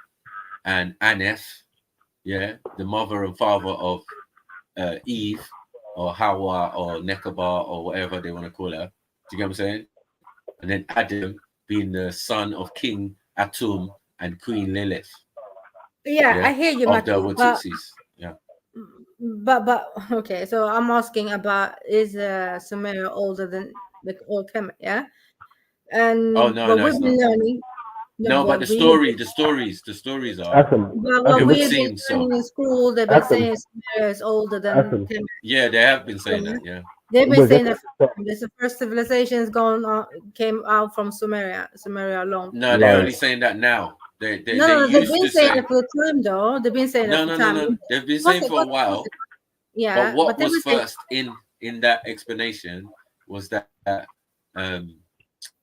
and Aneth, the mother and father of Eve or Hawa or Nekaba or whatever they want to call her. Do you get what I'm saying? And then Adam being the son of King Atum and Queen Lilith. I hear you, Mako. But okay, so I'm asking about, is Sumeria older than the old Kemet? Yeah. And we've been learning. No, but the stories are. Well, It would we've seem been so. learning in school. They've been saying Sumeria is older than Kemet. Yeah, they have been saying that. Yeah. They've been saying that this the first civilizations came out from Sumeria alone. No, they're only saying that now. They They've used been to saying say it for time though. They've been saying it for time. No. They've been saying for a while. Yeah, But what they was were saying- first in that explanation was that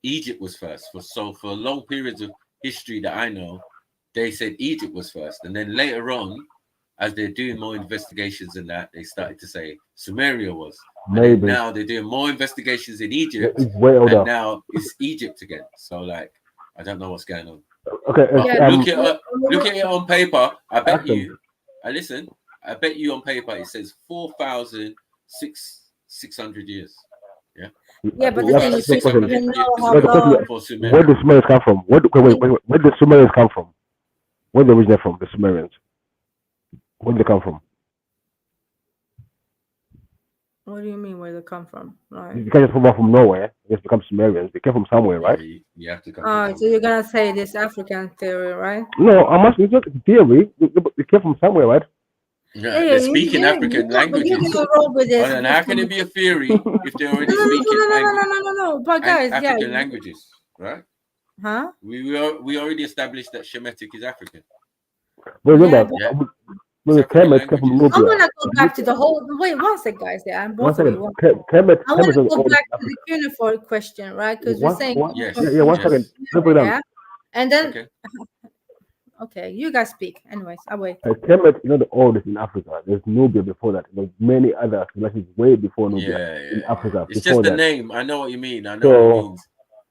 Egypt was first. For long periods of history that I know, they said Egypt was first, and then later on, as they're doing more investigations in that, they started to say Sumeria was. Maybe. Now they're doing more investigations in Egypt, It's way older. and now it's Egypt again. So like, I don't know what's going on. Okay, look at it on paper. I bet you. Listen. I bet you on paper it says 4,600 years. Yeah. Yeah, but the thing is, you know how where the Sumerians come from? Where the Sumerians come from? Where they originate from? The Sumerians. Where do they come from? What do you mean? Where they come from? Right. You can't just come from nowhere. They just become Sumerians. They came from somewhere, right? You have to come. So you're gonna say this African theory, right? No, I'm asking you theory. They came from somewhere, right? Yeah, they're speaking African languages. And how can it be a theory if they're already speaking No. But guys, African languages, right? Huh? We already established that Shemitic is African. Well, remember, when the Kemet came from Nubia. I'm gonna go back to the whole. Wait, one second, guys. Yeah, I'm both of you. Kemet I want to go back to the cuneiform question, right? Because we're saying yeah, 1 second. Yeah, and then okay, you guys speak. Anyways, I'll wait. Kemet, the oldest in Africa. There's Nubia before that. There's many other civilizations way before Nubia in Africa. It's just the name. I know what you mean. I know what it means.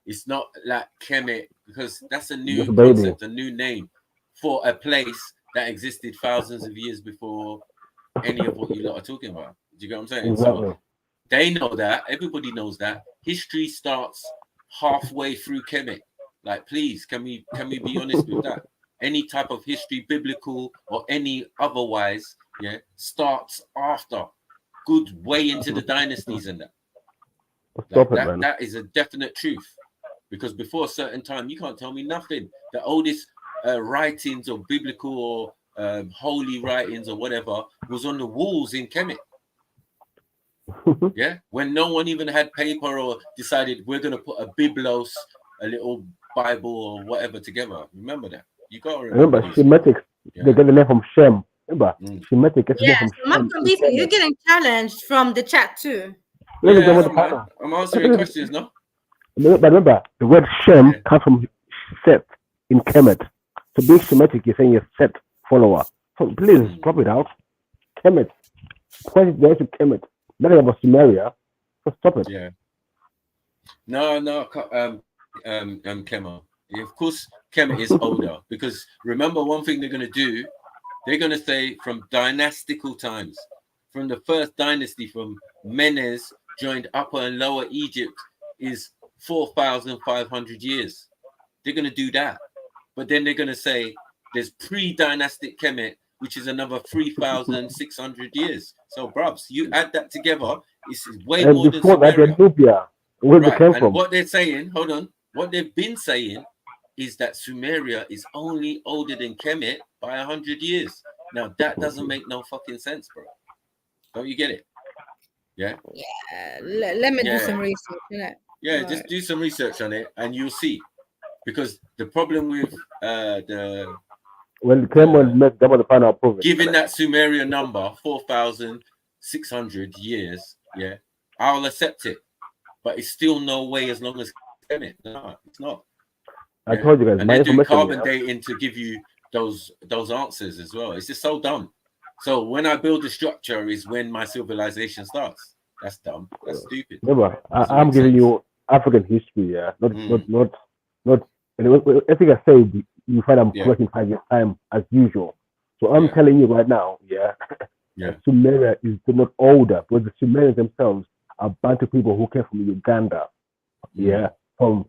It's not like Kemet because that's a new concept, a new name for a place that existed thousands of years before any of what you lot are talking about. Do you get what I'm saying? Exactly. So they know that. Everybody knows that. History starts halfway through Kemet. Like, please, can we be honest with that? Any type of history, biblical or any otherwise, starts after, good way into the dynasties and that. That is a definite truth. Because before a certain time, you can't tell me nothing. The oldest writings or biblical or holy writings or whatever was on the walls in Kemet. Yeah, when no one even had paper or decided we're going to put a biblos, a little Bible or whatever together. Remember that. You got to remember Shemitic. They get the name from Shem. Remember Shemitic gets the name from Shem. You're getting challenged from the chat too. I'm answering questions, no? But remember, the word Shem comes from Seth in Kemet. So being Shemitic, you're saying you're Seth follower. So please drop it out. Kemet. Point there to Kemet. Nothing about Sumeria. So stop it. Yeah. No, Kemet. Of course, Kemet is older because remember one thing they're going to do. They're going to say from dynastical times, from the first dynasty, from Menes joined Upper and Lower Egypt is 4,500 years. They're going to do that. But then they're going to say there's pre-dynastic Kemet, which is another 3,600 years. So, bruvs, you add that together, it's way more than Sumeria. Nubia, where they came from. What they're saying, hold on, what they've been saying is that Sumeria is only older than Kemet by 100 years. Now, that doesn't make no fucking sense, bro. Don't you get it? Yeah? Yeah, let me do some research. Yeah, just do some research on it and you'll see. Because the problem with when Cameron met double the final approval, giving that Sumeria number 4,600 years, I'll accept it. But it's still no way as long as Kemet. No, it's not. I told you guys, and they're doing carbon dating to give you those answers as well. It's just so dumb. So when I build the structure is when my civilization starts. That's dumb. That's stupid. Remember, I'm giving you African history, not. Everything I say, you find I'm correcting 5 years time as usual. So I'm telling you right now, Sumeria is not older, but the Sumerians themselves are Bantu people who came from Uganda, from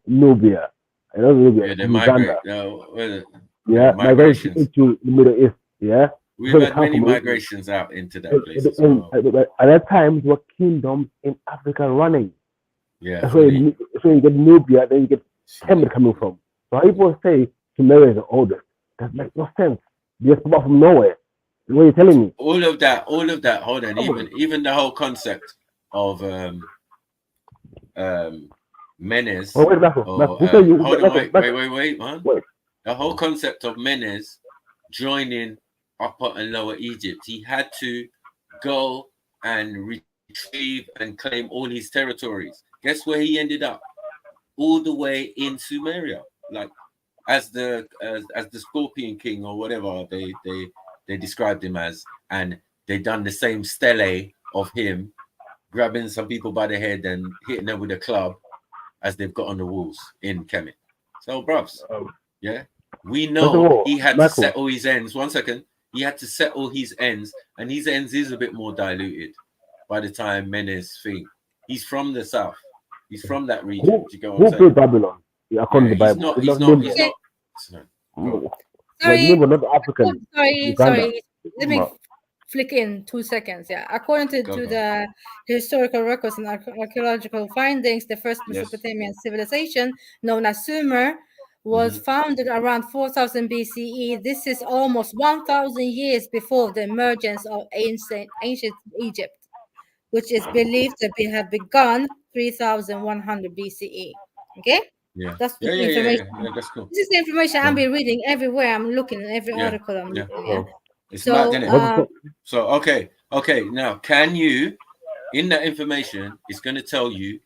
Nubia, they Uganda, migrations into the Middle East, We've had many migrations out into that place. At that time, there were kingdoms in Africa running. Yeah. So you get Nubia, then you get Kemet coming from. So people say Sumeria is the oldest. That makes no sense. They just come up from nowhere. What are you telling me? All of that. Hold on. Even the whole concept of Menes. Oh, wait, wait, man. Wait. The whole concept of Menes joining Upper and Lower Egypt. He had to go and retrieve and claim all his territories. Guess where he ended up? All the way in Sumeria, like as the Scorpion King or whatever they described him as, and they done the same stele of him grabbing some people by the head and hitting them with a club as they've got on the walls in Kemet. So, bruvs, yeah, we know he had to settle his ends. 1 second, he had to settle his ends, and his ends is a bit more diluted by the time Menes thing. He's from the south. He's from that region. Who built Babylon? According to the Bible. He's not. Sorry, not African. Sorry. Let me flick in 2 seconds. Yeah, according to the historical records and archaeological findings, the first Mesopotamian civilization, known as Sumer, was founded around 4000 BCE. This is almost 1000 years before the emergence of ancient Egypt, which is believed to have begun 3100 BCE. Okay? Yeah. That's the information. Yeah, that's cool. This is the information I'll be reading everywhere. I'm looking at every article I'm looking at. It's mad, isn't it? So okay. Now, can you, in that information, it's going to tell you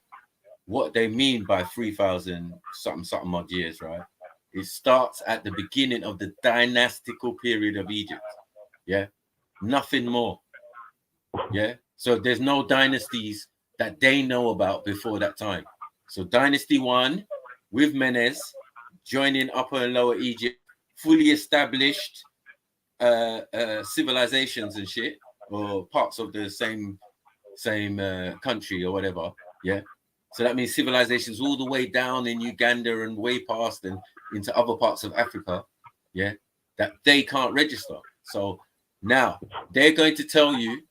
what they mean by 3000 something odd years, right? It starts at the beginning of the dynastical period of Egypt. Yeah, nothing more. Yeah, so there's no dynasties that they know about before that time. So Dynasty 1 with Menes joining Upper and Lower Egypt, fully established civilizations and shit, or parts of the same country or whatever. Yeah, so that means civilizations all the way down in Uganda and way past and into other parts of Africa. Yeah, that they can't register. So now they're going to tell you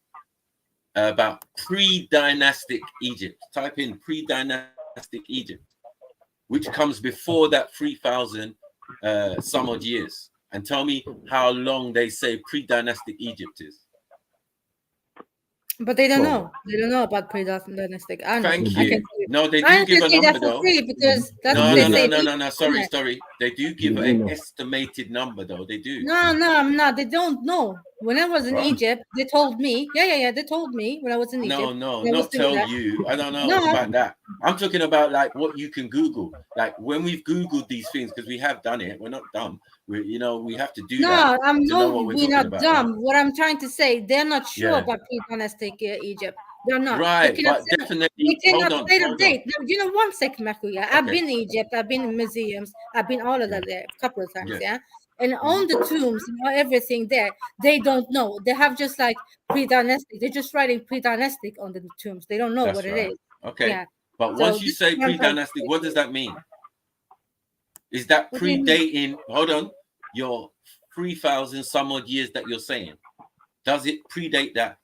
about pre-dynastic Egypt. Type in pre-dynastic Egypt, which comes before that 3000 some odd years, and tell me how long they say pre-dynastic Egypt is. But they don't know. They don't know about pre-dynastic. Thank you. No, they do give a number though. Because that's no. Sorry. They do give an estimated number though. They do. No. They don't know. When I was in Egypt, they told me. Yeah. They told me when I was in Egypt. No, not tell you. I don't know about that. I'm talking about like what you can Google. Like when we've Googled these things, because we have done it. We're not dumb. We have to do that. We're not dumb. What I'm trying to say, they're not sure about pre-dynastic Egypt. They're not. Right, but definitely. They cannot say the date. No, 1 second, Makuya. I've been in Egypt. I've been in museums. I've been all of that there a couple of times. Yeah. And on the tombs, everything there, they don't know. They have just like pre-dynastic. They're just writing pre-dynastic on the tombs. They don't know what it is. Okay. Yeah. But once you say pre-dynastic, what does that mean? Is that predating? Hold on. Your 3000 some odd years that you're saying, does it predate that?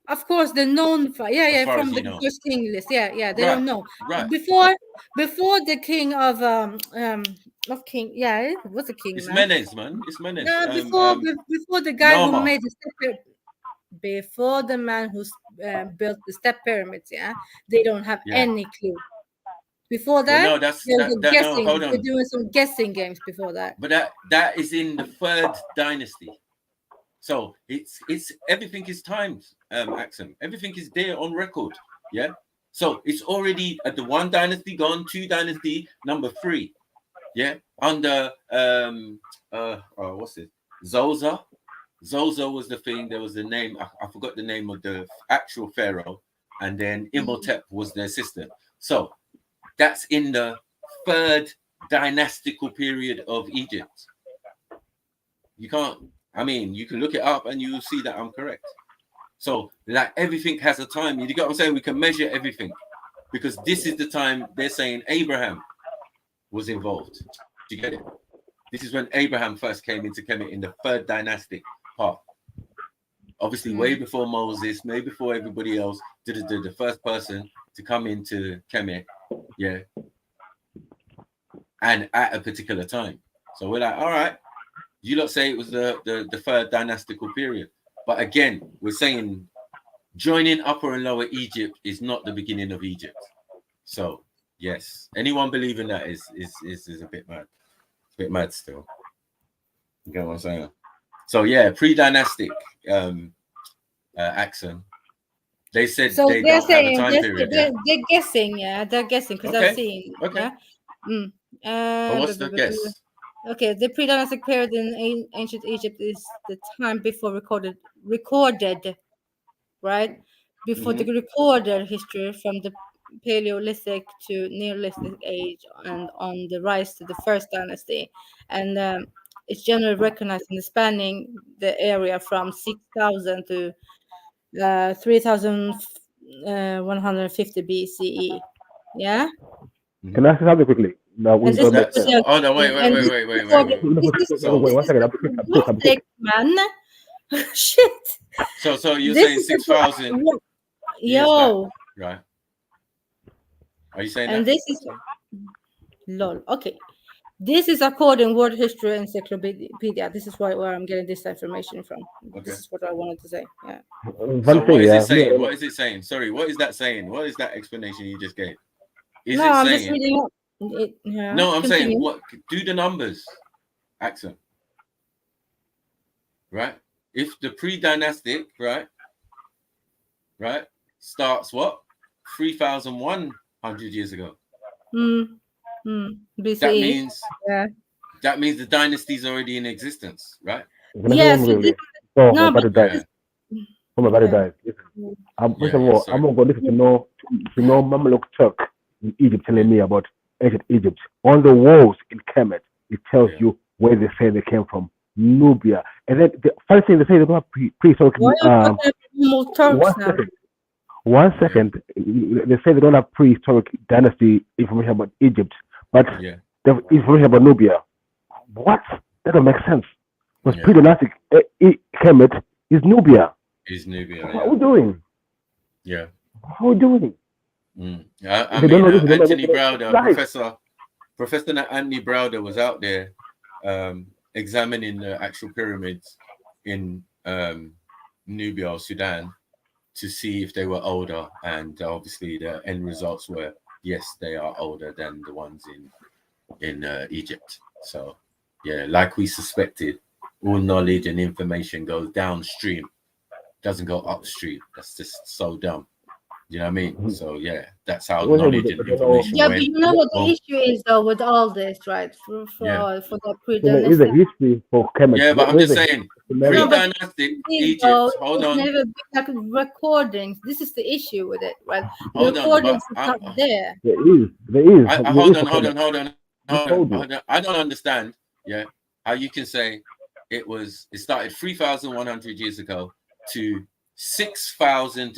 Of course, they're known for from the first king list. Yeah, they don't know. Right. Before the king of king. Yeah, it was a king. It's Menes, man. It's Menes. No, before the guy who made the step, before the man who built the step pyramids. Yeah, they don't have any clue. Before that, guessing. Hold on. They're doing some guessing games before that. But that is in the 3rd dynasty. So it's everything is timed, Axum. Everything is there on record. Yeah. So it's already at the 1 dynasty gone, 2 dynasty, number 3. Yeah. Under what's it? Zosa. Zosa was the thing. There was the name. I forgot the name of the actual pharaoh, and then Imhotep was their sister. So that's in the 3rd dynastical period of Egypt. You can look it up and you'll see that I'm correct. So like everything has a time. You get what I'm saying? We can measure everything because this is the time they're saying Abraham was involved. Do you get it? This is when Abraham first came into Kemet in the 3rd dynastic part. Obviously, way before Moses, way before everybody else, the first person to come into Kemet. Yeah. and at a particular time. So we're like, all right, you lot say it was the third dynastical period. But again, we're saying joining Upper and Lower Egypt is not the beginning of Egypt. So yes, anyone believing that is a bit mad. It's a bit mad still. You get what I'm saying? So yeah, pre-dynastic accent. They said So they they're don't have a saying time period. they're guessing, yeah, they're guessing because I've seen. Okay. Yeah? Well, what's the guess? Okay, the pre-dynastic period in ancient Egypt is the time before recorded, right? Before the recorded history from the Paleolithic to Neolithic age and on the rise to the first dynasty. And it's generally recognized in the spanning the area from 6,000 to 3,150 BCE. Yeah? Can I say something quickly? No, wait. So, One second. Man. Shit. So you're saying 6,000? Yo. Right. Are you saying and that? This is lol. Okay. This is according World History Encyclopedia. This is where I'm getting this information from. Okay. This is what I wanted to say. Yeah. So what is it saying? What is it saying? Sorry, what is that saying? What is that explanation you just gave? I'm just reading up. No, I'm saying what? Do the numbers, accent. Right. If the pre-dynastic, right, starts what? 3,100 years ago. BCE. That means the dynasty is already in existence, right? Yes. My brother died. First of all, I'm not going to know Mamluk Turk in Egypt telling me about ancient Egypt. On the walls in Kemet, it tells you where they say they came from. Nubia. And then the first thing they say about prehistoric. One second. They say they don't have prehistoric dynasty information about Egypt, but they have information about Nubia. What? That don't make sense. Because pre-dynastic Kemet is Nubia. What are we doing? Yeah. What are we doing? I mean, Anthony Browder, Professor Anthony Browder was out there examining the actual pyramids in Nubia or Sudan to see if they were older, and obviously the end results were yes, they are older than the ones in Egypt. So yeah, like we suspected, all knowledge and information goes downstream, doesn't go upstream. That's just so dumb. You know what I mean? So yeah, that's how knowledge and information Yeah, went. but you know what the issue is though with all this, right? For the pre-dynastic. It's a history for Kemet. Yeah, but I'm just saying, pre-dynastic Egypt. Hold on. Never been like recordings. This is the issue with it, right? Hold recordings on, is not there. There is. Hold on. I don't understand. Yeah, how you can say it started 3,100 years ago to 6,000.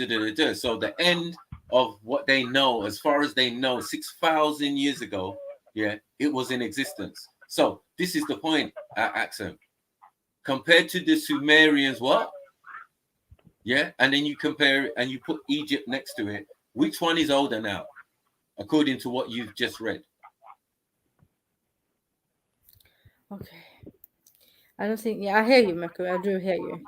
So the end of what they know, as far as they know, 6,000 years ago, it was in existence. So this is the point, Axel. Compared to the Sumerians, what? Yeah, and then you compare it and you put Egypt next to it. Which one is older now, according to what you've just read? Okay. I don't think. Yeah, I hear you, Marco. I do hear you.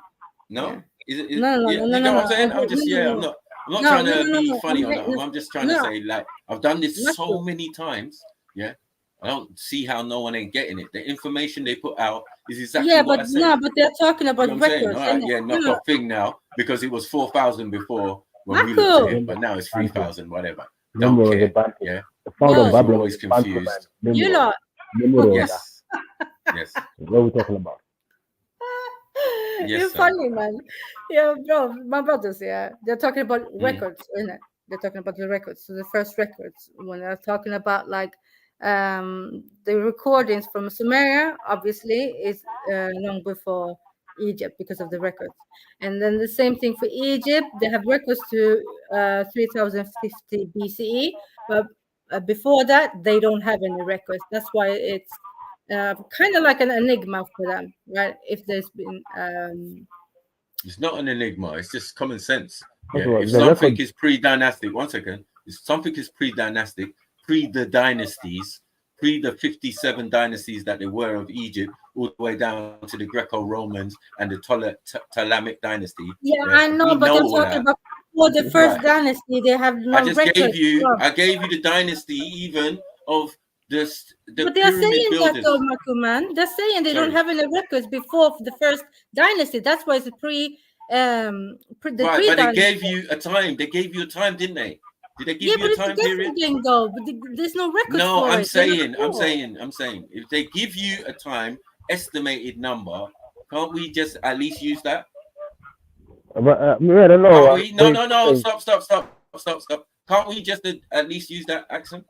No. Yeah. No. You know what I'm saying? I'm just I'm not trying to be funny or not. I'm just trying to say, like, I've done this so many times. Yeah. I don't see how no one ain't getting it. The information they put out is exactly what I said. But they're talking about records. All right, knock off thing now, because it was 4,000 before when we looked at it, but now it's 3,000, whatever. Don't care. Yeah. I'm always confused. You know. Yes. Yes. What are we talking about? You're funny, man. Yeah, bro. My brothers, they're talking about records, isn't it? They're talking about the records. So the first records, when they're talking about like the recordings from Sumeria, obviously, is long before Egypt because of the records. And then the same thing for Egypt. They have records to 3,050 BCE, but before that, they don't have any records. That's why it's kind of like an enigma for them, right? If there's been it's not an enigma, it's just common sense. If something is pre-dynastic, 1 second, if something is pre-dynastic, pre the dynasties, pre the 57 dynasties that there were of Egypt, all the way down to the Greco-Romans and the Ptolemaic dynasty. Yeah, I know, but I'm talking about before the first dynasty. They have no record. I gave you the dynasty even of the but they are pyramid saying builders. that, though, Makuman. They're saying they don't have any records before the first dynasty. That's why it's pre but they gave you a time. They gave you a time, didn't they? Did they give you a time period? Thing, though. But there's no records. No, for I'm it. saying, if they give you a time estimated number, can't we just at least use that? But I don't know. No. Stop. Can't we just at least use that accent?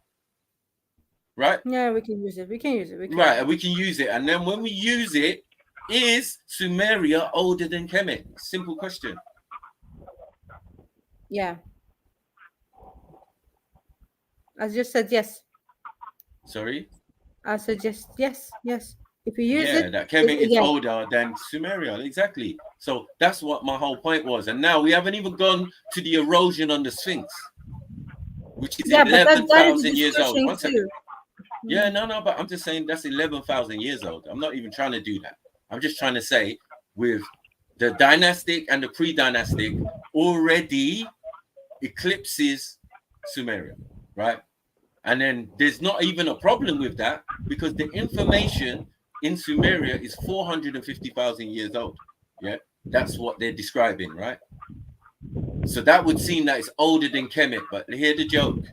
Right? Yeah, we can use it. We can use it. Right, we can use it. And then when we use it, is Sumeria older than Kemet? Simple question. Yeah. I just said yes. Sorry? I suggest yes. If you use it. Yeah, that Kemet is older than Sumeria. Exactly. So that's what my whole point was. And now we haven't even gone to the erosion on the Sphinx, which is 11,000 years old. 1 second. Yeah, no, but I'm just saying that's 11,000 years old. I'm not even trying to do that. I'm just trying to say with the dynastic and the pre-dynastic already eclipses Sumeria, right? And then there's not even a problem with that because the information in Sumeria is 450,000 years old. Yeah, that's what they're describing, right? So that would seem that it's older than Kemet, but hear the joke.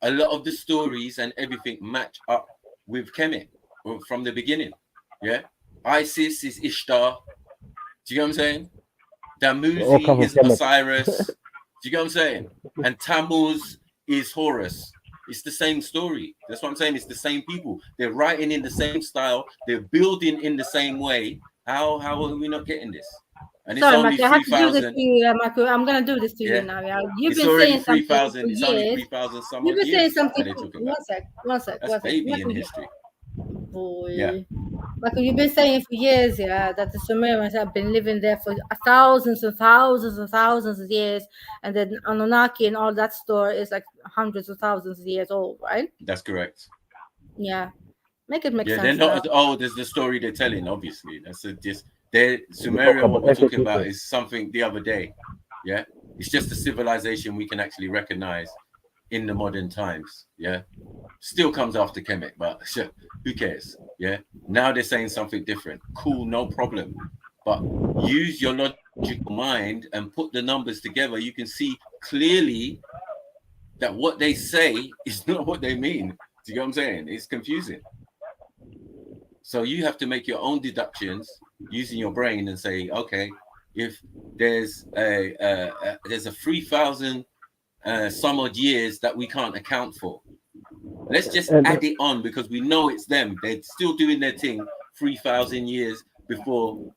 A lot of the stories and everything match up with Kemet from the beginning. Yeah, Isis is Ishtar. Do you get what I'm saying? Damuzi is Osiris. Do you get what I'm saying? And Tammuz is Horus. It's the same story. That's what I'm saying. It's the same people. They're writing in the same style. They're building in the same way. How are we not getting this? And it's only 3,000. Marco, I'm gonna do this to you now. Yeah, you've been saying something for years. It's only 3,000 some You've been saying something. One sec. That's baby in history. Boy. Yeah. Marco, you've been saying for years, that the Sumerians have been living there for thousands and thousands and thousands of years, and then Anunnaki and all that story is like hundreds of thousands of years old, right? That's correct. Yeah, make it make sense. Yeah, they're not as old as the story they're telling. Obviously, that's just Sumeria. What we're talking about is something the other day. Yeah, it's just a civilization we can actually recognize in the modern times. Yeah, still comes after Kemet, but who cares? Yeah, now they're saying something different. Cool, no problem. But use your logical mind and put the numbers together. You can see clearly that what they say is not what they mean. Do you get what I'm saying? It's confusing. So you have to make your own deductions using your brain and say, okay, if there's a 3,000 some odd years that we can't account for, let's just add it on because we know it's them. They're still doing their thing 3,000 years before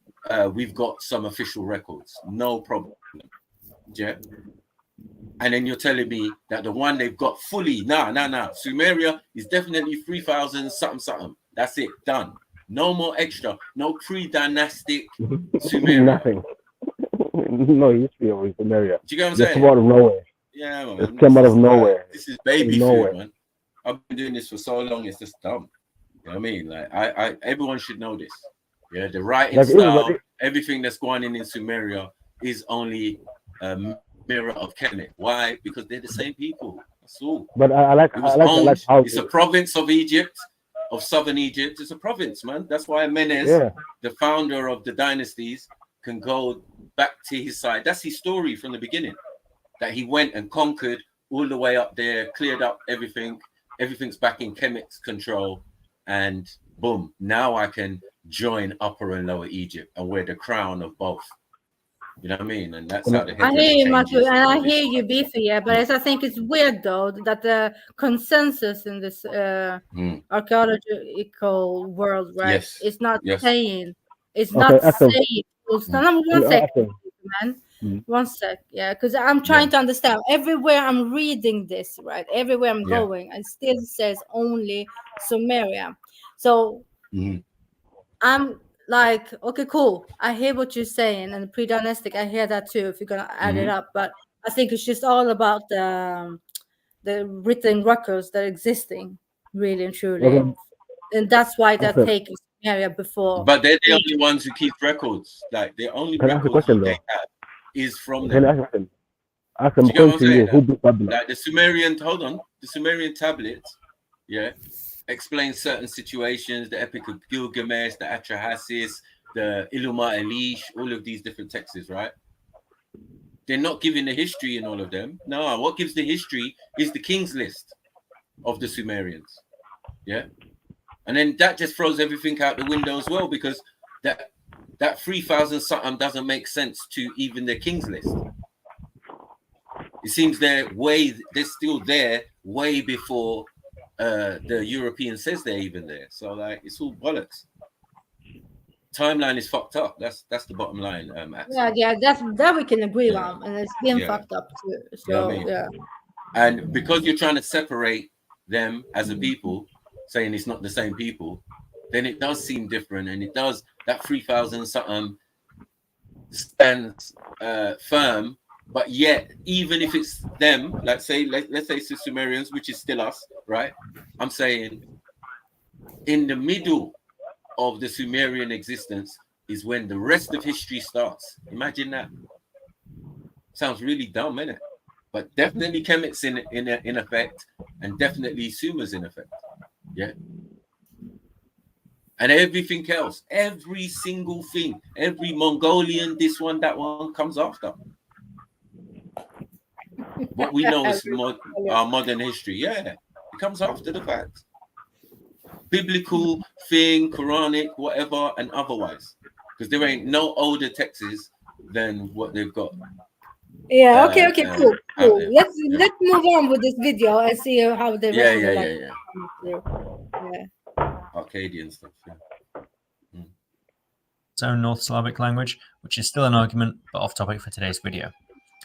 we've got some official records. No problem. Yeah. And then you're telling me that the one they've got fully, nah. Sumeria is definitely 3,000 something. That's it, done. No more extra. No pre-dynastic Sumeria. Nothing. No history of Sumeria. Do you get what I'm Just saying? Out of nowhere. Yeah, man. It came out of nowhere. This is baby food, man. I've been doing this for so long. It's just dumb. You know what I mean? Like, I everyone should know this. Yeah, the writing style, everything that's going in Sumeria is only mirror of Kemet. Why? Because they're the same people. That's all. But I like how it's a province of Egypt, of southern Egypt. It's a province, man. That's why Menes, the founder of the dynasties, can go back to his side. That's his story from the beginning. That he went and conquered all the way up there, cleared up everything. Everything's back in Kemet's control, and boom! Now I can join Upper and Lower Egypt and wear the crown of both. You know what I mean? And that's how the I hear you, Matthew, and I hear you, Beefy. Yeah, but I think it's weird though that the consensus in this archaeological world, right? Yes. It's not saying. It's Okay, not saying. One second, man. 1 sec, yeah, because I'm trying to understand. Everywhere I'm reading this, right? Everywhere I'm going, it still says only Sumeria. So I'm like, okay, cool. I hear what you're saying, and pre-dynastic, I hear that too. If you're gonna add it up, but I think it's just all about the the written records that are existing, really and truly. And that's why they're taking Sumeria before. But they're the only ones who keep records. Like the only Can I ask a records question, they though? have is from Can I them. ask a question? Ask them Do you get what I'm to you. saying? Who built Babylon? Like the Sumerian, hold on, the Sumerian tablets, explain certain situations, the Epic of Gilgamesh, the Atrahasis, the Illumat Elish, all of these different texts, right? They're not giving the history in all of them. No, what gives the history is the King's List of the Sumerians. Yeah. And then that just throws everything out the window as well, because that 3,000 something doesn't make sense to even the King's List. It seems they're still there way before the European says they're even there. So like it's all bollocks. Timeline is fucked up. That's the bottom line. Yeah, that we can agree on, and it's been fucked up too. So you know what I mean? And because you're trying to separate them as a people, saying it's not the same people, then it does seem different, and it does that 3,000 something stands firm. But yet, even if it's them, let's say it's the Sumerians, which is still us, right? I'm saying in the middle of the Sumerian existence is when the rest of history starts. Imagine that. Sounds really dumb, innit? But definitely Kemet's in effect, and definitely Sumer's in effect. Yeah. And everything else, every single thing, every Mongolian, this one, that one comes after. What we know is our modern history. Yeah, it comes after the fact. Biblical thing, Quranic, whatever, and otherwise. Because there ain't no older texts than what they've got. Yeah, okay, cool. Let's move on with this video and see how the rest Arcadian stuff, Its own North Slavic language, which is still an argument, but off topic for today's video.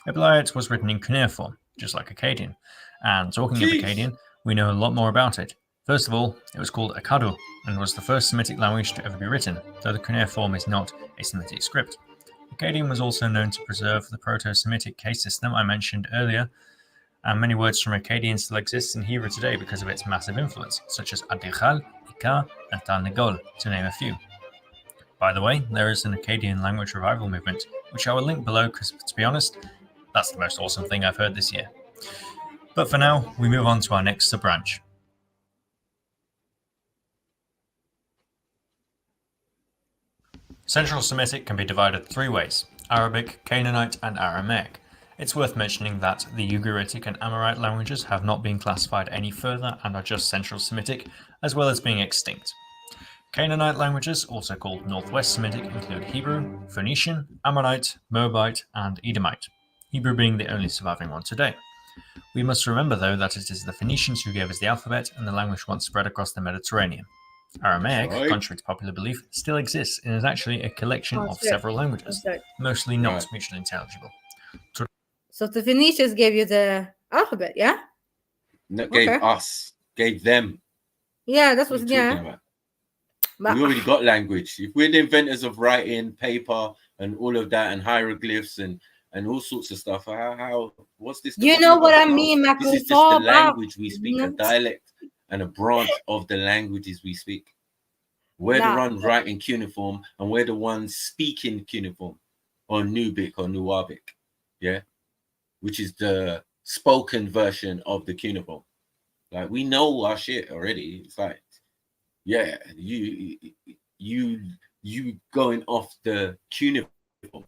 Eblaiot was written in cuneiform, just like Akkadian. And talking of Akkadian, we know a lot more about it. First of all, it was called Akkadu, and was the first Semitic language to ever be written, though the cuneiform is not a Semitic script. Akkadian was also known to preserve the Proto-Semitic case system I mentioned earlier, and many words from Akkadian still exist in Hebrew today because of its massive influence, such as Adichal, Ikar, and Tal-Negol, to name a few. By the way, there is an Akkadian language revival movement, which I will link below because, to be honest, that's the most awesome thing I've heard this year. But for now, we move on to our next sub-branch. Central Semitic can be divided three ways: Arabic, Canaanite, and Aramaic. It's worth mentioning that the Ugaritic and Amorite languages have not been classified any further and are just Central Semitic, as well as being extinct. Canaanite languages, also called Northwest Semitic, include Hebrew, Phoenician, Ammonite, Moabite, and Edomite, Hebrew being the only surviving one today. We must remember, though, that it is the Phoenicians who gave us the alphabet, and the language once spread across the Mediterranean. Aramaic, contrary to popular belief, still exists and is actually a collection of several languages, mostly not mutually intelligible. So the Phoenicians gave you the alphabet, yeah? No, gave them. Yeah, that's what, We already got language. If we're the inventors of writing, paper, and all of that, and hieroglyphs and all sorts of stuff, what's this? You know what I mean, This is just the language we speak, a dialect and a branch of the languages we speak. We're the ones writing cuneiform, and we're the ones speaking cuneiform, or Nubic or Nuwabic, yeah, which is the spoken version of the cuneiform. Like, we know our shit already. It's like, yeah, you going off the cuneiform,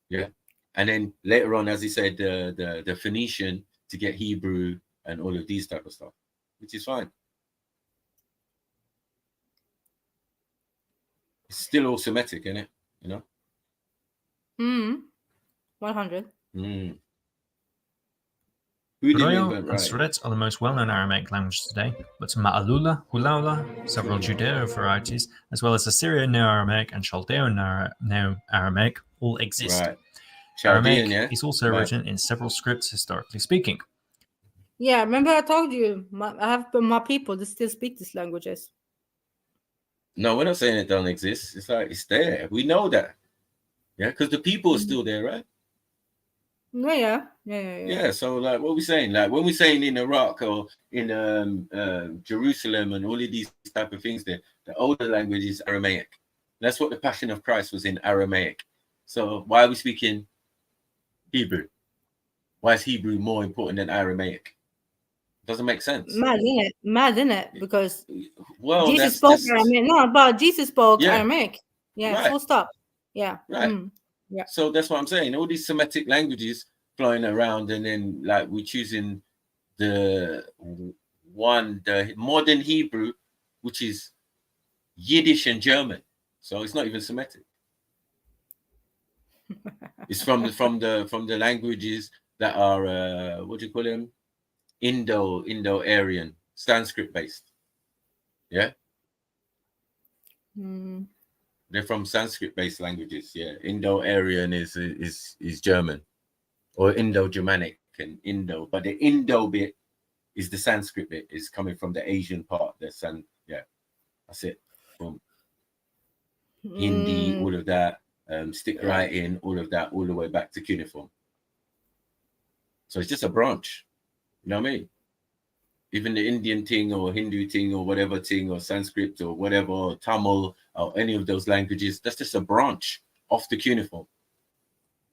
yeah, and then later on, as he said, the Phoenician to get Hebrew and all of these type of stuff, which is fine. It's still all Semitic, isn't it? You know. 100. Goyo and Suret are the most well-known Aramaic languages today, but Ma'alula, Hulaula, several Judeo varieties, as well as Assyrian Neo-Aramaic and Chaldeo Neo-Aramaic all exist. Right. Aramaic is also written in several scripts, historically speaking. Yeah, remember I told you, I have my people that still speak these languages. No, we're not saying it don't exist. It's like, it's there. We know that. Yeah, because the people are still there, right? Yeah. So like, what we saying? Like when we're saying in Iraq or in Jerusalem and all of these type of things, the older language is Aramaic. That's what the Passion of Christ was in Aramaic. So why are we speaking Hebrew? Why is Hebrew more important than Aramaic? Doesn't make sense. Mad, isn't it? Because Jesus spoke Aramaic. No, but Jesus spoke Aramaic. Yeah, right. Full stop. Yeah. Right. Yeah. So that's what I'm saying. All these Semitic languages flying around, and then like we're choosing the modern Hebrew, which is Yiddish and German. So it's not even Semitic. It's from the languages that are what do you call them? Indo-Aryan, Sanskrit based. Yeah. They're from Sanskrit based languages. Yeah. Indo-Aryan is German, or Indo-Germanic and Indo, but the Indo bit is the Sanskrit bit, is coming from the Asian part. That's it. Boom. Hindi, all of that, stick writing, all of that, all the way back to cuneiform. So it's just a branch. You know what I mean? Even the Indian thing or Hindu thing or whatever thing or Sanskrit or whatever, or Tamil or any of those languages, that's just a branch off the cuneiform.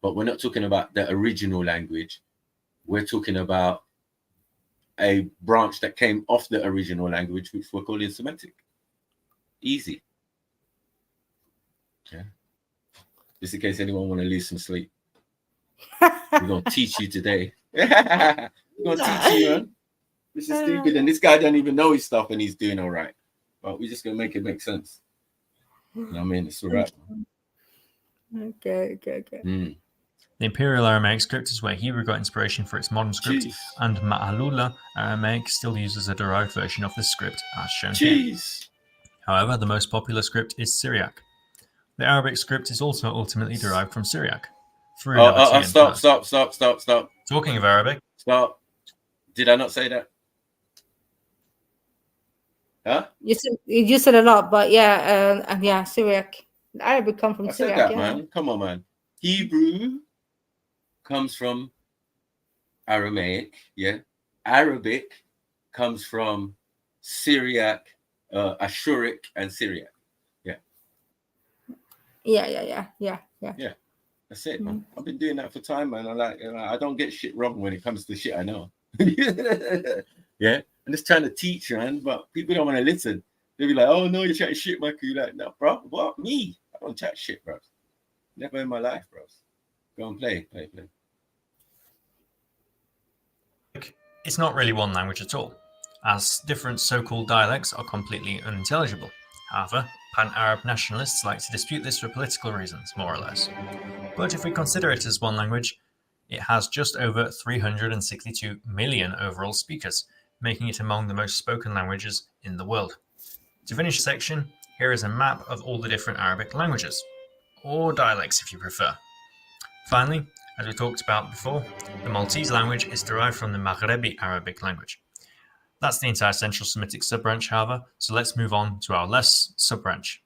But we're not talking about the original language. We're talking about a branch that came off the original language, which we're calling Semitic. Easy. Yeah. Just in case anyone want to lose some sleep. We're going to teach you today. We're going to teach you, man. This is stupid. And this guy don't even know his stuff and he's doing all right. But we're just going to make it make sense. You know what I mean? It's all right. Okay. The Imperial Aramaic script is where Hebrew got inspiration for its modern script, and Ma'alula Aramaic still uses a derived version of this script, as shown here. However, the most popular script is Syriac. The Arabic script is also ultimately derived from Syriac. Stop. Talking of Arabic. Stop. Did I not say that? Huh? You said a lot, but Syriac. The Arabic come from Syriac. I said that, man. Come on, man. Hebrew comes from Aramaic, yeah. Arabic comes from Syriac, Ashuric, and Syriac. Yeah. That's it, man. I've been doing that for time, man. I don't get shit wrong when it comes to shit I know. Yeah. I'm just trying to teach, man, but people don't want to listen. They'll be like, "Oh no, you're chatting shit, Michael." You're like, "No, bro, what? Me? I don't chat shit, bro. Never in my life, bro. Go and play. It's not really one language at all, as different so-called dialects are completely unintelligible. However, pan-Arab nationalists like to dispute this for political reasons, more or less. But if we consider it as one language, it has just over 362 million overall speakers, making it among the most spoken languages in the world. To finish the section, here is a map of all the different Arabic languages, or dialects if you prefer. Finally, as we talked about before, the Maltese language is derived from the Maghrebi Arabic language. That's the entire Central Semitic sub-branch, however, so let's move on to our less sub-branch.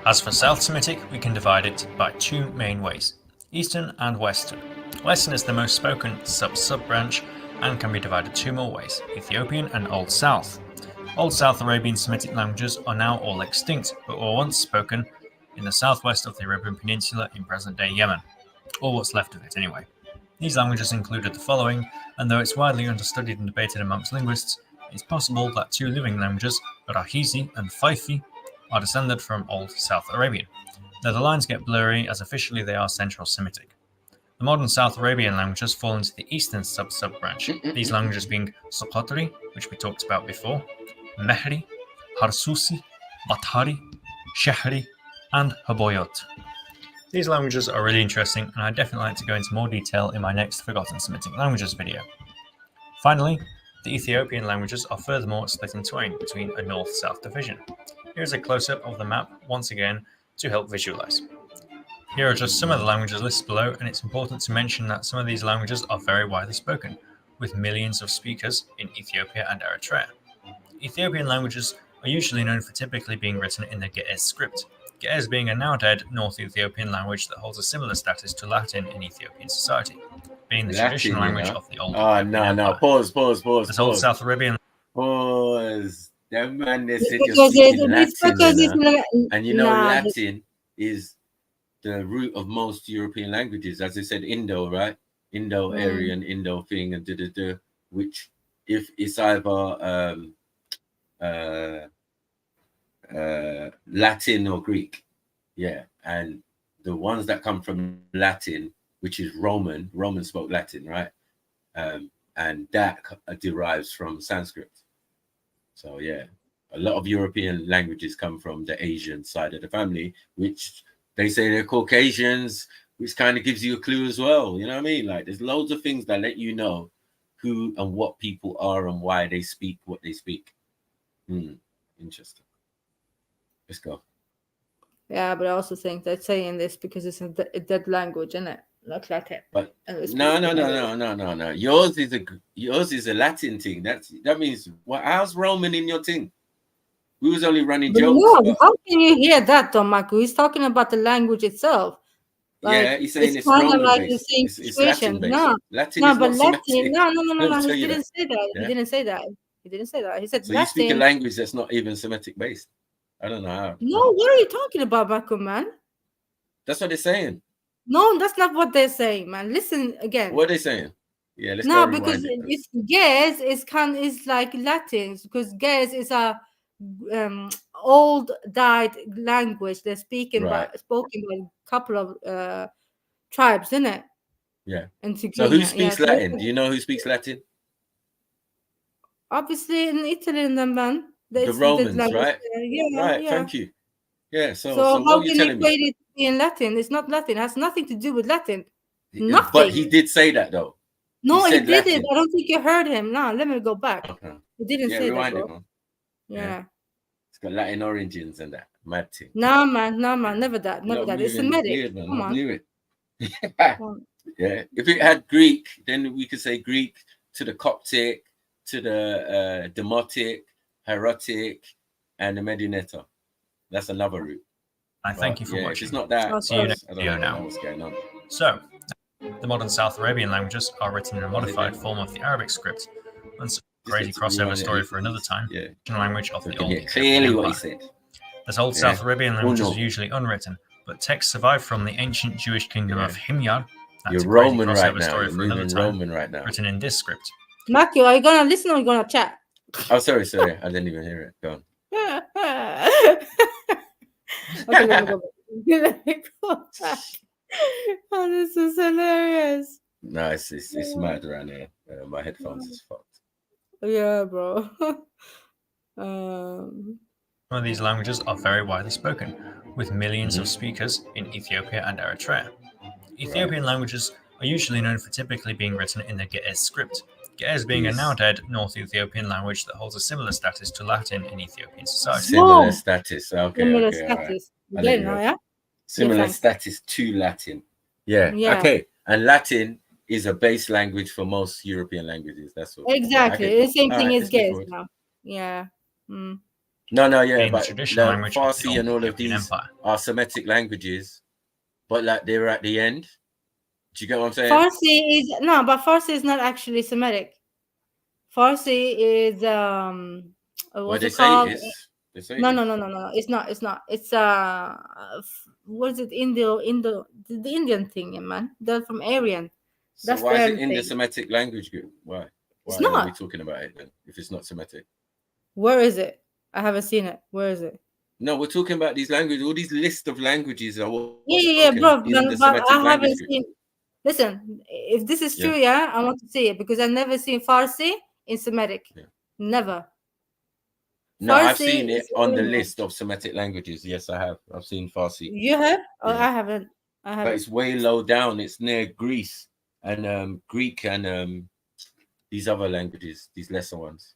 As for South Semitic, we can divide it by two main ways, Eastern and Western. Western is the most spoken sub-branch and can be divided two more ways, Ethiopian and Old South. Old South Arabian Semitic languages are now all extinct, but were once spoken in the southwest of the Arabian Peninsula in present-day Yemen, or what's left of it anyway. These languages included the following, and though it's widely understudied and debated amongst linguists, it's possible that two living languages, Rahizi and Faifi, are descended from Old South Arabian, though the lines get blurry as officially they are Central Semitic. The modern South Arabian languages fall into the Eastern sub-branch, these languages being Soqotri, which we talked about before, Mehri, Harsusi, Bathari, Shehri, and Haboyot. These languages are really interesting, and I'd definitely like to go into more detail in my next Forgotten Semitic Languages video. Finally, the Ethiopian languages are furthermore split in twain between a north-south division. Here's a close-up of the map once again to help visualize. Here are just some of the languages listed below, and it's important to mention that some of these languages are very widely spoken, with millions of speakers in Ethiopia and Eritrea. Ethiopian languages are usually known for typically being written in the Ge'ez script, Ge'ez being a now dead North Ethiopian language that holds a similar status to Latin in Ethiopian society, being the traditional language of the old Ethiopian Empire. Pause. This old South Arabian. Pause. That man, they said you're Because speaking it's Latin, because you know? it's And you know, nah, Latin is the root of most European languages. As I said, Indo, right? Indo-Aryan, Indo thing, and which if it's either Latin or Greek, and the ones that come from Latin, which is Roman spoke Latin, right? And that derives from Sanskrit. So a lot of European languages come from the Asian side of the family, which they say they're Caucasians, which kind of gives you a clue as well. You know what I mean? Like, there's loads of things that let you know who and what people are and why they speak what they speak. Interesting. Let's go. Yeah, but I also think they're saying this because it's a dead language, isn't it? Not Latin. But no. Yours is a Latin thing. That means how's Roman in your thing? We was only running jokes. No, how can you hear that, Tom Marco? He's talking about the language itself. Like, he's saying it's kind of Roman like based. The same It's Latin based. No, Latin no, is but not Latin. Semitic. No. He didn't say that. Yeah? He didn't say that. He didn't say that. He said So Latin. you speak a language that's not even Semitic based. I don't know how. No, what are you talking about, Marco, man? That's what they're saying. No, that's not what they're saying, man. Listen again. What are they saying? Yeah, let's no, go because it's Ge'ez is like Latin, because Ge'ez is a old died language. They're spoken by a couple of tribes, isn't it? Yeah. And so who speaks Latin? Do you know who speaks Latin? Obviously in Italy, and then man. The Romans, right? Yeah, right. Yeah. Thank you. Yeah. So how what are you can telling you equate me? it in Latin? It's not Latin. It has nothing to do with Latin. Nothing. But he did say that though. No, he didn't. I don't think you heard him. No, let me go back. Okay. He didn't say that, bro. It, man. Yeah. It's got Latin origins and that. Mad thing. No, man. Never that. It's Semitic. Weird, man. Come I on. knew it. Yeah. If it had Greek, then we could say Greek to the Coptic, to the Demotic, Herotic, and the Medineta. That's another route. I thank you for watching. It's not that. See you next video now. What's going on? So, the modern South Arabian languages are written in a modified form of the Arabic script. That's a crazy crossover story for another time. Yeah. Language of the old Ethiopian clearly Empire. what he said. This old South Arabian languages are usually unwritten, but texts survive from the ancient Jewish kingdom of Himyar. That's You're a crazy Roman crossover right now. story You're for another moving time. Roman right now. Written in this script. Matthew, are you gonna listen or are you gonna chat? Oh, sorry. I didn't even hear it. Go on. Okay, let me go back. Oh, this is hilarious. No, it's mad around here. My headphones is fucked. Yeah, bro. Some of these languages are very widely spoken, with millions of speakers in Ethiopia and Eritrea. Ethiopian languages are usually known for typically being written in the Ge'ez script, Ge'ez being a now dead North Ethiopian language that holds a similar status to Latin in Ethiopian society. Similar status. Okay. Similar status. Right. Similar status to Latin. Yeah. Okay. And Latin is a base language for most European languages. That's what. Exactly. Okay. The same thing as Ge'ez now. Yeah. No, yeah, but traditional language Farsi and all of these are Semitic languages, but like they're at the end. Do you get what I'm saying? But Farsi is not actually Semitic. Farsi is what's it called? No. It's not. It's what is it? The Indian thing, man. They're from Aryan. So why is it in the Semitic language group? Why are we talking about it then? If it's not Semitic, where is it? I haven't seen it. Where is it? No, we're talking about these languages. All these list of languages are bro. But I haven't seen. Listen, if this is true, I want to see it because I've never seen Farsi in Semitic. Yeah. Never. No, Farsi I've seen it on the list of Semitic languages. Yes, I have. I've seen Farsi. You have? Oh, yeah. I haven't. But it's way low down. It's near Greece and Greek and these other languages, these lesser ones.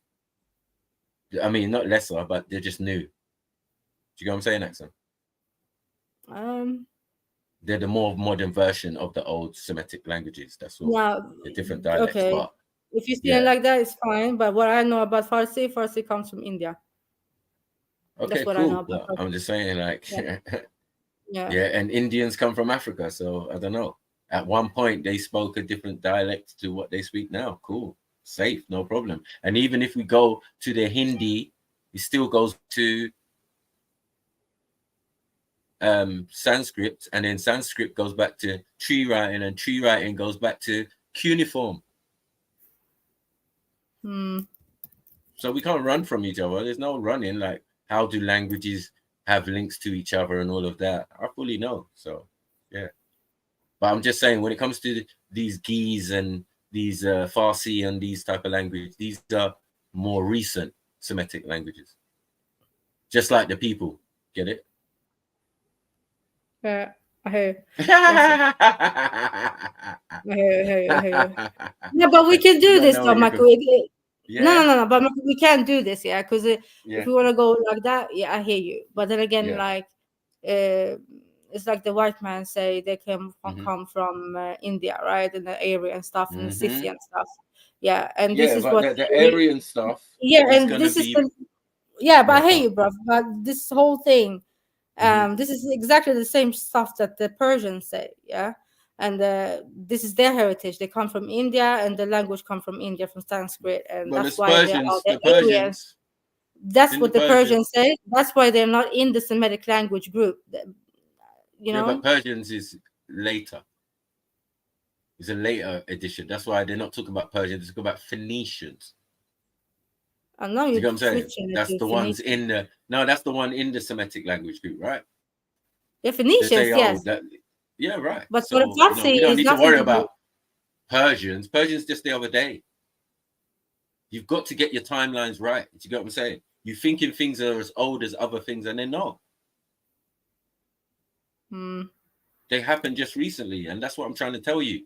I mean, not lesser, but they're just new. Do you get what I'm saying, Axel? They're the more modern version of the old Semitic languages. That's all. Yeah, the different dialects. Okay. But, if you see it like that, it's fine. But what I know about Farsi comes from India. Okay, what cool. I know about Persian. I'm just saying, like, Yeah. and Indians come from Africa, so I don't know. At one point, they spoke a different dialect to what they speak now. Cool, safe, no problem. And even if we go to the Hindi, it still goes to Sanskrit, and then Sanskrit goes back to tree writing, and tree writing goes back to cuneiform. So we can't run from each other. There's no running. Like, how do languages have links to each other and all of that? I fully know. So yeah, but I'm just saying, when it comes to these Ge'ez and these Farsi and these type of language, these are more recent Semitic languages, just like the people. Get it? Yeah, I hear. I hear. Yeah, but we can do this, though, Michael. No, but we can't do this, yeah, because if we want to go like that, yeah, I hear you. But then again, like, it's like the white man say they come from India, right, in the area and stuff, in the city and stuff. Yeah, and this is what the Aryan stuff. Yeah, and this is but I hear you, bro. But this whole thing, this is exactly the same stuff that the Persians say, yeah. And this is their heritage. They come from India, and the language come from India, from Sanskrit, and that's why they're all the Aryans. That's what the Persians say. That's why they're not in the Semitic language group. You know, but Persians is later. It's a later edition. That's why they're not talking about Persians. They're talking about Phoenicians. I know you know what I'm saying? That's the ones in the that's the one in the Semitic language group, right? The Phoenicians, yes. Yeah, right. But for the Farsi, you don't need to worry about Persians. Persians just the other day. You've got to get your timelines right. You get what I'm saying? You thinking things are as old as other things, and they're not. They happened just recently, and that's what I'm trying to tell you.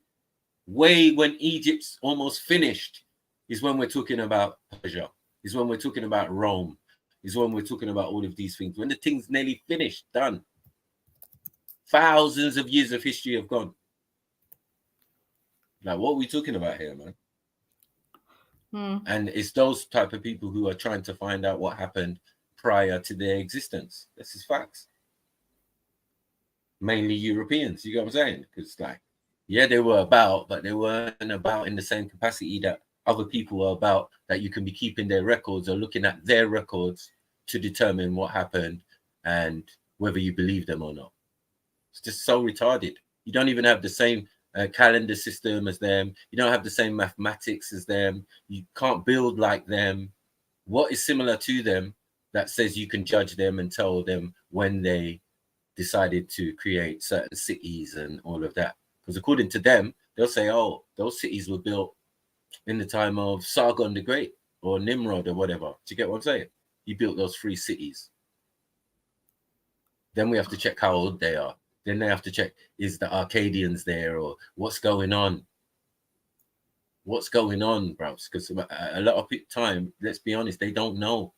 Way when Egypt's almost finished is when we're talking about Persia. Is when we're talking about Rome. Is when we're talking about all of these things. When the thing's nearly finished, done. Thousands of years of history have gone. Like, what are we talking about here, man? And it's those type of people who are trying to find out what happened prior to their existence. This is facts. Mainly Europeans, you get what I'm saying? Because, like, yeah, they were about, but they weren't about in the same capacity that other people are about, that you can be keeping their records or looking at their records to determine what happened and whether you believe them or not. It's just so retarded. You don't even have the same calendar system as them. You don't have the same mathematics as them. You can't build like them. What is similar to them that says you can judge them and tell them when they decided to create certain cities and all of that? Because according to them, they'll say, oh, those cities were built in the time of Sargon the Great or Nimrod or whatever. Do you get what I'm saying? He built those 3 cities. Then we have to check how old they are. Then they have to check, is the Arcadians there, or what's going on? What's going on, bros? Because a lot of time, let's be honest, they don't know.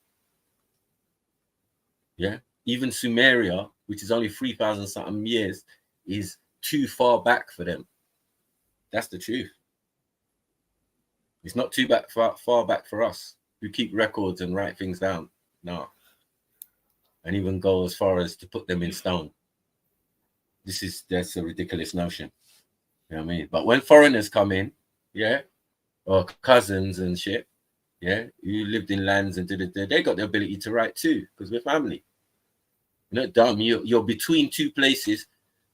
Yeah, even Sumeria, which is only 3,000 something years, is too far back for them. That's the truth. It's not too far back for us who keep records and write things down. No. And even go as far as to put them in stone. That's a ridiculous notion. You know what I mean? But when foreigners come in, yeah, or cousins and shit, yeah, who lived in lands and they got the ability to write too, because we're family. You're not dumb. You're between 2 places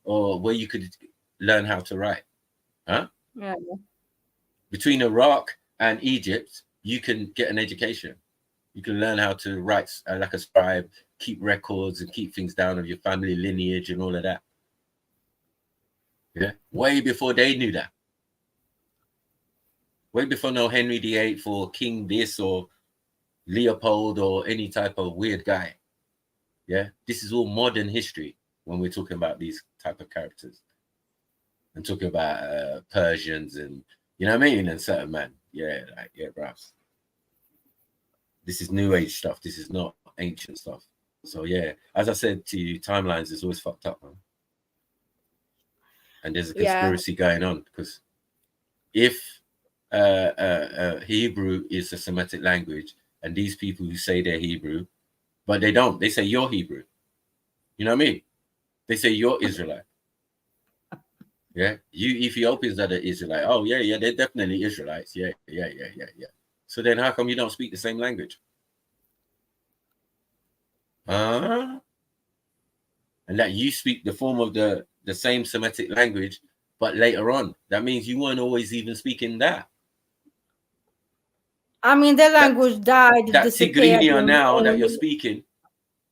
or where you could learn how to write. Huh? Yeah. Between Iraq and Egypt, you can get an education. You can learn how to write like a scribe, keep records and keep things down of your family lineage and all of that. Yeah, way before they knew that. Way before no Henry VIII or King this or Leopold or any type of weird guy. Yeah, this is all modern history when we're talking about these type of characters. And talking about Persians and, you know what I mean? And certain man. Yeah, like, yeah, bros. This is new age stuff. This is not ancient stuff. So yeah, as I said to you, timelines is always fucked up, man. And there's a conspiracy going on, because if Hebrew is a Semitic language, and these people who say they're Hebrew but they don't. They say you're Hebrew. You know what I mean? They say you're Israelite. Yeah, you Ethiopians are the Israelite. Oh yeah, they're definitely Israelites. Yeah. So then, how come you don't speak the same language? And that you speak the form of the same Semitic language, but later on, that means you weren't always even speaking that. I mean, their language died. That Disappeared. Tigrinya now that you're speaking,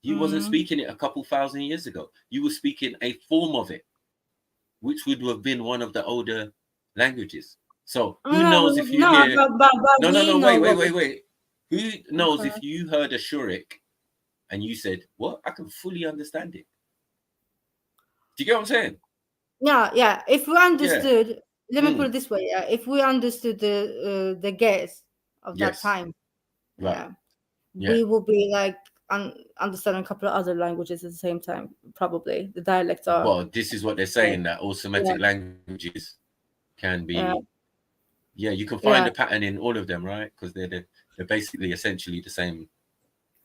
you wasn't speaking it a couple thousand years ago. You were speaking a form of it, which would have been one of the older languages. So who knows if you hear? Wait. Who knows if you heard a Shurik and you said, "What? I can fully understand it." Do you get what I'm saying? Yeah. If we understood, let me put it this way: if we understood the guess of that time, we will be like understanding a couple of other languages at the same time. Probably the dialects are. Well, this is what they're saying, that all Semitic languages can be. Yeah, you can find a pattern in all of them, right? Because they're basically essentially the same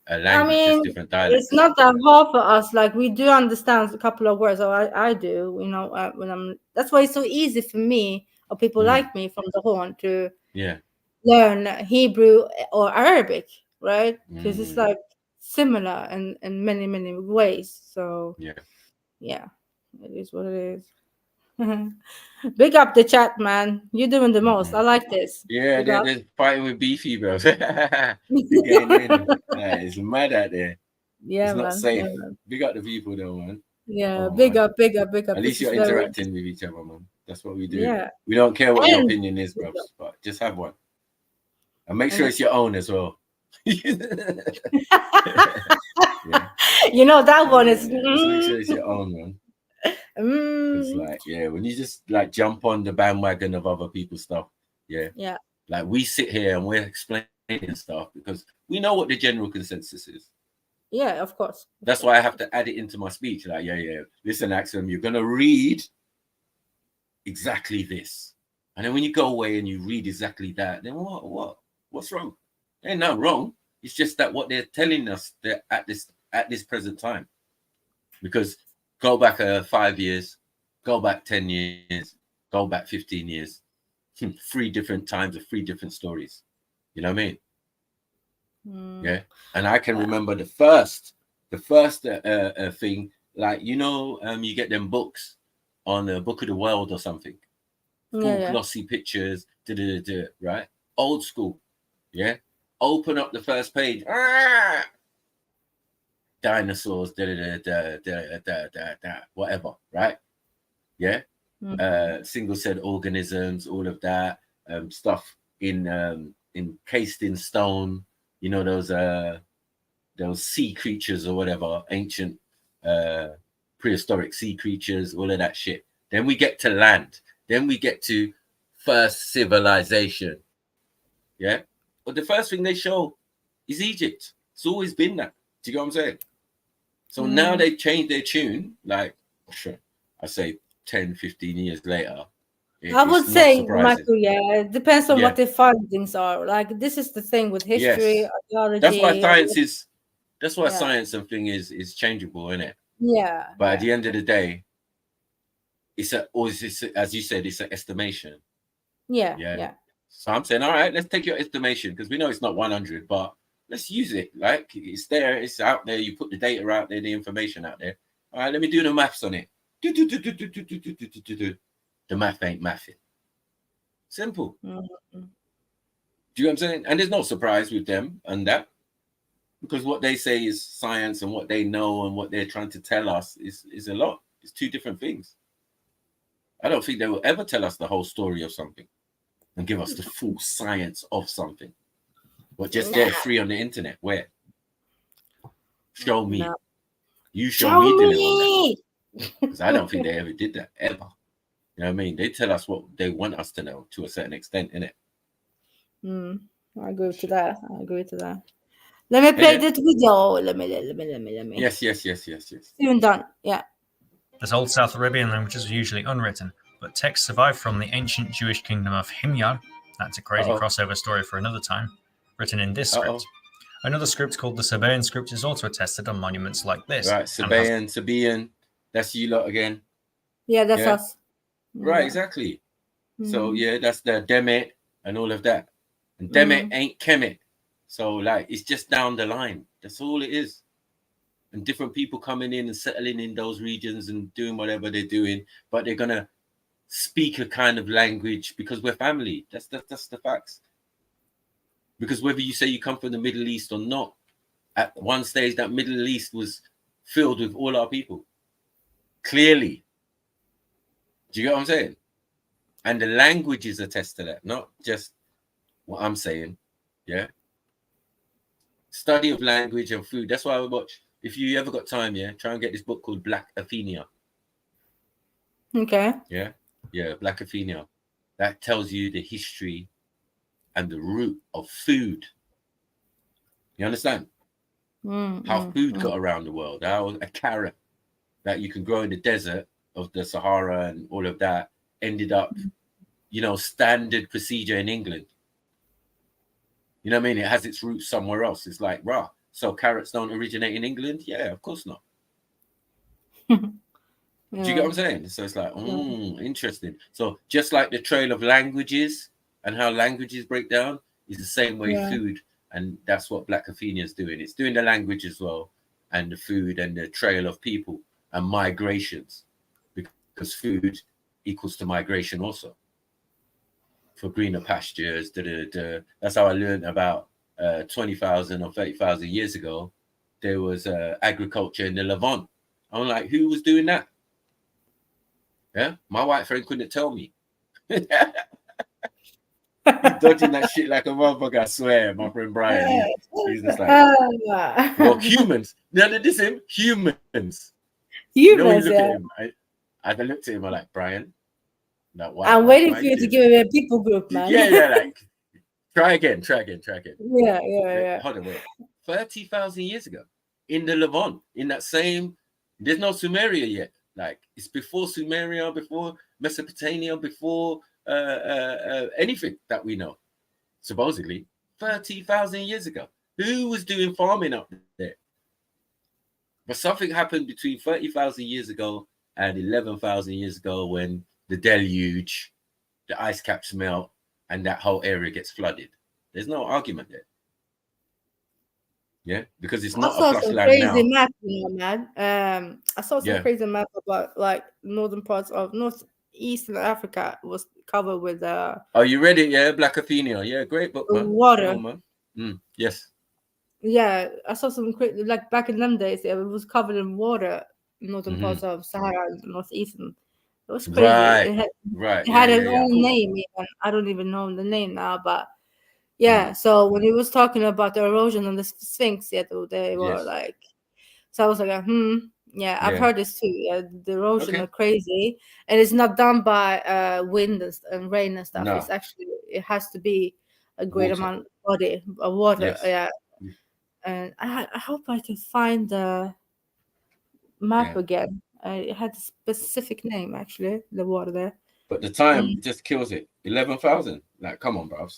language, I mean, just different dialects. It's not that hard for us. Like, we do understand a couple of words, or I do. You know, when that's why it's so easy for me or people like me from the Horn to learn Hebrew or Arabic, right? Because it's like similar in many ways. So yeah, it is what it is. Big up the chat, man. You're doing the most. I like this. Yeah, they're fighting with beefy, bro. It's mad out there. Yeah, it's not safe. Yeah, big up the people, though, man. Yeah, big up. At least you're interacting with each other, man. That's what we do. Yeah. We don't care what your opinion is, bro, but just have one. And make sure it's your own as well. You know, that one is. Just make sure it's your own, man. It's like, when you just like jump on the bandwagon of other people's stuff, like we sit here and we're explaining stuff because we know what the general consensus is. Yeah, of course. That's why I have to add it into my speech. Like, listen, Axum, you're gonna read exactly this, and then when you go away and you read exactly that, then what's wrong? Ain't nothing wrong. It's just that what they're telling us that at this present time, because. Go back 5 years, go back 10 years, go back 15 years. 3 different times of 3 different stories. You know what I mean? Yeah. And I can remember the first thing, like, you get them books on the Book of the World or something. Full glossy pictures, right? Old school. Yeah. Open up the first page. Dinosaurs, whatever, right? Yeah. Single-celled organisms, all of that stuff encased in stone. You know, those sea creatures or whatever, ancient prehistoric sea creatures, all of that shit. Then we get to land. Then we get to first civilization. Yeah. But the first thing they show is Egypt. It's always been that. Do you get what I'm saying? So now they've changed their tune, like, I say 10, 15 years later. I would say, Michael, it depends on what the findings are. Like, this is the thing with history, archaeology. That's why science and thing is changeable, isn't it? Yeah. But at the end of the day, it's as you said, it's an estimation. Yeah. So I'm saying, all right, let's take your estimation, because we know it's not 100, but let's use it. Like, it's there, it's out there. You put the data out there, the information out there. All right, let me do the maths on it. The math ain't mathing. Simple. Do you know what I'm saying? And there's no surprise with them and that, because what they say is science, and what they know and what they're trying to tell us is a lot. It's 2 different things. I don't think they will ever tell us the whole story of something and give us the full science of something. But just there, free on the internet. Where? Show me. No. You show me the little. Because I don't think they ever did that, ever. You know what I mean? They tell us what they want us to know to a certain extent, innit? I agree to that. Let me play this video. Let me. Yes. Soon done. Yeah. As Old South Arabian languages are usually unwritten, but texts survive from the ancient Jewish kingdom of Himyar. That's a crazy crossover story for another time. Written in this script. Another script called the Sabaean script is also attested on monuments like this. Right, Sabaean, that's you lot again. Yeah, that's us. Right, Yeah. exactly. So yeah, that's the Demet and all of that. And Demet ain't Kemet. So like it's just down the line. That's all it is. And different people coming in and settling in those regions and doing whatever they're doing, but they're gonna speak a kind of language because we're family. That's the facts. Because whether you say you come from the Middle East or not, at one stage that Middle East was filled with all our people. Clearly. Do you get what I'm saying? And the languages attest to that, not just what I'm saying. Yeah. Study of language and food. That's why I would watch. If you ever got time, try and get this book called Black Athenia. Okay. Yeah, Black Athenia. That tells you the history and the root of food. You understand? How food got around the world. How a carrot that you can grow in the desert of the Sahara and all of that ended up, standard procedure in England. You know what I mean? It has its roots somewhere else. It's like, so carrots don't originate in England? Yeah, of course not. Do you get what I'm saying? So it's like, interesting. So just like the trail of languages and how languages break down is the same way food. And that's what Black Athenia is doing. It's doing the language as well and the food and the trail of people and migrations, because food equals to migration also. For greener pastures, that's how I learned about 20,000 or 30,000 years ago. There was agriculture in the Levant. I'm like, who was doing that? Yeah, my white friend couldn't tell me. He's dodging that shit like a motherfucker, I swear, my friend Brian. He's just like, well, humans. No, this him, humans. Humans, I looked at him, I'm like, Brian, I'm waiting for you to give me a people group, man. Yeah, like, try again. Yeah. Hold on, wait. 30,000 years ago, in the Levant, in that same, there's no Sumeria yet. Like, it's before Sumeria, before Mesopotamia, before anything that we know, supposedly 30,000 years ago. Who was doing farming up there? But something happened between 30,000 years ago and 11,000 years ago when the deluge, the ice caps melt, and that whole area gets flooded. There's no argument there. Yeah, because it's not a flush land now. Map, man. I saw some crazy map about like northern parts of northeastern Africa was covered with Are you ready? Yeah, Black Athenia. Yeah, great book, man. Water. On, man. Yes. Yeah, I saw some crazy, like back in them days, it was covered in water, northern parts of Sahara and northeastern. It was crazy. It had its own name. Even. I don't even know the name now, but so when he was talking about the erosion on the Sphinx, they were like, so I was like, I've heard this too. Yeah, the erosion are crazy, and it's not done by wind and rain and stuff. No. It's actually, it has to be a great amount of water. Yeah. And I hope I can find the map again. It had a specific name, actually, the water there. But the time just kills it. 11,000. Like, come on, bruv.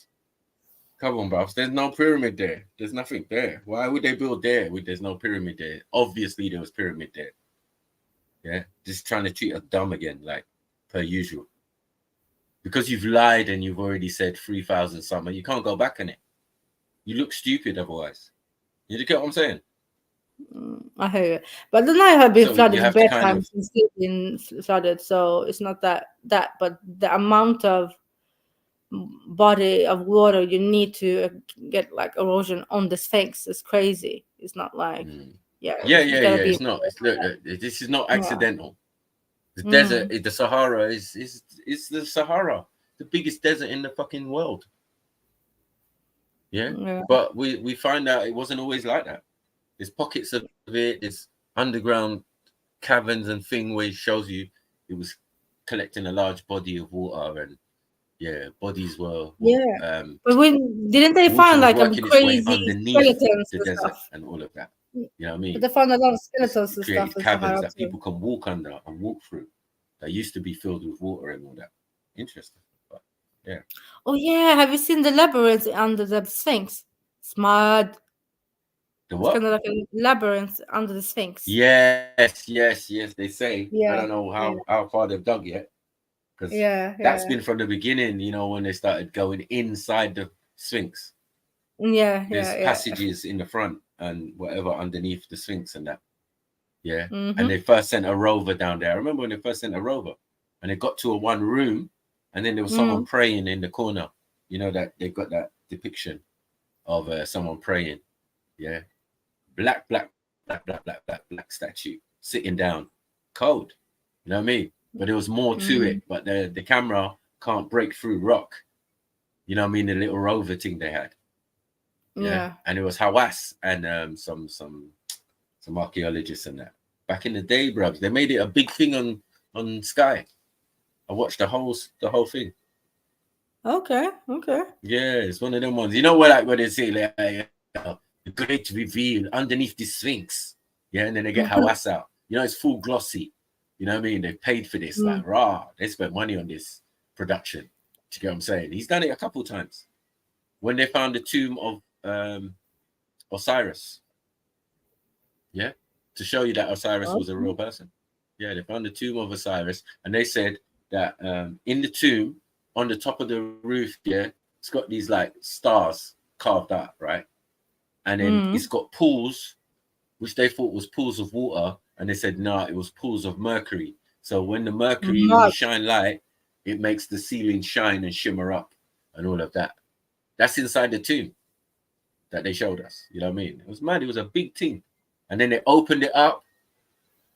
There's no pyramid there. There's nothing there. Why would they build there when there's no pyramid there? Obviously, there was pyramid there. Yeah, just trying to treat us dumb again, like per usual. Because you've lied and you've already said 3,000 something, you can't go back on it. You look stupid otherwise. You get what I'm saying? I hear it. But the Nile have been flooded in bad times and still been flooded, so it's not that, but the amount of body of water you need to get like erosion on the Sphinx is crazy. It's not like it's not. Look, this is not accidental. The desert, the Sahara is the Sahara, the biggest desert in the fucking world. Yeah. But we find out it wasn't always like that. There's pockets of it, there's underground caverns and thing where it shows you it was collecting a large body of water, and bodies were but when didn't they find like a crazy skeletons the desert and all of that? You know what I mean? But they found a lot of skeletons and stuff. Caverns that people can walk under and walk through. That used to be filled with water and all that. Interesting. But, oh yeah, have you seen the labyrinth under the Sphinx? It's mad. The It's what? kind of like a labyrinth under the Sphinx. Yes. They say. Yeah. I don't know how far they've dug yet, because that's been from the beginning. You know, when they started going inside the Sphinx. There's passages in the front and whatever underneath the Sphinx and that. Yeah. And they first sent a rover down there. I remember when they first sent a rover, and they got to one room, and then there was someone praying in the corner. You know that they've got that depiction of someone praying. Yeah. Black statue sitting down, cold. You know what I mean? But there was more to it. But the camera can't break through rock. You know what I mean? The little rover thing they had. Yeah. And it was Hawass and some archaeologists and that. Back in the day, bruv, they made it a big thing on Sky. I watched the whole thing. Okay. Yeah, it's one of them ones. You know what? Like when they say like, the great reveal underneath the Sphinx. Yeah, and then they get Hawass out. You know, it's full glossy. You know what I mean? They paid for this. Like, they spent money on this production. Do you get what I'm saying? He's done it a couple times. When they found the tomb of Osiris. Yeah, to show you that Osiris was a real person. Yeah, they found the tomb of Osiris, and they said that in the tomb, on the top of the roof, it's got these like stars carved out, right? And then it's got pools, which they thought was pools of water, and they said no, it was pools of mercury. So when the mercury, when you shine light, it makes the ceiling shine and shimmer up, and all of that. That's inside the tomb that they showed us. You know what I mean? It was mad. It was a big thing. And then they opened it up,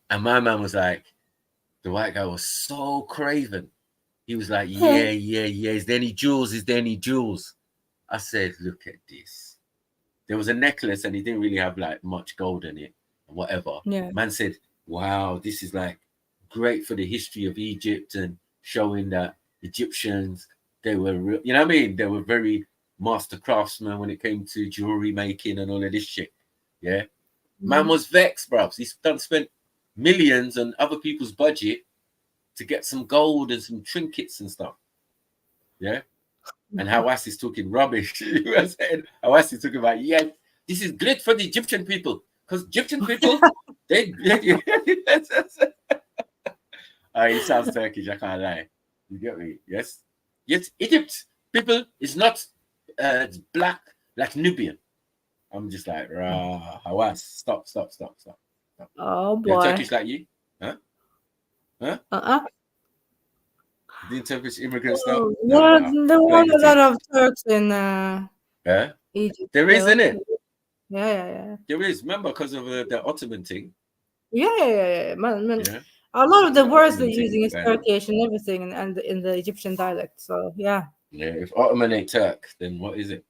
and my man was like, the white guy was so craven. He was like, yeah. Is there any jewels? I said, look at this. There was a necklace, and he didn't really have like much gold in it, and whatever. Yeah. Man said, wow, this is like great for the history of Egypt and showing that Egyptians, they were, you know what I mean? They were very master craftsmen when it came to jewelry making and all of this shit. Yeah. Man was vexed, bruv. He's spent millions on other people's budget to get some gold and some trinkets and stuff. Yeah. And Hawass is talking rubbish. Hawass is talking about, yes, this is great for the Egyptian people. Because Egyptian people, he sounds Turkish, I can't lie. You get me? Yes. Egypt people is not black like Nubian. I'm just like, Hawass, stop. Oh boy. You're Turkish like you? Huh? Didn't Turkish immigrants stop? There were a lot of Turks in Egypt. There is, isn't it? Yeah. There is. Remember, because of the Ottoman thing. Yeah. Man. A lot of the words they're using is Turkish and everything, and in the Egyptian dialect. So yeah. Yeah. If Ottoman ain't Turk, then what is it?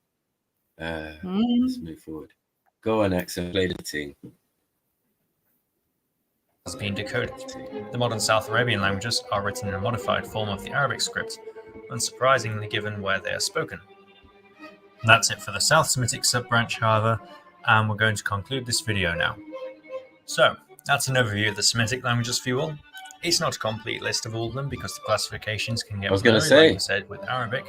Let's move forward. Go on, X, and play the thing. Has been decoded. The modern South Arabian languages are written in a modified form of the Arabic script, unsurprisingly given where they are spoken. And that's it for the South Semitic sub-branch, however, and we're going to conclude this video now. So, that's an overview of the Semitic languages for you all. It's not a complete list of all of them because the classifications can get blurry, like I said, with Arabic,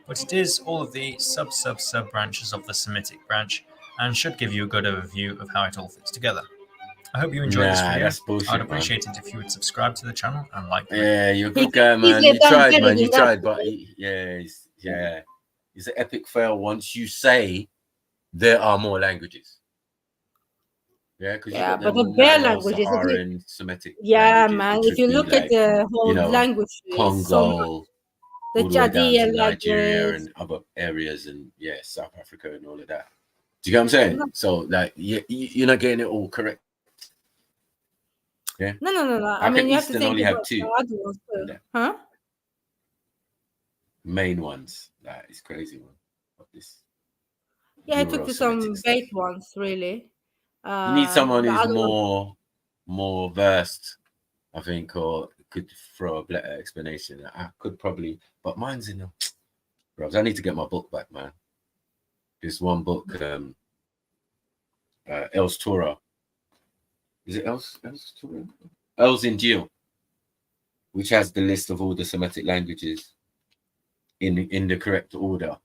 but it is all of the sub-branches of the Semitic branch and should give you a good overview of how it all fits together. I hope you enjoyed this video. That's bullshit, I'd appreciate it if you would subscribe to the channel and like it. Yeah, you're a good guy, man. You tried, but it's an epic fail once you say there are more languages. Yeah, because but the bare languages, Semitic. Man. If you look at the whole language, Congo, the Chadian Nigeria, and other areas, and South Africa, and all of that. Do you get what I'm saying? So, like, you're not getting it all correct. Yeah. No. I mean, you have to think only have two. Huh? Main ones. That is crazy one. What this? Yeah, I took to some bait ones, really. You need someone who's more versed, I think, or could throw a better explanation. I could probably, but mine's in the. Bros, I need to get my book back, man. This one book, Els Torah. Is it Els Torah? Els Injil, which has the list of all the Semitic languages in the correct order.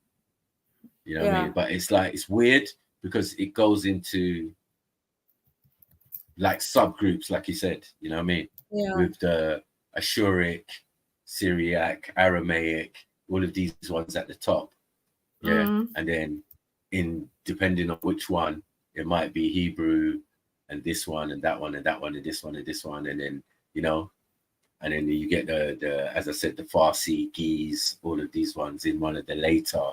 You know what I mean? But it's like, it's weird because it goes into like subgroups, like you said, you know what I mean? Yeah. With the Ashuric, Syriac, Aramaic, all of these ones at the top. Yeah. And then depending on which one, it might be Hebrew and this one and that one and that one and this one and this one. And then, you know, and then you get the as I said, the Farsi, Ge'ez, all of these ones in one of the later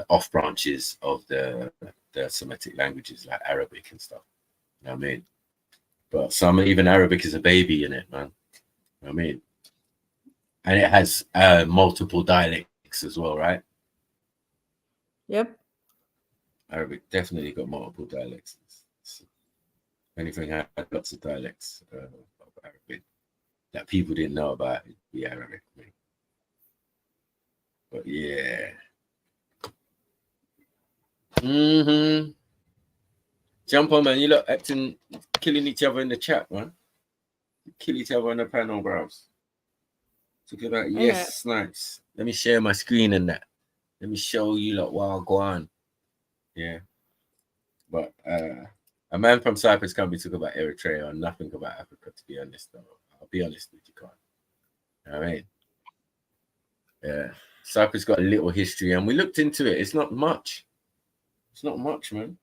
off branches of the Semitic languages like Arabic and stuff. You know what I mean? But some even Arabic is a baby in it, man. You know what I mean? And it has multiple dialects as well, right? Yep. Arabic definitely got multiple dialects. Anything had lots of dialects of Arabic that people didn't know about, it'd be Arabic. But yeah. Jump on, man. You lot acting, killing each other in the chat, man. Kill each other on the panel, bros. Talk about yes, snipes. Let me share my screen and that. Let me show you lot while I go on. Yeah. But a man from Cyprus can't be talking about Eritrea or nothing about Africa, to be honest, though. I'll be honest with you, can't. You know what I mean? Yeah. Cyprus got a little history and we looked into it. It's not much. It's not much, man.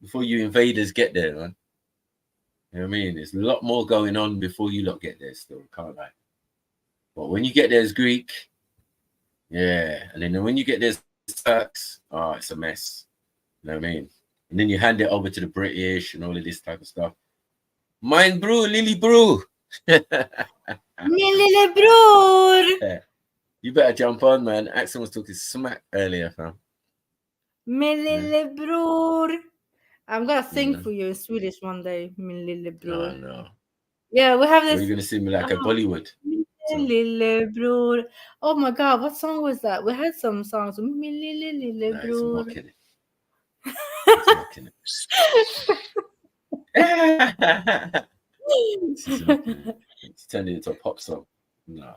Before you invaders get there, man. You know what I mean? There's a lot more going on before you lot get there still, can't I? But when you get there as Greek, yeah. And then when you get there as Turks, oh, it's a mess. You know what I mean? And then you hand it over to the British and all of this type of stuff. Mine brew, Lily brew. Lily brew. Yeah. You better jump on, man. Axel was talking smack earlier, fam. Min lille bror. I'm gonna sing for you in Swedish one day. Min lille bror. Oh, no. Yeah, we have this. Are you gonna sing me like a Bollywood? Min lille bror. Oh my God, what song was that? We had some songs. Min lille bror. It's mocking it. It's turned it into a pop song. Nah.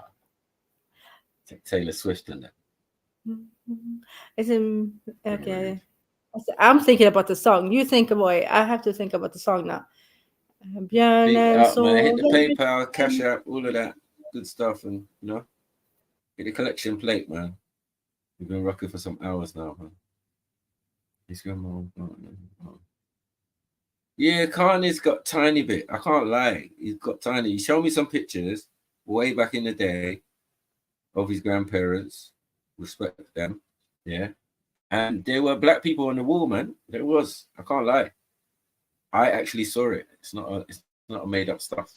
Taylor Swift and that. It's okay. I'm thinking about the song. You think about it. I have to think about the song now. Big up, man. Hit the PayPal, Cash App, all of that good stuff, and you know, get the collection plate, man. We've been rocking for some hours now, man. He's going on. Yeah, Khane's got tiny bit. I can't lie. He's got tiny. He showed me some pictures way back in the day of his grandparents. Respect them. Yeah. And there were black people on the wall, man. There was. I can't lie. I actually saw it. It's not a made up stuff.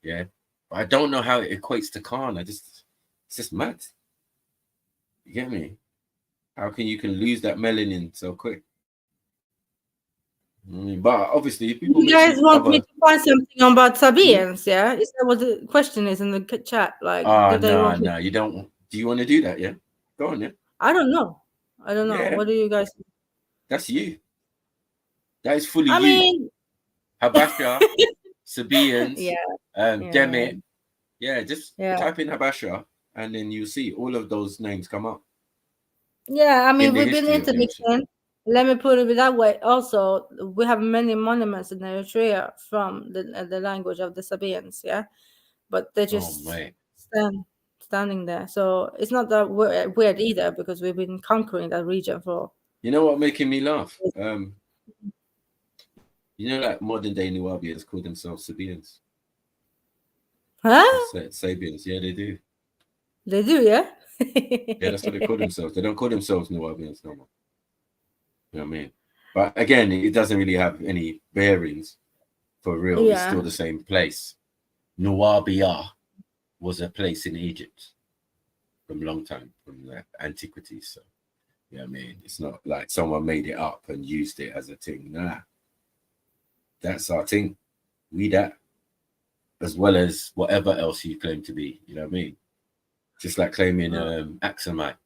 Yeah. But I don't know how it equates to Khan. It's just mad. You get me? How can you lose that melanin so quick? But obviously, if people you guys want me to find something about Sabians, yeah? Is that what the question is in the chat? Like, no, you don't. Do you want to do that? Yeah, go on, yeah. I don't know. Yeah. What do you guys? That's you. That is fully I you. mean, Habasha, Sabians, Demet. Yeah, just type in Habasha, and then you see all of those names come up. Yeah, I mean, we've been intermixing. Let me put it that way. Also, we have many monuments in Eritrea from the language of the Sabians, yeah, but they're just standing there. So it's not that weird either, because we've been conquering that region for. You know what making me laugh? You know, like modern day Nubians call themselves Sabians. Huh? Sabians, yeah, they do. They do, yeah. Yeah, that's what they call themselves. They don't call themselves Nubians no more. You know what I mean? But again, it doesn't really have any bearings for real. Yeah. It's still the same place. Nuwabia was a place in Egypt from a long time, from the antiquities. So, you know what I mean? It's not like someone made it up and used it as a thing. Nah. That's our thing. We that. As well as whatever else you claim to be. You know what I mean? Just like claiming Axumite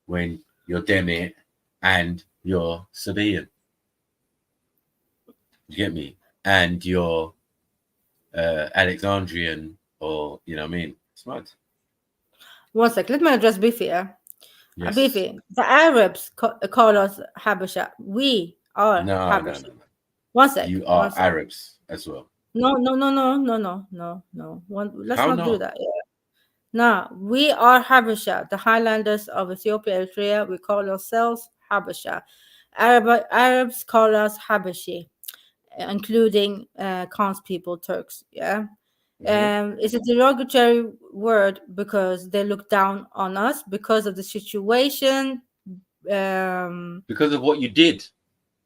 when you're Demit and you're Sabian. You get me? And you're Alexandrian, or you know what I mean? It's mad. One sec, let me address Biffy. Yes. Beefy, the Arabs call us Habasha. We are Habasha. No. One sec. You are Arabs as well. No. Let's not do that. Yeah. No, we are Habasha, the highlanders of Ethiopia, Eritrea. We call ourselves Habasha. Arabs call us Habashi, including Khan's people, Turks. Yeah. It's a derogatory word because they look down on us because of the situation. Because of what you did.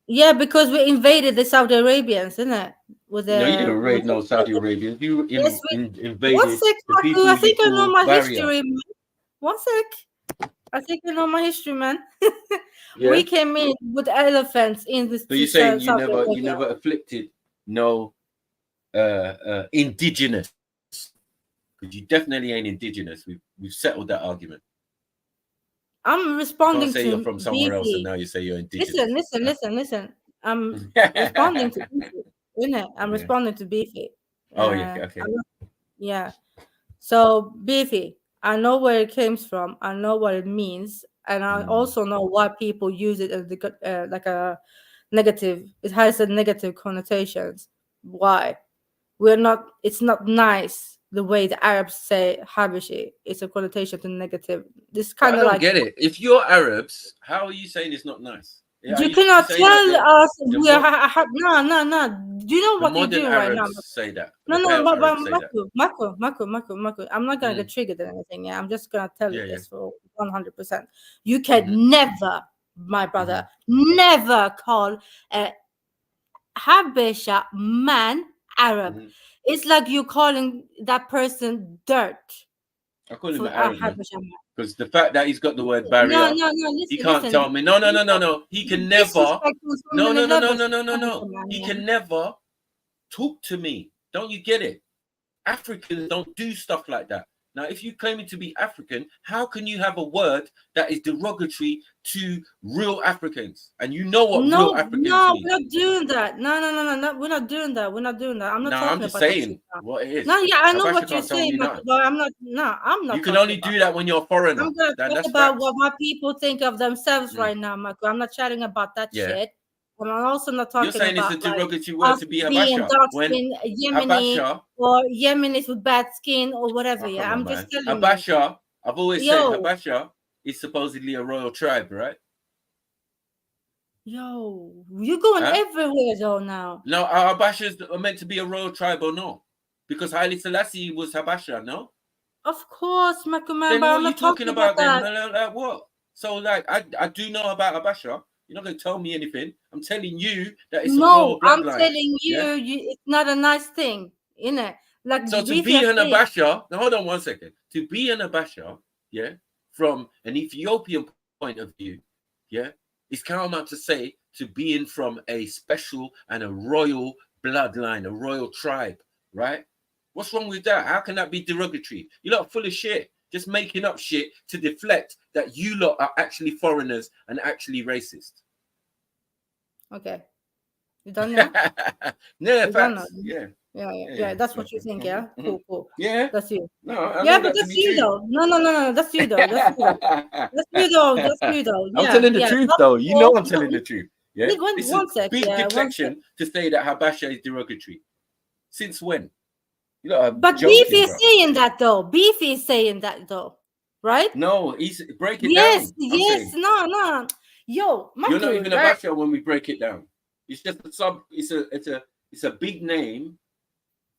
Yeah, because we invaded the Saudi Arabians, isn't it? No, you didn't raid no Saudi Arabians. You invaded One sec, the people. I think I know my barrier. history. Man. One sec. I think I know my history, man. Yeah. We came in with elephants in this. So you're saying you never afflicted no indigenous, because you definitely ain't indigenous. We've settled that argument. I'm responding you can't say to you're from somewhere else and now you say you're indigenous. Listen. I'm responding to Beefy. Isn't it? I'm responding to Beefy. Oh yeah, okay. Yeah. So Beefy, I know where it came from. I know what it means, and I also know why people use it as like a negative. It has a negative connotations. Why? It's not nice the way the Arabs say Habashi. It's a connotation to negative. This kind of like. I don't get it. If you're Arabs, how are you saying it's not nice? You cannot tell us we are no. Do you know what you're doing right now? Say that. No, Marco. I'm not gonna get triggered or anything. Yeah, I'm just gonna tell you this for 100%. You can never, my brother, never call a Habesha man Arab. It's like you're calling that person dirt. I call him an Arab because the fact that he's got the word barrier, listen, he can't tell me. No. He can never. No. He can never talk to me. Don't you get it? Africans don't do stuff like that. Now, if you're claiming to be African, how can you have a word that is derogatory to real Africans? And you know what real Africans mean. No, we're not doing that. No, we're not doing that. I'm not talking I'm just saying what it is. No, yeah, I know what you're saying, but I'm not. No, I'm not. You can only do that when you're a foreigner. I'm going to talk about what my people think of themselves right now, Marco. I'm not chatting about that shit. And I'm also not talking about. You're saying it's a derogatory word to be Habasha. When Yemeni or Yemenis with bad skin or whatever. Yeah, I'm just telling you. Habasha, I've always said Habasha is supposedly a royal tribe, right? Yo, you're going everywhere though now. No, are Habashas meant to be a royal tribe or no? Because Haile Selassie was Habasha, no? Of course, Marco. Then what are you talking about then? Like what? So like I do know about Habasha. You're not going to tell me anything. I'm telling you that it's a royal bloodline. I'm telling you, it's not a nice thing, innit? Like so to be an Habasha, now hold on 1 second. To be an Habasha, from an Ethiopian point of view, it's tantamount to say to being from a special and a royal bloodline, a royal tribe, right? What's wrong with that? How can that be derogatory? You lot are full of shit. Just making up shit to deflect that you lot are actually foreigners and actually racist. Okay. You done now? Yeah. That's what you think, yeah? Cool. Yeah. That's you. No, but that's you though. No. That's you though. That's you though. I'm telling the truth though. You know I'm telling the truth. Yeah. This is a big deflection to say that Habasha is derogatory. Since when? But Beefy is saying that though. Right? No, he's breaking it down. Yes, no. Yo, you're not even a Habasha when we break it down. It's just it's a big name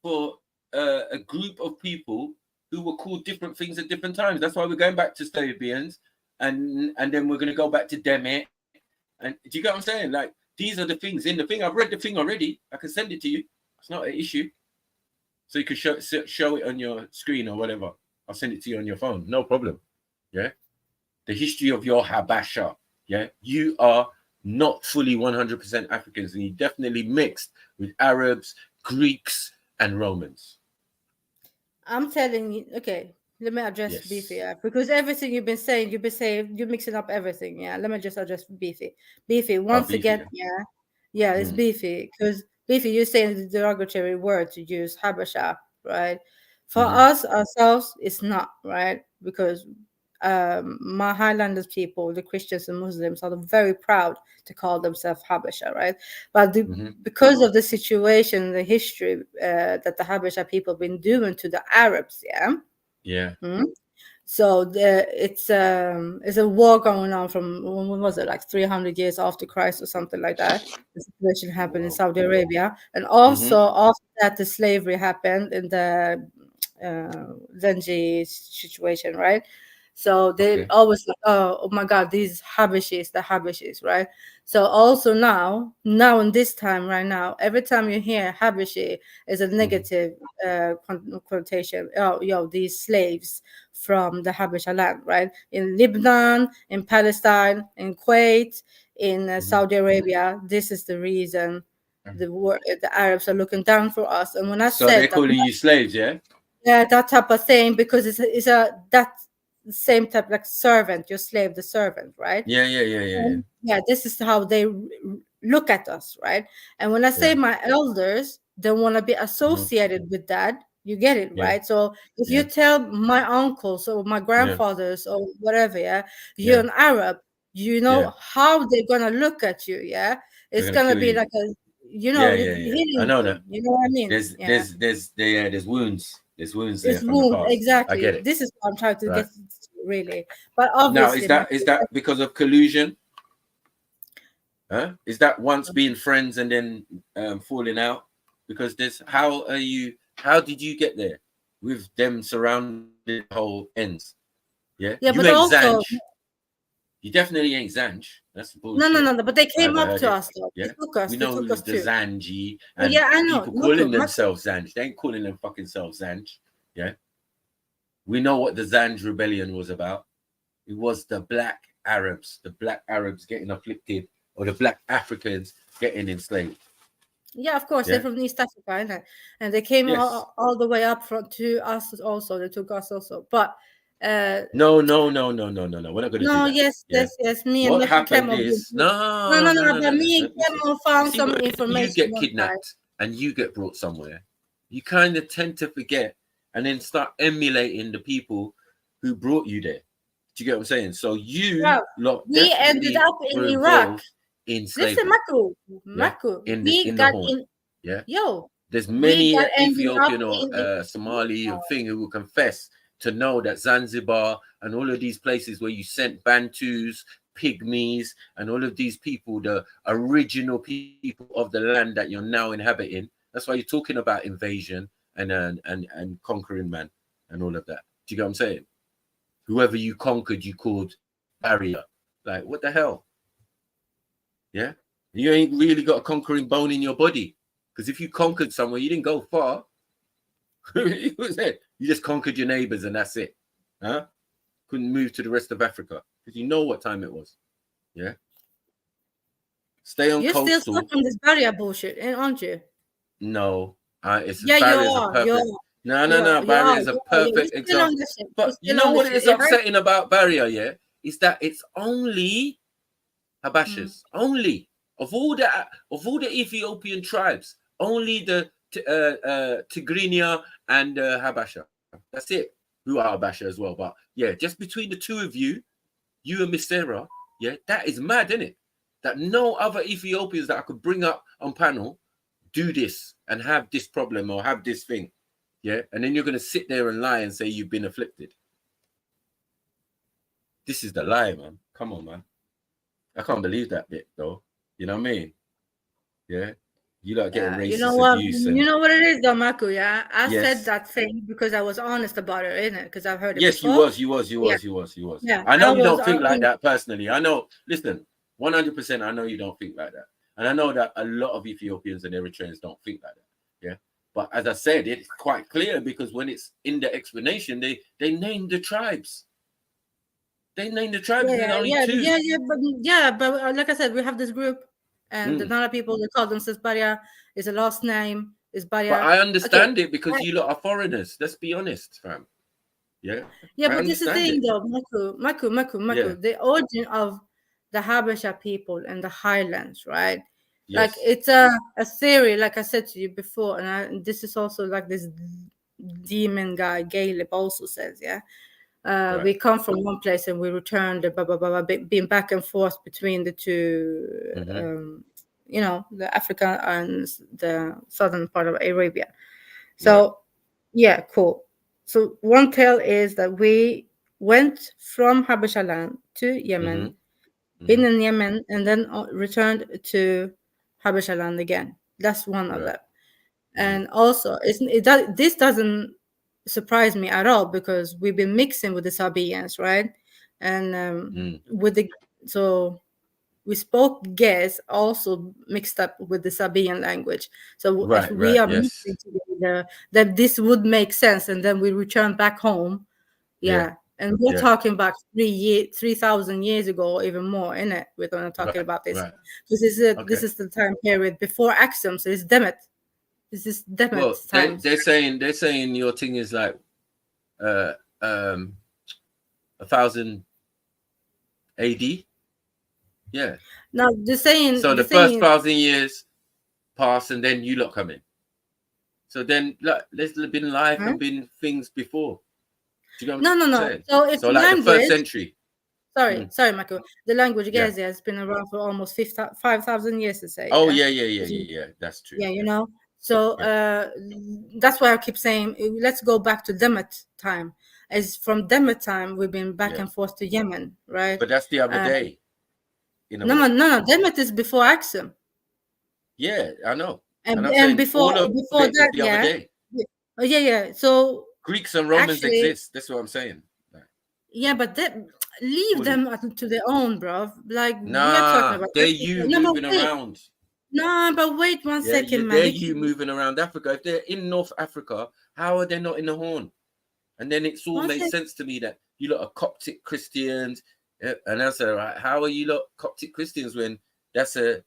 for a group of people who were called different things at different times. That's why we're going back to Slavians, and then we're going to go back to Demet. And do you get what I'm saying? Like these are the things in the thing. I've read the thing already. I can send it to you. It's not an issue. So you can show it on your screen or whatever. I'll send it to you on your phone. No problem. Yeah. The history of your Habasha. Yeah. You are not fully 100% Africans, and you definitely mixed with Arabs, Greeks, and Romans. I'm telling you. Okay. Let me address Beefy. Because everything you're you're mixing up everything. Yeah. Let me just address Beefy. Beefy, once again. Yeah. It's Beefy. Because Beefy, you're saying the derogatory word to use Habasha, right? For us, ourselves, it's not, right? Because my Highlanders people, the Christians and Muslims, are very proud to call themselves Habesha, right? But because of the situation, the history that the Habesha people have been doing to the Arabs, so it's a war going on from, when was it, like 300 years after Christ or something like that. The situation happened in Saudi Arabia, and also after that, the slavery happened in the Zenji situation, right? So they always like, oh my God, these Habashis, the Habashis, right? So also now in this time right now, every time you hear Habashi is a negative connotation. Oh, these slaves from the Habasha land, right? In Lebanon, in Palestine, in Kuwait, in Saudi Arabia, this is the reason the Arabs are looking down for us. And when I so said they're calling you slaves, yeah? Yeah, that type of thing, because it's that same type, like servant, your slave, the servant, right? Yeah. This is how they look at us, right? And when I say my elders don't want to be associated with that, you get it, right? So if you tell my uncles or my grandfathers or whatever, you're an Arab, you know how they're gonna look at you, it's gonna be like a, I know that. You know what I mean? There's wounds. There's wounds there It's from the wound, past. exactly. I get it. This is what I'm trying to Right. get to, really. But Now, obviously, is that because of collusion? Is that once being friends and then falling out? Because how did you get there with them surrounding the whole ends? Yeah, Yeah, you but ain't also, Zanj. You definitely ain't Zanj. That's bullshit. no. But they came Never up heard to it. us, though. Yeah, They took us. we They know took who's us the too. Zanji and Yeah, I know. people Look, calling themselves Zanj. They ain't calling them fucking self Zanj. Yeah, we know what the Zanj rebellion was about. It was the black Arabs getting afflicted, or the black Africans getting enslaved. Yeah, of course, they're from East Africa, and they came all the way up to us also. They took us also, but no. We're not gonna do that. Yes. Me what and happened Kemo, is no. But me and Kemo found some information. You get kidnapped and you get brought somewhere. You kind of tend to forget and then start emulating the people who brought you there. Do you get what I'm saying? So we ended up in Iraq. In slavery. Listen, Maku. In the Horn. There's many Ethiopian or Somali thing who will confess to know that Zanzibar and all of these places where you sent Bantus, Pygmies, and all of these people, the original people of the land that you're now inhabiting. That's why you're talking about invasion and conquering man and all of that. Do you get what I'm saying? Whoever you conquered, you called barrier. Like, what the hell? Yeah, you ain't really got a conquering bone in your body, because if you conquered somewhere, you didn't go far. You just conquered your neighbors and that's it. Couldn't move to the rest of Africa because you know what time it was. Yeah. Stay on coastal. You're still stuck on this barrier bullshit, aren't you? No, it's barrier is a perfect. No. Barrier is a perfect example. But you know what is upsetting about barrier? Yeah, is that it's only Habashas, only of all the Ethiopian tribes, only the Tigrinya and Habasha. That's it. Who are Habasha as well, but yeah, just between the two of you and Miss Sarah, yeah, that is mad, isn't it? That no other Ethiopians that I could bring up on panel do this and have this problem or have this thing, yeah, and then you're gonna sit there and lie and say you've been afflicted. This is the lie, man. Come on, man. I can't believe that bit, though. You know what I mean? Yeah. You like getting racist you know what? abuse. You know what it is, though, Maku, yeah? I said that thing because I was honest about it, innit? Because I've heard it before. You was. Yeah, I know you don't think like that personally. I know, listen, 100% I know you don't think like that. And I know that a lot of Ethiopians and Eritreans don't think like that. Yeah. But as I said, it's quite clear because when it's in the explanation, they named the tribes. They named the tribes. But like I said, we have this group, and the Nara people, they call themselves Baria. Is a last name is Baria. But I understand it because you lot are foreigners. Let's be honest, fam. Yeah. Yeah, but this is the thing, though, Maku. Yeah. The origin of the Habesha people and the Highlands, right? Yes. Like it's a theory, like I said to you before, and this is also like this demon guy Caleb also says, yeah. We come from one place and we returned, being back and forth between the two, the Africa and the southern part of Arabia. So, yeah, cool. So one tale is that we went from Habasha land to Yemen, been in Yemen, and then returned to Habasha land again. That's one of them. And also, this doesn't surprise me at all because we've been mixing with the Sabians, right? And so we spoke Ges also mixed up with the Sabian language. So if we are mixing together, that this would make sense, and then we return back home. And we're talking about 3,000 years ago, even more, in it. We're not talking about this. This is this is the time period before Axum. So it's Demet. This is Demet time. They're saying your thing is like 1,000 AD. Yeah. Now they're saying so. The first 1,000 years pass, and then you lot come in. So then, like, there's been life and been things before. Do you know what I'm saying? So it's like language, the first century. Sorry, Michael. The language Gezi has been around for almost 5,000 years to say. Oh yeah. That's true. Yeah, you know. So that's why I keep saying let's go back to Demet time. As from Demet time, we've been back and forth to Yemen, right? But that's the other day. No. Demet is before Axum. Yeah, I know. And before that, yeah. So Greeks and Romans exist. That's what I'm saying. Yeah, but leave them to their own, bro. Like we are talking about. They're you moving around. No, but wait one second, man. They're you moving around Africa. If they're in North Africa, how are they not in the Horn? And then it's all made sense to me that you lot are Coptic Christians. And I said, right, how are you lot Coptic Christians when that's a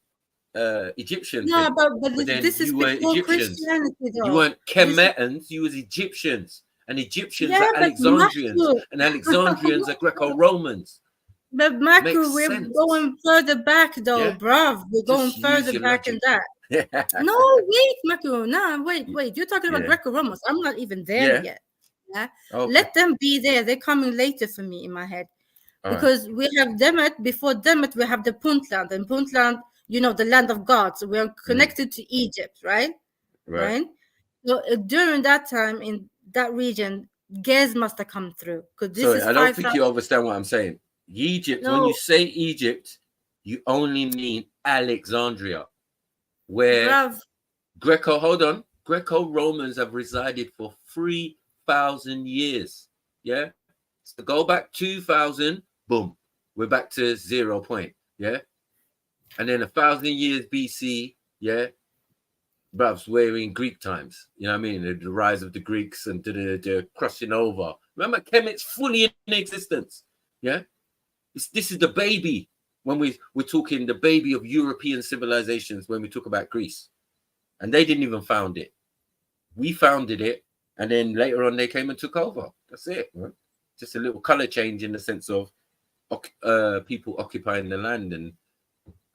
Egyptian thing? But this is before Christianity, though. You weren't Kemetans, you was Egyptians. And Egyptians are Alexandrians. And Alexandrians are Greco-Romans. But Marco, we're going further back, though, bruv. We're going further back in that. No, wait, Marco. No, wait. You're talking about Greco-Romans. I'm not even there yet. Yeah. Okay. Let them be there. They're coming later for me in my head. Because we have Demet. Before Demet, we have the Puntland. And Puntland, you know, the land of God. So we are connected to Egypt, right? Right. So during that time, in that region, Gez must have come through. Sorry, I don't think you understand what I'm saying. Egypt, when you say Egypt, you only mean Alexandria, where Greco-Romans have resided for 3,000 years. Yeah. So go back 2,000, boom, we're back to 0 point. Yeah. And then 1,000 years BC, bruvs, we're in Greek times. You know what I mean? The rise of the Greeks and the crossing over. Remember, Kemet's fully in existence. Yeah. This is the baby when we're talking the baby of European civilizations when we talk about Greece. And they didn't even found it. We founded it. And then later on, they came and took over. That's it. Right? Just a little color change in the sense of people occupying the land and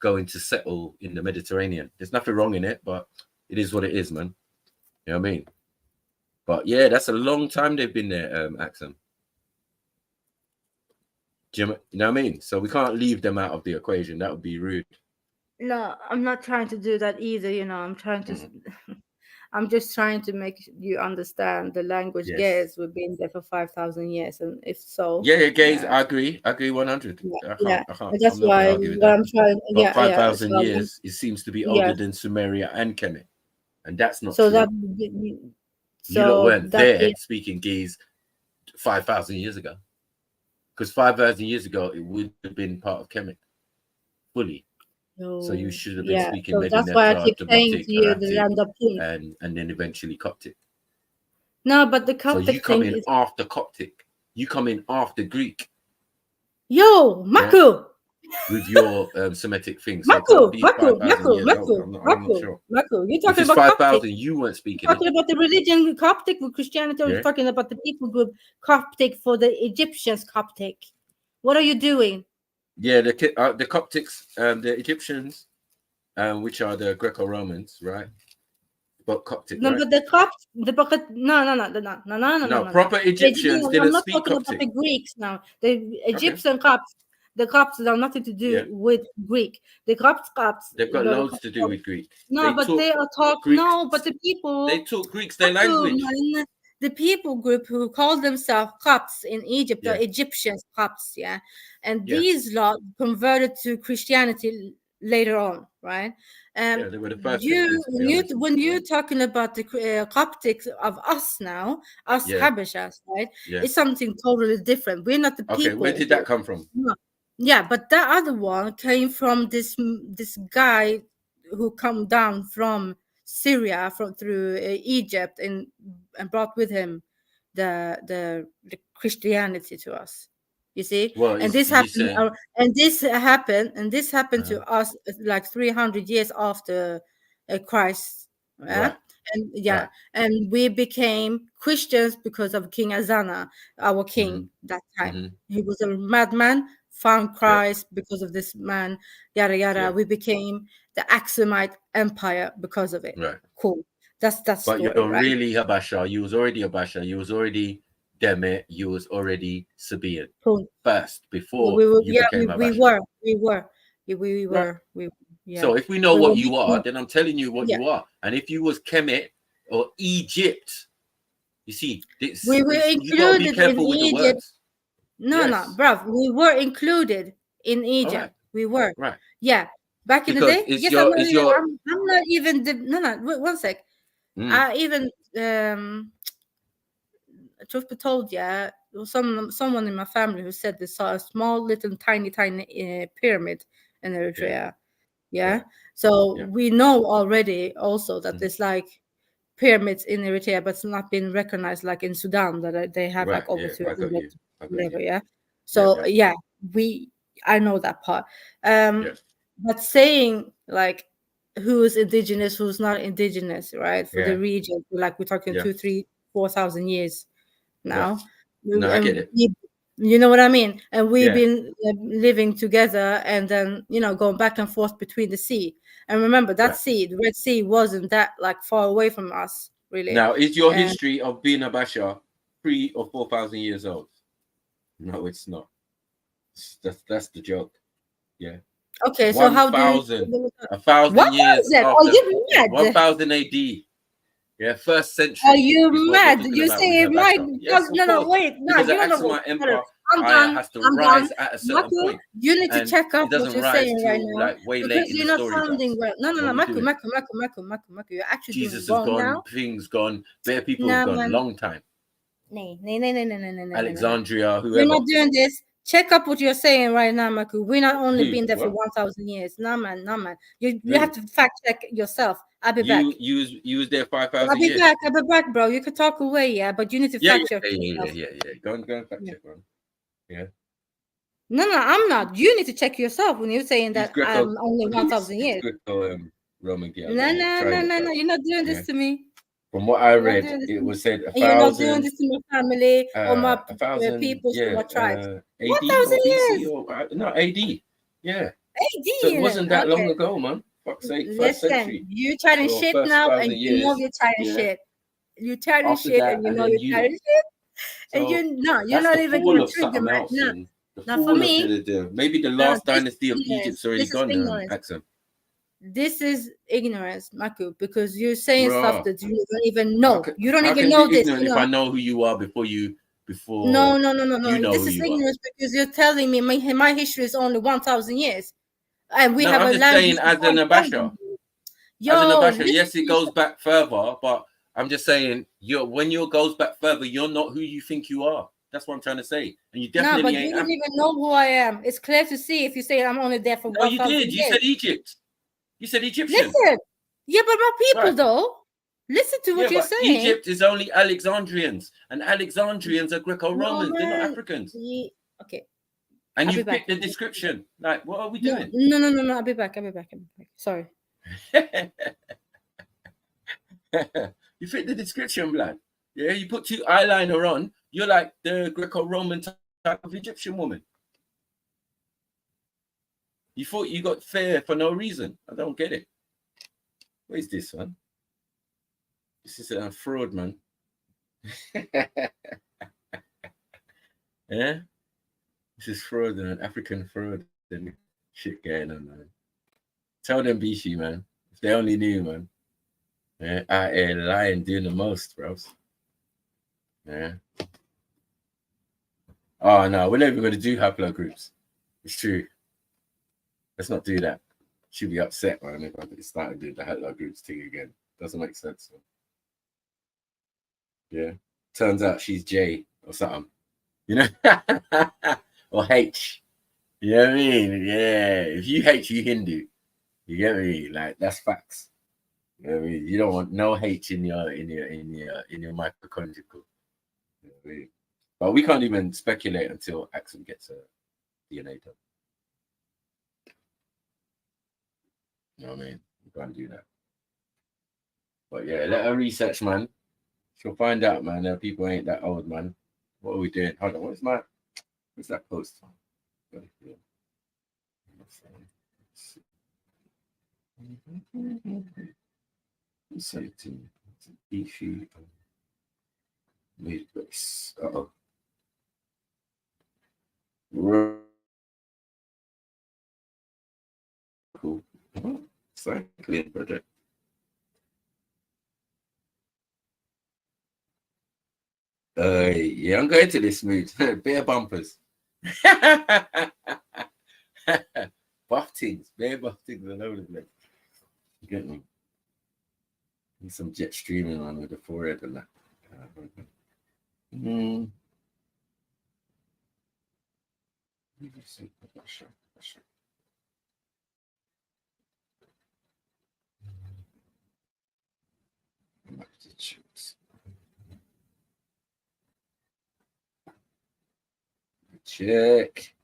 going to settle in the Mediterranean. There's nothing wrong in it, but it is what it is, man. You know what I mean? But yeah, that's a long time they've been there, Axum. You know what I mean? So we can't leave them out of the equation. That would be rude. No, I'm not trying to do that either. You know, I'm just trying to make you understand the language. Gays, we've been there for 5,000 years, and if so, gays. I agree 100. I can't. That's why I'm trying. But 5,000 years, it seems to be older than Sumeria and Kemet, and that's not so. True. You lot weren't there speaking gays 5,000 years ago. Because 5,000 years ago, it would have been part of Kemet fully. So you should have been speaking Medina, that's why I keep saying to you the land of and then eventually Coptic. No, but the Coptic so you come in after Coptic. You come in after Greek. Yo, Maku! With your Semitic things. Maku! You're talking about 5,000, you weren't speaking. You're talking about the religion Coptic with Christianity, or you're talking about the people group Coptic for the Egyptians Coptic. What are you doing? Yeah, the Coptics, the Egyptians, which are the Greco-Romans, right? But Coptic, No, right? but the Copts, no. Proper Egyptians I'm didn't not speak talking about Coptic. the Greeks now. The Egyptian Copts, the Copts have nothing to do with Greek. The Copts, They've got loads to do with Greek. No, but they are talking. No, but the people. They talk Greek's their language. The people group who call themselves Copts in Egypt are Egyptians, Copts, and these lot converted to Christianity later on, right? They were the first. When you're talking about the Coptics of us now, us Habashas, right? It's something totally different. We're not the people. Okay, where did that come from? No. Yeah, but that other one came from this guy who come down from Syria through Egypt and brought with him the Christianity to us. You see, well, and this happened, this happened to us like 300 years after Christ, right. and we became Christians because of King Azana, our king that time. He was a madman, found Christ because of this man, yada yada. We became the Axumite Empire because of it. Right. Cool. That's But story, you're right? really Habasha. You was already Habasha. You was already Demet. You was already Sabaean first before you became Habasha. We were. So if we know what you are, then I'm telling you what you are. And if you was Kemet or Egypt, you see, we were included in Egypt. No, bruv, we were included in Egypt. Right. We were. Right. Yeah. Back in the day. Yes, I'm not even one sec. I even truth be told, there was someone in my family who said they saw a small little tiny pyramid in Eritrea. So we know already also that there's like pyramids in Eritrea, but it's not been recognized like in Sudan that they have like over to level. So I know that part. But saying like who's indigenous, who's not indigenous, right? For the region, like we're talking 2,000, 3,000, 4,000 years now. No, I get it. You know what I mean? And we've been living together and then, going back and forth between the sea. And remember that sea, the Red Sea, wasn't that like far away from us, really. Now, is your history of being a Basha 3,000 or 4,000 years old? No, it's not. That's the joke. Yeah. Okay, so how do you... 1,000 years after, you mad? 1,000 AD. Yeah, first century. Are you mad? You say my... Yes, no, wait. No, because you don't know what. I'm done. Has to rise at a certain point. You need to check up what you're saying right now. Like way late in the story. Sounding well. No, Maku. You're actually Jesus doing has wrong gone, now. Things gone, bare people have gone, long time. No. Alexandria, whoever. We're not doing this. Check up what you're saying right now, Maku. We're not only been there for 1,000 years. No, man. You have to fact check yourself. I'll be back. You was there 5,000 years. I'll be back, bro. You could talk away, but you need to fact check yourself. Yeah. Go and fact check, man. Yeah. No, I'm not. You need to check yourself when you're saying that I'm only 1,000 years. Roman girl. No. You're not doing this to me. From what I read, it was said 1,000. You're not doing this to my family or my 1,000 people from my tribes. AD 1,000 years. No, AD. Yeah. AD. So it wasn't that long ago, man. Fuck's sake. Listen, you're chatting shit now, and you know you're chatting shit. You're chatting shit, and you know you're chatting shit. And you're not even going to trigger right now. Not for me. Maybe the last dynasty of Egypt's already gone, Axum. This is ignorance, Maku, because you're saying stuff that you don't even know. You don't even know this. If I know who you are before. No. This is ignorance because you're telling me my history is only 1,000 years, and we have a language. I'm just saying, as an Abasha, yes, it goes back further, but I'm just saying, when you goes back further, you're not who you think you are. That's what I'm trying to say, and you definitely but you don't even know who I am. It's clear to see if you say I'm only there for 1,000 years. You did. You said Egypt. You said Egyptian. Listen, but my people though. Listen to what you're saying. Egypt is only Alexandrians, and Alexandrians are Greco-Romans. They're not Africans. Okay. And you picked the description. Like, what are we doing? No. I'll be back. Sorry. You fit the description, blood. Yeah, you put 2 eyeliner on. You're like the Greco-Roman type of Egyptian woman. You thought you got fair for no reason. I don't get it. What is this one? This is a fraud, man. Yeah? This is fraud, man. African fraud and shit going on, man. Tell them Bishi, man. If they only knew, man. Yeah, out here lying, doing the most, bros. Yeah. Oh no, we're never gonna do haplogroups. It's true. Let's not do that. She'll be upset, man, if I started doing the haplogroups thing again. Doesn't make sense. Man. Yeah. Turns out she's J or something. You know? Or H. You know what I mean? Yeah. If you H, you Hindu. You get me? Like that's facts. You know what I mean? You don't want no H in your mitochondrial. You know what I mean? But we can't even speculate until Axel gets a DNA done. You know what I mean? We can't do that. But yeah, let her research, man. She'll find out, man. That people ain't that old, man. What are we doing? Hold on, what's that post? Issue made base. Uh-oh. Cool. Cycling project. Yeah, I'm going to this mood. Bare bumpers. Buff things. Bare buff things all over the place. You get me? Need some jet streaming on with the forehead and that. Check.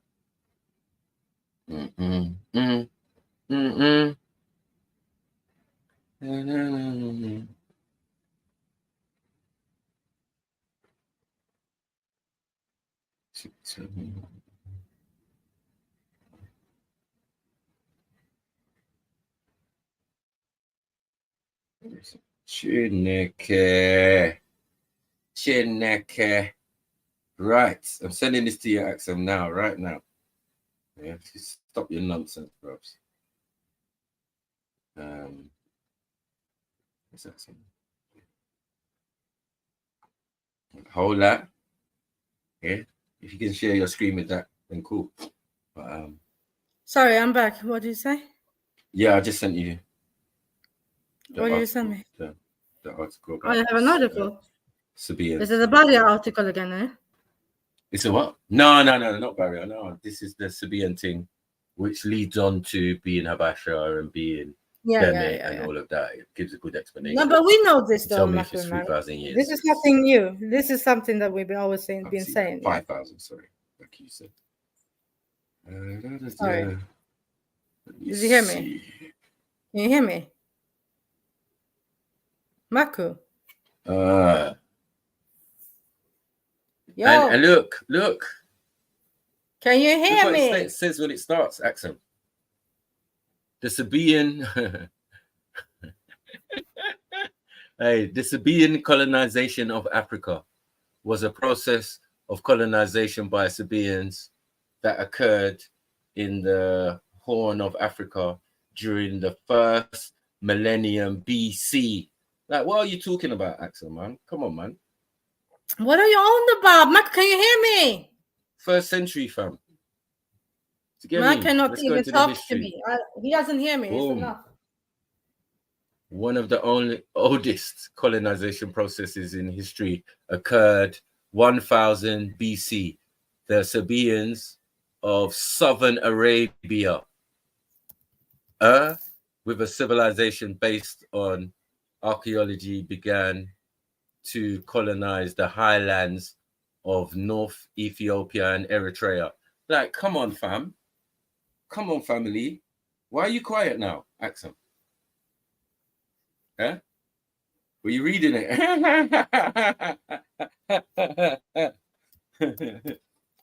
Chineke. Right. I'm sending this to you, Axel, now, right now. Yeah, just stop your nonsense, bros. What's that saying? Hold that. Yeah. If you can share your screen with that, then cool. But sorry, I'm back. What did you say? Yeah, I just sent you. What did you send me? The article. I have an article. Sabian. Is it the barrier article again, eh? It's a what? No, not barrier. No, this is the Sabian thing, which leads on to being Habasha and being Deme and all of that. It gives a good explanation. No, but we know this, though. Tell me if it's 3,000 years. This is nothing new. This is something that we've been always saying. 5,000, sorry, like you said. Sorry. Did you hear me? Can you hear me? Maku. Yo. And look. Can you hear me? It says when it starts, Axel. The Sabian, the Sabian colonization of Africa was a process of colonization by Sabians that occurred in the Horn of Africa during the first millennium BC. Like, what are you talking about, Axel, man? Come on, man. What are you on about? Mike, can you hear me? First century, fam. Mike cannot even talk to me. He doesn't hear me. It's enough. One of the only oldest colonization processes in history occurred 1000 BC. The Sabians of southern Arabia, with a civilization based on archaeology, began to colonize the highlands of North Ethiopia and Eritrea. Like, come on, fam. Come on, family. Why are you quiet now, Axel? Huh? Were you reading it?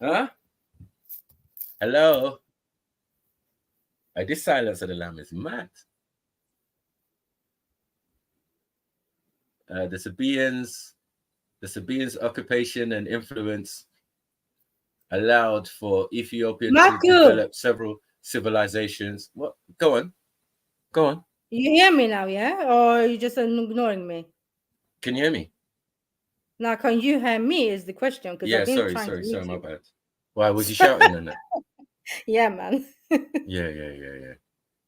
Huh? Hello? This Silence of the Lamb is mad. the Sabaeans' occupation and influence allowed for Ethiopian to develop several civilizations. What? Go on. You hear me now, yeah? Or are you just ignoring me? Can you hear me? Now, can you hear me is the question. Yeah, sorry, my bad. Why was you shouting on that? Yeah, man. Yeah.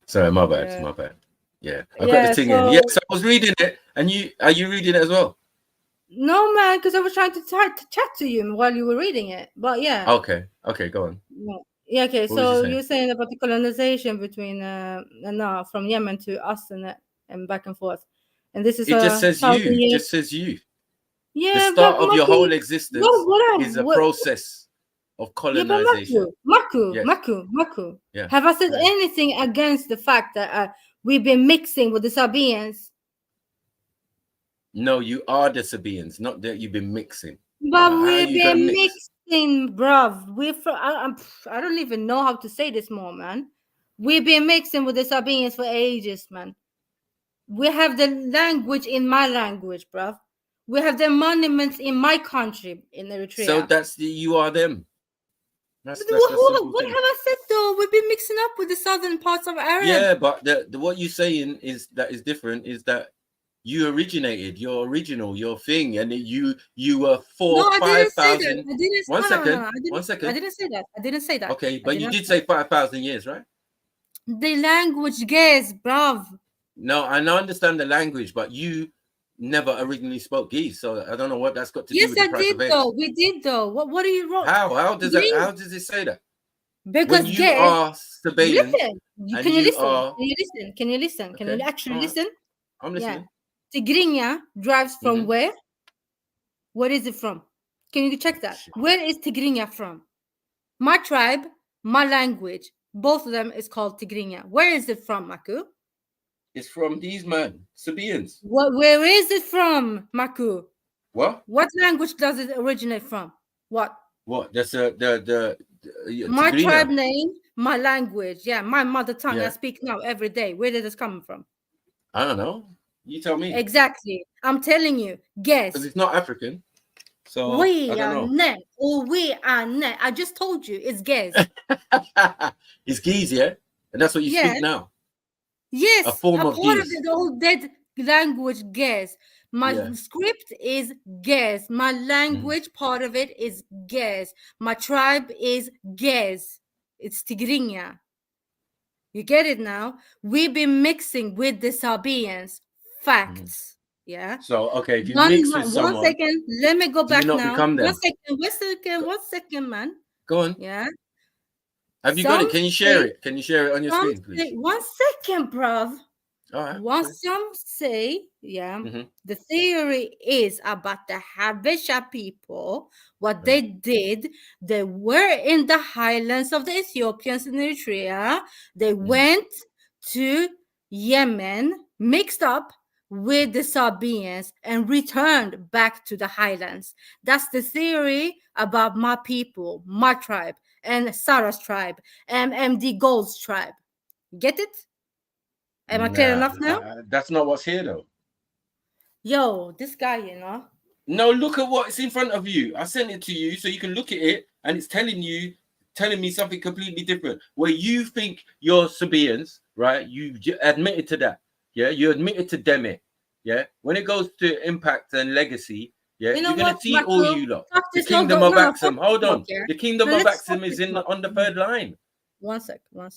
Sorry, my bad. Yeah, I got the thing in. Yes, I was reading it, and are you reading it as well? No, man, because I was trying to chat to you while you were reading it. But yeah. Okay, go on. Yeah, okay. So you're saying about the colonization between from Yemen to us and back and forth, and this is it just says you. Years. Just says you. Yeah, the start of your whole existence is a process of colonization. Yeah, Maku. Yeah. Have I said anything against the fact that we've been mixing with the Sabaeans? No, you are the Sabaeans, not that you've been mixing. But we've been mixing, bruv. I don't even know how to say this more, man. We've been mixing with the Sabaeans for ages, man. We have the language in my language, bruv. We have the monuments in my country, in Eritrea. So you are them. What have I said though? We've been mixing up with the southern parts of Arab. Yeah, but what you're saying is different. Is that you originated, your original, your thing, and you were 5,000. 1 second. 1 second. I didn't say that. Okay, but you did say 5,000 years, right? The language, guys, bruv. No, I understand the language, but you never originally spoke Geese, so I don't know what that's got to do with the price of eggs. Yes, I did though. We did though. What are you wrong? How does it say that? Because when you are Sabaean, Can you listen? Can you actually listen? I'm listening. Yeah. Tigrinya drives from where? Where is it from? Can you check that? Where is Tigrinya from? My tribe, my language, both of them is called Tigrinya. Where is it from, Maku? It's from these Sabaeans. Where is it from, Maku? What? What language does it originate from? What? That's my Tigrinya. Tribe name, my language. Yeah, my mother tongue. I speak now every day. Where did this come from? I don't know. You tell me. Exactly. I'm telling you. Guess. Because it's not African. So we are net. I just told you it's guess. It's Geese, yeah? And that's what you speak now. Yes, a form of part of the old dead language, guess. My script is guess. My language, part of it is guess. My tribe is guess. It's Tigrinya. You get it now? We've been mixing with the Sabaeans. Facts. Yeah. So, okay, if you mix with someone... 1 second. Let me go back now. Become them? 1 second, man. Go on. Yeah. Have you got it? Can you share it? Can you share it on your screen, please? 1 second, bruv. All right. Some say, the theory is about the Habesha people. What they did, they were in the highlands of the Ethiopians in Eritrea. They went to Yemen, mixed up with the Sabaeans, and returned back to the highlands. That's the theory about my people, my tribe, and Sarah's tribe, and MD Gold's tribe. Get it? Am I clear enough now? That's not what's here, though. Yo, this guy, you know. No, look at what's in front of you. I sent it to you so you can look at it, and it's telling me something completely different. Where you think you're Sabaeans, right? You admitted to that. Yeah, you admitted to Demet. Yeah, when it goes to impact and legacy, you're gonna see all you lot. The kingdom of Axum. Hold on. The kingdom of Axum is on the third line. One sec. Like,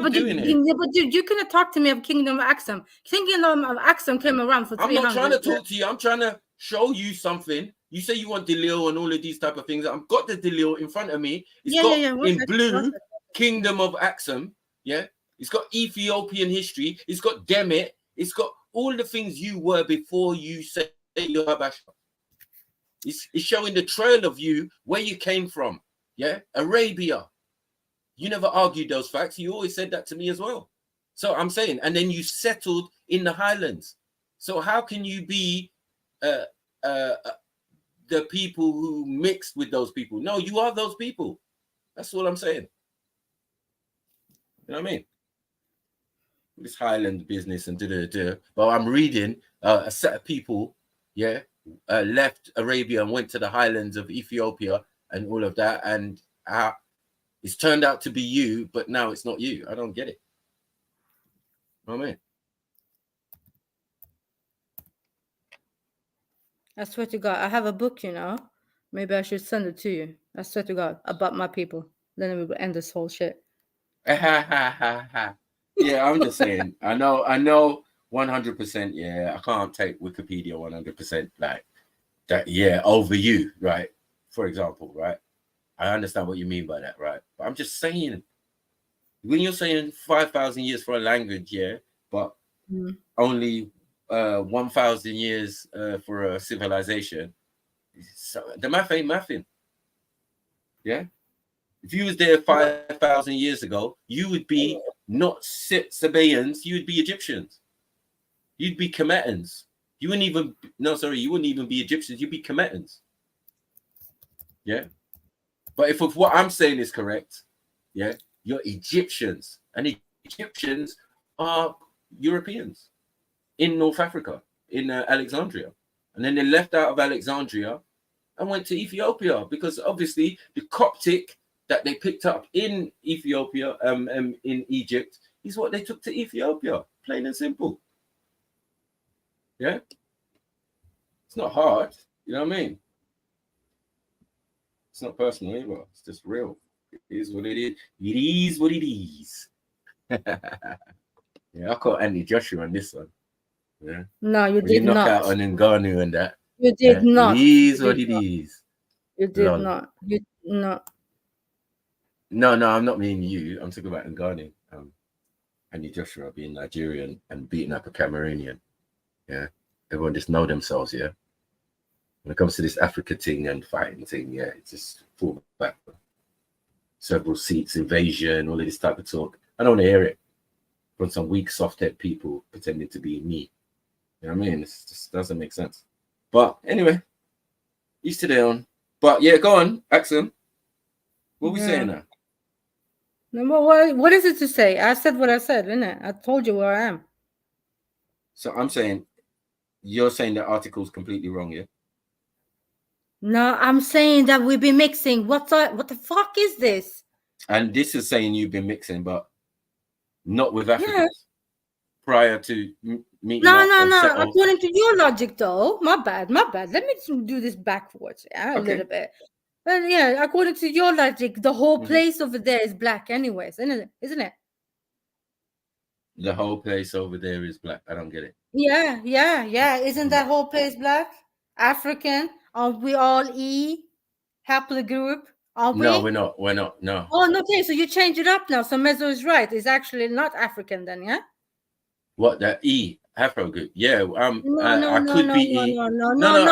but you couldn't talk to me of Kingdom of Axum. Kingdom of Axum came around for 300 I'm not trying to talk to you. I'm trying to show you something. You say you want Delil and all of these type of things. I've got the Delil in front of me. It's got in blue Kingdom of Axum. Yeah. It's got Ethiopian history. It's got Demet. It's got all the things you were before you say you're Habasha. It's showing the trail of you, where you came from. Yeah. Arabia. You never argued those facts. You always said that to me as well. So I'm saying, and then you settled in the highlands. So how can you be the people who mixed with those people? No, you are those people. That's all I'm saying. You know what I mean? this Highland business and but I'm reading a set of people, left Arabia and went to the highlands of Ethiopia and all of that, and it's turned out to be you, but now it's not you. I don't get it. You know what I mean? I swear to God, I have a book, you know. Maybe I should send it to you. I swear to God, about my people. Then we will end this whole shit. Yeah, I'm just saying. I know 100%. Yeah, I can't take Wikipedia 100% like that. Yeah, over you, right? For example, right? I understand what you mean by that, right? But I'm just saying, when you're saying 5,000 years for a language, but only 1,000 years for a civilization, so the math ain't mathing. Yeah. If you was there 5,000 years ago, you would be not Sabaeans, you would be Egyptians. You'd be Kemetans. You wouldn't even be Egyptians, you'd be Kemetans. Yeah. But if what I'm saying is correct, you're Egyptians. And Egyptians are Europeans in North Africa, in Alexandria. And then they left out of Alexandria and went to Ethiopia because obviously the Coptic that they picked up in Ethiopia, in Egypt, is what they took to Ethiopia, plain and simple. Yeah, it's not hard, you know what I mean? It's not personal either. It's just real. It is what it is. It is what it is. Yeah, I caught Andy Joshua on this one. Yeah. No, you did not. Knock out on Ngannou and that. You did not. It is what it is. You did not. You not. No, I'm not meaning you. I'm talking about Ngannou. Andy Joshua being Nigerian and beating up a Cameroonian. Yeah. Everyone just know themselves, yeah. When it comes to this Africa thing and fighting thing, it's just fall back. Several seats, invasion, all of this type of talk. I don't want to hear it from some weak, soft-head people pretending to be me. You know what I mean? It just doesn't make sense. But anyway, each to their own. But yeah, go on, Axel. What are we saying now? No, what is it to say? I said what I said, didn't I? I told you where I am. So I'm saying, you're saying the article's completely wrong, yeah? No, I'm saying that we've been mixing. What the fuck is this? And this is saying you've been mixing, but not with Africans prior to meeting. No. According to your logic, though, my bad. Let me do this backwards, a little bit. But yeah, according to your logic, the whole place over there is black, anyways, isn't it? The whole place over there is black. I don't get it. Yeah. Isn't that whole place black? African? Are we all haplogroup? Are we? No, we're not. No. Oh, okay. So you change it up now. So Mezzo is right. It's actually not African then, yeah? What, the E haplogroup? Yeah. I could be E. No.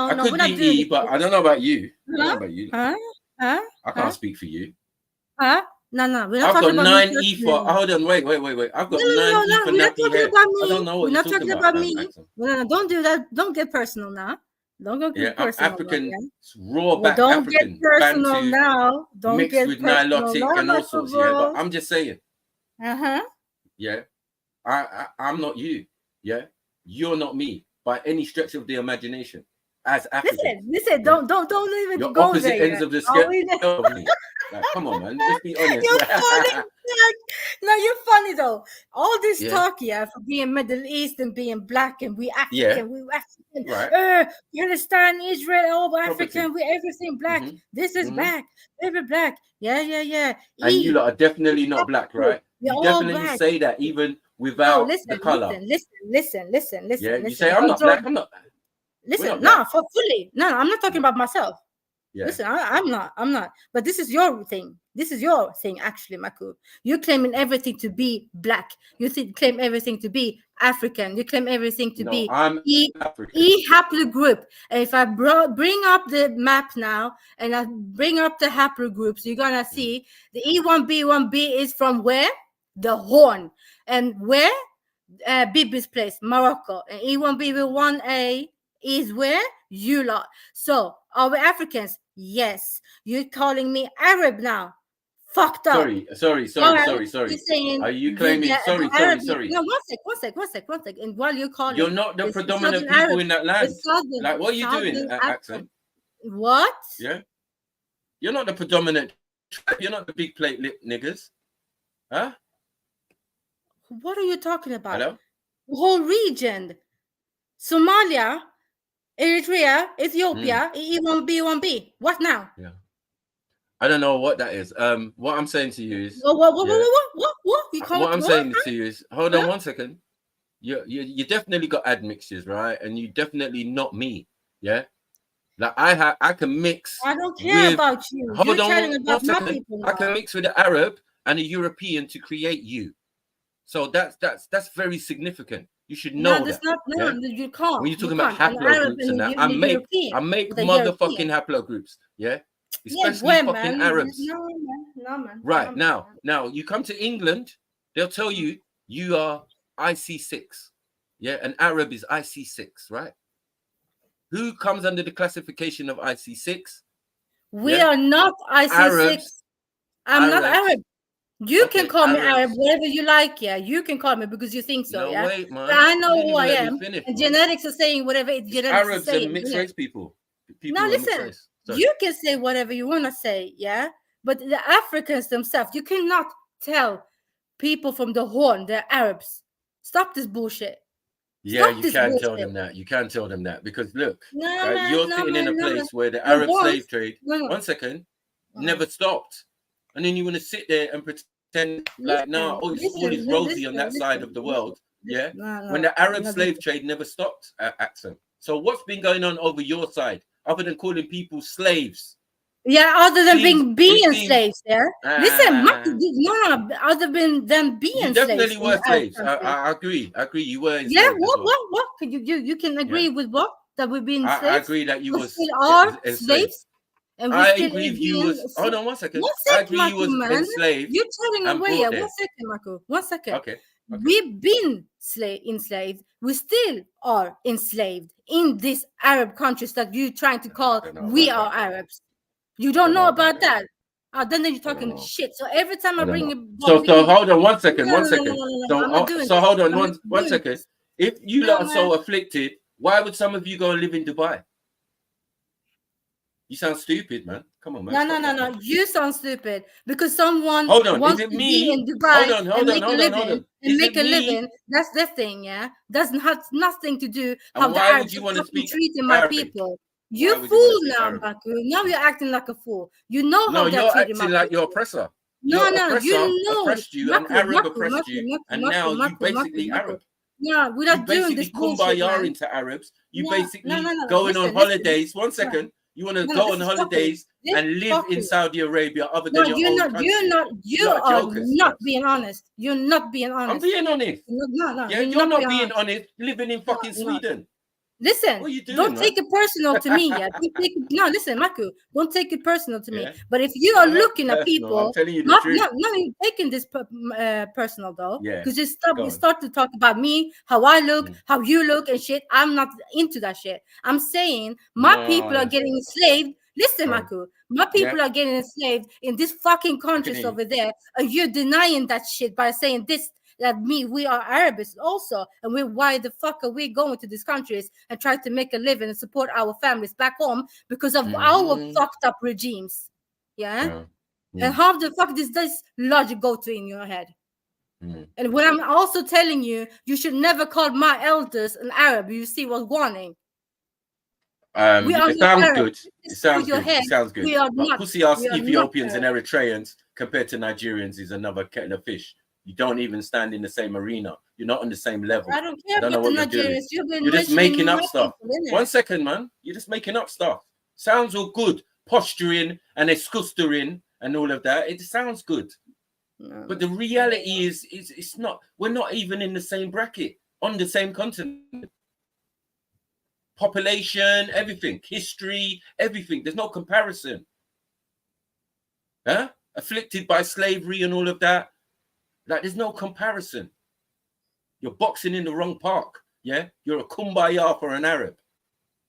I could be E, but I don't know about you. I don't know about you. Huh? I can't speak for you. Huh? No. We're I've not talking got about 9 E for. Hold on, wait. I've got 9 E for nappy hair. I don't know what we're you're not talking about me. No, don't do that. Don't get personal now. Don't go personal. I'm African, raw back don't African. Get personal Bantu, now. Don't mixed get with personal. Nilotic and all sorts. Yeah, but I'm just saying. Uh-huh. Yeah, I'm not you. Yeah, you're not me by any stretch of the imagination. As African, listen. Don't even you're go opposite there. ends of the scale. Like, come on, man. Let's be honest. You're funny. No, you're funny though. All this talk, for being Middle East and being black and we African, we African. Right. Palestine, Israel, all African, we everything black. This is black. Every black. Yeah. And you lot are definitely not black, right? We're You all definitely black. say that even without the color. Listen. Yeah, you say I'm not black. I'm not. Listen, no, for fully. No, I'm not talking about myself. Yeah. Listen, I'm not. But this is your thing. This is your thing, actually, Maku. You're claiming everything to be black. You claim everything to be African. You claim everything to be E haplogroup. And if I bring up the map now and I bring up the haplogroups, you're gonna see the E1B1B is from where? The Horn. And where? Bibi's place, Morocco. And E1B1A is where? You lot. So are we Africans? Yes. You're calling me Arab now. fucked up. Sorry. Saying Are you claiming? Sorry. No, one sec. And while you're calling, you're not the predominant people in that land. Like, what are you doing, accent? What? Yeah, you're not the predominant. You're not the big plate lip niggas, huh? What are you talking about? Hello? The whole region, Somalia, Eritrea, Ethiopia, E1B. What now? Yeah. I don't know what that is. What I'm saying to you is what? What I'm saying to you is, hold on 1 second. You definitely got admixtures, right? And you definitely not me. Yeah. Like I can mix. I don't care about you. Hold on about 1 second. I can mix with the Arab and a European to create you. So that's very significant. You should know that. You can't. When you're talking about haplogroups and that, I make motherfucking haplogroups. Yeah. Especially fucking Arabs. No, man. Right, now you come to England, they'll tell you you are IC6. Yeah, an Arab is IC6, right? Who comes under the classification of IC6? We are not IC6. Arabs, I'm not Arab. You can call me Arab, whatever you like, yeah. You can call me because you think so, yeah. Wait, man. But I know who I am. And genetics are saying whatever genetics Arabs are saying. and mixed race people. Now listen, you can say whatever you want to say, yeah. But the Africans themselves, you cannot tell people from the Horn they're Arabs. Stop this bullshit. Yeah, you can tell them that. You can tell them that because look, you're sitting in a place where the Arab slave trade, 1 second, never stopped. And then you want to sit there and pretend like, all is rosy on that side of the world. Yeah. When the Arab slave trade never stopped, accent. So what's been going on over your side, other than calling people slaves? Yeah, other than being slaves, yeah. Listen, other than them being slaves. You definitely were slaves. I agree. You were. Yeah. What? You can agree with what? That we've been slaves. I agree that you was still are slaves. And I agree you was. Hold on 1 second. I agree you was enslaved. You're telling away. 1 second, Marco. 1 second. Okay. We've been enslaved. We still are enslaved in these Arab countries that you're trying to call we are Arabs. You don't know about that. Then you're talking shit. So every time I bring you, so hold on 1 second. So hold on one second. If you lot are so afflicted, why would some of you go and live in Dubai? You sound stupid, man. Come on, man. No. You sound stupid because someone wants to be in Dubai and make a living. That's the thing, yeah. Doesn't have nothing to do how the Arabs are treating my people. You fool now, Baku. Now you're acting like a fool. You know how they're treating my people. You're acting like your oppressor. No, you know. Oppressed you, an Arab oppressed you, and now you basically Arab. Yeah, we're not doing this bullshit, kumbaya into Arabs. You basically going on holidays. 1 second. You want to go on holidays and live in Saudi Arabia other than your own country. You are not being honest. You're not being honest. I'm being honest. No. Yeah, you're not being honest. Living in fucking Sweden. Listen, don't take it personal to me. Yeah, listen, Maku, don't take it personal to me. But if you are looking at people, I'm telling you the truth. No, you're taking this personal though, because you start to talk about me, how I look, how you look, and shit. I'm not into that shit. I'm saying my people are getting enslaved. Listen, Maku, my people are getting enslaved in these fucking countries over there, and you're denying that shit by saying this. That we are Arabs also, and why the fuck are we going to these countries and try to make a living and support our families back home because of our fucked up regimes? Yeah. And how the fuck does this logic go to in your head? And when I'm also telling you, you should never call my elders an Arab. You see what's warning. It sounds good. It sounds good. We are but not, pussy ass Ethiopians and Eritreans compared to Nigerians is another kettle of fish. You don't even stand in the same arena. You're not on the same level. I don't care about the Nigerians. You're just making up stuff. 1 second, man. You're just making up stuff. Sounds all good. Posturing and escustering and all of that. It sounds good. No. But the reality is it's not. We're not even in the same bracket on the same continent. Population, everything, history, everything. There's no comparison. Afflicted by slavery and all of that. Like, there's no comparison. You're boxing in the wrong park. Yeah, you're a kumbaya for an Arab.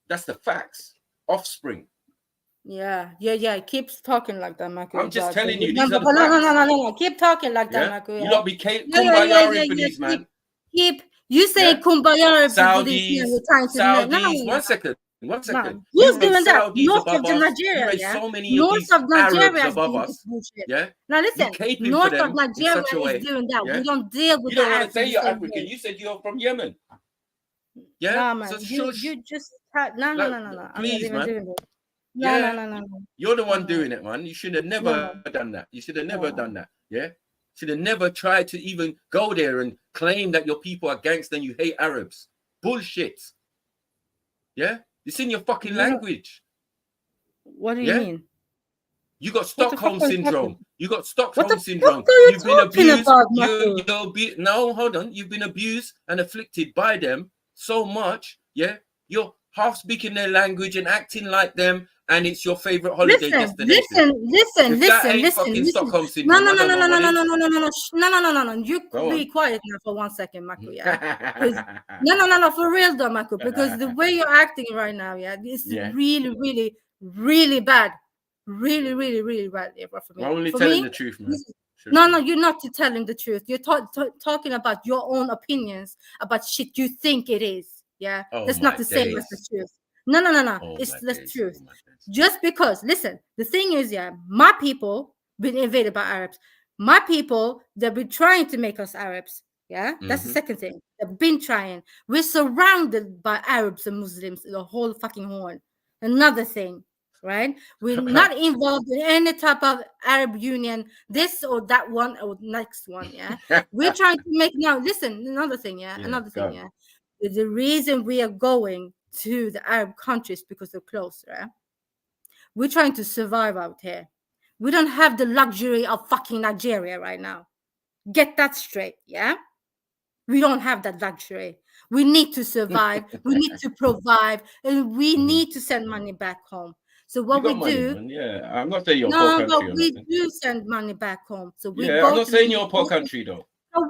That's the facts. Offspring. Yeah. Keep talking like that, Michael. I'm just telling you, no, these are the facts. No. Keep talking like that, Michael. You lot be kumbayaring for these, man. Keep you saying kumbaya for these men. We're trying to Saudis. One second. Who's doing that? Saudis North above of us. Nigeria, You so many North of these of Nigeria Arabs is above doing us. this bullshit. Yeah. Now listen, North of Nigeria is doing that. Yeah? We don't deal with you don't the want Arabs to say the you're same African. way. You said you're from Yemen. Yeah. Nah, man. So You just no. Please, I'm not even man. doing this. No. You're the one doing it, man. You should have never done that. You should have never done that. Yeah. Should have never tried to even go there and claim that your people are gangster and you hate Arabs. Bullshit. Yeah. It's in your fucking language. What do you mean? You got Stockholm syndrome. You got Stockholm What the syndrome. fuck are you You've been abused. about, No, hold on. You've been abused and afflicted by them so much. Yeah. You're half speaking their language and acting like them, and it's your favorite holiday destination. Listen. Stockholm syndrome. No. You be quiet now for 1 second, Marco. Yeah. No. For real though, Marco. Because the way you're acting right now, it's really bad. Really bad. For me. I'm only telling the truth, man. No, you're not telling the truth. You're talking about your own opinions about shit you think it is. Yeah, that's not the same as the truth. No. It's the truth. Just because, listen, the thing is, my people been invaded by Arabs. My people, they've been trying to make us Arabs. Yeah, that's the second thing. They've been trying. We're surrounded by Arabs and Muslims, the whole fucking horn. Another thing. Right, we're not involved in any type of Arab Union, this or that one or next one. Yeah, we're trying to make now. Listen, another thing. The reason we are going to the Arab countries because they're closer. Yeah? We're trying to survive out here. We don't have the luxury of fucking Nigeria right now. Get that straight. Yeah, we don't have that luxury. We need to survive. We need to provide, and we need to send money back home. So what we do, I'm not saying you're a poor country. But we do send money back home. So we I'm not saying you're a poor country though.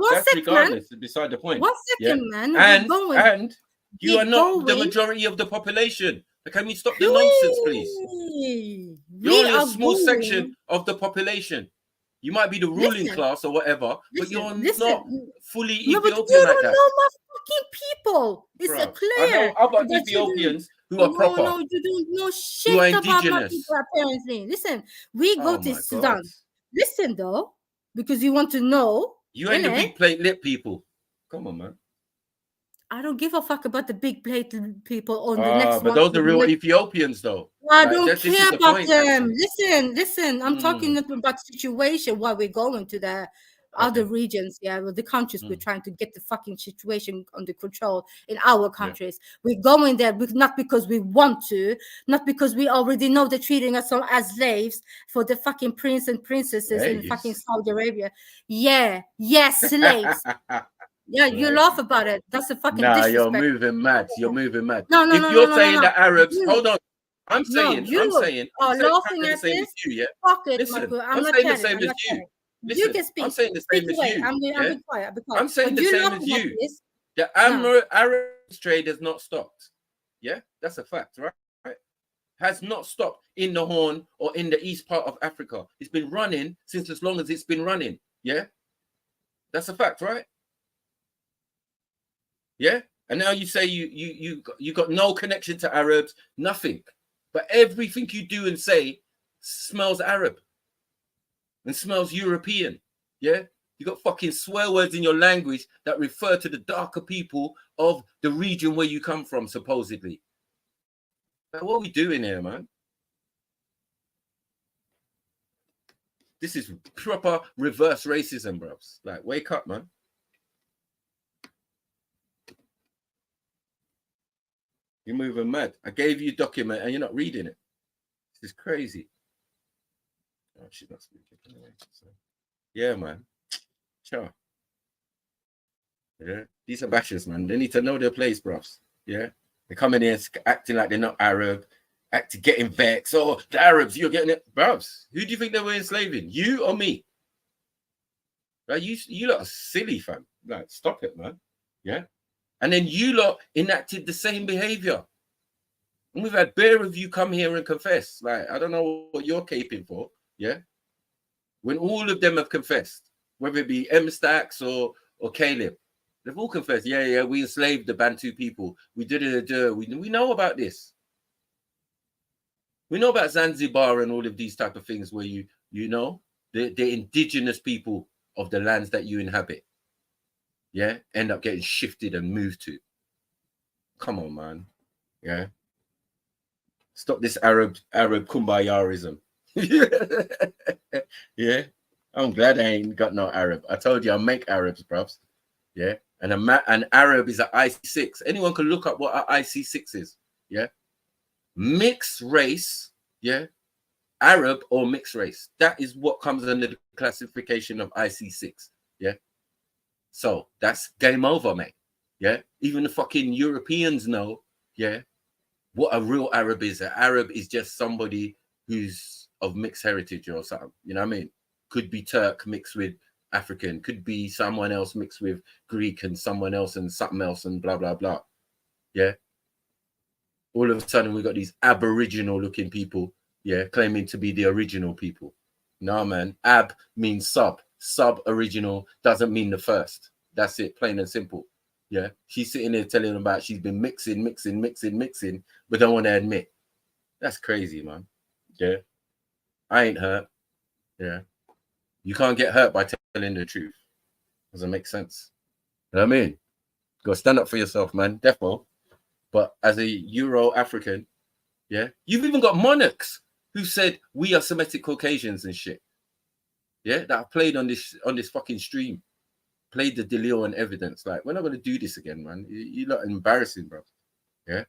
That's regardless, beside the point. 1 second, man. And you are not the majority of the population. Can we stop the nonsense, please? You're only a small section of the population. You might be the ruling class or whatever, but you're not fully Ethiopian but you don't that. know my fucking people. It's clear. How about Ethiopians who are proper? No, you don't know shit about my people, apparently. Listen, we go to Sudan. Listen, though, because you want to know. You ain't the big plate lip people. Come on, man. I don't give a fuck about the big plate people on the next one. But those are real Ethiopians, though. I don't care about them. Listen. I'm talking about the situation while we're going to the other regions, with the countries. We're trying to get the fucking situation under control in our countries. We're going there not because we want to, not because we already know they're treating us as slaves for the fucking prince and princesses in fucking Saudi Arabia. Slaves. You laugh about it. That's a fucking disrespect. You're moving mad. No, if you're saying that Arabs, hold on. I'm saying laughing at this. Fuck it, Marco. I'm saying the same as you. Listen, you can speak. I'm saying the same as you. I'm being quiet. I'm saying the same as you. The Arab trade has not stopped. Yeah, that's a fact, right? Has not stopped in the Horn or in the east part of Africa. It's been running since as long as it's been running. Yeah, that's a fact, right? Yeah, and now you say you got no connection to Arabs, nothing, but everything you do and say smells Arab and smells European. Yeah, you got fucking swear words in your language that refer to the darker people of the region where you come from, supposedly. Like, what are we doing here, man? This is proper reverse racism, bros. Like, wake up, man. You're moving mad. I gave you a document and you're not reading it. This is crazy. Oh, she's not speaking anyway. So. Yeah, man. Sure. Yeah. These are bashers, man. They need to know their place, bros. Yeah. They come in here acting like they're not Arab, getting vexed. Oh, the Arabs, you're getting it. Bros, who do you think they were enslaving? You or me? Like, you lot are silly, fam. Like, stop it, man. Yeah. And then you lot enacted the same behavior. And we've had bare of you come here and confess. Like, I don't know what you're caping for, yeah? When all of them have confessed, whether it be M-Stacks or Caleb, they've all confessed, yeah, we enslaved the Bantu people. We did it. We know about this. We know about Zanzibar and all of these type of things where you know, the indigenous people of the lands that you inhabit, yeah, end up getting shifted and moved to. Come on, man. Yeah. Stop this Arab kumbayarism. Yeah. I'm glad I ain't got no Arab. I told you I make Arabs, bruv. Yeah. And an Arab is an IC6. Anyone can look up what an IC6 is. Yeah. Mixed race. Yeah. Arab or mixed race. That is what comes under the classification of IC6. Yeah. So that's game over, mate. Yeah. Even the fucking Europeans know, yeah, what a real Arab is. An Arab is just somebody who's of mixed heritage or something. You know what I mean? Could be Turk mixed with African, could be someone else mixed with Greek and someone else and something else and blah, blah, blah. Yeah. All of a sudden we got these Aboriginal looking people, yeah, claiming to be the original people. No, man. Ab means sub. Sub-original doesn't mean the first. That's it, plain and simple. Yeah. She's sitting there telling them about she's been mixing, but don't want to admit. That's crazy, man. Yeah. I ain't hurt. Yeah. You can't get hurt by telling the truth. Doesn't make sense. You know what I mean? Go stand up for yourself, man. Defo. But as a Euro-African, yeah, you've even got monarchs who said we are Semitic Caucasians and shit. Yeah, that have played on this fucking stream. Played the Delio and evidence. Like, we're not going to do this again, man. You're not embarrassing, bro. Yeah.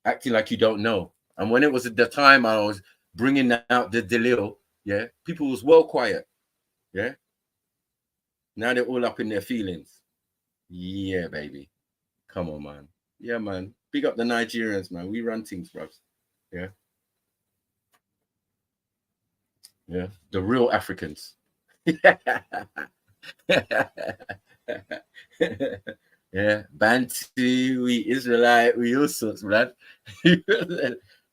Acting like you don't know. And when it was at the time I was bringing out the Delio, yeah, people was well quiet. Yeah. Now they're all up in their feelings. Yeah, baby. Come on, man. Yeah, man. Big up the Nigerians, man. We run things, bro. Yeah. Yeah. The real Africans. Yeah. Bantu, we Israelite, we all sorts, man.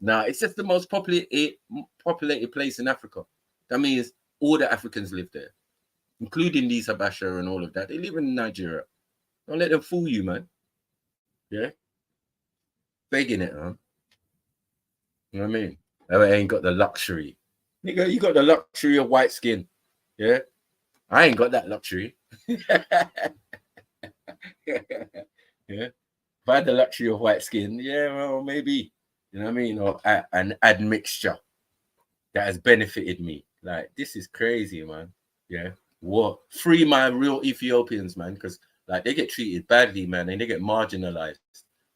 Nah, it's just the most populated place in Africa. That means all the Africans live there, including these Habasha and all of that. They live in Nigeria. Don't let them fool you, man. Yeah. Begging it, huh? You know what I mean? I ain't got the luxury. Nigga, you got the luxury of white skin. Yeah. I ain't got that luxury. Yeah. If I had the luxury of white skin, yeah, well, maybe. You know what I mean? Or an admixture that has benefited me. Like, this is crazy, man. Yeah. What? Free my real Ethiopians, man, because like they get treated badly, man, and they get marginalized.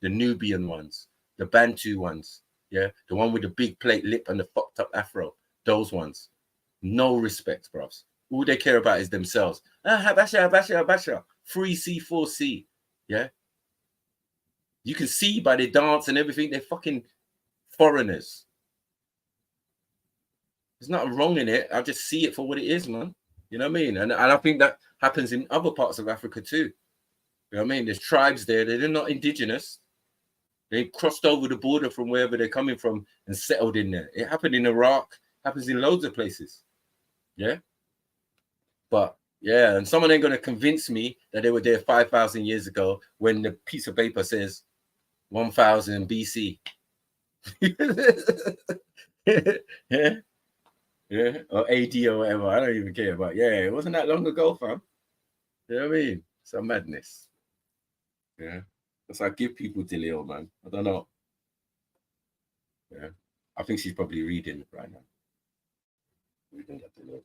The Nubian ones, the Bantu ones, yeah, the one with the big plate lip and the fucked up afro, those ones. No respect, bros. All they care about is themselves. Habasha. Free C4C. Yeah. You can see by their dance and everything, they're fucking foreigners. There's nothing wrong in it. I just see it for what it is, man. You know what I mean? And I think that happens in other parts of Africa too. You know what I mean? There's tribes there. They're not indigenous. They crossed over the border from wherever they're coming from and settled in there. It happened in Iraq. Happens in loads of places. Yeah. But yeah, and someone ain't going to convince me that they were there 5,000 years ago when the piece of paper says 1000 BC. Yeah. Yeah, or AD or whatever. I don't even care about. Yeah, it wasn't that long ago, fam. You know what I mean? It's a madness. Yeah. That's I give people Delio, man. I don't know. Yeah. I think she's probably reading it right now. Reading that Delio.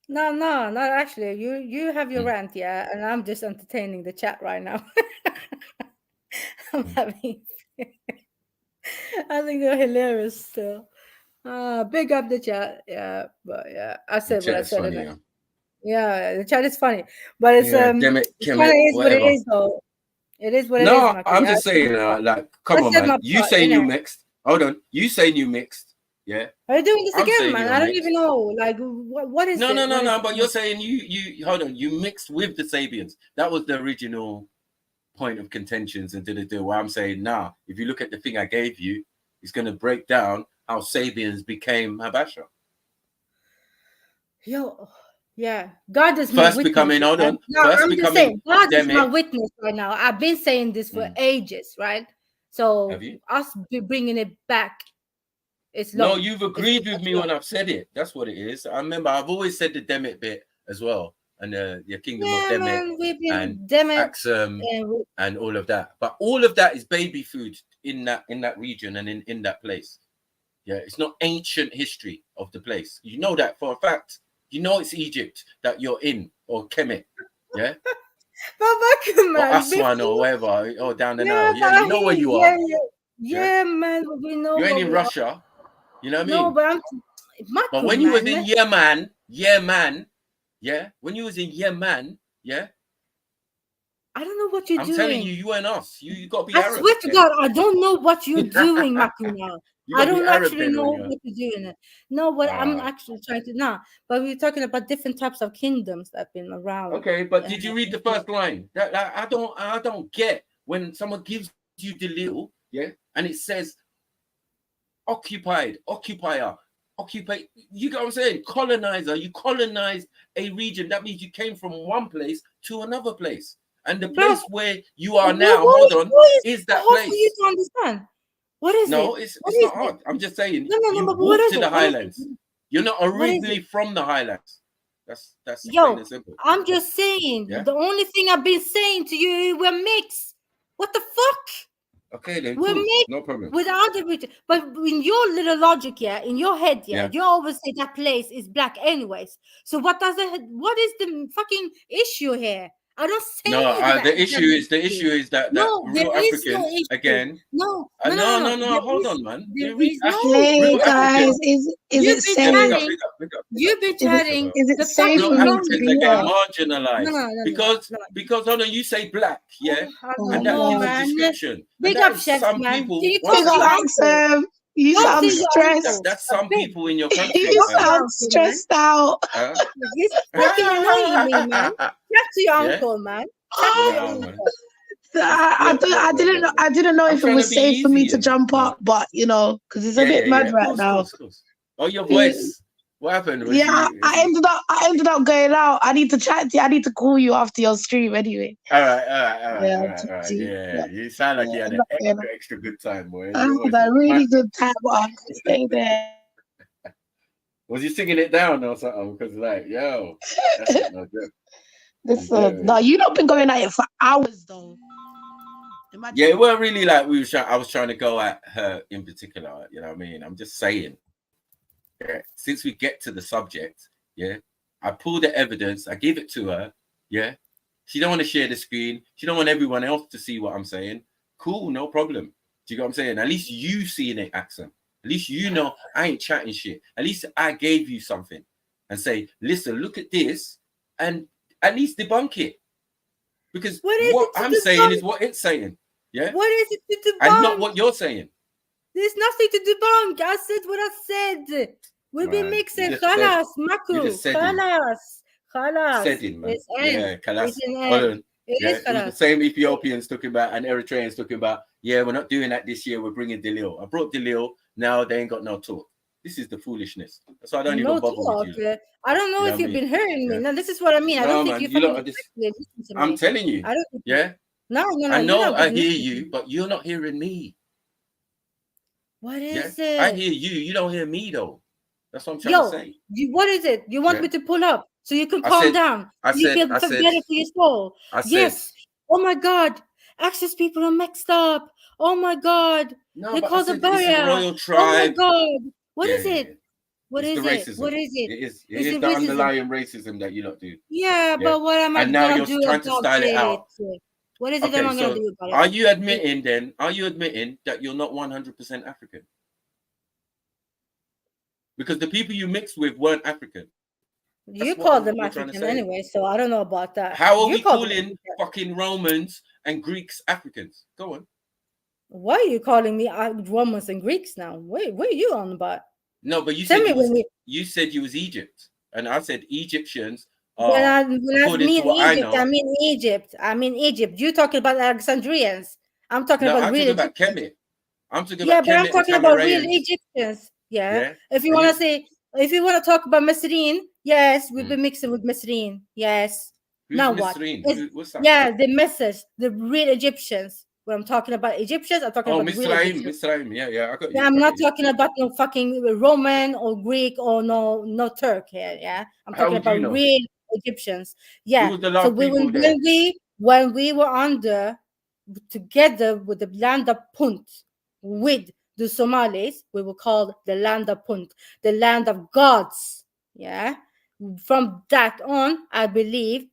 No, not actually. You have your rant, yeah, and I'm just entertaining the chat right now. I'm having. I think they're hilarious still. Big up the chat, yeah, but yeah, I said what I said. Funny, yeah, the chat is funny, but it's it is what it is though. It is what it is. No, I'm just saying, like, come on, man. You say you mixed. Hold on. You say you mixed. Yeah. Are you doing this I'm again, saying man? you're I don't mixed. even know. Like, what is No, it? no, no, What no. is But it? you're saying you hold on. You mixed with the Sabians. That was the original point of contentions and do. Where I'm saying now, if you look at the thing I gave you, it's going to break down how Sabians became Habasha. Yo, yeah. God is my First witness. becoming, hold on. No, First I'm just becoming saying, God is my Demic. witness right now. I've been saying this for ages, right? So Have you? us bringing it back, it's No, long. you've agreed with me when I've said it. That's what it is. I remember I've always said the Demic bit as well, and the kingdom of Demic man, we've been and Demic Axum and all of that. But all of that is baby food in that region and in that place. Yeah, it's not ancient history of the place. You know that for a fact. You know it's Egypt that you're in, or Kemet. Yeah. Or Aswan or whatever, or down the Nile. Yeah, you know where you are. Yeah, man, we know. You ain't in Russia. You know what I mean? No, but but when you was in Yemen, yeah, when you was in Yemen, yeah. I don't know what you're doing. I'm telling you, you and us. You got to be I Arab. swear to God, I don't know what you're doing, Makuna. I don't actually know what you're doing. No, but I'm actually trying to now. But we're talking about different types of kingdoms that have been around. Okay, but did you read the first line? That I don't get when someone gives you the little, yeah, and it says occupied, occupier, occupy. You get what I'm saying? Colonizer. You colonized a region. That means you came from one place to another place. And the place where you are now, hold on, is that place. For you to understand. What is it? No, it's not hard. I'm just saying. No, you but moved to the Highlands. You're not originally from the Highlands. That's yo. and simple. I'm just saying. Yeah? The only thing I've been saying to you, we're mixed. What the fuck? Okay, then we're cool. mixed No problem. with other region. But in your little logic, yeah, in your head, yeah, you always say that place is black, anyways. So what is the fucking issue here? I don't say that. The issue is that real Africans again. No. Hold on, man. Hey guys, is it safe? You've been chatting. Is it safe for me to be here? Marginalized. Because hold on, you say black, yeah, and that gives a description. Big up, chef, man. Big up, Axum. You sound stressed. That's some people in your country. You sound stressed out. He's fucking annoying me, man. Talk to your uncle, man. I didn't know if it was safe for me to jump up, but you know, because it's a bit mad right now. Oh, your voice. What happened? I ended up going out. I need to chat to you. I need to call you after your stream anyway. All right. Yeah. You sound like you had an extra good time, boy. I had a really good time, but I could stay there. Was you singing it down or something? Because like, yo, that's no joke. No, you not been going at it for hours though. Imagine. Yeah, it weren't really like I was trying to go at her in particular. You know what I mean? I'm just saying. Yeah. Since we get to the subject, yeah, I pulled the evidence. I give it to her. Yeah, she don't want to share the screen. She don't want everyone else to see what I'm saying. Cool, no problem. Do you get what I'm saying? At least you seeing it, Axum. At least you know I ain't chatting shit. At least I gave you something and say, listen, look at this, and at least debunk it. Because what I'm saying is what it's saying. Yeah. What is it to debunk? And not what you're saying. There's nothing to debunk. I said what I said. We've been mixing. Khalas, Maku. Khalas. Said man. Yeah, Khalas. It is the same Ethiopians talking about and Eritreans talking about, yeah, we're not doing that this year. We're bringing Delil. I brought Delil. Now they ain't got no talk. This is the foolishness. That's why I don't even bother with you. I don't know if you've been hearing me. No, this is what I mean. I don't think you fucking listen to me. I'm telling you. I don't. Yeah. No. I know I hear you, but you're not hearing me. What is it? I hear you. You don't hear me though. That's what I'm trying to say. What is it? You want me to pull up so you can calm down? You feel better for your soul. Yes. Oh my God. Access people are mixed up. Oh my God. No, they call the barrier. Royal tribe. Oh my God. What is it? What is it? What is it? It is the underlying racism that you lot do. Yeah, but what am I going to do? And now you're trying to style it out. What is it that I'm going to do about it? Are you admitting that you're not 100% African? Because the people you mixed with weren't African. You call them African anyway, so I don't know about that. How are we calling fucking Romans and Greeks Africans? Go on. Why are you calling me Romans and Greeks now? Where are you on about? No, but you Tell said me when you said you was Egypt, and I said Egyptians when are, I according mean to what I Egypt, know. I mean Egypt. I mean Egypt. You're talking about Alexandrians. I'm talking No, about I'm real talking about Egyptians. Kemet. I'm talking Yeah, about but I'm Kemet and talking about real Tamarayans. Egyptians. Yeah. Yeah. If you And want to say, if you want to talk about Mesrine, yes, we've been mixing with Mesrine. Yes. Who's Now what? Mesrine? What's that? Yeah, the message, the real Egyptians. When I'm talking about Egyptians, I'm talking Oh, about the real Egyptians. Misraim. Yeah, I got you. Yeah, I'm not talking about no fucking Roman or Greek or no Turk here. Yeah, I'm How talking would you about know? real Egyptians. Who Yeah. was the So last people there? when we were under together with the land of Punt with the Somalis, we were called the land of Punt, the land of gods. Yeah. From that on, I believe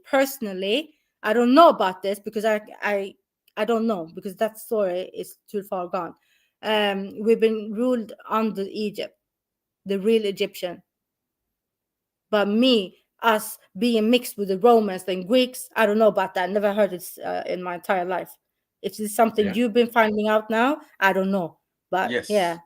personally, I don't know about this because I don't know because that story is too far gone. We've been ruled under Egypt, the real Egyptian. But us being mixed with the Romans and Greeks, I don't know about that. Never heard it in my entire life. If it's something you've been finding out now, I don't know. But yes, yeah,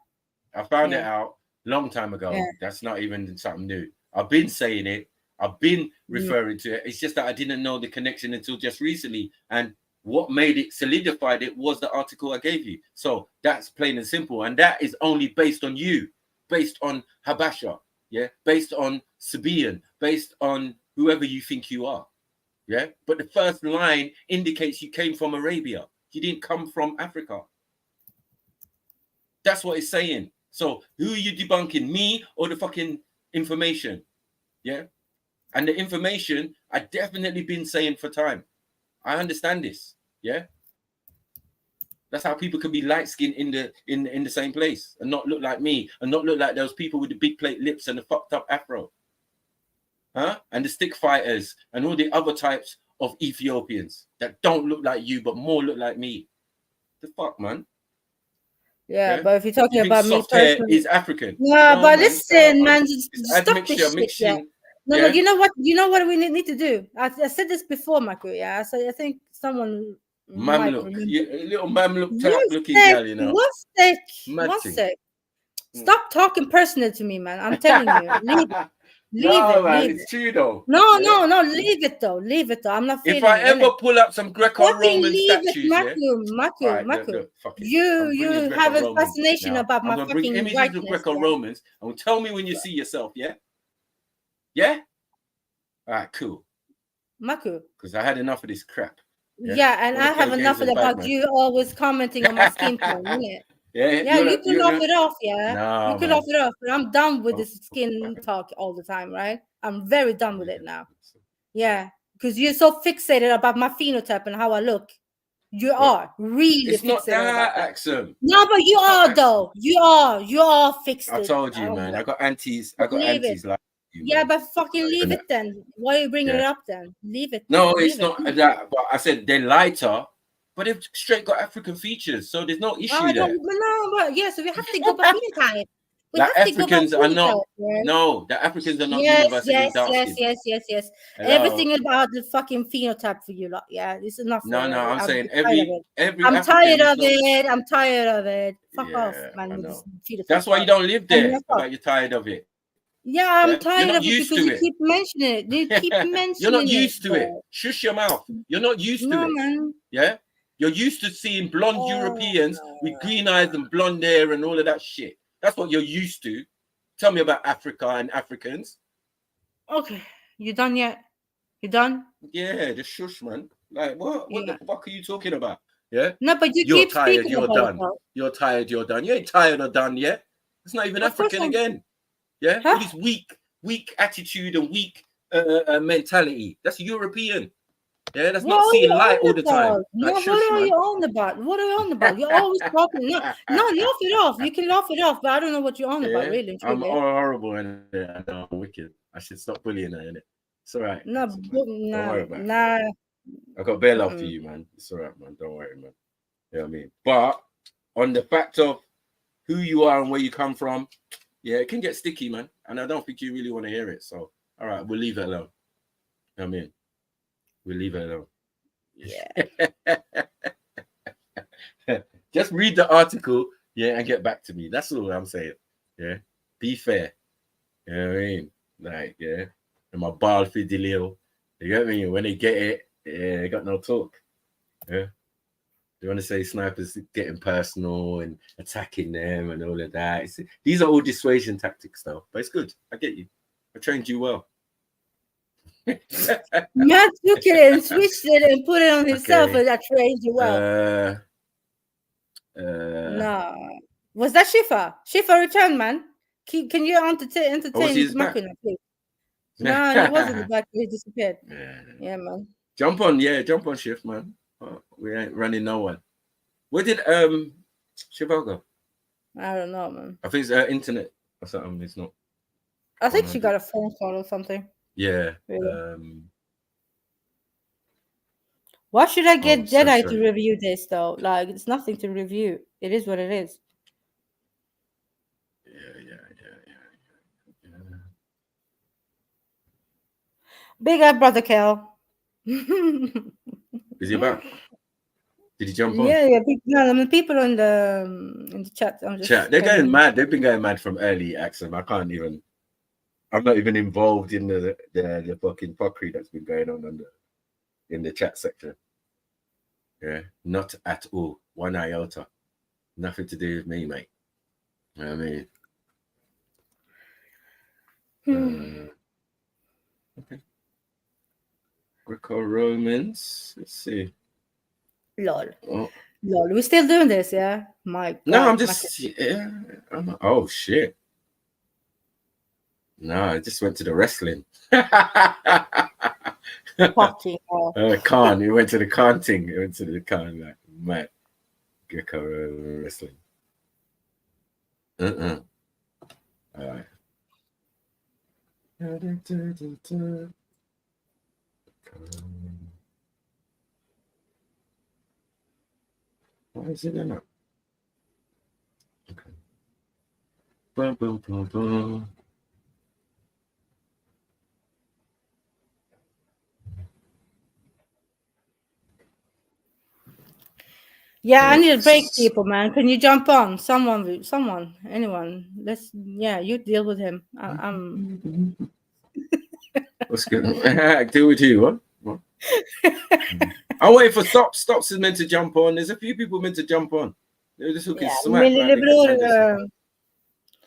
I found it out long time ago. Yeah. That's not even something new. I've been saying it. I've been referring to it. It's just that I didn't know the connection until just recently. And what made it solidified it was the article I gave you. So that's plain and simple. And that is only based on you, based on Habasha, yeah, based on Sabaean, based on whoever you think you are. Yeah. But the first line indicates you came from Arabia. You didn't come from Africa. That's what it's saying. So who are you debunking, me or the fucking information? Yeah. And the information I definitely been saying for time. I understand this. Yeah. That's how people can be light skinned in the same place and not look like me and not look like those people with the big plate lips and the fucked up afro. Huh? And the stick fighters and all the other types of Ethiopians that don't look like you but more look like me. The fuck, man. Yeah, but if you're talking about me soft hair personally, is African. yeah, No, but man, listen, man, just stop admixture, this shit. mixing. Yeah. No, you know what? You know what we need to do. I said this before, Marco. Yeah, so I think someone might Mamluk, remember. a little mamluk type looking girl, you know. One sec. Stop talking personal to me, man. I'm telling you, leave it. Leave it's true though. No, leave it though. Leave it though. I'm not feeling if I it, ever innit? pull up some Greco-Roman statues, Marco. You have a fascination about my fucking bring images whiteness. of Greco-Romans and tell me when you see yourself, yeah? Yeah? All right, cool. Marco. Because I had enough of this crap. Yeah, and I have enough about you always commenting on my skin tone, innit? Yeah, you can laugh it off, yeah. No, you can laugh it off, but I'm done with this skin talk all the time, right? I'm very done with it now. Yeah, because you're so fixated about my phenotype and how I look. You are really it's fixated not that, about that. Axum. No, but you are though. You are fixed. I told you, man. I got aunties. I got aunties like you. Yeah, but fucking leave it then. Why are you bringing it up then? Leave it. No, it's not that. But I said they're lighter. But they've straight got African features, so there's no issue there. No, but yeah, so we have to go by phenotype. The Africans are not. No, the Africans are not universally dark skin. Yes. Everything about the fucking phenotype for you lot. Yeah, it's enough. No, I'm saying every. I'm tired of it. I'm tired of it. Fuck off, man. With this phenotype. That's why you don't live there. But you're tired of it. Yeah, I'm tired of it because you keep mentioning it. You keep mentioning it. You're not used to it. Shush your mouth. You're not used to it. Man. Yeah. You're used to seeing blonde Europeans with green eyes and blonde hair and all of that shit. That's what you're used to. Tell me about Africa and Africans. Okay. You done yet? You done? Yeah, just shush, man. Like, what the fuck are you talking about? Yeah? No, but you're keep tired, speaking you're about done. it. You're tired, you're done. You ain't tired or done yet. It's not even African again. Yeah? All this weak attitude and weak mentality. That's European. Yeah, that's not seeing light all the time. No, Like, what are you on about? What are you on about? You're always talking. No, laugh it off. You can laugh it off, but I don't know what you're on about, really. I'm horrible in it. I know I'm wicked. I should stop bullying her in it. It's all right. No, don't worry about it. I got bare love for you, man. It's all right, man. Don't worry, man. You know what I mean? But on the fact of who you are and where you come from, yeah, it can get sticky, man. And I don't think you really want to hear it. So, all right, we'll leave it alone. You know what I mean? We'll leave it alone. Yeah. Just read the article, yeah, and get back to me. That's all I'm saying. Yeah, be fair. You know what I mean? Like, yeah, and my ball fidelio. You get me? When they get it, yeah, they got no talk. Yeah, they want to say snipers getting personal and attacking them and all of that. These are all dissuasion tactics, though. But it's good. I get you. I trained you well. Matt took it and switched it and put it on himself, and that trained you well. No, was that Shifa? Shifa returned, man. Can you entertain Makuna, please? No, he wasn't back. He disappeared. Yeah, man. Jump on shift, man. Oh, we ain't running no one. Where did Shiva go? I don't know, man. I think it's internet or something. It's not. I think she got a phone call or something. Yeah. Why should I get Jedi to review this though? Like, it's nothing to review. It is what it is. Yeah. Big up, brother Kel. Is he back? Did he jump on? Yeah. People in the chat. They're going mad. They've been going mad from early, Axum. I'm not even involved in the fucking fuckery that's been going on in the chat section. Yeah, not at all. 1 iota. Nothing to do with me, mate. You know what I mean? Okay. Greco-Romans. Let's see. Lol. We're still doing this, yeah? My God. No, I'm just... Yeah. Oh, shit. No, I just went to the wrestling. Khan. He went to the Khan thing. He went to the Khan, like, mad. Greco wrestling. All right. Why is it in up? Okay. Boom, boom, boom, boom. Yeah, I need to break people, man. Can you jump on? Someone, anyone. You deal with him. I'm What's good? Deal with you, what? I'm waiting for Stops. Stops is meant to jump on. There's a few people meant to jump on. They're just looking smack.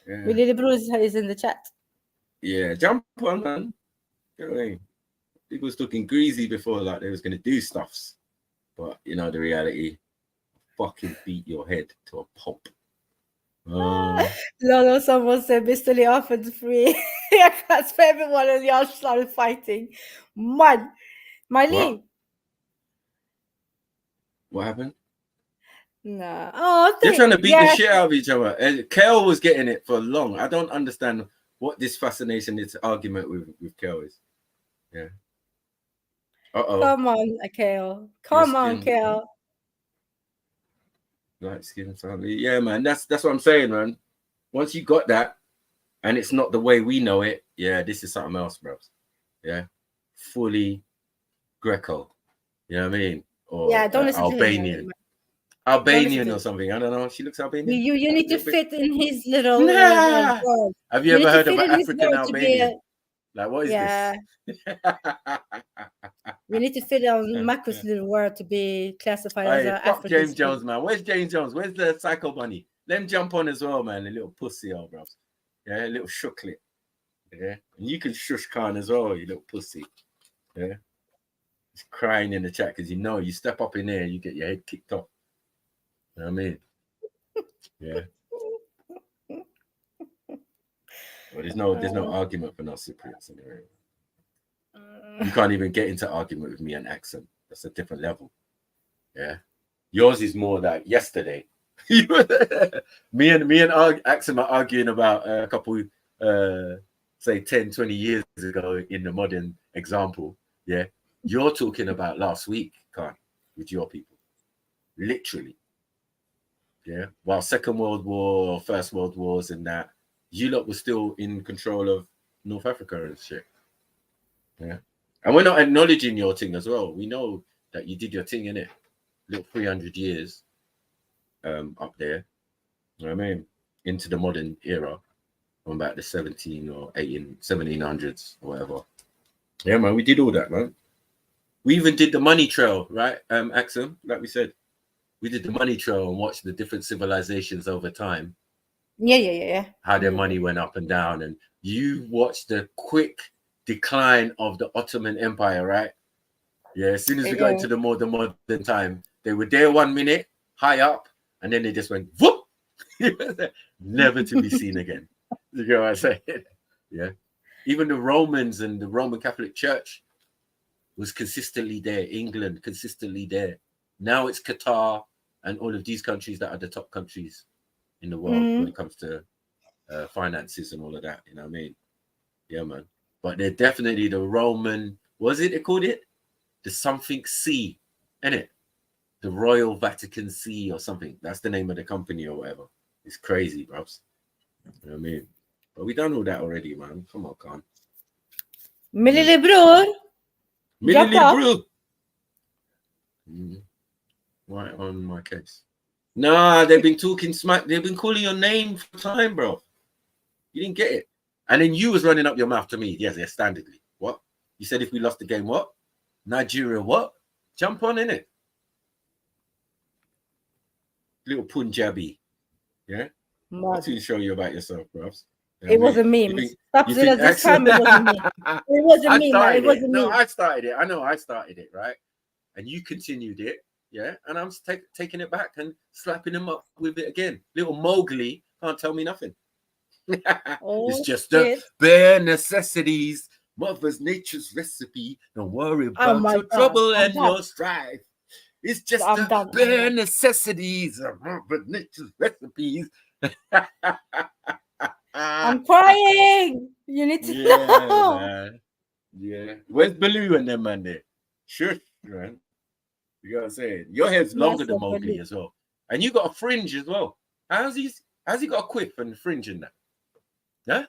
Willie Bruce is in the chat. Yeah, jump on, man. Get away. People was looking greasy before, like they was gonna do stuffs, but you know the reality. Fucking beat your head to a pulp. Lolo, someone said Mr. Lee offered free. I can't spare everyone, and y'all started fighting. My Lee. What happened? No. Oh, they're trying to beat the shit out of each other. And Kel was getting it for long. I don't understand what this fascination, this argument with Kel is. Yeah. Come on, Kel. Come on, Kel. Light skin family. Yeah, man. That's what I'm saying, man. Once you got that, and it's not the way we know it, yeah, this is something else, bro. Yeah. Fully Greco. You know what I mean? Or don't listen Albanian. To him. Albanian or something. I don't know. She looks Albanian. You need to fit in his little world. Have you ever heard of an African Albanian? Like, what is this? We need to fit on Marcus' little word to be classified as an African. James Jones, man. Where's James Jones? Where's the Psycho Bunny? Let him jump on as well, man. A little pussy, bro. Yeah, a little shooklet. Yeah. And you can shush Khan as well, you little pussy. Yeah. He's crying in the chat because you step up in there, you get your head kicked off. You know what I mean? Yeah. Well, there's no argument for no Cypriots anyway. You can't even get into argument with me and Accent. That's a different level. Yeah. Yours is more like yesterday. me and Accent are arguing about a couple say 10, 20 years ago in the modern example. Yeah. You're talking about last week, Khan, with your people. Literally. Yeah. While Second World War, First World Wars and that, you lot were still in control of North Africa and shit. Yeah. And we're not acknowledging your thing as well. We know that you did your thing, innit? Little 300 years up there. You know what I mean? Into the modern era. from about the 1700s or whatever. Yeah, man, we did all that, man. We even did the money trail, right, Axum? Like we said, we did the money trail and watched the different civilizations over time. Yeah. How their money went up and down, and you watched the quick decline of the Ottoman Empire, right? Yeah, as soon as we got into the more modern time, they were there 1 minute, high up, and then they just went whoop, never to be seen again. You know what I'm saying? Yeah. Even the Romans and the Roman Catholic Church was consistently there. England consistently there. Now it's Qatar and all of these countries that are the top countries in the world when it comes to finances and all of that. You know what I mean? Yeah, man. But they're definitely the Roman. What is it they called it? The something C, innit? The Royal Vatican C or something. That's the name of the company or whatever. It's crazy, bros. You know what I mean? But we done all that already, man. Come on, Khan. Millie bror. Bro. Right on my case. Nah, they've been talking smack. They've been calling your name for time, bro. You didn't get it. And then you was running up your mouth to me. Yes, standardly. What? You said if we lost the game, what? Nigeria, what? Jump on, innit? Little Punjabi. Yeah? What do you show you about yourself, bro? It was a meme. Stop doing it this time. It was a meme. It was a meme. It was a meme. No, I started it. I know I started it, right? And you continued it, yeah? And I'm taking it back and slapping him up with it again. Little Mowgli can't tell me nothing. It's just the bare necessities, Mother's Nature's recipe. Don't worry about your trouble and your strife. It's just the bare necessities of Mother's Nature's recipes. I'm crying. You need to know. Man. Yeah. Where's Baloo and them man there? Sure, man. You gotta say it. Your hair's longer than Mowgli as well. And you got a fringe as well. How's he got a quiff and fringe in that? Huh?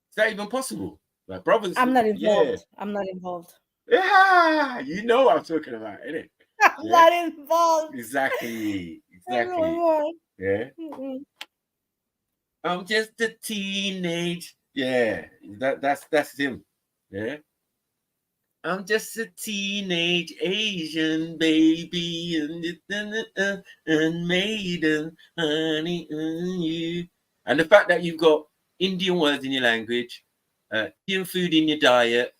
Is that even possible? Like brothers. I'm not involved. Yeah. I'm not involved. Yeah, you know what I'm talking about, innit? I'm not involved. Exactly. Yeah. I'm just a teenage. Yeah, that's him. Yeah. I'm just a teenage Asian baby and maiden, honey, you. And the fact that you've got Indian words in your language, Indian food in your diet,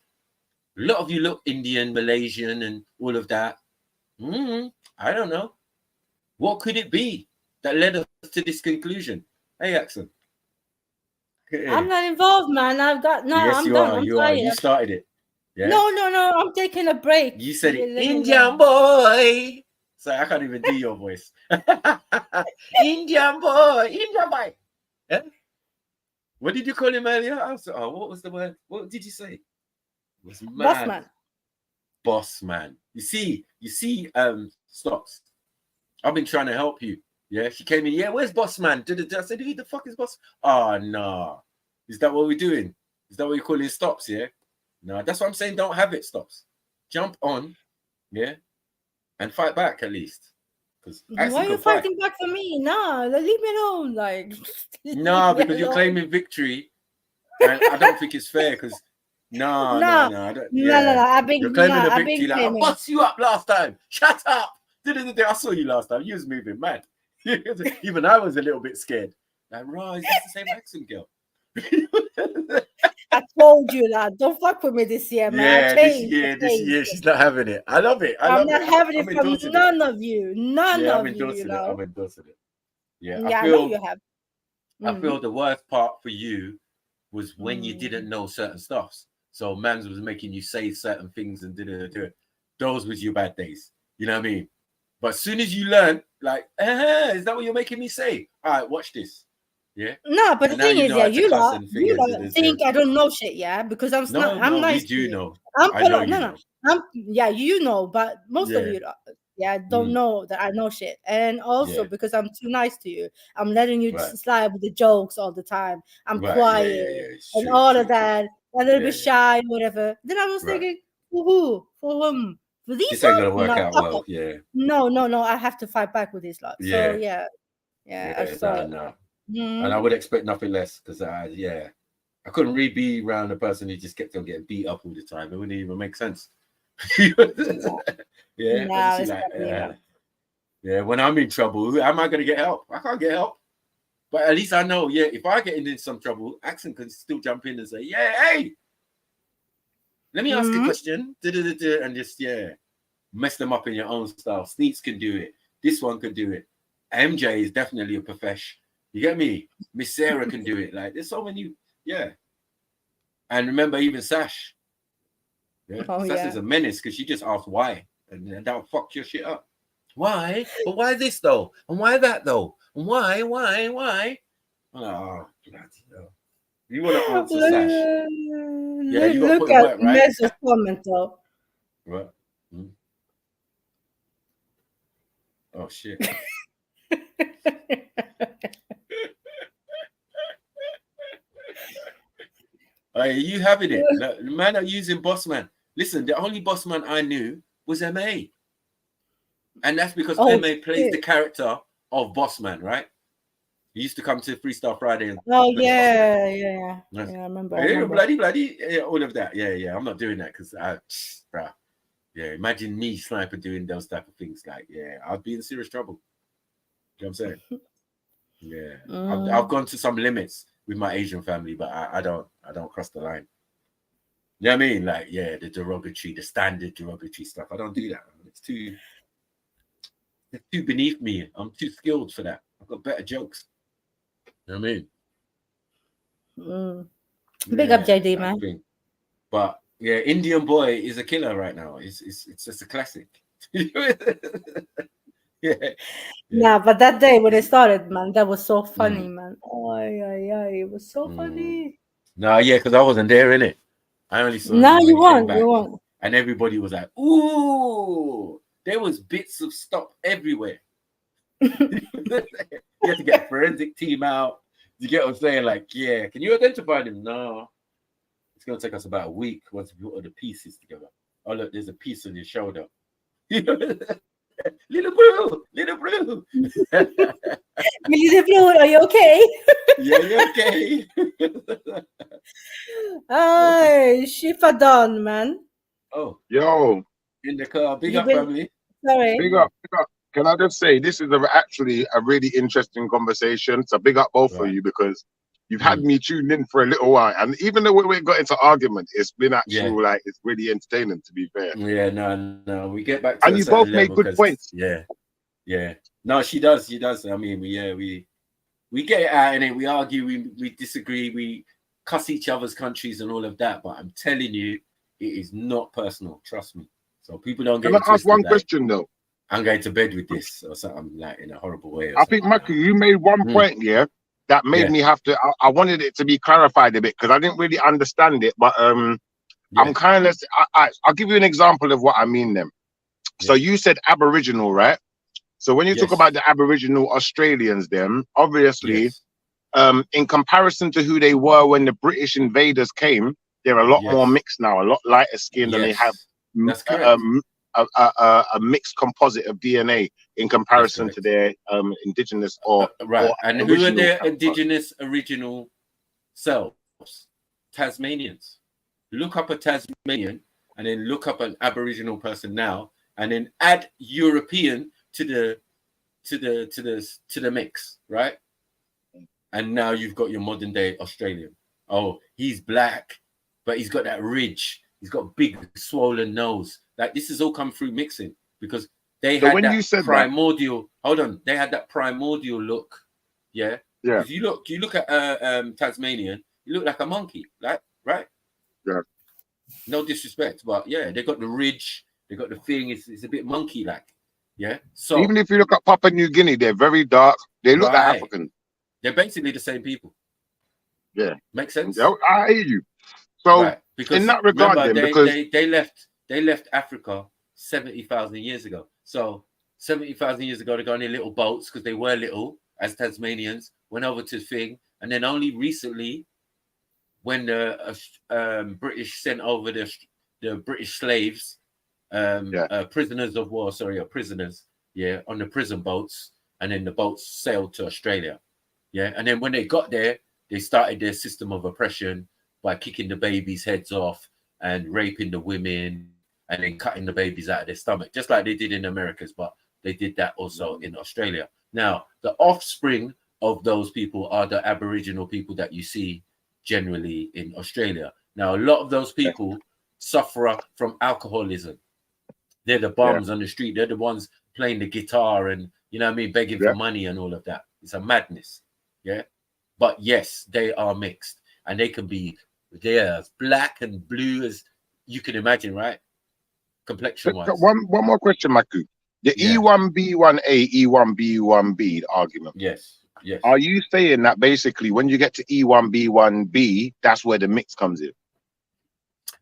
a lot of you look Indian, Malaysian, and all of that. I don't know. What could it be that led us to this conclusion? Hey, Axel. I'm not involved, man. Yes, I'm done. You are. You started it. Yeah? No. I'm taking a break. You said it, Indian boy. So I can't even do your voice. Indian boy. Yeah? What did you call him earlier? What was the word? What did you say? It was Boss man. You see, Stops. I've been trying to help you. Yeah, she came in. Yeah, where's Boss man? I said, who the fuck is Boss? Oh, no. Is that what we're doing? Is that what you're calling Stops? Yeah. No, that's what I'm saying. Don't have it, Stops. Jump on, yeah, and fight back at least. Why are you fighting back for me? Nah, leave me alone. Like, no, because you're claiming victory, and I don't think it's fair. Because no, you're claiming the victory. Like, I bust you up last time. Shut up. I saw you last time. You was moving mad. Even I was a little bit scared. Like, right, is this the same accent, girl? I told you that. Don't fuck with me this year, man. Yeah, this year she's not having it. I love it. I'm not having it from none of you. None of you. You know? I'm endorsing it. Yeah, I know you have. I feel the worst part for you was when you didn't know certain stuffs. So Mans was making you say certain things and did. Those was your bad days. You know what I mean? But as soon as you learn, like, is that what you're making me say? All right, watch this. Yeah. No, but the thing is, you think I don't know shit, yeah? Because I'm nice. You do know. You know, but most of you, don't know that I know shit, and also because I'm too nice to you, I'm letting you slide with the jokes all the time. I'm quiet and all of that, a little bit shy, whatever. Then I was thinking, for whom? For these? This ain't gonna work out well. Yeah. No. I have to fight back with these lot. So yeah. I saw it. and I would expect nothing less because I couldn't really be around a person who just kept on getting beat up all the time. It wouldn't even make sense. When I'm in trouble, how am I going to get help? I can't get help. But at least I know, if I get into some trouble, Accent can still jump in and say, hey, let me ask a question, and just mess them up in your own style. Sneaks can do it. This one could do it. MJ is definitely a profession. You get me? Miss Sarah can do it. Like, there's so many, And remember, even Sash. Sash is a menace because she just asked why, and that'll fuck your shit up. Why? But why this though? And why that though? And why? Oh, you want to answer Sash? Yeah, you got to put in work, right? Mezzo's comment though. What? Oh shit. Are you having it? The man are using Bossman. Listen, the only Bossman I knew was MA. And that's because MA plays the character of Bossman, right? He used to come to Freestyle Friday. And I remember. Bloody, all of that. Yeah. I'm not doing that because imagine me, Sniper, doing those type of things. Like, I'd be in serious trouble. You know what I'm saying? Yeah. I've gone to some limits with my Asian family, but I don't cross the line. You know what I mean? Like, the derogatory, the standard derogatory stuff. I don't do that. It's too beneath me. I'm too skilled for that. I've got better jokes. You know what I mean? Big up JD, man. But Indian Boy is a killer right now. It's just a classic. Yeah, but that day when it started, man, that was so funny, man. It was so funny. No, because I wasn't there, innit? I only saw it. You won't. And everybody was like, ooh, there was bits of stop everywhere. You had to get a forensic team out. You get what I'm saying? Like, can you identify them? No. It's going to take us about a week once we put all the pieces together. Oh, look, there's a piece on your shoulder. Little Blue. Little Blue, are you okay? You're okay. Shifa Don, man. Oh. Yo. In the car. Big up, family. Sorry. Big up. Can I just say, this is actually a really interesting conversation. So big up both of you because you've had me tuned in for a little while. And even though we got into argument, it's been actually like, it's really entertaining, to be fair. Yeah, no. We get back to and you both make good points. Yeah. No, she does. I mean, we get it out in it. We argue, we disagree, we cuss each other's countries and all of that. But I'm telling you, it is not personal. Trust me. So people don't get. Can I ask one question though? I'm going to bed with this or something like in a horrible way. I think, Maki, you made one point that made me have to. I wanted it to be clarified a bit because I didn't really understand it. But I'm kind of. I'll give you an example of what I mean. Then, so you said Aboriginal, right? So when you talk about the Aboriginal Australians, then obviously, in comparison to who they were when the British invaders came, they're a lot more mixed now, a lot lighter skinned, and they have a mixed composite of DNA in comparison to their indigenous or and who are their indigenous original selves? Tasmanians. Look up a Tasmanian and then look up an Aboriginal person now, and then add European to the mix, right? And now you've got your modern day Australian. Oh, he's black, but he's got that ridge. He's got big swollen nose. Like, this has all come through mixing because they had that primordial. Hold on, they had that primordial look. Yeah. If you look at Tasmanian, you look like a monkey, like, right? Yeah. No disrespect, but they got the ridge. They got the thing. It's a bit monkey-like. Yeah. So even if you look at Papua New Guinea, they're very dark. They look like African. They're basically the same people. Yeah. Makes sense. I hear you. So because in that regard, remember, they left Africa 70,000 years ago. So 70,000 years ago, they got in their little boats because they were little as Tasmanians, went over to Thing, and then only recently, when the British sent over the British slaves, prisoners of war, on the prison boats, and then the boats sailed to Australia. Yeah, and then when they got there, they started their system of oppression by kicking the babies' heads off and raping the women and then cutting the babies out of their stomach, just like they did in the Americas, but they did that also in Australia. Now, the offspring of those people are the Aboriginal people that you see generally in Australia. Now, a lot of those people suffer from alcoholism. They're the bums on the street. They're the ones playing the guitar and, you know what I mean, begging for money and all of that. It's a madness. Yeah. But yes, they are mixed and they can be, they're as black and blue as you can imagine, right? Complexion wise. One more question, Maku. The E1B1A, E1B1B argument. Yes. Yes. Are you saying that basically when you get to E1B1B, that's where the mix comes in?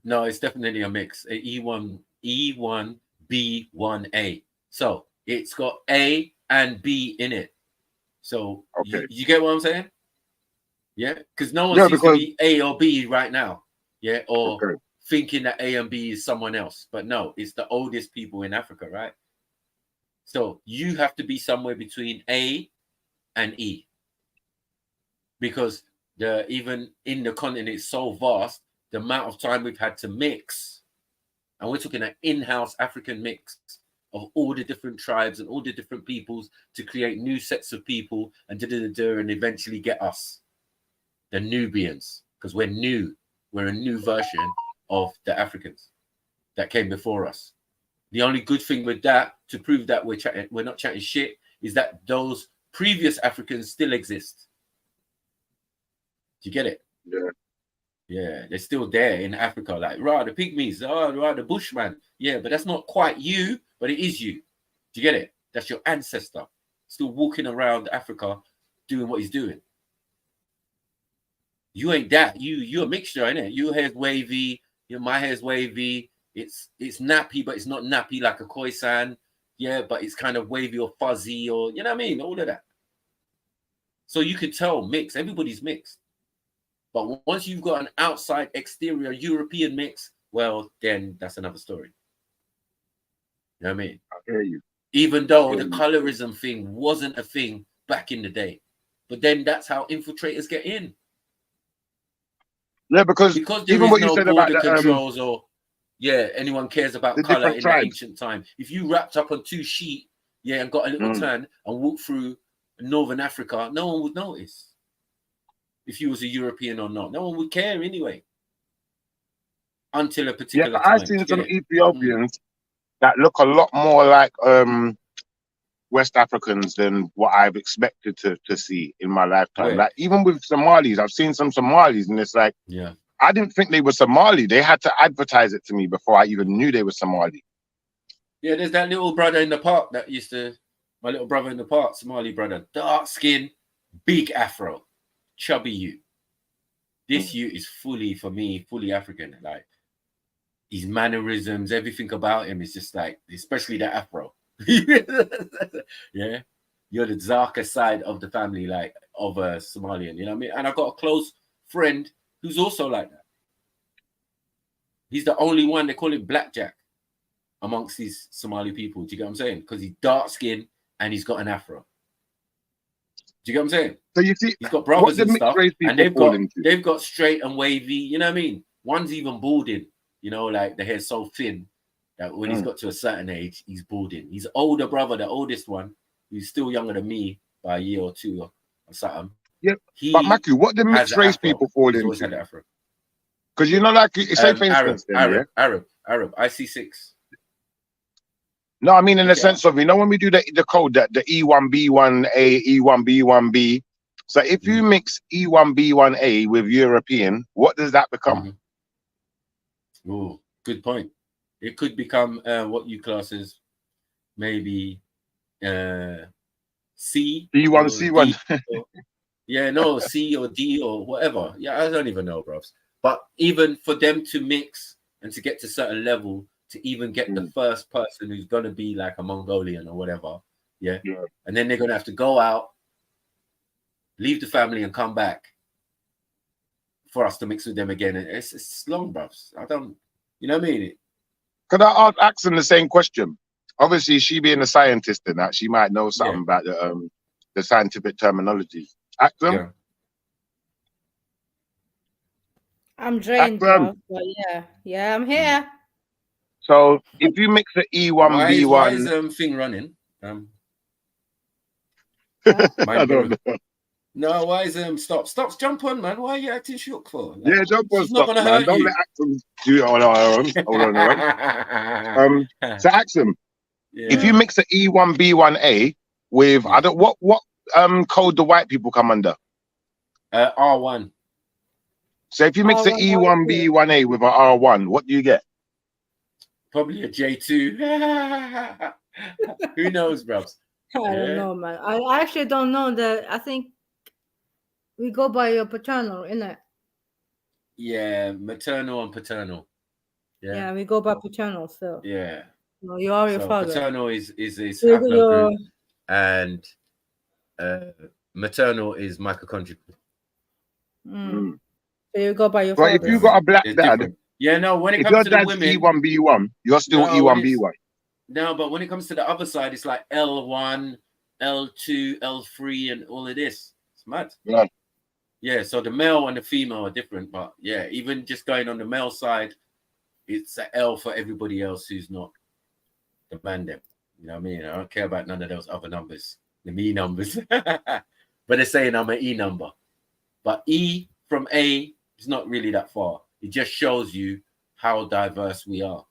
No, it's definitely a mix. A E1B1A. So it's got A and B in it. So you get what I'm saying? Yeah, because no one seems to be A or B right now. Yeah, or thinking that A and B is someone else. But no, it's the oldest people in Africa, right? So you have to be somewhere between A and E. Because even in the continent it's so vast, the amount of time we've had to mix, and we're talking an in-house African mix of all the different tribes and all the different peoples to create new sets of people and and eventually get us, the Nubians, because we're new. We're a new version of the Africans that came before us. The only good thing with that, to prove that we're not chatting shit, is that those previous Africans still exist. Do you get it? Yeah. Yeah, they're still there in Africa. Like, right, the pygmies, right, the bushman. Yeah, but that's not quite you, but it is you. Do you get it? That's your ancestor still walking around Africa doing what he's doing. You ain't that. You're a mixture, innit? Your hair's wavy, my hair's wavy. It's nappy, but it's not nappy like a Khoisan. Yeah, but it's kind of wavy or fuzzy, or you know what I mean? All of that. So you could tell mix. Everybody's mixed. But once you've got an outside exterior European mix, well, then that's another story. You know what I mean? I hear you. Even though the colorism thing wasn't a thing back in the day. But then that's how infiltrators get in. Yeah, because there even is what no you said border about controls or anyone cares about color in the ancient time. If you wrapped up on 2 sheep, and got a little tan and walked through Northern Africa, no one would notice if you was a European or not. No one would care anyway. Until a particular time. I've seen some Ethiopians that look a lot more like West Africans than what I've expected to see in my lifetime. Where? Like even with Somalis, I've seen some Somalis and it's like, I didn't think they were Somali. They had to advertise it to me before I even knew they were Somali. Yeah, there's that little brother in the park that used to, my little brother in the park, Somali brother, dark skin, big afro, chubby you. This you is fully, for me, fully African. Like his mannerisms, everything about him is just like, especially the afro. Yeah, you're the darker side of the family, like of a Somalian, you know what I mean? And I've got a close friend who's also like that. He's the only one, they call him Blackjack amongst these Somali people. Do you get what I'm saying? Because he's dark skinned and he's got an afro. Do you get what I'm saying? So you see, he's got brothers and stuff, and they've got straight and wavy, you know what I mean? One's even balding, you know, like the hair's so thin that when he's got to a certain age, he's balding. His older brother, the oldest one, who's still younger than me by a year or two or something. Yeah, but Maku, what do mixed race people fall into? Because you know, like, say for instance, Arab, IC6. No, I mean in the sense of, you know, when we do the code, that the E1B1A, E1B1B. So if you mix E1B1A with European, what does that become? Oh, good point. It could become what you class as maybe C. B1, C1. Yeah, no, C or D or whatever. Yeah, I don't even know, bros. But even for them to mix and to get to a certain level, to even get the first person who's going to be like a Mongolian or whatever, and then they're going to have to go out, leave the family and come back for us to mix with them again. And it's long, bros. I don't, you know what I mean? Could I ask them the same question? Obviously, she being a scientist and that, she might know something about the scientific terminology. Axum? Yeah. I'm drained, bro. But yeah, I'm here. So if you mix the E1B1, why is thing running? I don't know. No, why is stop, jump on, man. Why are you acting shook for? Like, Yeah, jump on, she's not gonna man. hurt Don't you. let Axum do it on our own. So Axum, if you mix the E1B1A with I don't what code the white people come under? R1. So if you mix the E1B1A with an R1, what do you get? Probably a J2. Who knows, bros? I don't know, man. I actually don't know that. I think we go by your paternal, innit? Yeah, maternal and paternal. Yeah, we go by paternal, so. Yeah. No, you are your father. Paternal is haplogroup, and maternal is mitochondrial. So you go by your but father. If you got a black dad, different. Yeah, no, when it if comes your to the dad's women, E1B1, you're still E1B1. No, but when it comes to the other side, it's like L1, L2, L3, and all of this. It's mad. Yeah, so the male and the female are different, but yeah, even just going on the male side, it's an L for everybody else who's not the man them. You know what I mean? I don't care about none of those other numbers, the me numbers. But they're saying I'm an E number. But E from A is not really that far. It just shows you how diverse we are.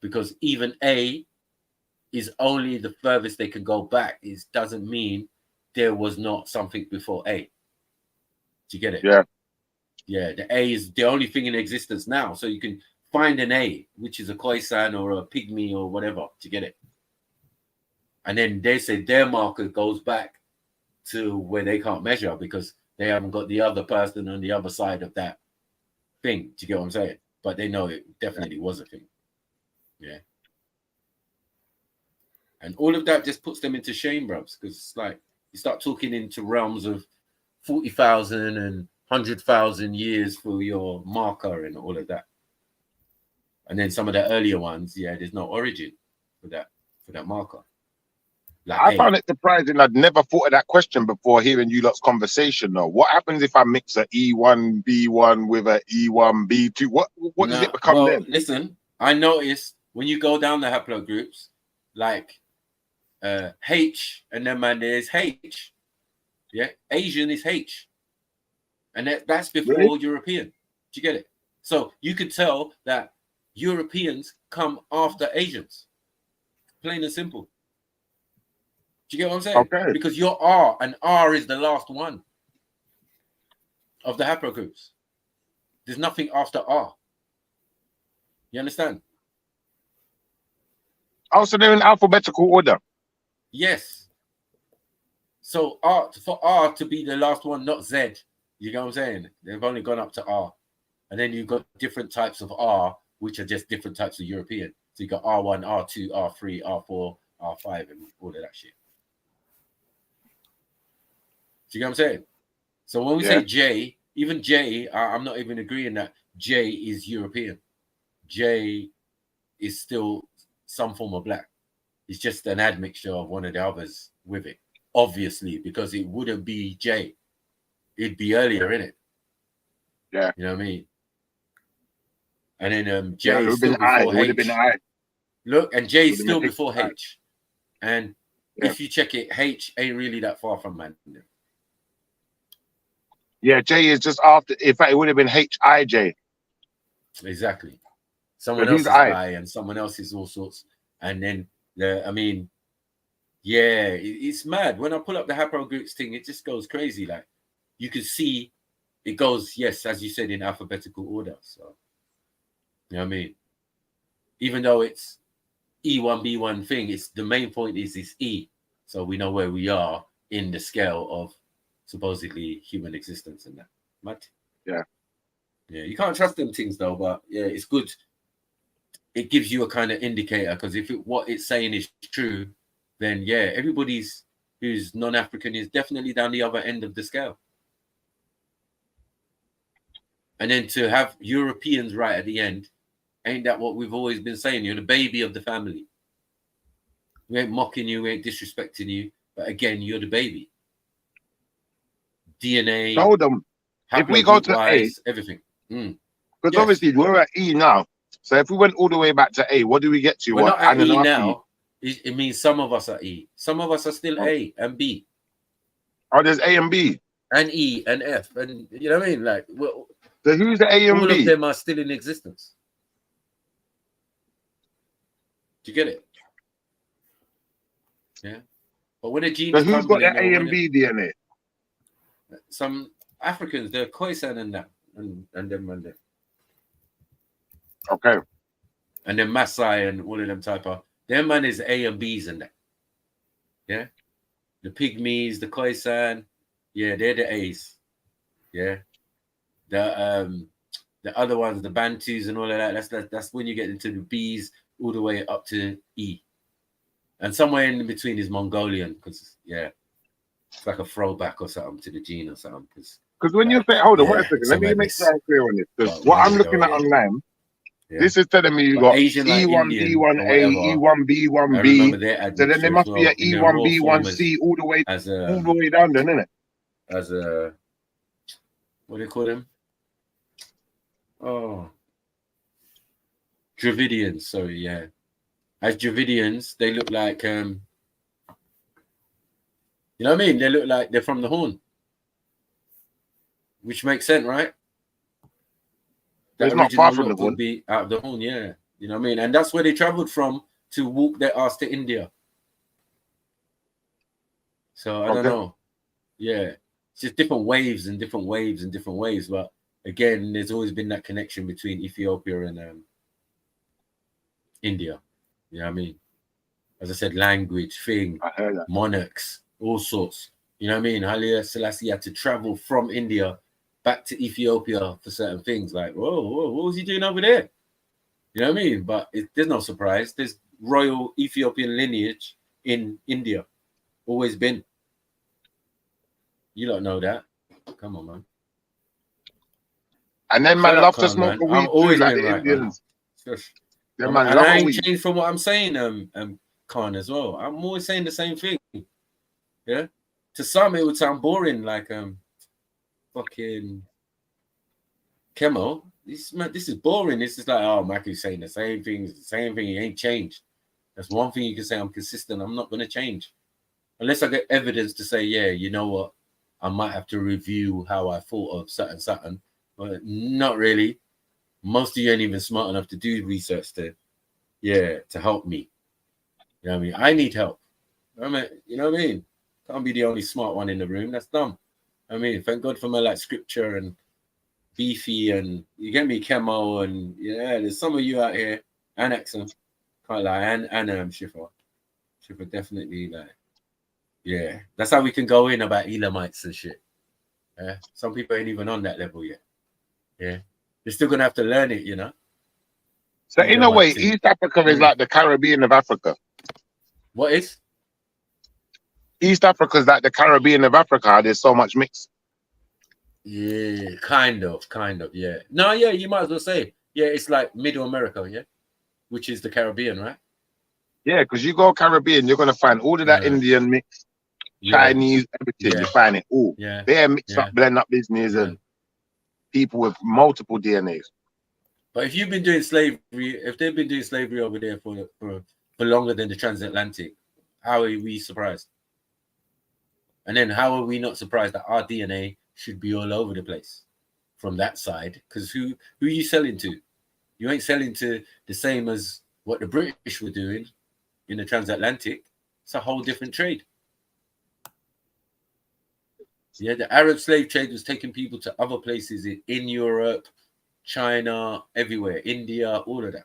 Because even A is only the furthest they can go back. It doesn't mean there was not something before A. Do you get it? Yeah. Yeah, the A is the only thing in existence now. So you can find an A, which is a Khoisan or a pygmy or whatever. Do you get it? And then they say their marker goes back to where they can't measure because they haven't got the other person on the other side of that thing. Do you get what I'm saying? But they know it definitely was a thing. Yeah. And all of that just puts them into shame, bros, because it's like you start talking into realms of 40,000 and 100,000 years for your marker and all of that. And then some of the earlier ones, there's no origin for that marker. Like I found it surprising. I'd never thought of that question before hearing you lot's conversation. Though, what happens if I mix a E1B1 with a E1B2? What does it become then? Listen, I noticed when you go down the haplogroups, like H, and then man, there's H. Yeah, Asian is H, and that's before European. Do you get it? So you could tell that Europeans come after Asians. Plain and simple. Do you get what I'm saying? Okay. Because you're R, and R is the last one of the haplogroups. There's nothing after R. You understand? Oh, so they're in alphabetical order. Yes. So for R to be the last one, not Z. You know what I'm saying? They've only gone up to R. And then you've got different types of R, which are just different types of European. So you got R1, R2, R3, R4, R5, and all of that shit. Do you know what I'm saying? So when we say J, even J, I'm not even agreeing that J is European. J is still some form of black. It's just an admixture of one of the others with it. Obviously, because it wouldn't be J. It'd be earlier, innit? Yeah. You know what I mean? And then J is still before H. Look, and J is still before H. And if you check it, H ain't really that far from man. Yeah, J is just after. In fact, it would have been H-I-J. Exactly. Someone else is I, and someone else is all sorts. And then, it's mad. When I pull up the haplogroups thing, it just goes crazy. Like, you can see it goes, yes, as you said, in alphabetical order. So, you know what I mean? Even though it's E1B1 thing, it's the main point is this E. So we know where we are in the scale of supposedly human existence and that. Mad. Yeah. Yeah, you can't trust them things though, but yeah, it's good. It gives you a kind of indicator because if what it's saying is true, then everybody's who's non-African is definitely down the other end of the scale. And then to have Europeans right at the end, ain't that what we've always been saying? You're the baby of the family. We ain't mocking you, we ain't disrespecting you, but again, you're the baby. DNA. Told them if we go to A, everything. Because obviously we're at E now. So if we went all the way back to A, what do we get to? We're not at E now. It means some of us are E. Some of us are still A and B. Oh, there's A and B. And E and F. And you know what I mean? Like, well, so who's the A and all B? All of them are still in existence. Do you get it? Yeah. But when a gene is who's got the A and B DNA? Some Africans, they're Khoisan and that. And them and them. Okay. And then Maasai and all of them type of their man is A and B's and that. Yeah. The Pygmies, the Khoisan, yeah, they're the A's. Yeah. The other ones, the Bantus and all of that, that's when you get into the B's all the way up to E. And somewhere in between is Mongolian, because it's like a throwback or something to the gene or something. Because when you say, hold on, wait a second, let me make sure I'm clear on this. Because what I'm looking at online, this is telling me you got E1, B1A, E1, B1B. So then there must be an E1, B1C all the way down then, isn't it? As a, what do you call them? Oh, Dravidians. Sorry, yeah. As Dravidians, they look like, you know what I mean? They look like they're from the Horn. Which makes sense, right? It's not far from the Horn. Would be out of the Horn, yeah. You know what I mean? And that's where they traveled from to walk their ass to India. So I don't know. Yeah. It's just different waves and different waves and different waves. But again, there's always been that connection between Ethiopia and India. You know what I mean? As I said, language, monarchs, all sorts. You know what I mean? Haile Selassie had to travel from India back to Ethiopia for certain things. Like, whoa, what was he doing over there? You know what I mean? But there's no surprise. There's royal Ethiopian lineage in India. Always been. You don't know that. Come on, man. And then man love to smoke a weed. I've always like been the right, Indians. And I ain't changed from what I'm saying, Khan, as well. I'm always saying the same thing. Yeah. To some, it would sound boring, like fucking Kemo. This is boring. This is like, oh, Maki's saying the same thing. He ain't changed. That's one thing you can say. I'm consistent. I'm not going to change unless I get evidence to say, yeah, you know what, I might have to review how I thought of something, but not really. Most of you ain't even smart enough to do research to help me. You know what I mean? I need help. I mean, you know what I mean? Can't be the only smart one in the room. That's dumb. I mean, thank God for my like scripture and beefy and you get me Kemo and there's some of you out here and Exxon, can't lie, and Schiffer. Schiffer definitely like, that's how we can go in about Elamites and shit. Yeah, some people ain't even on that level yet. Yeah, they're still gonna have to learn it, you know. So in a way, East Africa is like the Caribbean of Africa. What is? East Africa is like the Caribbean of Africa. There's so much mix. Yeah, kind of, yeah. No, yeah, you might as well say, it's like Middle America, which is the Caribbean, right? Yeah, because you go Caribbean, you're gonna find all of that Indian mix, Chinese, everything. You find it all. Yeah, they're mixed up, blend up business, and people with multiple DNAs. But if you've been doing slavery, if they've been doing slavery over there for longer than the transatlantic, how are we surprised? And then how are we not surprised that our DNA should be all over the place from that side? Because who are you selling to? You ain't selling to the same as what the British were doing in the transatlantic. It's a whole different trade. Yeah, the Arab slave trade was taking people to other places in Europe, China, everywhere, India, all of that.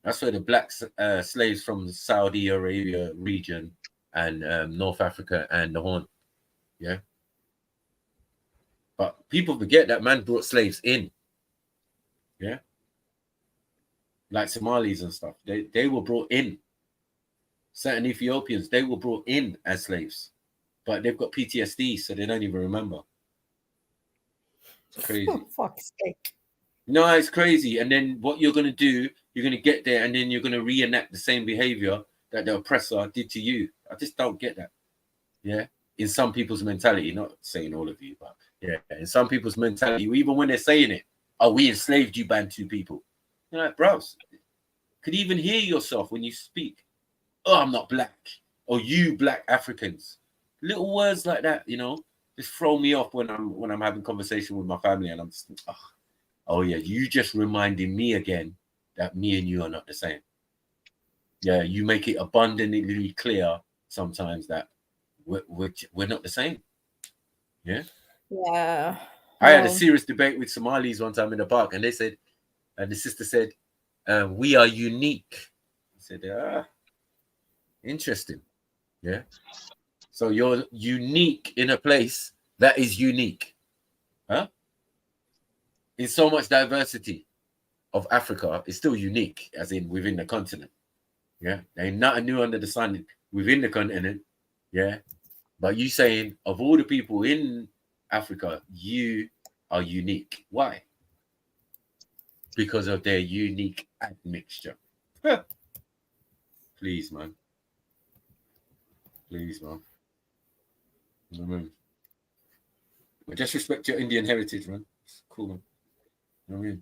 That's where the black slaves from the Saudi Arabia region and North Africa and the Horn. Yeah. But people forget that man brought slaves in. Yeah. Like Somalis and stuff. They were brought in. Certain Ethiopians, they were brought in as slaves. But they've got PTSD, so they don't even remember. It's crazy. For fuck's sake. No, it's crazy. And then what you're going to do, you're going to get there and then you're going to reenact the same behavior that the oppressor did to you. I just don't get that. Yeah. in some people's mentality, not saying all of you, but yeah, in some people's mentality, even when they're saying it, oh, we enslaved you Bantu people. You're like, bros, could you even hear yourself when you speak? Oh, I'm not black. Or you black Africans. Little words like that, you know, just throw me off when I'm having conversation with my family, and I'm just, oh yeah, you just reminding me again that me and you are not the same. Yeah, you make it abundantly clear sometimes that we're not the same. Yeah. Yeah. I had a serious debate with Somalis one time in the park, and they said, and the sister said, we are unique. I said, interesting. Yeah. So you're unique in a place that is unique. Huh? In so much diversity of Africa, it's still unique, as in within the continent. Yeah. There ain't nothing new under the sun within the continent. Yeah. But you saying of all the people in Africa, you are unique. Why? Because of their unique admixture. Please, man. Please, man. You know what I mean? But just respect your Indian heritage, man. It's cool, man. You know what I mean?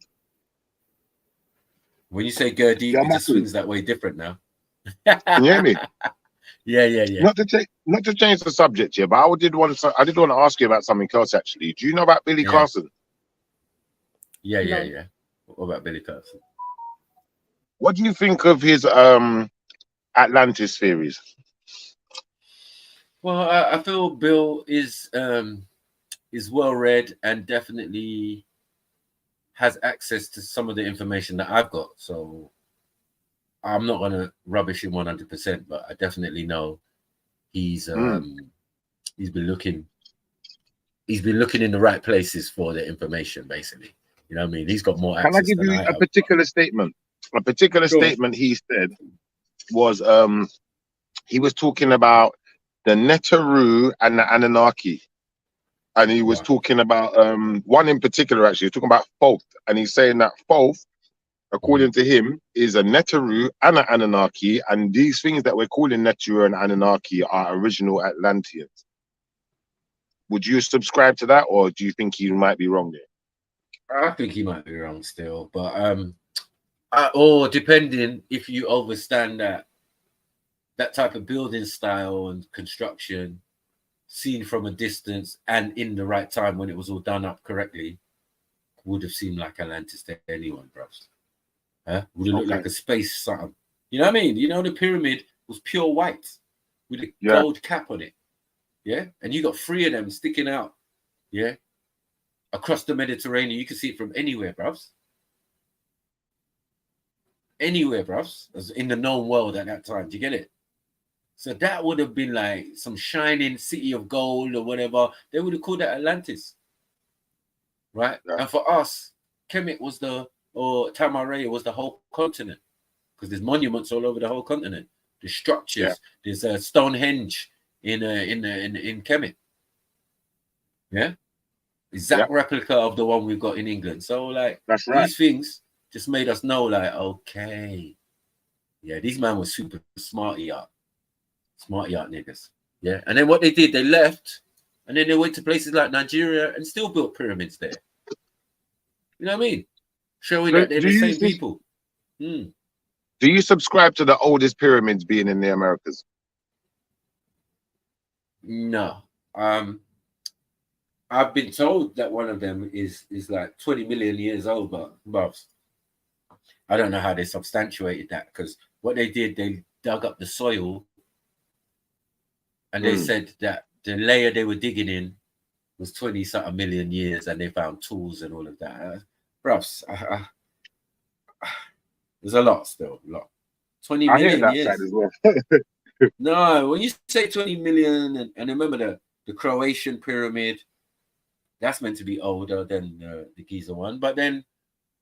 When you say go deep, it just swings that way different now. Can you hear me? Yeah. Not to change the subject here, but I did want to ask you about something else actually. Do you know about Billy Carson? Yeah. What about Billy Carson? What do you think of his Atlantis theories? Well, I feel Bill is well read and definitely has access to some of the information that I've got. So I'm not going to rubbish him 100%, but I definitely know he's been looking in the right places for the information, basically. You know what I mean? He's got more access. Can I give you a particular statement? A particular statement he said was he was talking about the Netaru and the Anunnaki. And he was talking about one in particular, actually. He was talking about Thoth. And he's saying that Thoth, according to him, is a Netaru and an Anunnaki. And these things that we're calling Netaru and Anunnaki are original Atlanteans. Would you subscribe to that, or do you think he might be wrong there? I think he might be wrong still. But or depending if you understand that type of building style and construction, seen from a distance and in the right time when it was all done up correctly, would have seemed like Atlantis to anyone, bros. Would have looked like a space something. You know what I mean? You know, the pyramid was pure white with a gold cap on it. Yeah. And you got 3 of them sticking out. Yeah. Across the Mediterranean. You can see it from anywhere, bros. Anywhere, bros. In the known world at that time. Do you get it? So that would have been like some shining city of gold or whatever. They would have called that Atlantis. Right? Yeah. And for us, Kemet was or Tamaray was the whole continent. Because there's monuments all over the whole continent. There's structures. Yeah. There's Stonehenge in Kemet. Yeah? Exact replica of the one we've got in England. So like these things just made us know like, okay. Yeah, these men were super smarty art niggas. Yeah. And then what they did, they left and then they went to places like Nigeria and still built pyramids there. You know what I mean? Showing that they're the same people. Do you subscribe to the oldest pyramids being in the Americas? No. I've been told that one of them is like 20 million years old, but I don't know how they substantiated that, because what they did, they dug up the soil and they said that the layer they were digging in was 20-something million years, and they found tools and all of that. Bruv, there's a lot still, a lot. 20 million years. Side as well. No, when you say 20 million, and remember the Croatian pyramid, that's meant to be older than the Giza one, but then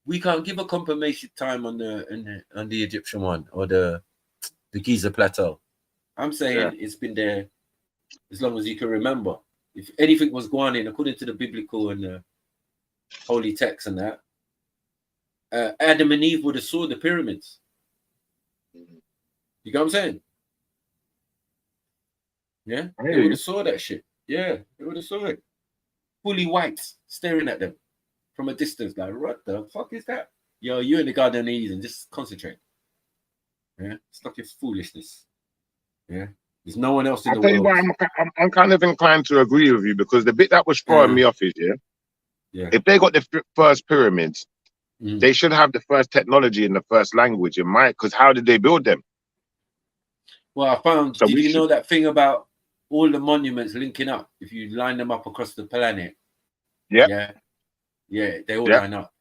we can't give a confirmation time on the Egyptian one or the Giza plateau. I'm saying it's been there as long as you can remember. If anything was going in according to the biblical and the holy texts and that, Adam and Eve would have saw the pyramids. You know what I'm saying? Yeah, they would have saw that shit. Yeah, they would have saw it. Fully white, staring at them from a distance, like, what the fuck is that? Yo, you in the Garden of Eden, just concentrate. Yeah, stop your foolishness. Yeah, there's no one else in the I'll tell you world. why I'm kind of inclined to agree with you, because the bit that was throwing me off is, if they got the first pyramids, they should have the first technology and the first language in mind, because how did they build them? Well, I found, did you know that thing about all the monuments linking up? If you line them up across the planet, they all line up.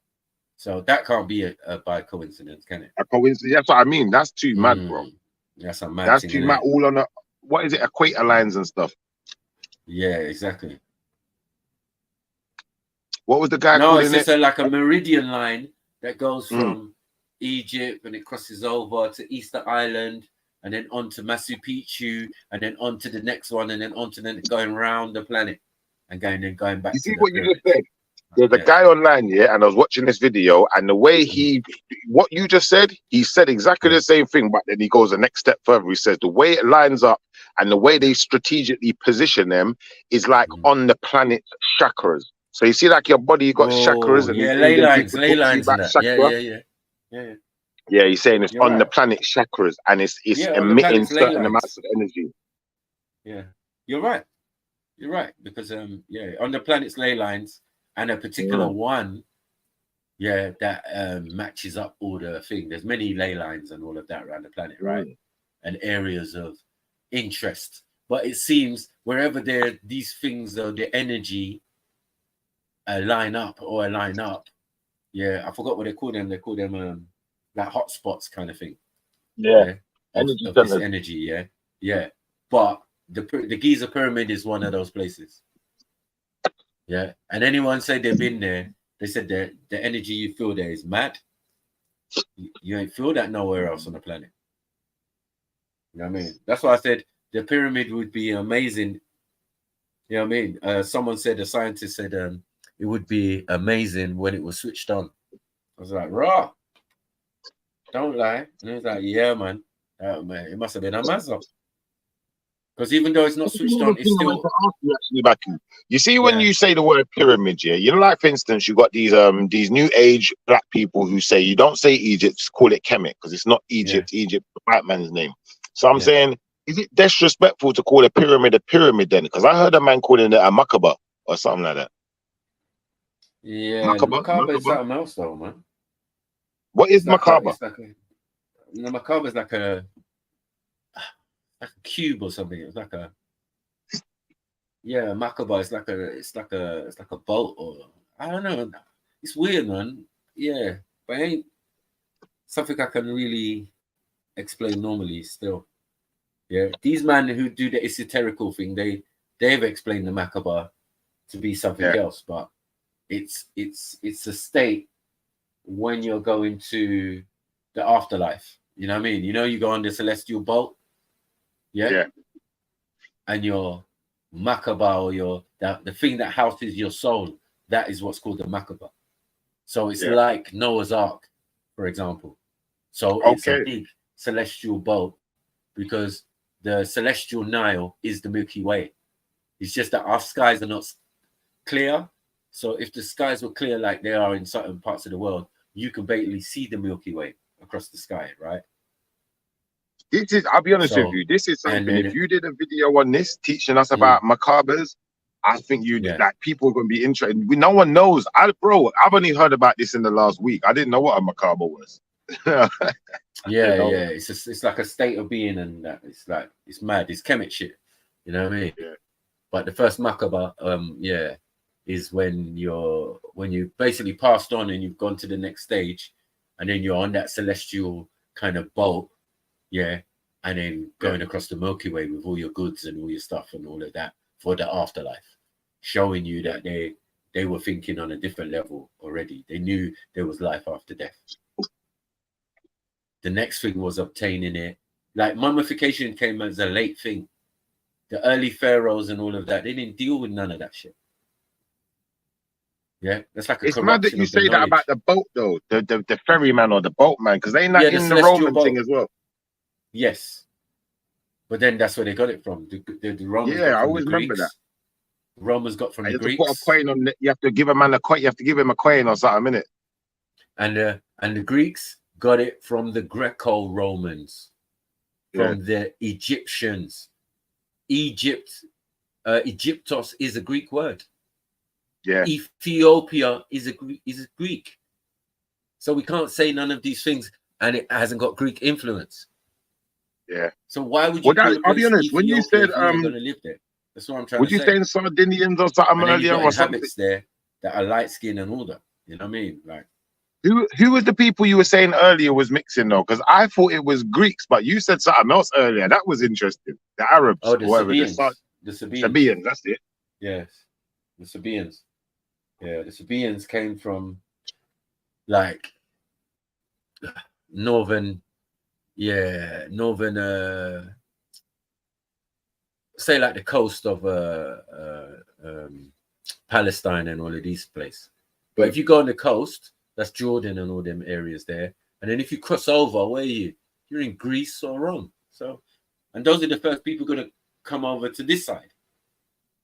So that can't be a by coincidence, can it? A coincidence? That's what I mean. That's too mad, bro. That's a mad That's thing, too mad. All on what is it? Equator lines and stuff. Yeah, exactly. What was the guy No, calling it's just like a meridian line that goes from Egypt and it crosses over to Easter Island and then on to Machu Picchu and then on to the next one and then on to the going around the planet and going back. You see what you just said? There's a guy online, and I was watching this video, and the way what you just said, he said exactly the same thing, but then he goes the next step further. He says the way it lines up and the way they strategically position them is like on the planet's chakras. So you see, like your body, you got chakras, and ley lines and that. Yeah, he's saying it's on the planet chakras, and it's emitting certain amounts of energy. Yeah, you're right. You're right, because on the planet's ley lines and a particular one, that matches up all the thing. There's many ley lines and all of that around the planet, right? And areas of interest. But it seems wherever these things or the energy line up. I forgot what they call them. They call them like hotspots kind of thing. Of this energy, But the Giza pyramid is one of those places. Yeah, and anyone say they've been there, they said that the energy you feel there is mad. You ain't feel that nowhere else on the planet. You know what I mean? That's why I said the pyramid would be amazing. You know what I mean? Someone said, a scientist said, it would be amazing when it was switched on. I was like, raw. Don't lie. And he was like, yeah, man. Man, it must have been a massive. Because even though it's not switched on, it's still. You see, when you say the word pyramid, you know, like for instance, you got these new age black people who say you don't say Egypt, call it Kemet, because it's not Egypt. Egypt, the white man's name. So I'm saying, is it disrespectful to call a pyramid then? Because I heard a man calling it a Makaba or something like that. Yeah, Makaba is something else, though, man. What is Makaba? Makaba is like a cube or something. It's like a Makaba. It's like a boat, or I don't know. It's weird, man. Yeah, but it ain't something I can really explain normally. Still, these men who do the esoterical thing, they've explained the Makaba to be something else, but it's a state when you're going to the afterlife. You know what I mean? You know, you go on the celestial boat. And your Makaba, or the thing that houses your soul, that is what's called the Makaba. So it's like Noah's Ark, for example. So it's a big celestial boat, because the celestial Nile is the Milky Way. It's just that our skies are not clear. So if the skies were clear like they are in certain parts of the world, you can basically see the Milky Way across the sky, right? This is, I'll be honest with you, this is something, if you did a video on this teaching us about macabres, I think like people are going to be interested. No one knows. I've only heard about this in the last week. I didn't know what a macabre was. It's like a state of being, and that it's mad. It's Kemet shit. You know what I mean? But the first Makaba, is when you basically passed on and you've gone to the next stage, and then you're on that celestial kind of boat, and then going across the Milky Way with all your goods and all your stuff and all of that for the afterlife, showing you that they were thinking on a different level already. They knew there was life after death. The next thing was obtaining it. Like mummification came as a late thing. The early pharaohs and all of that, they didn't deal with none of that shit. Yeah, that's like it's mad that you say that about the boat, though, the ferryman or the boatman, because they ain't that in the Roman thing as well. Yes. But then that's where they got it from. The Romans got I from always the remember Greeks. that. Romans got from You the have to put a Greeks. coin on. You have to give a man a coin. You have to give him a coin or something, innit? And the Greeks got it from the Greco-Romans, from the Egyptians. Egyptos is a Greek word. Yeah. Ethiopia is a Greek. So we can't say none of these things, and it hasn't got Greek influence. Yeah. So why would you call a I'll be place honest. When you said if you ain't gonna live there? That's what I'm trying would to you say. saying Sardinians or something And then you earlier got or something? inhabits there that are light skinned and all that. You know what I mean? Like who was the people you were saying earlier was mixing though? Because I thought it was Greeks, but you said something else earlier. That was interesting. The Arabs, the whatever. Sabaeans. The Sabaeans, that's it. Yes, the Sabaeans. Yeah, the Sabaeans came from like northern, say like the coast of Palestine and all of these places. But if you go on the coast, that's Jordan and all them areas there. And then if you cross over, where are you? You're in Greece or Rome. So, and those are the first people going to come over to this side.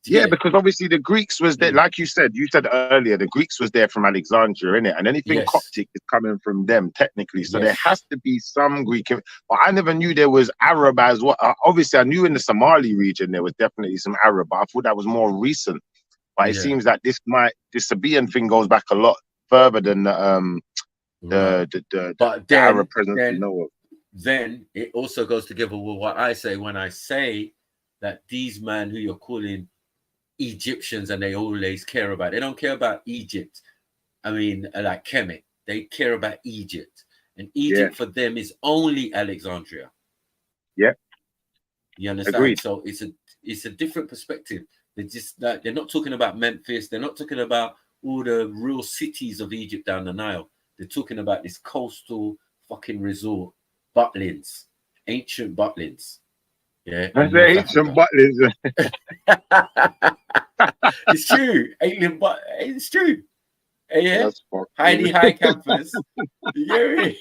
Yeah, because obviously the Greeks was there, like you said earlier, the Greeks was there from Alexandria, innit? And anything Coptic is coming from them, technically. So there has to be some Greek. But I never knew there was Arab as well. Obviously, I knew in the Somali region there was definitely some Arab, but I thought that was more recent. But it seems that this Sabaean thing goes back a lot further than the Arab presence we know of. Then it also goes together with what I say when I say that these men who you're calling Egyptians and they always care about, they don't care about Egypt. I mean, like Kemet, they care about Egypt, and Egypt for them is only Alexandria. Yeah, you understand? Agreed. So it's a different perspective. They're just like, they're not talking about Memphis. They're not talking about all the real cities of Egypt down the Nile. They're talking about this coastal fucking resort, Butlins, ancient Butlins. Yeah, that's the ancient Butlins. It's true. It's true. Yeah. Heidi High campus. You get me?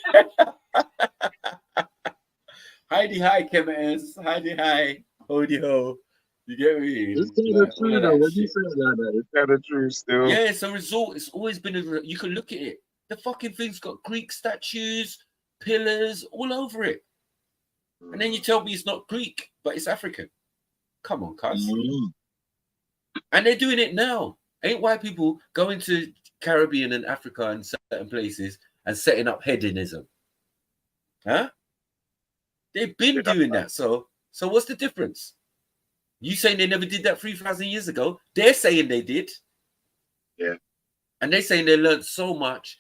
Heidi High campus. Heidi High. Hody ho. You get me? It's kind of true though. When you say that, it's kind of true still. Yeah, it's a resort. It's always been you can look at it. The fucking thing's got Greek statues, pillars all over it. And then you tell me it's not Greek, but it's African. Come on, cuz. And they're doing it now. Ain't white people going to Caribbean and Africa and certain places and setting up hedonism? Huh? They've been doing that. So what's the difference? You saying they never did that 3,000 years ago? They're saying they did. Yeah. And they're saying they learned so much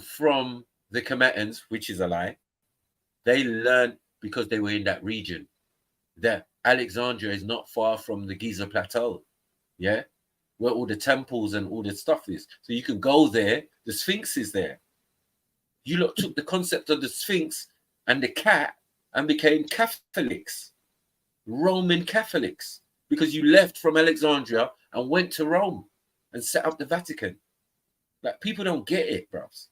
from the Kemetans, which is a lie. They learned because they were in that region. That Alexandria is not far from the Giza Plateau. Yeah, where all the temples and all the stuff is. So you can go there. The Sphinx is there. You lot took the concept of the Sphinx and the cat and became Catholics, Roman Catholics, because you left from Alexandria and went to Rome and set up the Vatican. Like, people don't get it, bros.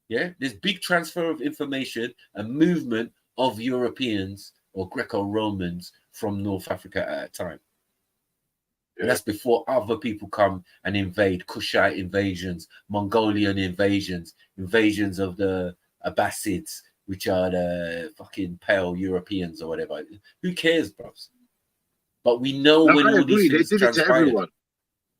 Yeah, there's big transfer of information and movement of Europeans or Greco-Romans from North Africa at a time. And that's before other people come and invade, Kushite invasions, Mongolian invasions of the Abbasids, which are the fucking pale Europeans or whatever. Who cares, bros? But we know when all these things they did it to everyone.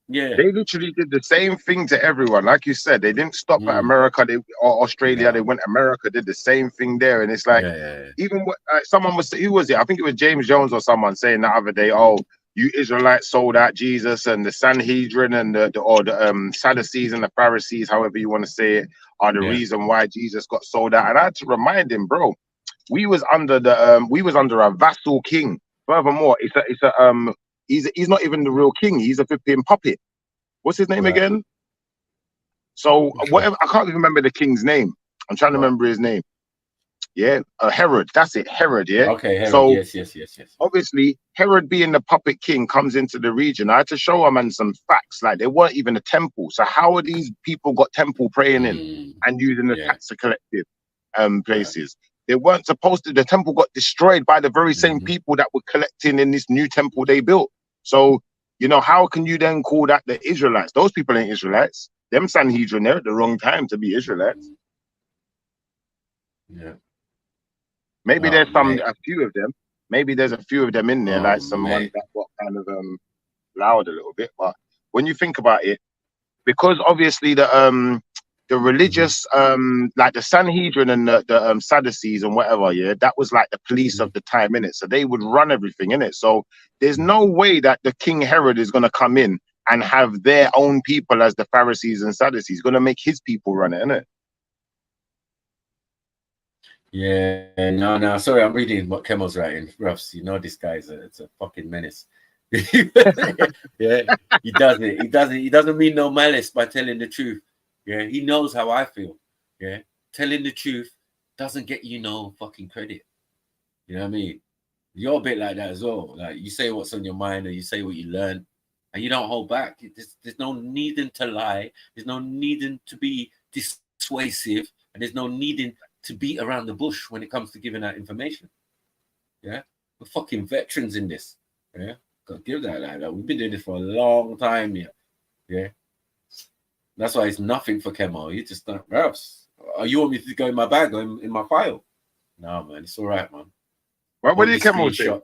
Yeah, they literally did the same thing to everyone. Like you said, they didn't stop at America or Australia. They went America, did the same thing there. And it's like, even what someone was, who was it? I think it was James Jones or someone saying the other day, oh, you Israelites sold out Jesus, and the Sanhedrin and the Sadducees and the Pharisees, however you want to say it, are the reason why Jesus got sold out. And I had to remind him, bro, we was under a vassal king. Furthermore, he's not even the real king. He's a flipping puppet. What's his name again? So whatever, I can't even remember the king's name. I'm trying to remember his name. Yeah, Herod. That's it, Herod. Yeah. Okay, Herod. So yes. Obviously, Herod being the puppet king comes into the region. I had to show him some facts. Like, there weren't even a temple. So how are these people got temple praying in and using the tax collective places? They weren't supposed to. The temple got destroyed by the very same people that were collecting in this new temple they built. So, you know, how can you then call that the Israelites? Those people ain't Israelites. Them Sanhedrin, they're at the wrong time to be Israelites. Yeah. Maybe there's a few of them. Maybe there's a few of them in there, like some ones that got kind of loud a little bit. But when you think about it, because obviously the religious like the Sanhedrin and the Sadducees and whatever, yeah, that was like the police of the time, innit? So they would run everything, innit? So there's no way that the King Herod is gonna come in and have their own people as the Pharisees and Sadducees. He's gonna make his people run it, innit? Yeah, no, sorry, I'm reading what Kemal's writing. Ruffs, you know this guy's it's a fucking menace. Yeah, he doesn't mean no malice by telling the truth. Yeah, he knows how I feel. Yeah, telling the truth doesn't get you no fucking credit. You know what I mean? You're a bit like that as well. Like, you say what's on your mind, or you say what you learn, and you don't hold back. There's no needing to lie. There's no needing to be dissuasive, and there's no needing to beat around the bush when it comes to giving out information. Yeah, we're fucking veterans in this. Yeah, gotta give that like that. We've been doing this for a long time here. Yeah, that's why it's nothing for Kemal. You just don't. Are you want me to go in my bag or in my file? No, man, it's all right, man. What did Kemal say?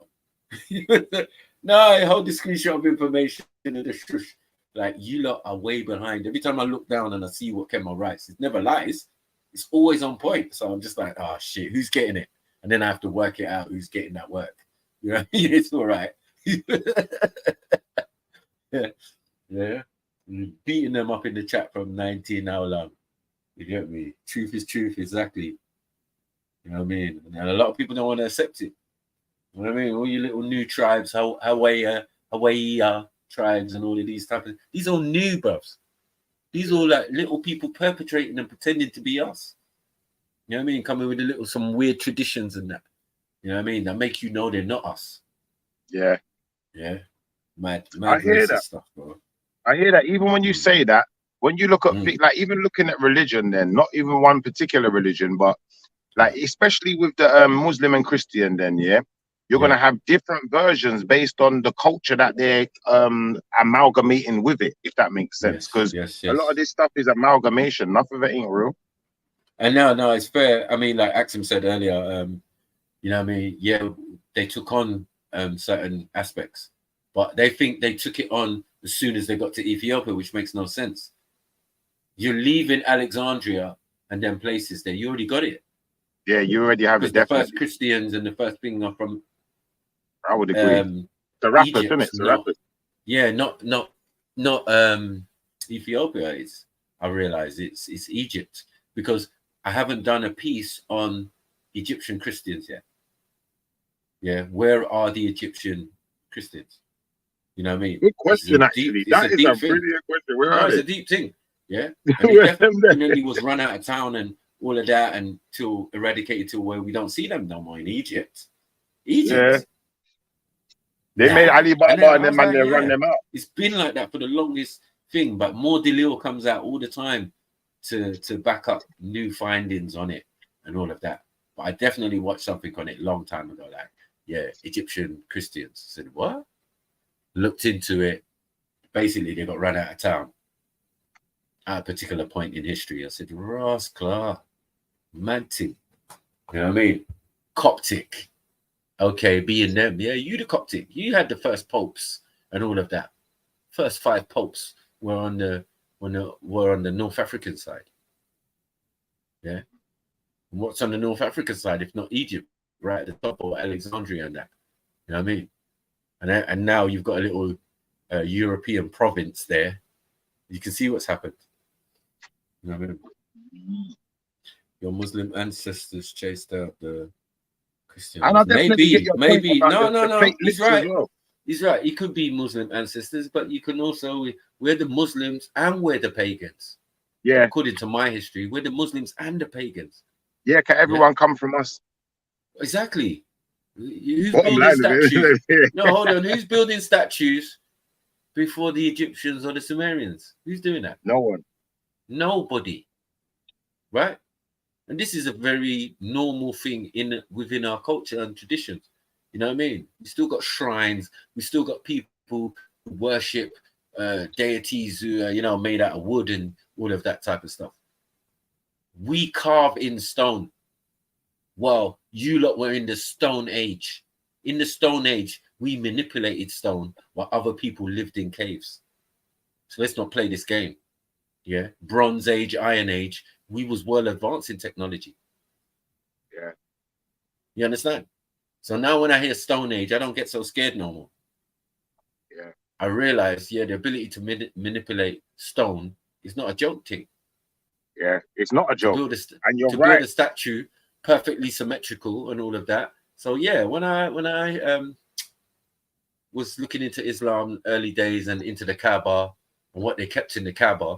No, I hold the screenshot of information in the shush. Like, you lot are way behind. Every time I look down and I see what Kemal writes, it never lies. It's always on point. So I'm just like, oh shit, who's getting it? And then I have to work it out who's getting that work. You know, it's all right. Yeah. Beating them up in the chat from 19 how long? You get me? Truth is truth, exactly. You know what I mean? And a lot of people don't want to accept it. You know what I mean? All you little new tribes, Hawaii tribes and all of these types of, these are all new, bruv. These are all like little people perpetrating and pretending to be us. You know what I mean? Coming with some weird traditions and that. You know what I mean? That make you know they're not us. Yeah. Yeah. Mad I hear that stuff, bro. I hear that. Even when you say that, when you look at like even looking at religion, then not even one particular religion, but like especially with the Muslim and Christian, then you're gonna have different versions based on the culture that they're amalgamating with it, if that makes sense. Because a lot of this stuff is amalgamation. Nothing of it ain't real. And no, it's fair. I mean, like Axum said earlier, you know what I mean? Yeah, they took on certain aspects, but they think they took it on as soon as they got to Ethiopia, which makes no sense. You're leaving Alexandria and then places there. You already got it. Yeah, you already have it. The first Christians and the first thing are from. I would agree. The rappers, isn't it? The rappers. Yeah, not Ethiopia. I realize it's Egypt, because I haven't done a piece on Egyptian Christians yet. Yeah, where are the Egyptian Christians? You know what I mean? Good question, actually. That is a brilliant question. Where are they? It's a deep thing. Yeah, and it definitely was run out of town and all of that, until eradicated to where we don't see them no more in Egypt. Yeah. They made Alibaba and them and they run them out. It's been like that for the longest thing, but more Delil comes out all the time to back up new findings on it and all of that. But I definitely watched something on it a long time ago, like, Egyptian Christians. I said, what? Looked into it. Basically, they got run out of town at a particular point in history. I said, Ross Clark, Manting. You know what I mean? Coptic. Okay, being them. Yeah, you the Coptic. You had the first popes and all of that. First 5 popes were on the North African side. Yeah. And what's on the North African side, if not Egypt, right at the top, or Alexandria and that? You know what I mean? And now you've got a little European province there. You can see what's happened. You know what I mean? Your Muslim ancestors chased out the Christians. Maybe. No. He's right. Well. He's right. He could be Muslim ancestors, but you can also, we're the Muslims and we're the pagans. Yeah. According to my history, we're the Muslims and the pagans. Yeah, can everyone come from us? Exactly. Who's building statues? No, hold on. Who's building statues before the Egyptians or the Sumerians? Who's doing that? No one. Nobody. Right? And this is a very normal thing within our culture and traditions. You know what I mean? We still got shrines. We still got people who worship deities who are, made out of wood and all of that type of stuff. We carve in stone. Well, you lot were in the Stone Age. In the Stone Age, we manipulated stone while other people lived in caves. So let's not play this game. Yeah, Bronze Age, Iron Age, we was well advanced in technology. Yeah. You understand? So now when I hear Stone Age, I don't get so scared no more. Yeah. I realize, the ability to manipulate stone is not a joke thing. Yeah, it's not a joke. And you're to right. build a statue perfectly symmetrical and all of that. So yeah, when I was looking into Islam early days and into the Kaaba and what they kept in the Kaaba,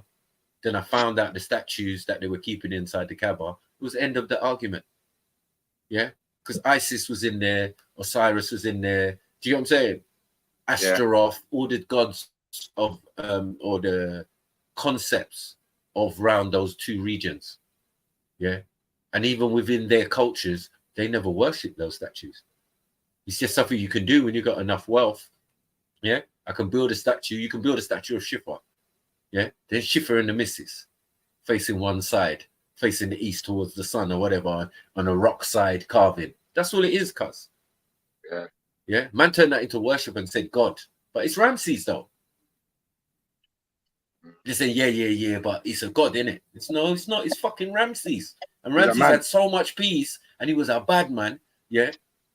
then I found out the statues that they were keeping inside the Kaaba. It was the end of the argument. Yeah, because Isis was in there, Osiris was in there. Do you know what I'm saying? Astaroth, all the gods of or the concepts of around those two regions. Yeah, and even within their cultures, they never worship those statues. It's just something you can do when you got enough wealth. Yeah, I can build a statue. You can build a statue of Shifa. Yeah, then Shifa and the missus facing one side, facing the east towards the sun or whatever, on a rock side carving. That's all it is, cuz. Yeah. Yeah, man turned that into worship and said God, but it's Ramses though. They say yeah, but it's a god, innit? It's not. It's fucking Ramses. And Ramses had so much peace, and he was a bad man. Yeah,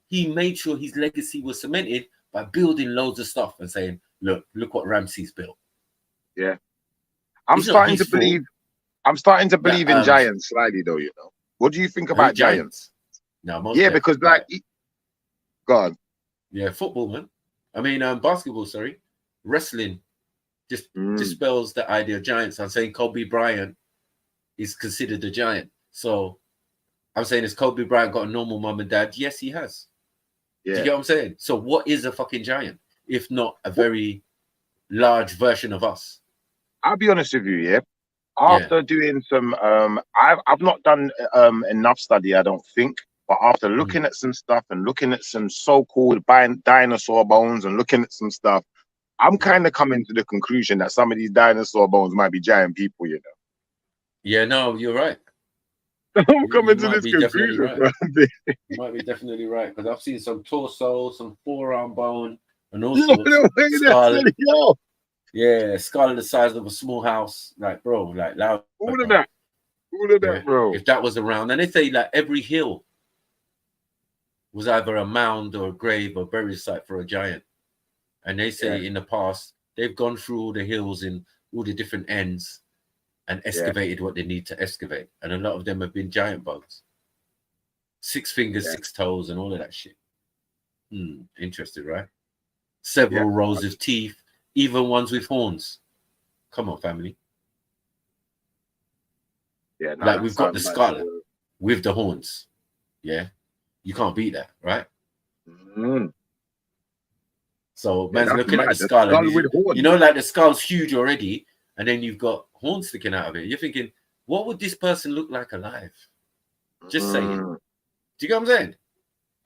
he made sure his legacy was cemented by building loads of stuff and saying, look what Ramses built. Yeah, I'm starting to believe in giants slightly though. What do you think about giants? No, because God. Yeah, football, man. I mean, basketball. Sorry, wrestling. Just dispels the idea of giants. I'm saying Kobe Bryant is considered a giant. So I'm saying, has Kobe Bryant got a normal mom and dad? Yes, he has. Yeah. Do you get what I'm saying? So what is a fucking giant, if not a very large version of us? I'll be honest with you, yeah. After doing some, I've not done enough study, I don't think. But after looking at some stuff and looking at some so-called dinosaur bones and looking at some stuff, I'm kind of coming to the conclusion that some of these dinosaur bones might be giant people, Yeah, no, you're right. I'm coming to this conclusion, right. bro. You might be definitely right, because I've seen some torso, some forearm bone, and all sorts. Skull. Yeah, skull the size of a small house. Like, bro, like loud. All of that, bro. If that was around, and they say like every hill was either a mound or a grave or burial site for a giant. And they say in the past, they've gone through all the hills in all the different ends and excavated what they need to excavate. And a lot of them have been giant bones. 6 fingers, 6 toes, and all of that shit. Interesting, right? Several rows of teeth, even ones with horns. Come on, family. Yeah, no, like we've got the skull with the horns. Yeah. You can't beat that, right? So man's looking at the skull, and you know, like the skull's huge already, and then you've got horns sticking out of it. You're thinking, what would this person look like alive? Just saying. Do you get what I'm saying?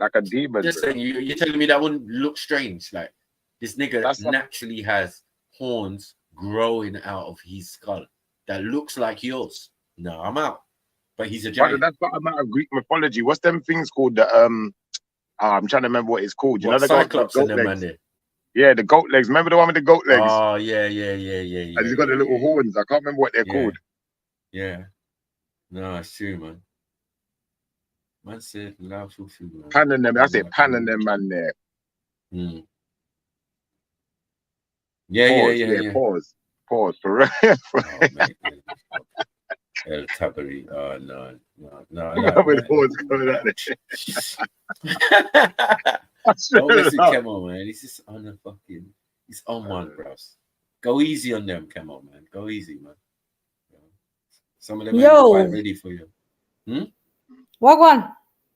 Like a demon. Just saying. You're telling me that wouldn't look strange? Like this nigga naturally has horns growing out of his skull that looks like yours. No, I'm out. But he's a giant. That's part of Greek mythology. What's them things called? I'm trying to remember what it's called. You know the Cyclops goat and them, man, there. Yeah, the goat legs. Remember the one with the goat legs? Oh, yeah. And he's got the little horns. I can't remember what they're called. Yeah. No, it's true, man. Man said, love fulfilled, man. Panning them. That's it. Panning them, man, there. Yeah. Pause. For real. El Tabari. Oh, no. With horns coming out there. Don't listen, Kemo, man. He's just on the fucking. He's on one, bros. Go easy on them, Kemo, man. Go easy, man. Some of them ain't quite ready for you. Wagwan,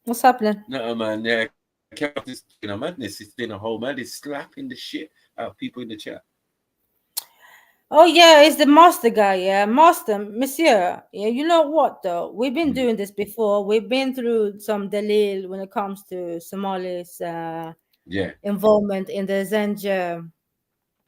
what's happening? No, man. Yeah, Kemo is madness. It's been a whole man. He's slapping the shit out of people in the chat. Oh yeah, it's the master guy. Yeah, master, monsieur. Yeah, you know what though? We've been doing this before. We've been through some dalil when it comes to Somalis' involvement in the Zenja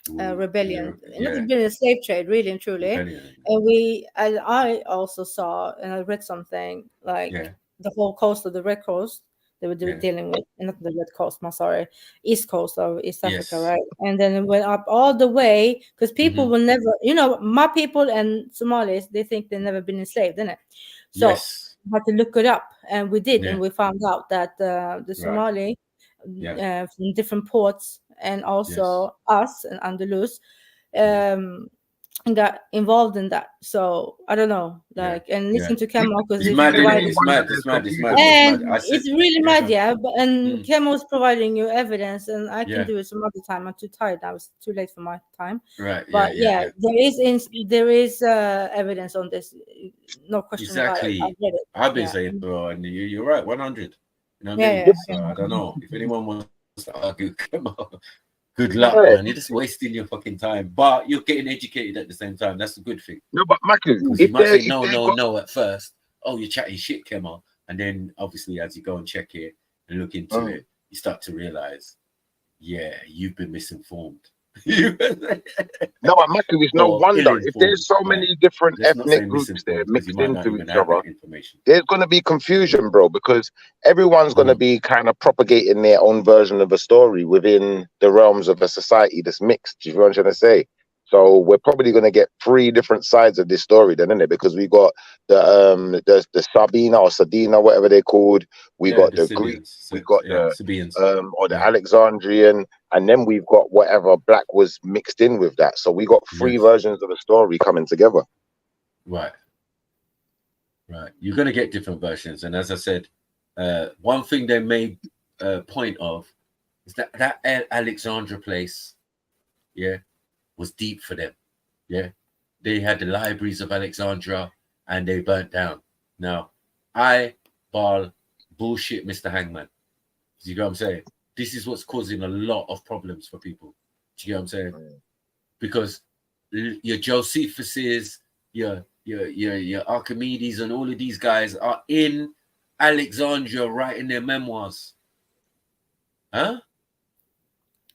rebellion. It's been a slave trade, really and truly. And I also saw and I read something like the whole coast of the Red Coast they were dealing with, not the Red Coast, I'm sorry, East Coast of East Africa, right? And then it went up all the way because people will never, my people and Somalis, they think they've never been enslaved, didn't it? So we had to look it up, and we did, and we found out that the Somali from different ports and also us and Andalus got involved in that. So I don't know, and listen to Kemal because it's mad, and it's really mad, But Kemal's providing you evidence, and I can do it some other time. I'm too tired now; it's too late for my time. Right. But there is evidence on this, no question about it. I've read it. I've been saying, bro, and you're right, 100. You know what I mean? So I don't know if anyone wants to argue Kemal. Good luck, man. You're just wasting your fucking time, but you're getting educated at the same time. That's a good thing. No, but Maku, you might say no at first. Oh, you're chatting shit, Kemal, and then obviously as you go and check it and look into it, you start to realize, you've been misinformed. No, but Maku, it's no wonder if there's so many different ethnic groups there mixed into each other. There's going to be confusion, bro, because everyone's going to be kind of propagating their own version of a story within the realms of a society that's mixed. Do you know what I'm trying to say? So we're probably going to get 3 different sides of this story, then, isn't it? Because we got the Sabina or Sadina, whatever they're called. We got the Greek, we got the Sabians, or the Alexandrian, and then we've got whatever black was mixed in with that. So we got 3 versions of the story coming together. Right. You're going to get different versions, and as I said, one thing they made a point of is that Alexandria place, was deep for them. They had the libraries of Alexandria and they burnt down. Now, I ball bullshit, Mr. Hangman. Do you get what I'm saying? This is what's causing a lot of problems for people. Do you get what I'm saying? Because your Josephus, your Archimedes, and all of these guys are in Alexandria writing their memoirs. Huh?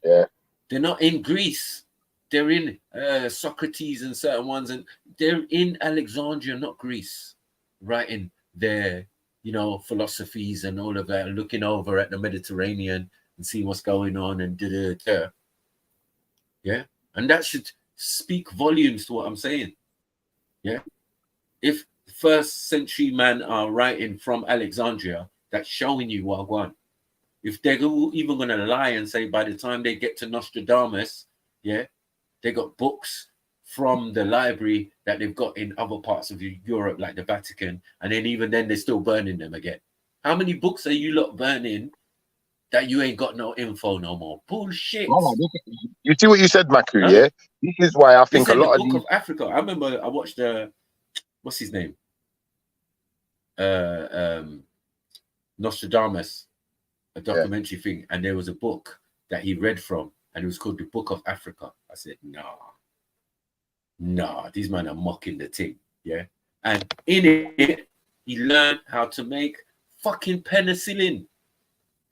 Yeah. They're not in Greece. They're in Socrates and certain ones, and they're in Alexandria, not Greece, writing their, philosophies and all of that, and looking over at the Mediterranean and see what's going on and and that should speak volumes to what I'm saying. If first century men are writing from Alexandria, that's showing you what I want. If they're even going to lie and say by the time they get to Nostradamus, they got books from the library that they've got in other parts of Europe, like the Vatican, and then even then they're still burning them again. How many books are you lot burning that you ain't got no info no more? Bullshit. You see what you said, Maku, yeah? This is why I think a lot of the Book of Africa. I remember I watched what's his name? Nostradamus, a documentary thing, and there was a book that he read from, and it was called the Book of Africa. I said, nah, these men are mocking the thing, And in it, he learned how to make fucking penicillin.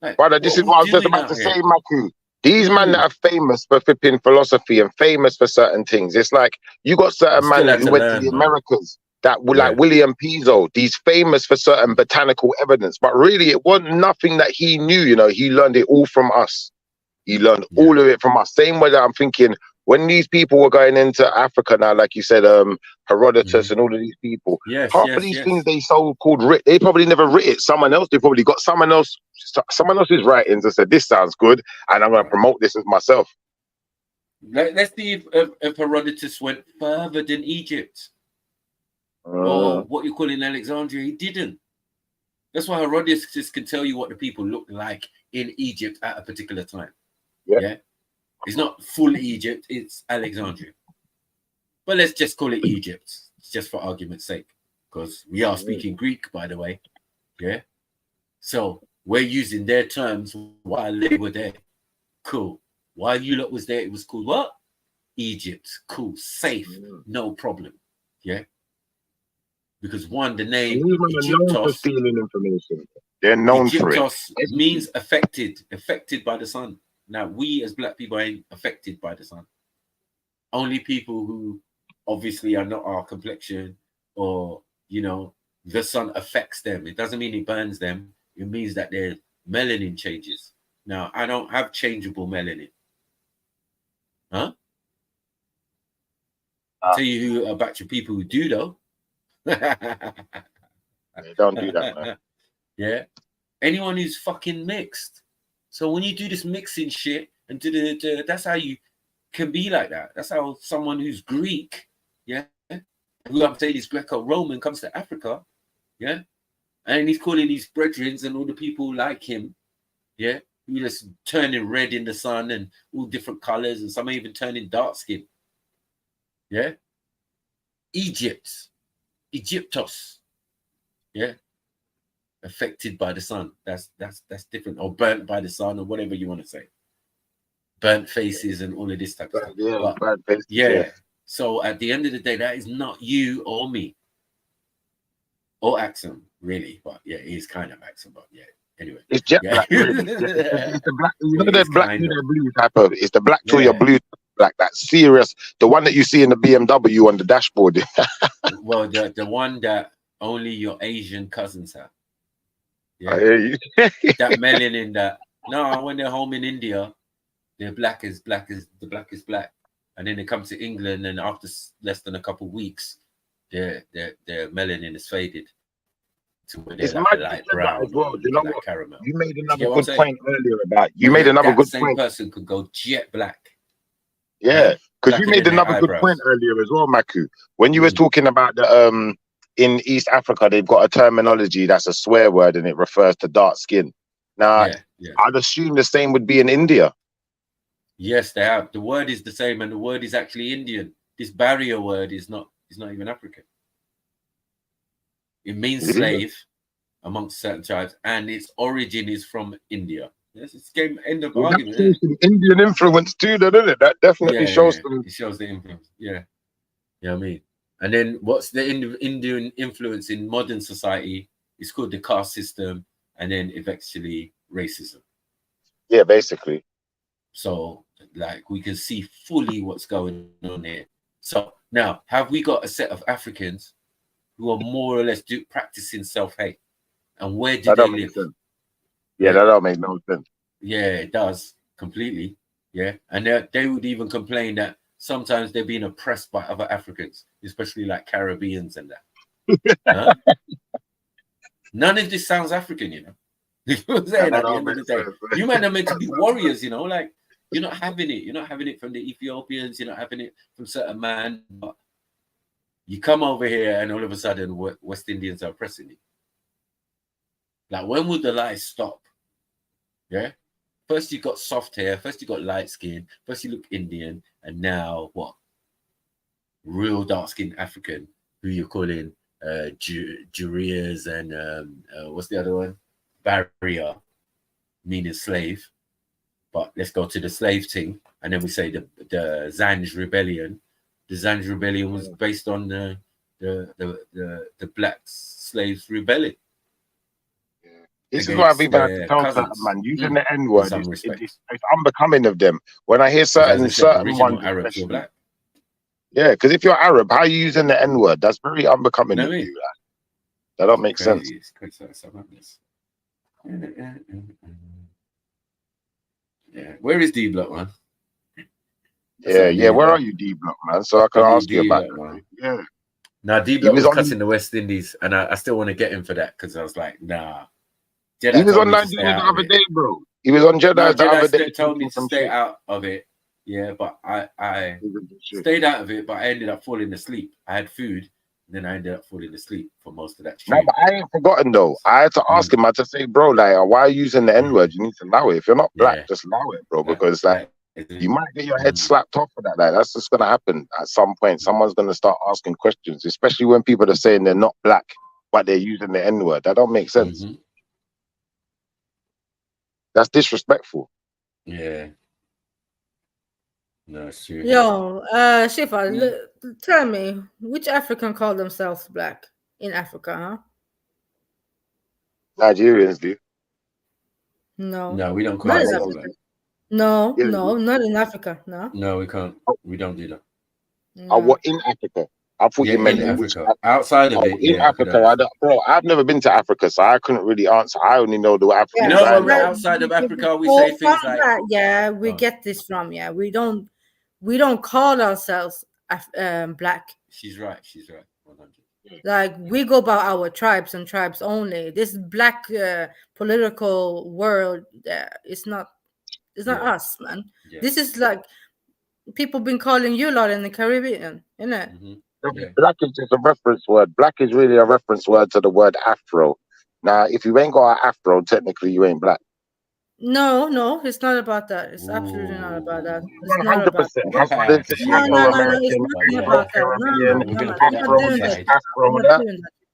Like, brother, this is what I was just about to say, Maku. These men that are famous for flipping philosophy and famous for certain things. It's like you got certain men who went to the Americas that were like William Piso. These famous for certain botanical evidence, but really it wasn't nothing that he knew. He learned it all from us. He learned all of it from us. Same way that I'm thinking when these people were going into Africa now, like you said, Herodotus and all of these people, half of these things they so-called writ, they probably never writ it. Someone else, they probably got someone else's writings and said, this sounds good, and I'm going to promote this as myself. Let's see if Herodotus went further than Egypt. Or what you call in Alexandria, he didn't. That's why Herodotus can tell you what the people looked like in Egypt at a particular time. It's not full Egypt, it's Alexandria. But let's just call it Egypt, just for argument's sake, because we are speaking Greek, by the way. So we're using their terms while they were there. Cool. While you lot was there, it was cool. What? Egypt, cool, safe, no problem. Yeah. Because one, the name known for Egyptos, stealing information. They're known for it. Egyptos means affected by the sun. Now, we as black people ain't affected by the sun. Only people who obviously are not our complexion, or, you know, the sun affects them. It doesn't mean it burns them. It means that their melanin changes. Now, I don't have changeable melanin. Huh? Tell you a batch of people who do, though. They don't do that, man. Yeah. Anyone who's fucking mixed. So when you do this mixing shit and that's how you can be like that. That's how someone who's Greek, yeah, who I'm saying is Greco-Roman, comes to Africa, yeah, and he's calling these brethren and all the people like him, yeah, who just turning red in the sun and all different colors, and some even turning dark skin, yeah. Egyptos, yeah, affected by the sun. That's different, or burnt by the sun, or whatever you want to say. Burnt faces and all of this type of stuff. Yeah, burnt faces, yeah. So at the end of the day, that is not you or me or Axum, really. But yeah, it is kind of Axum. But yeah, anyway, it's jet black. Really. It's the black. You know the black to the blue type of. It's the black to your blue black. That serious. The one that you see in the BMW on the dashboard. Well, the one that only your Asian cousins have. Yeah, I hear you. That melanin that. No, when they're home in India, they're black as black, and then they come to England, and after less than a couple of weeks, their melanin is faded to where they're like light brown as well. You know what? Caramel. You made another good point earlier about same person could go jet black. Yeah, because you made another good point earlier as well, Maku. When you was talking about the in East Africa, they've got a terminology that's a swear word, and it refers to dark skin. Now, I'd assume the same would be in India. Yes, they have. The word is the same, and the word is actually Indian. This barrier word is not even African. It means slave amongst certain tribes, and its origin is from India. Yes, it's end of argument. That's some Indian influence too, doesn't it? That definitely shows them. It shows the influence. Yeah. You know what I mean? And then what's the Indian influence in modern society? It's called the caste system, and then eventually racism. Yeah, basically. So, like, we can see fully what's going on here. So now, have we got a set of Africans who are more or less practicing self-hate? And where do they live? Yeah, that don't make no sense. Yeah, it does completely. Yeah, and they would even complain that sometimes they're being oppressed by other Africans, especially like Caribbeans and that. Huh? None of this sounds African, you know. You know what I'm saying? At the end of the day, you might not meant to be warriors, you know, like you're not having it. You're not having it from the Ethiopians. You're not having it from certain man. But you come over here, and all of a sudden, West Indians are oppressing you. Like, when would the lies stop? Yeah. First you got soft hair. First you got light skin. First you look Indian, and now what? Real dark skinned African, who you're calling Jurias and what's the other one? Barrier, meaning slave. But let's go to the slave thing, and then we say the Zanj Rebellion. The Zanj Rebellion was based on the black slaves rebelling. This is why I've even had to tell certain man, using the N word it's unbecoming of them. When I hear certain ones, Arabs or black. Yeah, because if you're Arab, how are you using the N word? That's very unbecoming of you. That don't make sense. Yeah, where is D Block, man? Yeah. Where are you, D Block, man? So I can ask you about that. Yeah. Now D Block was cussing the West Indies, and I still want to get him for that because I was like, nah. Jedi he was on Nigeria the other day, bro. He was on Jedi the other day. Told me to stay out of it. Yeah, but I stayed out of it, but I ended up falling asleep. I had food, and then I ended up falling asleep for most of that stream. No, but I ain't forgotten though. I had to ask him. I had to say, bro, like, why are you using the N word? You need to allow it. If you're not black, just allow it, bro. Because like, you might get your head slapped off for that. Like, that's just gonna happen at some point. Someone's gonna start asking questions, especially when people are saying they're not black, but they're using the N word. That don't make sense. That's disrespectful. Yeah. No, it's true. Yo, Shifa, tell me, which African call themselves black in Africa, huh? Nigerians do. No. No, we don't call Not in ourselves Africa. black. No, no, not in Africa. No. No, we can't. We don't do that. Oh, what in Africa? I thought you meant in in which Africa. Outside of it, in Africa. Bro, I've never been to Africa, so I couldn't really answer. I only know the African. You know, when we're outside of Africa, we say things like, yeah, we get this from. Yeah, we don't call ourselves black. She's right. She's right. 100. Like we go by our tribes and tribes only. This black political world, it's not us, man. Yeah. This is like people been calling you lot in the Caribbean, isn't it? Yeah. Black is just a reference word. Black is really a reference word to the word Afro. Now, if you ain't got an Afro, technically you ain't black. No, it's not about that. It's absolutely not about that. It's not 100%. about that. That's what it's No, it's not about that.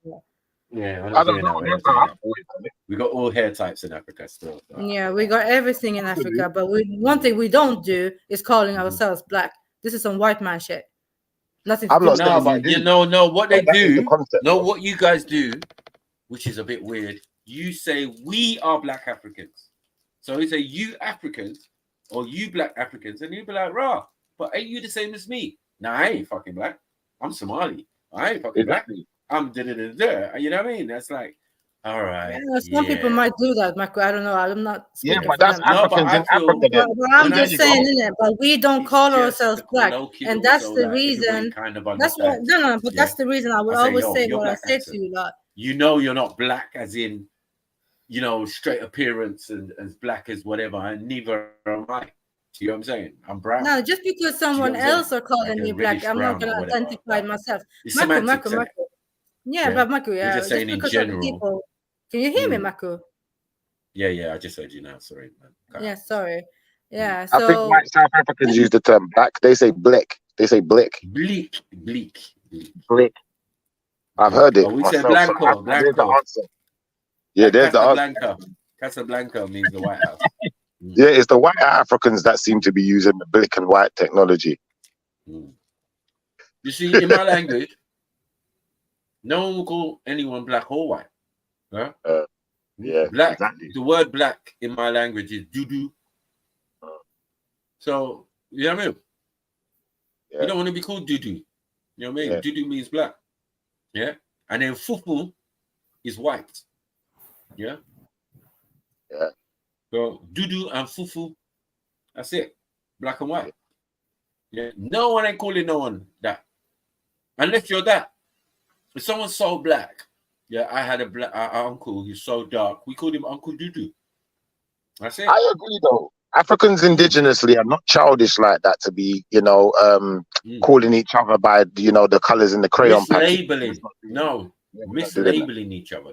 No. Yeah, we're not doing that. We got all hair types in Africa still. Yeah, we got everything in Africa, but one thing we don't do is calling ourselves black. This is some white man shit. Nothing to do with no, but what they do, what you guys do, which is a bit weird. You say we are black Africans. So we say you Africans or you black Africans, and you'd be like, rah, but ain't you the same as me? Nah, I ain't fucking black. I'm Somali. I ain't fucking black. I'm da-da-da-da. You know what I mean? That's like, all right. Some people might do that, Michael. I don't know. I'm not speaking but that's Africans in Africa. But I'm just saying, innit? But we don't call ourselves black, and that's the reason. That's what but that's the reason I would always say what I say to you, lot. You know, you're not black, as in, you know, straight appearance and as black as whatever, and neither am I. See what I'm saying? I'm brown. No, just because someone else are calling me black, I'm not gonna identify myself. Michael. Yeah, but Michael, just saying in general. People, can you hear me, Michael? Yeah, I just heard you now. Sorry, man. Yeah, sorry. Yeah, I think white South Africans use the term black. They say blick. They say blick. Bleak. I've heard it. We say blanco. Yeah, there's the answer. Casablanca means the White House. Yeah, it's the white Africans that seem to be using the black and white technology. You see, in my language, no one will call anyone black or white. Huh? Black. Exactly. The word black in my language is doo-doo. So, you know what I mean? You don't want to be called doo-doo. You know what I mean? Yeah. Doo-doo means black. Yeah? And then fufu is white. Yeah? Yeah. So, doo-doo and fufu, that's it. Black and white. Yeah? No one ain't calling no one that. Unless you're that. If someone's so black, I had a black uncle who's so dark, we called him Uncle Doo-doo. That's it. I agree, though. Africans indigenously are not childish like that to be, calling each other by, the colors in the crayon packet. Mislabeling. No, mislabeling each other.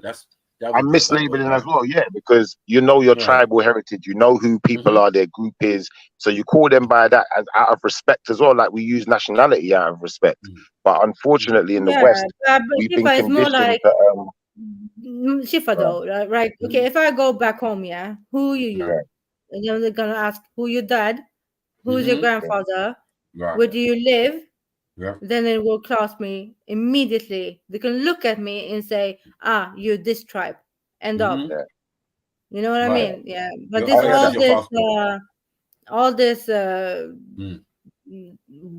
And mislabeling as well, because you know your tribal heritage, you know who people are, their group is, so you call them by that out of respect as well, like we use nationality out of respect. But unfortunately in the West, we've been conditioned to... Shifa though, right? Okay, if I go back home, who are you? Right. And then they're gonna ask who your dad, who's your grandfather, where do you live? Then it will class me immediately. They can look at me and say, you're this tribe. End up. You know what I mean? Yeah. But all this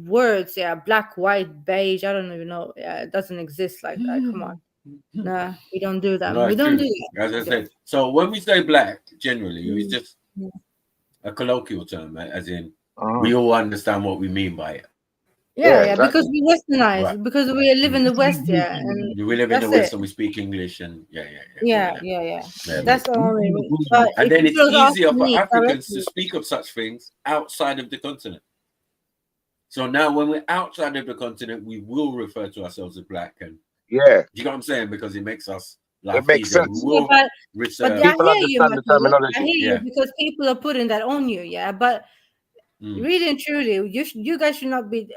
words, black, white, beige, I don't even know. Yeah, it doesn't exist like that. Come on. Nah, we don't do that. We don't do that. As I said. So when we say black, generally, it's just a colloquial term, as in we all understand what we mean by it. Yeah, because we westernized, because we live in the West, and we live in the West and we speak English, and that's the only reason. And then it's easier for Africans to speak of such things outside of the continent. So now, when we're outside of the continent, we will refer to ourselves as black, and you know what I'm saying, because it makes us. It makes sense. But I hear you, because people are putting that on you, but. Really and truly, you guys should not be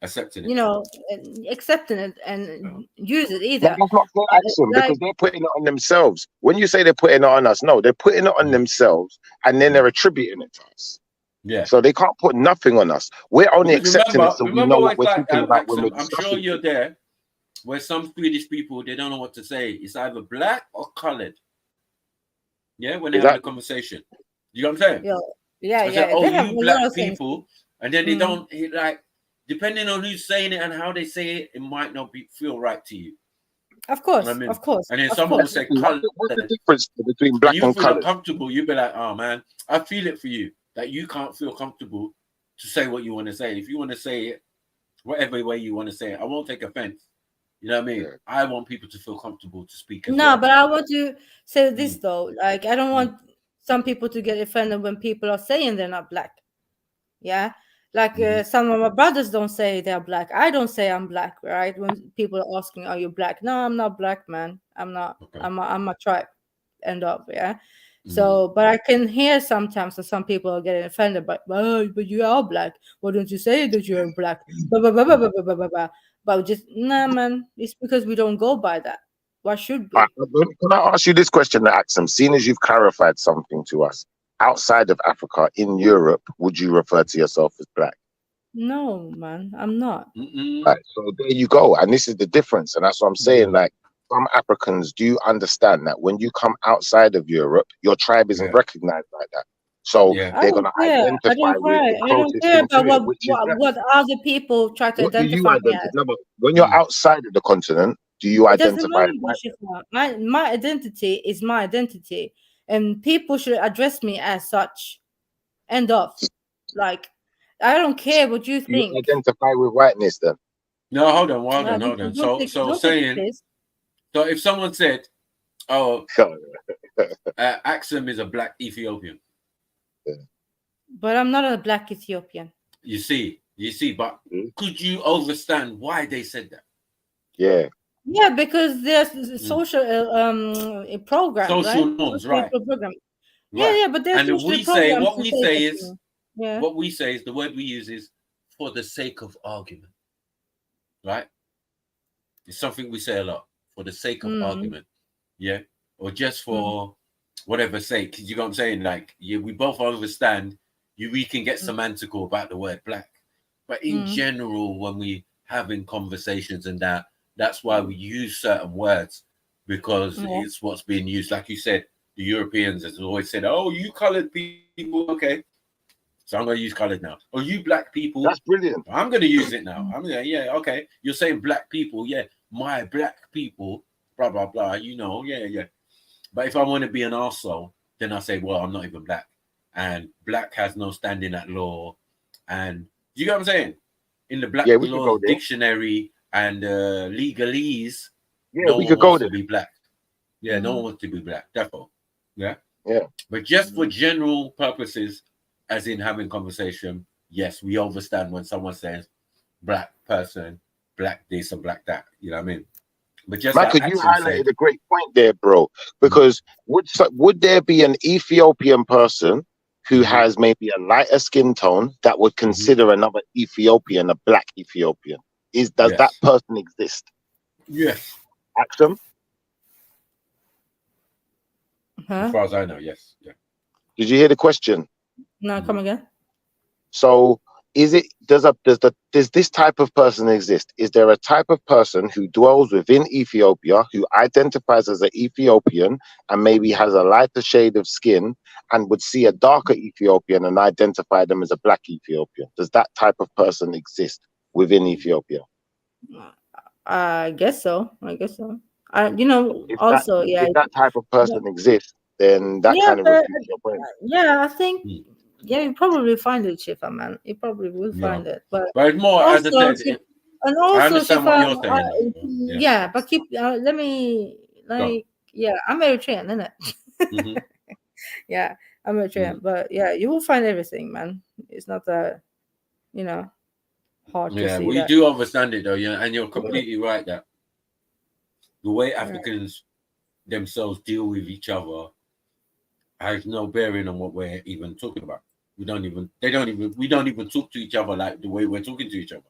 accepting it. Accepting it and use it either. That's not fair action, because they're putting it on themselves. When you say they're putting it on us, no, they're putting it on themselves and then they're attributing it to us. Yeah. So they can't put nothing on us. We're only Because accepting it so we know what we're talking about when we're I'm discussing. sure you're there, where some Swedish people, they don't know what to say. It's either black or colored. Yeah, when they have a conversation. You know what I'm saying? Yeah. I said, They have you a lot black of things. people, and then they don't, like, depending on who's saying it and how they say it, it might not feel right to you. Of course, I mean, of course. And then someone will say colored. What's the difference between black and you feel colored? uncomfortable, you'll be like, oh man, I feel it for you. That you can't feel comfortable to say what you want to say. If you want to say it, whatever way you want to say it, I won't take offense. You know what I mean? I want people to feel comfortable to speak as well. But I want to say this though. Like, I don't want some people to get offended when people are saying they're not black. Yeah. Like some of my brothers don't say they're black. I don't say I'm black, right? When people are asking, "Are you black?" No, I'm not black, man. I'm not. Okay. I'm a tribe. End of. Yeah. So, but I can hear sometimes that some people are getting offended. But you are black. Why don't you say that you're black? But just nah, man. It's because we don't go by that. Why should we? Can I ask you this question, Axum? Seeing as you've clarified something to us, outside of Africa, in Europe, would you refer to yourself as black? No, man, I'm not. Right, so there you go. And this is the difference. And that's what I'm saying. Like, some Africans do understand that when you come outside of Europe, your tribe isn't recognized like that. So they're going to identify with the closest thing to it, which is what other people try to identify me as. No, but when you're outside of the continent, do you identify? My identity is my identity, and people should address me as such. End of. Like, I don't care what you think. You identify with whiteness then? No, hold on. So if someone said, "Oh, Axum is a black Ethiopian," but I'm not a black Ethiopian. You see, but could you understand why they said that? Yeah, because there's social program, social right? norms, right? Program. Right. Yeah, but there's and social we say programs. what we say is the word we use is for the sake of argument, right? It's something we say a lot, for the sake of argument, yeah, or just for whatever sake. You know what I'm saying? Like, we both understand. We can get semantical about the word black, but in general, when we having conversations and that's why we use certain words, because it's what's being used. Like you said, the Europeans has always said, "Oh, you colored people, okay." So I'm going to use colored now. Oh, you black people. That's brilliant. I'm going to use it now. I'm going to, okay. You're saying black people. Yeah, my black people, blah, blah, blah. You know, yeah. But if I want to be an arsehole, then I say, well, I'm not even black. And black has no standing at law. And you know what I'm saying? In the black law dictionary and legalese, no one wants to be black. Yeah, no one wants to be black. Therefore, yeah. But just for general purposes, as in having conversation, yes, we understand when someone says black person, black this or black that. You know what I mean? But just Michael, you highlighted a great point there, bro. Because would there be an Ethiopian person who has maybe a lighter skin tone that would consider another Ethiopian a black Ethiopian? Does that person exist? Yes. Axum? As far as I know, yes. Yeah. Did you hear the question? No, come again. So does this type of person exist? Is there a type of person who dwells within Ethiopia who identifies as an Ethiopian and maybe has a lighter shade of skin and would see a darker Ethiopian and identify them as a black Ethiopian? Does that type of person exist within Ethiopia? I guess so. If that type of person exists, then that kind of refutes your point. Yeah, I think. Yeah, you probably find it, Shifa, man. You probably will find it, but it's more also, as I said. And also, I understand what you're saying. But keep. Let me. I'm Eritrean, isn't it? Yeah, I'm Eritrean, but you will find everything, man. It's not that, hard to see. We do understand it though, and you're completely right that the way Africans themselves deal with each other has no bearing on what we're even talking about. We don't even talk to each other like the way we're talking to each other.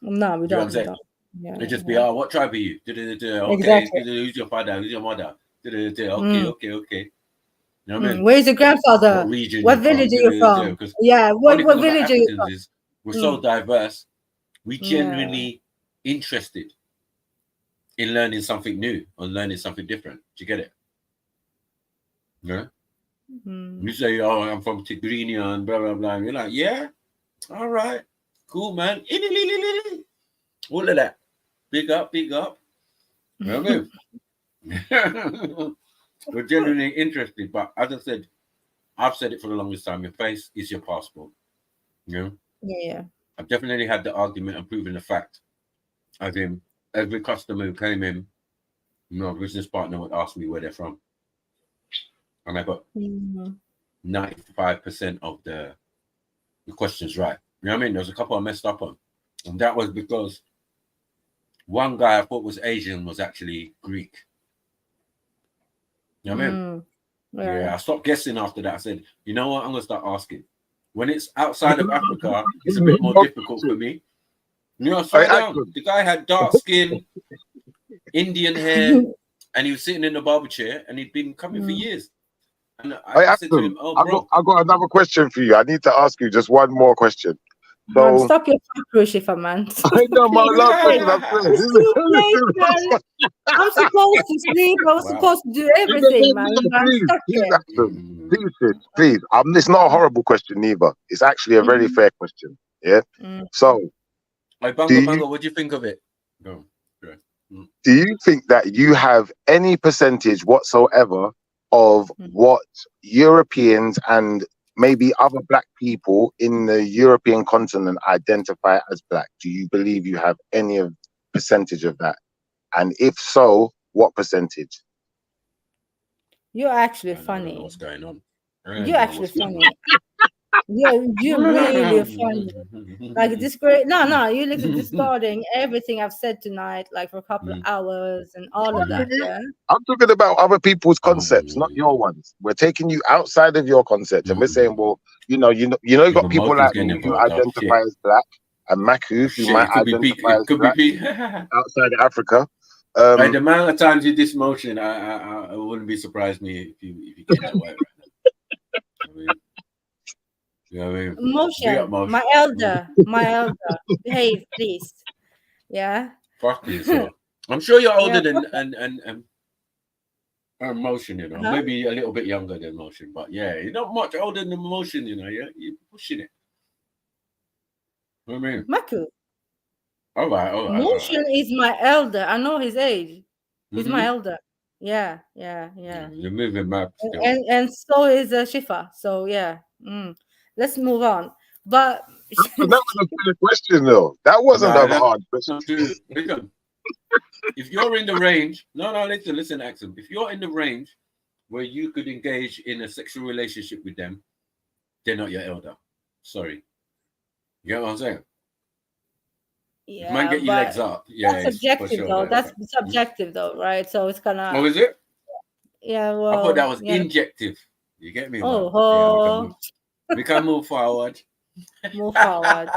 No, we don't. They just be, what tribe are you? Okay, exactly. Who's your father? Who's your mother? Okay. You You know what I mean? Where's your grandfather? What region? What village are you from? Yeah, what village are you from? Is we're so diverse. We genuinely interested in learning something new or learning something different. Do you get it? Yeah. You say, "Oh, I'm from Tigrinya and blah blah blah." You're like, "Yeah, all right, cool, man." All of that. Big up, big up. You know what I mean? We're genuinely interested, but as I said, I've said it for the longest time. Your face is your passport. You know? Yeah. I've definitely had the argument and proven the fact. As in, every customer who came in, business partner would ask me where they're from. And I got 95% of the questions right. You know what I mean? There was a couple I messed up on. And that was because one guy I thought was Asian was actually Greek. You know what I mean? Yeah, I stopped guessing after that. I said, you know what? I'm going to start asking. When it's outside of Africa, it's a bit more difficult for me. You know, slow down. The guy had dark skin, Indian hair, and he was sitting in the barber chair, and he'd been coming for years. And I said to him, "Oh, bro, I got another question for you. I need to ask you just one more question." So stop your Shifa, man. I know my last question. I'm supposed to sleep. I was supposed to do everything, man. I'm stuck here. Please. It's not a horrible question either. It's actually a very fair question. Yeah. So, Bungo, what do you think of it? Go. Do you think that you have any percentage whatsoever of what Europeans and maybe other black people in the European continent identify as black? Do you believe you have any percentage of that? And if so, what percentage? You're actually funny. What's going on? You're actually funny. You're really funny. Like this great. No, you're like discarding everything I've said tonight, like for a couple of hours and all of that. Yeah. I'm talking about other people's concepts, not your ones. We're taking you outside of your concept, and we're saying, well, you got people like me who identify as black, and Maku who might identify as black outside of Africa. By the amount of times you diss motion, I wouldn't be surprised if you get that way right now. You know what I mean? Motion, my elder, behave, please. Yeah. Fuck you, so. I'm sure you're older than Motion, you know. Maybe a little bit younger than Motion, but yeah, you're not much older than Motion, you know. You're pushing it. You know what I mean? Maku. All right. Motion is my elder. I know his age. He's my elder. Yeah. You're moving mad still. And so is Shifa. So yeah. Let's move on. But that was a question, though. That wasn't a hard question. Listen, if you're in the range, listen, Axel. If you're in the range where you could engage in a sexual relationship with them, they're not your elder. Sorry. You get what I'm saying? Yeah, man, get your legs up. Yeah, that's subjective though. That's subjective though, right? So it's kind of. Oh, is it? Yeah. Well, I thought that was injective. You get me? Oh. Yeah, we can move forward. Move forward.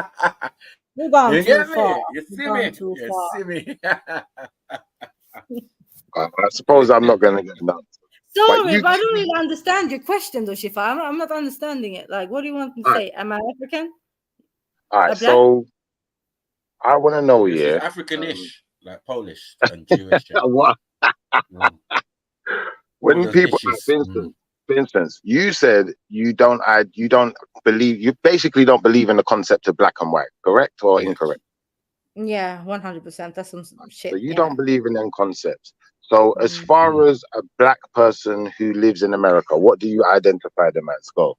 We've gone too far. You see me? See me? I suppose I'm not going to get enough. Sorry, but I don't really understand your question, though, Shifa. I'm not understanding it. Like, what do you want me to say? Am I African? All right, so I want to know, Africanish, like Polish and Jewish. What? When people, for instance, you said you basically don't believe in the concept of black and white, correct or incorrect? Yeah, 100%. That's some shit. So you don't believe in them concepts. So as far as a black person who lives in America, what do you identify them as? Go.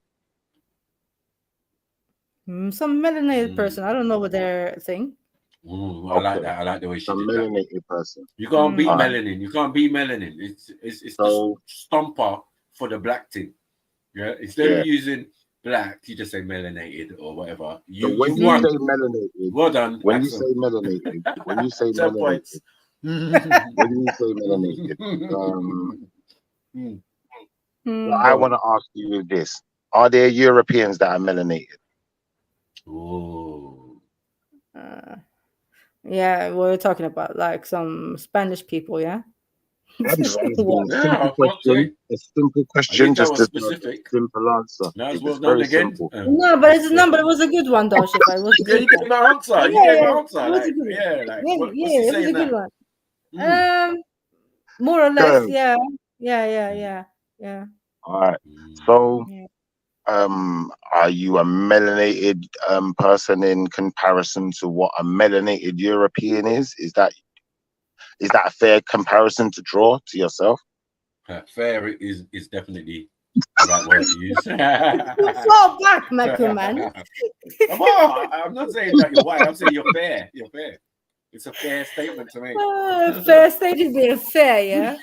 Some melanated person. I don't know what they're saying. I like that. I like the way she did melanated that. Person. You can't beat melanin. You can't beat melanin. It's so, the stomper for the black thing. Yeah. Instead of using black, you just say melanated or whatever. When you say melanated, well done. When you say melanated, when you say melanated, what I want to ask you is this: are there Europeans that are melanated? Oh. Yeah, we're talking about like some Spanish people, yeah. Simple question. A simple question, just a simple answer. It's very simple. No, but it's no, but it was a good one, though, Shifa. It was a good You gave my answer. Yeah, You gave my yeah, answer. it was a Like, good yeah, like yeah, what's yeah, he it was saying a good that? one. More or less, yeah. All right. So, are you a melanated person in comparison to what a melanated European is? Is that a fair comparison to draw to yourself? Fair is definitely the right word to use. Fall back, Michael, man. Well, I'm not saying that you're white. I'm saying you're fair. You're fair. It's a fair statement to make. Fair statement being fair, yeah.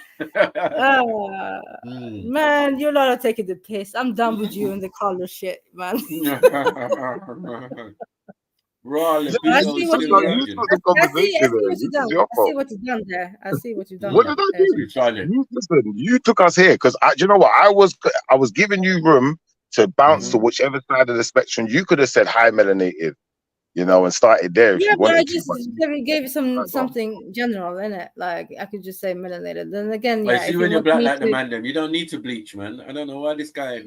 Man, you're not taking the piss. I'm done with you and the color shit, man. I see what you've done there. I see what you've done. What did I do? Listen, you took us here because you know what? I was giving you room to bounce to whichever side of the spectrum. You could have said hi, melanated, you know, and started there if you but I wanted just gave you something general in it. Like I could just say melanated. Then again, yeah. See, when you're black like the man, then you don't need to bleach, man. I don't know why this guy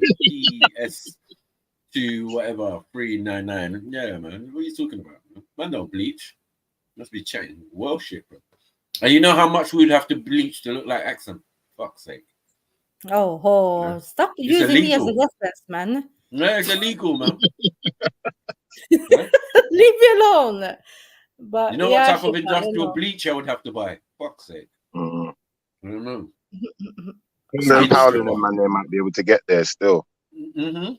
PS2 whatever 399. Yeah, man. What are you talking about? Man, don't bleach. Must be chatting well shit, bro. And you know how much we'd have to bleach to look like Axum? Fuck's sake. Oh, stop using me as a reference, man. No, it's illegal, man. Leave me alone. But you know what type of industrial bleach I would have to buy? Fuck's sake. I don't know. They're empowering them, man. They might be able to get there still. No,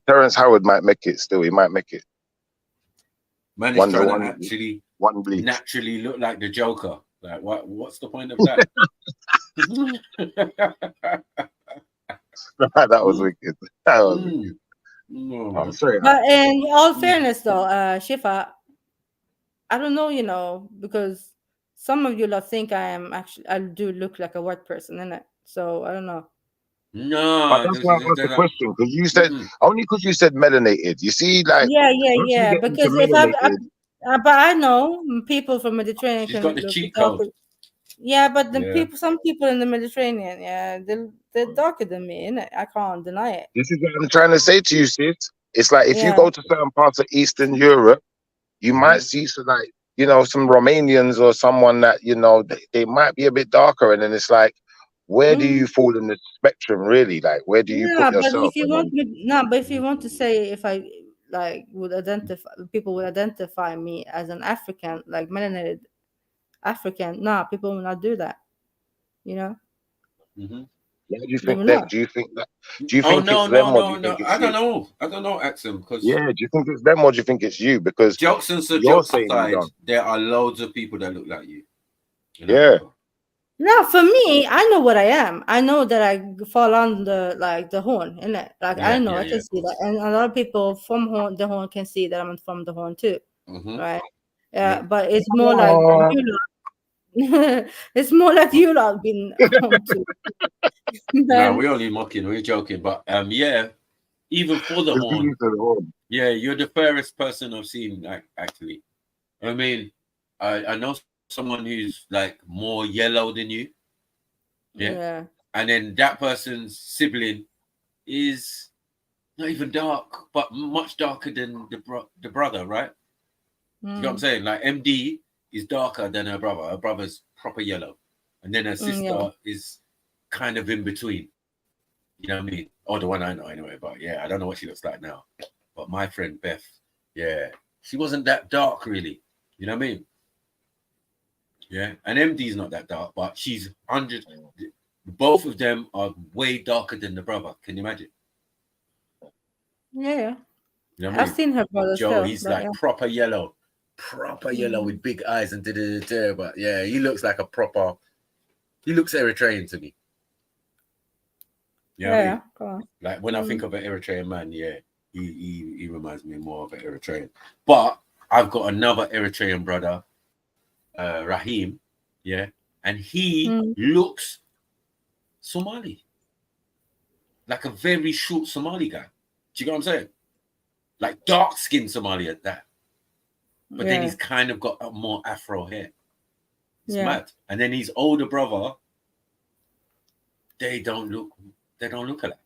Terrence Howard might make it still. He might make it. Man is trying to actually naturally look like the Joker. Like, what's the point of that? That was wicked. That was wicked. No, sorry. But in all fairness, though, Shifa, I don't know, you know, because some of you lot think I do look like a white person, innit? So I don't know. No, but that's why I asked the question, because you said only because you said melanated. You see, like yeah. Because but I know people from Mediterranean. She's got the cheat code. Yeah, but some people in the Mediterranean, they're darker than me, innit? I can't deny it. This is what I'm trying to say to you, sis. It's like if you go to certain parts of Eastern Europe, you might see some some Romanians or someone that they might be a bit darker, and then it's like, where do you fall in the spectrum, really? Like, where do you put yourself? But if you want to say if I people would identify me as an African, like melanated African, people will not do that. You know. Yeah, do you think that? Do you think it's them, or do you think it's I don't know, Axum. Because do you think it's them, or do you think it's you? Because jokes aside, there are loads of people that look like you. Yeah. No, for me, I know what I am. I know that I fall under like the horn, innit? Like I know I can see that, and a lot of people from the horn can see that I'm from the horn too, right? Yeah, but it's more like it's more like you lot been. No, we're only mocking, we're joking, but even for the horn, you're the fairest person I've seen. Like, actually, I mean, I know someone who's like more yellow than you, and then that person's sibling is not even dark, but much darker than the brother, right? You know what I'm saying? Like MD is darker than her brother. Her brother's proper yellow, and then her sister is kind of in between. You know what I mean? Or the one I know anyway. But I don't know what she looks like now. But my friend Beth, she wasn't that dark really. You know what I mean? Yeah, and MD's not that dark, but she's 100. Both of them are way darker than the brother. Can you imagine? Yeah. You know I've seen her brother. Joe, he's like proper yellow with big eyes and but he looks like a proper. He looks Eritrean to me. You know what I mean? Like when I think of an Eritrean man, he reminds me more of an Eritrean. But I've got another Eritrean brother, Rahim, and he looks Somali, like a very short Somali guy. Do you know what I'm saying? Like dark-skinned Somali at that. But then he's kind of got a more Afro hair. It's mad. And then his older brother, they don't look alike.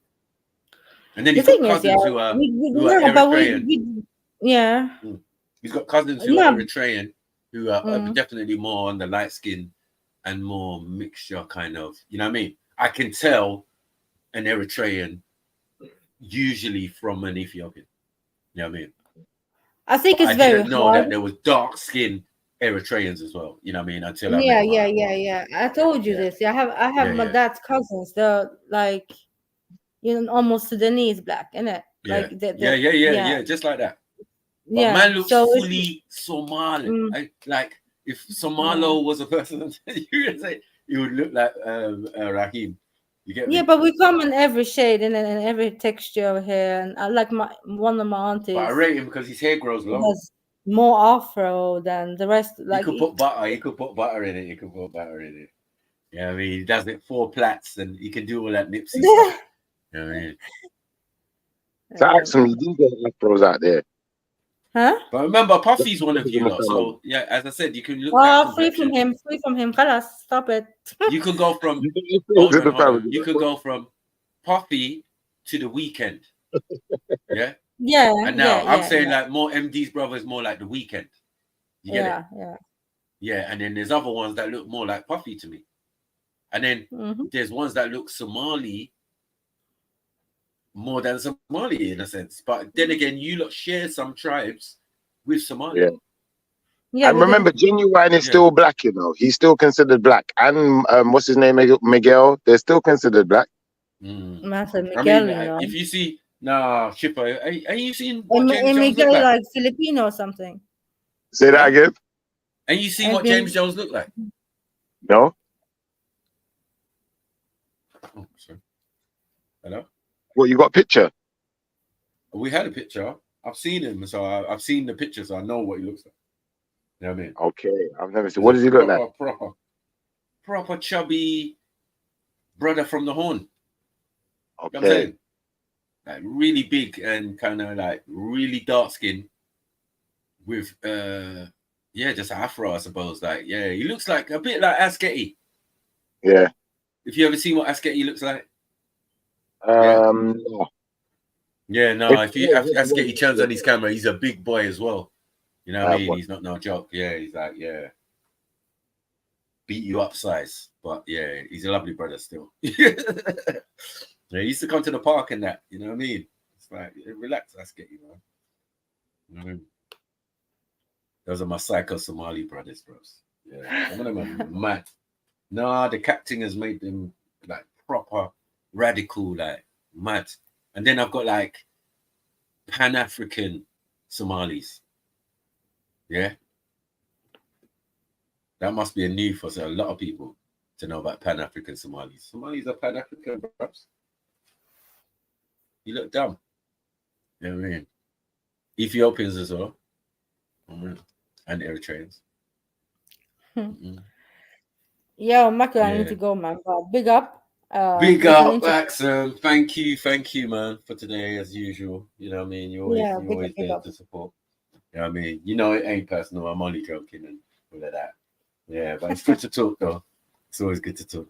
And then he's got cousins who are Eritrean. He's got cousins who are Eritrean, who are definitely more on the light skin and more mixture kind of, you know what I mean? I can tell an Eritrean usually from an Ethiopian. You know what I mean? I think it's I didn't know that there was dark skinned Eritreans as well. You know what I mean? Until I met yeah. I told you this. I have my dad's cousins. They're like, almost Sudanese black, innit? Like yeah, just like that. But man looks fully Somali. Like if Somalo was a person, you would say he would look like Raheem. You get me? Yeah, but we come in every shade and every texture of hair, and I like one of my aunties. But I rate him because his hair grows long. Has more afro than the rest. Like you could put butter. You could put butter in it. You could put butter in it. Yeah, I mean, he does it 4 plats, and he can do all that Nipsey stuff. You know what I mean? So actually, you do get afros out there. Huh? But remember, Puffy's one of you lot. So yeah, as I said, you can look. Free from him. Stop it. You can go from. You can go from Puffy to The Weeknd. Yeah. Yeah. And now I'm saying like more MD's brothers, more like The Weeknd. You get it? Yeah. Yeah, and then there's other ones that look more like Puffy to me. And then there's ones that look Somali more than Somali in a sense. But then again, you lot share some tribes with Somali. Yeah, and remember, Genuine is still black, you know. He's still considered black. And what's his name? Miguel, they're still considered black. If you see Shipper, are you seeing what James Jones Miguel look like? Like Filipino or something? Say that again. And you see what James Jones look like? No. Oh, sorry. Hello? Well, you got a picture? We had a picture. I've seen him, so I've seen the picture, so I know what he looks like. You know what I mean? Okay, I've never seen. What does he look like? Proper chubby brother from the Horn. Okay. You know what I'm saying? Like really big and kind of like really dark skin with just afro, I suppose. Like, yeah, he looks like a bit like Asketi. Yeah. If you ever seen what Asketi looks like? No. Yeah, no. If Asketi turns on his camera, he's a big boy as well. You know what I mean? He's not no joke. Yeah, he's like, beat you up size. But yeah, he's a lovely brother still. Yeah, he used to come to the park and that. You know what I mean? It's like, relax, Asketi, man. You know what I mean? Those are my psycho Somali brothers, bros. Yeah, some of them are mad. Nah, the captain has made them like proper radical, like mad. And then I've got like Pan-African Somalis. Yeah. That must be a new for a lot of people to know about Pan-African Somalis. Somalis are Pan-African, bros. You look dumb. You know what I mean? Ethiopians as well. And Eritreans. Yeah, Michael, I need to go, man. But big up. Big up, Axel. Thank you, man, for today, as usual. You know what I mean? You're always there to support. You know what I mean? You know, it ain't personal. I'm only joking and all of that. Yeah, but it's good to talk, though. It's always good to talk.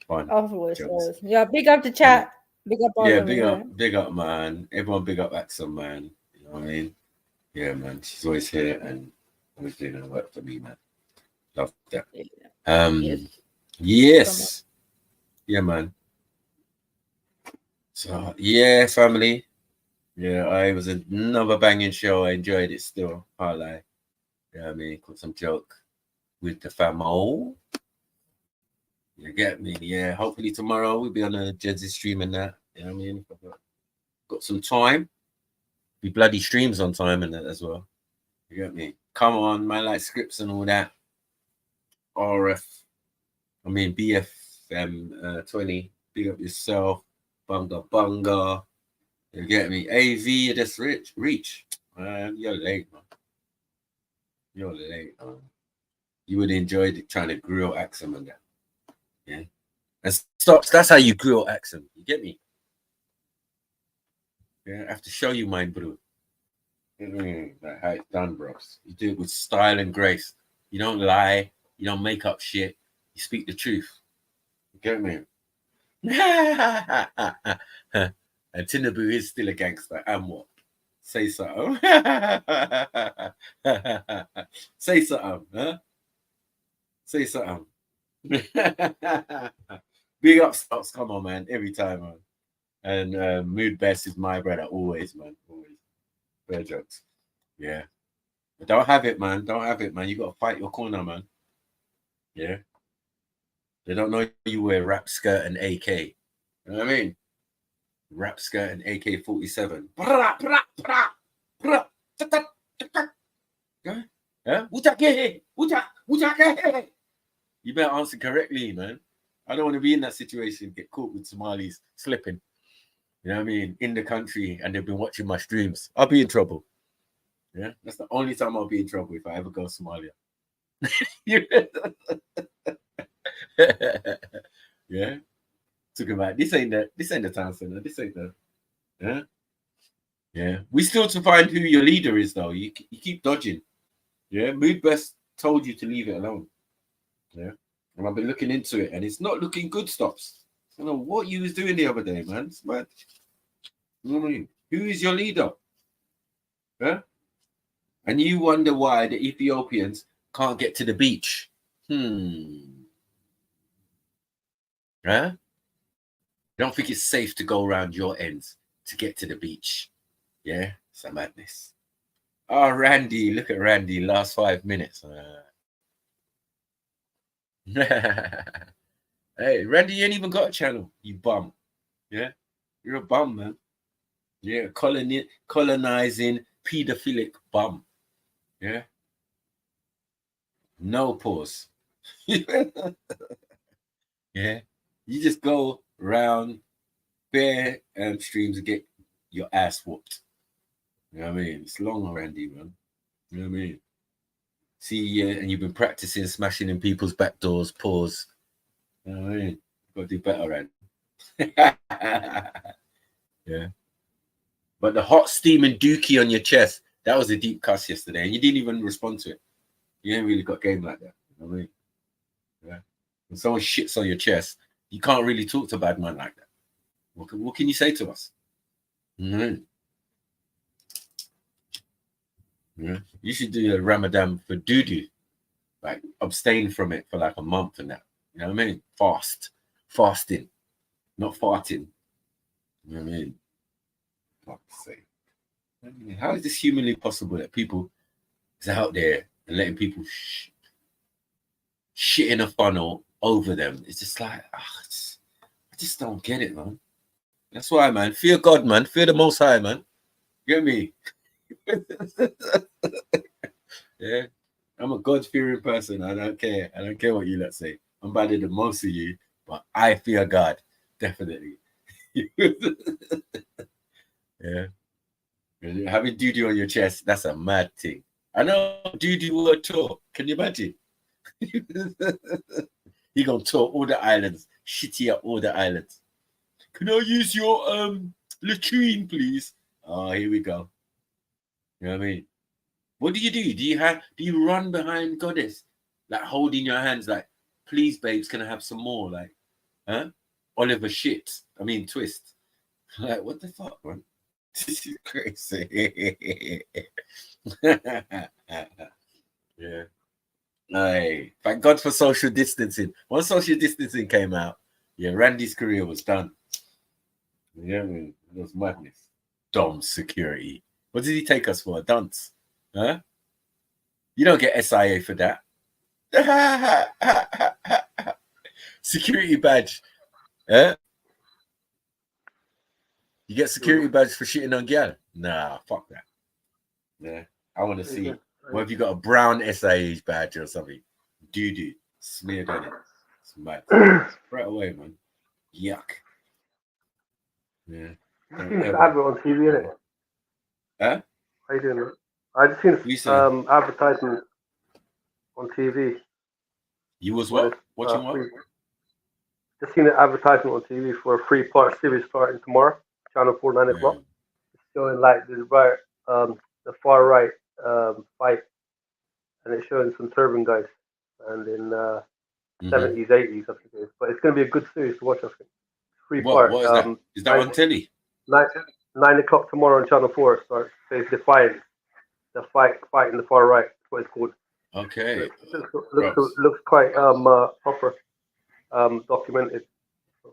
Fun. Always. Yeah, big up the chat. Big up all of them. Big up, man. Everyone big up Axel, man. You know what I mean? Yeah, man. She's always here and always doing her work for me, man. Love that. Yes. Yeah, man. So, yeah, family. Yeah, it was another banging show. I enjoyed it still. Can't lie. You know what I mean? Got some joke with the famo. You get me? Yeah, hopefully tomorrow we'll be on a Jersey stream and that. You know what I mean? Got some time. Be bloody streams on time and that as well. You get me? Come on, man, like scripts and all that. BFM 20. Big up yourself. Bunga. You get me? AV, you just reach. You're late, man. You're late, man. You would enjoy trying to grill accent and that. Yeah. And stop. That's how you grill accent. You get me? Yeah, I have to show you mine, bro. Like how it's done, bros. You do it with style and grace. You don't lie. You don't make up shit. You speak the truth. You get me? And Tinubu is still a gangster. And what? Say something. Say something, huh? Say something. Big up stocks, come on, man. Every time, man. And Mood Best is my brother, always, man. Always. Fair jokes. Yeah. But don't have it, man. Don't have it, man. You gotta fight your corner, man. Yeah. They don't know you wear wrap skirt and AK. You know what I mean? Wrap skirt and AK-47. Yeah? You better answer correctly, man. I don't want to be in that situation, get caught with Somalis slipping. You know what I mean? In the country, and they've been watching my streams. I'll be in trouble. Yeah? That's the only time I'll be in trouble if I ever go to Somalia. Yeah. Talking about this ain't the town center. This ain't the yeah. We still to find who your leader is though. You keep dodging. Yeah. Mood Best told you to leave it alone. Yeah. And I've been looking into it and it's not looking good, Stops. I don't know what you was doing the other day, man. It's mad. You know what I mean? Who is your leader? Yeah. And you wonder why the Ethiopians can't get to the beach. Huh? Don't think it's safe to go around your ends to get to the beach. Yeah, it's a madness. Oh, Randy, look at Randy, last 5 minutes. Hey, Randy, you ain't even got a channel, you bum. Yeah, you're a bum, man. Yeah, colonizing, pedophilic bum. Yeah. No pause. Yeah. You just go around bare streams and get your ass whooped. You know what I mean? It's long, Randy, man. You know what I mean? See, yeah, and you've been practicing smashing in people's back doors, pause. You know what I mean? Got to do better, Randy. Yeah. But the hot steaming dookie on your chest, that was a deep cuss yesterday, and you didn't even respond to it. You ain't really got game like that. You know what I mean? Yeah. When someone shits on your chest, you can't really talk to a bad man like that. What can you say to us? Mm-hmm. Yeah. You should do a Ramadan for doo-doo. Like, abstain from it for like a month and that. You know what I mean? Fasting. Not farting. You know what I mean? Fuck's sake. I mean, how is this humanly possible that people is out there and letting people shit in a funnel over them? It's just like, I just don't get it, man. That's why, man. Fear God, man. Fear the Most High, man. Get me? Yeah. I'm a God-fearing person. I don't care. I don't care what you let's say. I'm better than most of you, but I fear God. Definitely. Yeah. Having doo-doo on your chest, that's a mad thing. I know doo-doo will tour. Can you imagine? He gonna tour all the islands. Shitty up all the islands. Can I use your latrine, please? Oh, here we go. You know what I mean? What do? Do you run behind Goddess? Like holding your hands like, please, babes, can I have some more? Like, huh? Oliver shit. I mean twist. Like, what the fuck, man? This is crazy. Yeah. Hey, thank God for social distancing. Once social distancing came out, yeah, Randy's career was done. Yeah, I mean, it was madness. Dom security. What did he take us for? A dunce? Huh? You don't get SIA for that. Security badge. Huh? You get security badge for shitting on gal? Nah, fuck that. Yeah, I want to see. What if you got a brown SIA badge or something? Doo-doo. Smeared on it. It's mad. Right away, man. Yuck. Yeah. I've seen this advert on TV, innit? Huh? How you doing? I just seen advertisement on TV. You was what? Watching what? Just seen an advertisement on TV for a 3-part series starting tomorrow, Channel 4, 9 o'clock. It's showing like the far right fight, and it's showing some turban guys and in 70s, 80s, I think it is. But it's going to be a good series to watch, I think. 3-part. What is that? Is that on telly? 9 o'clock tomorrow on Channel 4. So it's Defiance. The fighting the far right. That's what it's called. Okay. Looks quite proper, documented.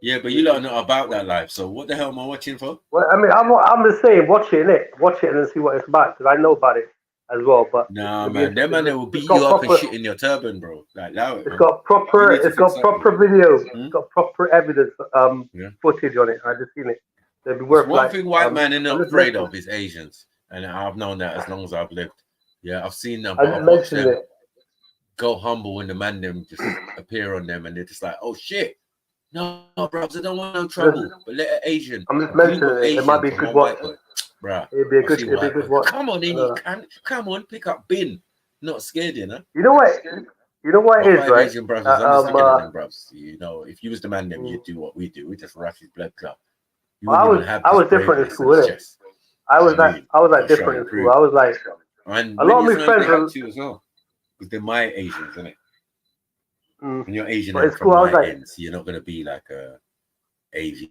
Yeah, but you don't know about that life. So what the hell am I watching for? Well, I mean, I'm just saying, watch it and see what it's about, because I know about it as well. But nah, man, them man, they will beat you up and shit in your turban, bro. Like, allow it. It's got proper video. Hmm? It's got proper evidence, footage on it. I just seen it. It'd be worth one thing white man are not afraid of is Asians, and I've known that as long as I've lived. Yeah, I've seen them, but I've watched them go humble when the man them just appear on them, and they're just like, oh shit. No, bros, I don't want no trouble. But let an Asian. I'm just mentioning it. It might be a good watch. Bruh, it'd be a good watch. Come on, in, you can. Come on, pick up bin. Not scared, you know. You know what? You know what it is, right? Asian brothers, I'm just looking at them, bros. You know, if you was the man, them, you'd do what we do. We just rush his blood clot. I was different in school, innit? I was like different in school. I was like, and a lot of my friends are too as well, because they're my Asians, isn't it? When you're Asian but from my ends, you're not going to be like a AV.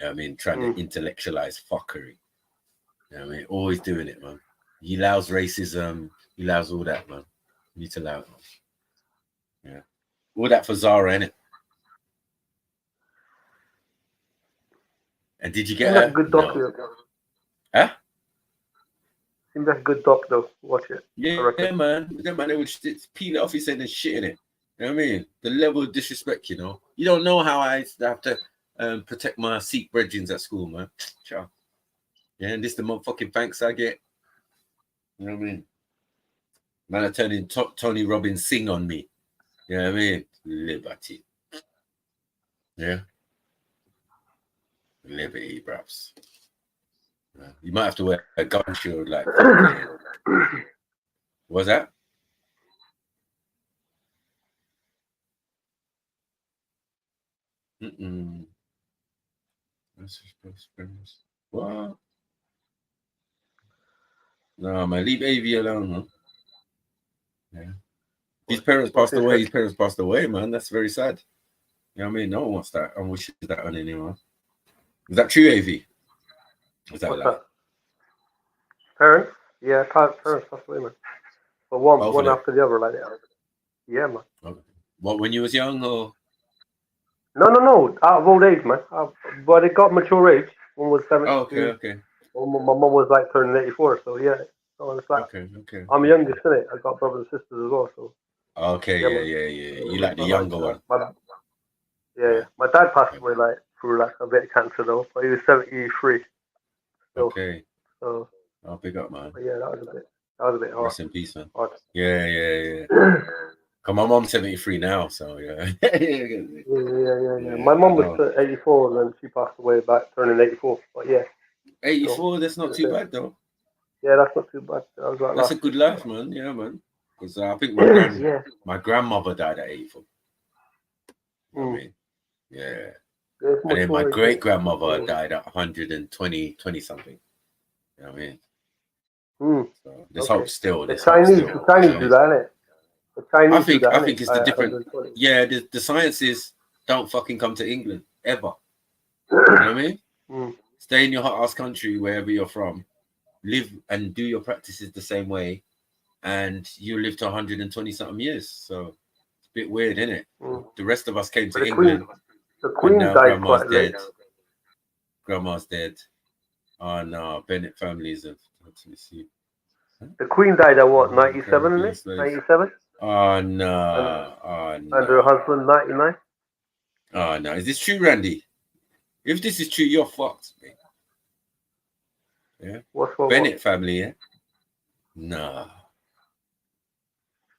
I mean, trying to intellectualize fuckery. I mean, always doing it, man. He allows racism. He allows all that, man. You need to allow it, man. Yeah. All that for Zara, innit? And did you get a good doctor? Huh? Seems like a good doc though. Watch it. Yeah, man. That man, they would peel it off his head and shit in it. You know what I mean? The level of disrespect, you know. You don't know how I have to protect my Sikh brethren at school, man. Ciao. Yeah, and this the motherfucking thanks I get. You know what I mean? Man, I turning Tony Robbins sing on me. You know what I mean? Liberty. Yeah. Liberty, bruv. You might have to wear a gun shield like what's that? What? No, man, leave AV alone, man. Yeah. His parents passed away. Man. That's very sad. You know what I mean? No one wants that. I wish that on anyone. Is that true, AV? Is that like parents? Yeah, parents passed away, man. But one after the other, like that. Yeah, man. Okay. What, when you was young, or? No. Out of old age, man. But it got mature age. One was 70. Oh, okay. Well, my mom was like turning 84, so yeah. So it's like, okay. I'm youngest in it. I got brothers and sisters as well, so. Okay, yeah. You like the younger one. Yeah. My dad passed away like through like a bit of cancer though, but he was 73. So, okay. So. I'll pick up, man. But yeah, that was a bit hard. Rest in peace, man. Yeah. Cause my mom's 73 now, so yeah. Yeah. My mom was 84 and then she passed away back turning 84. But yeah. 84, so, that's not too bad though. Yeah, that's not too bad. That's a good life, man. Yeah, man. Because I think my grandmother died at 84. You know what I mean? Yeah. And then my great grandmother died at 120 something. You know what I mean? So there's hope still. The Chinese do that, innit? The Chinese I think it's the different. Yeah, the sciences don't fucking come to England ever. You know what I mean? Stay in your hot ass country wherever you're from, live and do your practices the same way, and you live to 120 something years. So it's a bit weird, isn't it? The rest of us came to England. The Queen died quite dead. late. Grandma's dead. Oh no, Bennett families have. Let me see. The Queen died at what, 97, isn't it? 97? Oh no. And her husband, 99? Oh no. Is this true, Randy? If this is true, you're fucked, mate. Yeah. What? Bennett family, yeah? Nah.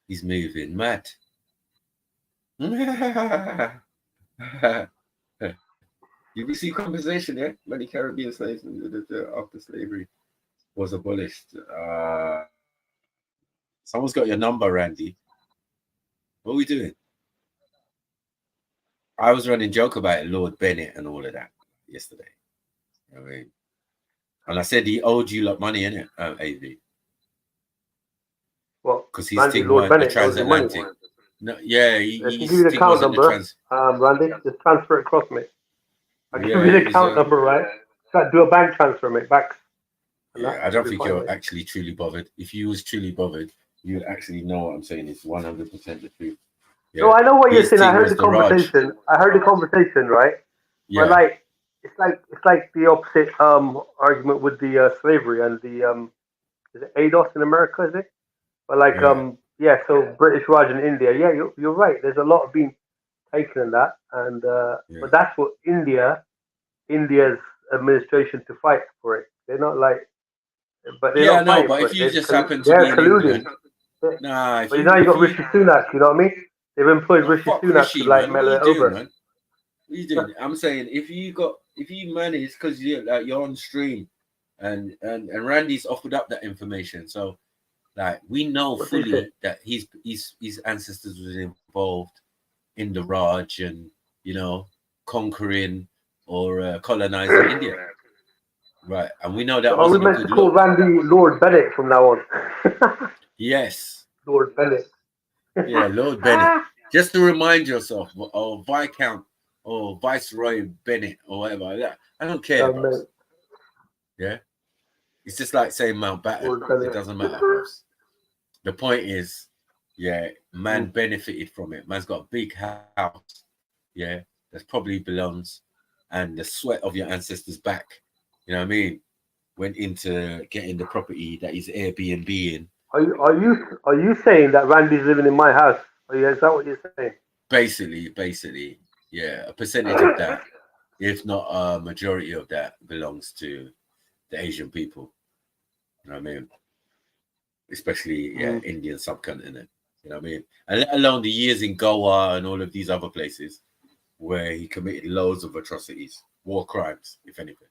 He's moving mad. You see compensation, yeah? Many Caribbean slaves after slavery was abolished. Someone's got your number, Randy. What are we doing? I was running joke about it, Lord Bennett and all of that yesterday. You know what I mean? And I said he owed you like money, innit, AV? What? Because his Randy thing Lord weren't the Bennett owes the money. transatlantic. No, yeah, I can his give you the thing account wasn't the number, trans. Randy. Just transfer it across, mate. I'll give Yeah, you the it was, account number, right? Try do a bank transfer, mate. Back. Yeah, I don't think you're actually truly bothered. If you was truly bothered, you'd actually know what I'm saying is 100% the truth. Yeah. No, I know what you're His saying. I thing heard was the the Raj. conversation. I heard the conversation, right? Yeah. But like, it's like the opposite argument with the slavery and the is it ADOS in America? Is it? But like yeah. So British Raj in India. Yeah, you're right. There's a lot of being taken in that, and but that's what India's administration to fight for it. They're not like, but they're not fighting but for if it. you just happen to They're be in colluding. England, nah. But now you got Rishi Sunak. You know what I mean? They've employed Rishi Fuck Sunak Rishi, to like man. What mellow are it you doing, over. man? What are you doing? I'm saying if you manage because you're on stream, and Randy's offered up that information, so like we know fully that his ancestors was involved in the Raj and conquering or colonizing India, right? And we know that So are we wasn't a meant good to call look. Randy Lord Bennett from now on? Yes, Lord Bennett. Yeah, Lord Bennett. Just to remind yourself, or Viscount, or Viceroy Bennett, or whatever. I don't care, bros. Yeah, it's just like saying Mountbatten. It doesn't matter, bros. The point is, yeah, man benefited from it. Man's got a big house, yeah, that probably belongs, and the sweat of your ancestors' back, you know what I mean, went into getting the property that he's Airbnb in. Are you saying that Randy's living in my house? Is that what you're saying? Basically, yeah, a percentage of that, if not a majority of that, belongs to the Asian people. You know what I mean? Especially Indian subcontinent. You know what I mean? And let alone the years in Goa and all of these other places where he committed loads of atrocities, war crimes, if anything.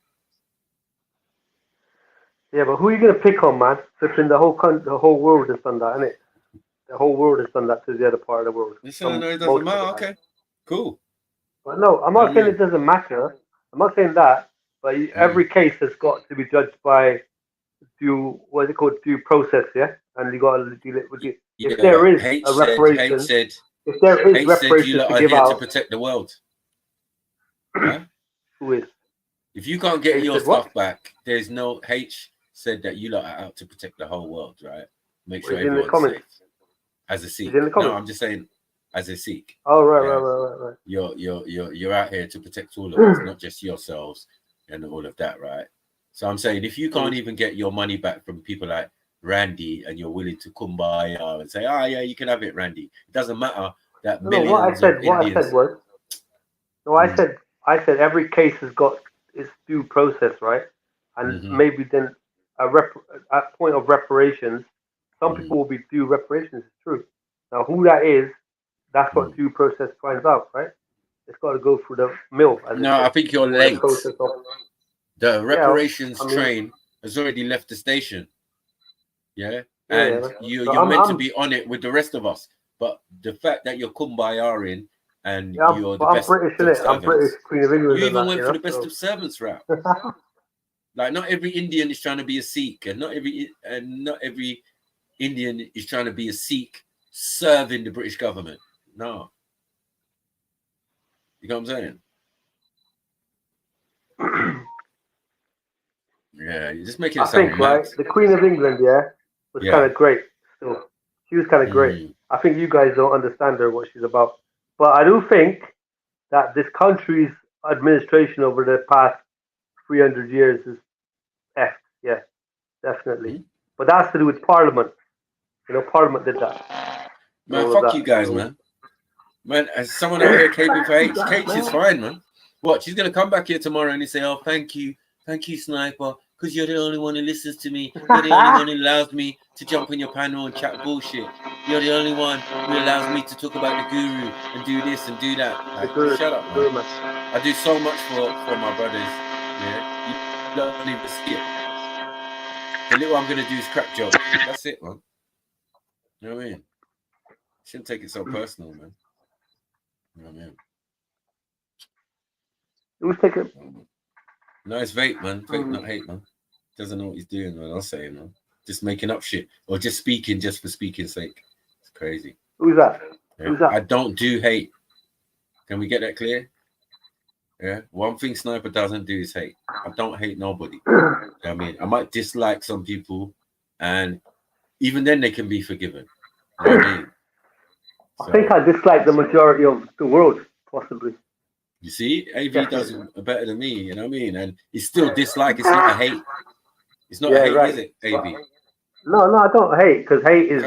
Yeah, but who are you gonna pick on, man? Flipping the whole world has done that, innit? The whole world has done that to the other part of the world. So no, it doesn't matter. Okay, cool. But no, I'm not saying it doesn't matter. I'm not saying that. But every case has got to be judged by due process, yeah. And you got to deal it with it. If there is a reparation, if there is reparations to give out, to protect the world. Huh? Who is? If you can't get your stuff back, there's no H said that you lot are out to protect the whole world, right? Make sure everyone's safe. As a Sikh. No, I'm just saying, as a Sikh. Oh, right. You're out here to protect all of us, not just yourselves and all of that, right? So I'm saying, if you can't even get your money back from people like Randy, and you're willing to kumbaya and say, "Oh yeah, you can have it, Randy." It doesn't matter that millions what I said was, I said every case has got its due process, right? And maybe then at point of reparations, some people will be due reparations. It's true. Now, who that is, that's what due process finds out, right? It's got to go through the mill. No, I think you're late. The reparations train has already left the station. Yeah, and you're meant to be on it with the rest of us. But the fact that you're kumbayaing and you're the best British, of servants, I'm British, Queen of England. You even went for the best of servants route. Like, not every Indian is trying to be a Sikh, and not every Indian is trying to be a Sikh serving the British government. No. You know what I'm saying? Yeah, you're just making it sound mad. Right? The Queen of England, was kind of great. Still, she was kind of great. I think you guys don't understand her, what she's about. But I do think that this country's administration over the past 300 years is effed. Yeah, definitely. But that has to do with Parliament. You know, Parliament did that. Man, fuck you guys, man. Man, as someone out here caping for H, is fine, man. What? She's gonna come back here tomorrow and say, "Oh, thank you, Sniper, because you're the only one who listens to me. You're the only one who allows me to jump on your panel and chat bullshit. You're the only one who allows me to talk about the guru and do this and do that." Like, shut up, man. I do so much for my brothers. Yeah, you don't even see it. The little I'm gonna do is crap jokes. That's it, man. You know what I mean? Shouldn't take it so personal, man. You know what I mean? Who's taking? No, it's vape, man. Vape, not hate, man. Doesn't know what he's doing, man. I'll say, man. just making up shit or just speaking just for speaking's sake. It's crazy. Who's that? Yeah. Who's that? I don't do hate. Can we get that clear? Yeah. One thing Sniper doesn't do is hate. I don't hate nobody. You know what I mean, I might dislike some people, and even then they can be forgiven. You know what I mean? I think I dislike the majority of the world, possibly. You see, AV does it better than me, you know what I mean? And it's still dislike, it's not a hate. It's not a hate, right. is it, AV? No, I don't hate, because hate is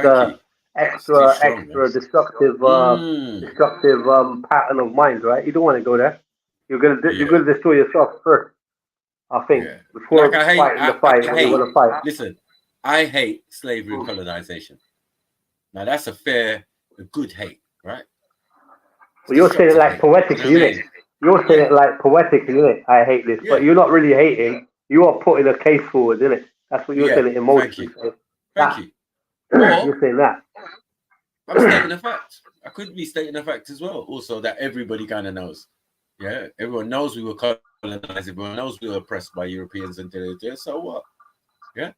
extra destructive pattern of mind, right? You don't want to go there. You're gonna destroy yourself first, I think. Before like fighting the fight, you want to fight. Listen, I hate slavery and colonization. Now that's a good hate, right? Well, you're saying it like poetically, isn't it? You're saying it like poetically, isn't it? I hate this, but you're not really hating. You are putting a case forward, isn't it? That's what you're saying emotionally. Thank you. You're saying that. I'm stating a fact. I could be stating a fact as well. Also, that everybody kind of knows. Yeah, everyone knows we were colonized. Everyone knows we were oppressed by Europeans and so what? Yeah,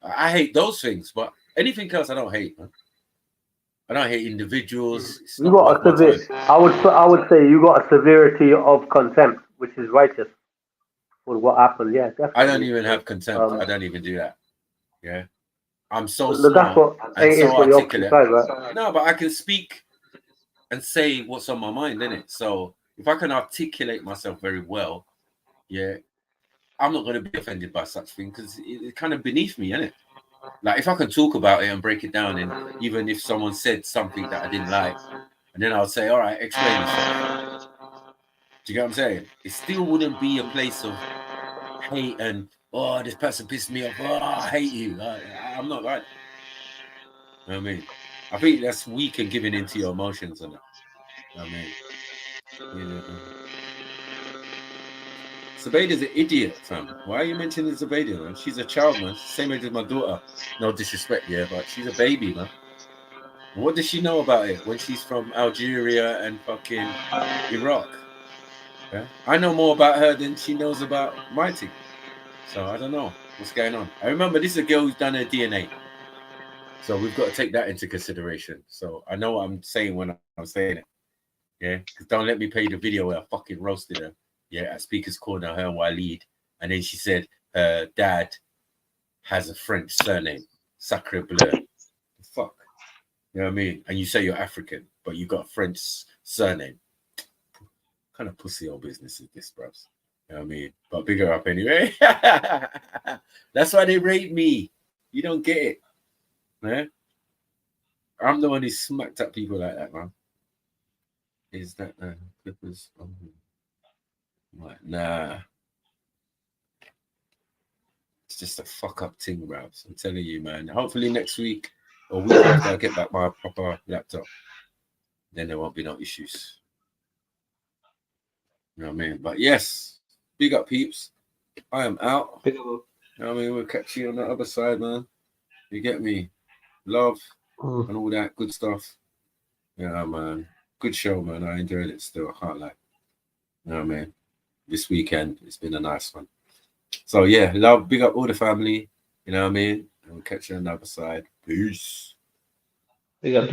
I hate those things, but anything else I don't hate, man. I don't hate individuals. You got a severe. I would say you got a severity of contempt, which is righteous for what happened. Yeah, definitely. I don't even have contempt. I don't even do that. Yeah, I'm so smart that's what and so articulate. Side, right? No, but I can speak and say what's on my mind, innit? So if I can articulate myself very well, yeah, I'm not going to be offended by such things because it's kind of beneath me, innit? Like if I can talk about it and break it down, and even if someone said something that I didn't like, and then I'll say, all right, explain yourself. Do you get what I'm saying? It still wouldn't be a place of hate and, oh, this person pissed me off. Oh, I hate you. I'm not like that. You know what I mean? I think that's weak and giving into your emotions and that. You know what I mean? Yeah. Zubaida's an idiot, fam. Why are you mentioning Zubaida, man? She's a child, man. Same age as my daughter. No disrespect, yeah, but she's a baby, man. What does she know about it when she's from Algeria and fucking Iraq? Yeah? I know more about her than she knows about my team. So I don't know what's going on. I remember this is a girl who's done her DNA. So we've got to take that into consideration. So I know what I'm saying when I'm saying it. Yeah? Because don't let me play the video where I fucking roasted her. Yeah, at Speaker's Corner, her and Waleed. And then she said her dad has a French surname. Sacre bleu. Fuck. You know what I mean? And you say you're African, but you got a French surname. What kind of pussy old business is this, bros? You know what I mean? But big her up anyway. That's why they rate me. You don't get it. Man. I'm the one who smacked up people like that, man. Is that Clippers? Like, nah. It's just a fuck up thing, bros. I'm telling you, man. Hopefully next week or week after I get back my proper laptop, then there won't be no issues. You know what I mean? But yes, big up, peeps. I am out. You know what I mean? We'll catch you on the other side, man. You get me? Love and all that good stuff. Yeah, man. Good show, man. I enjoyed it still. I can't lie. You know what I mean? This weekend, it's been a nice one. So yeah, love, big up all the family. You know what I mean? And we'll catch you on the other side. Peace. Big up.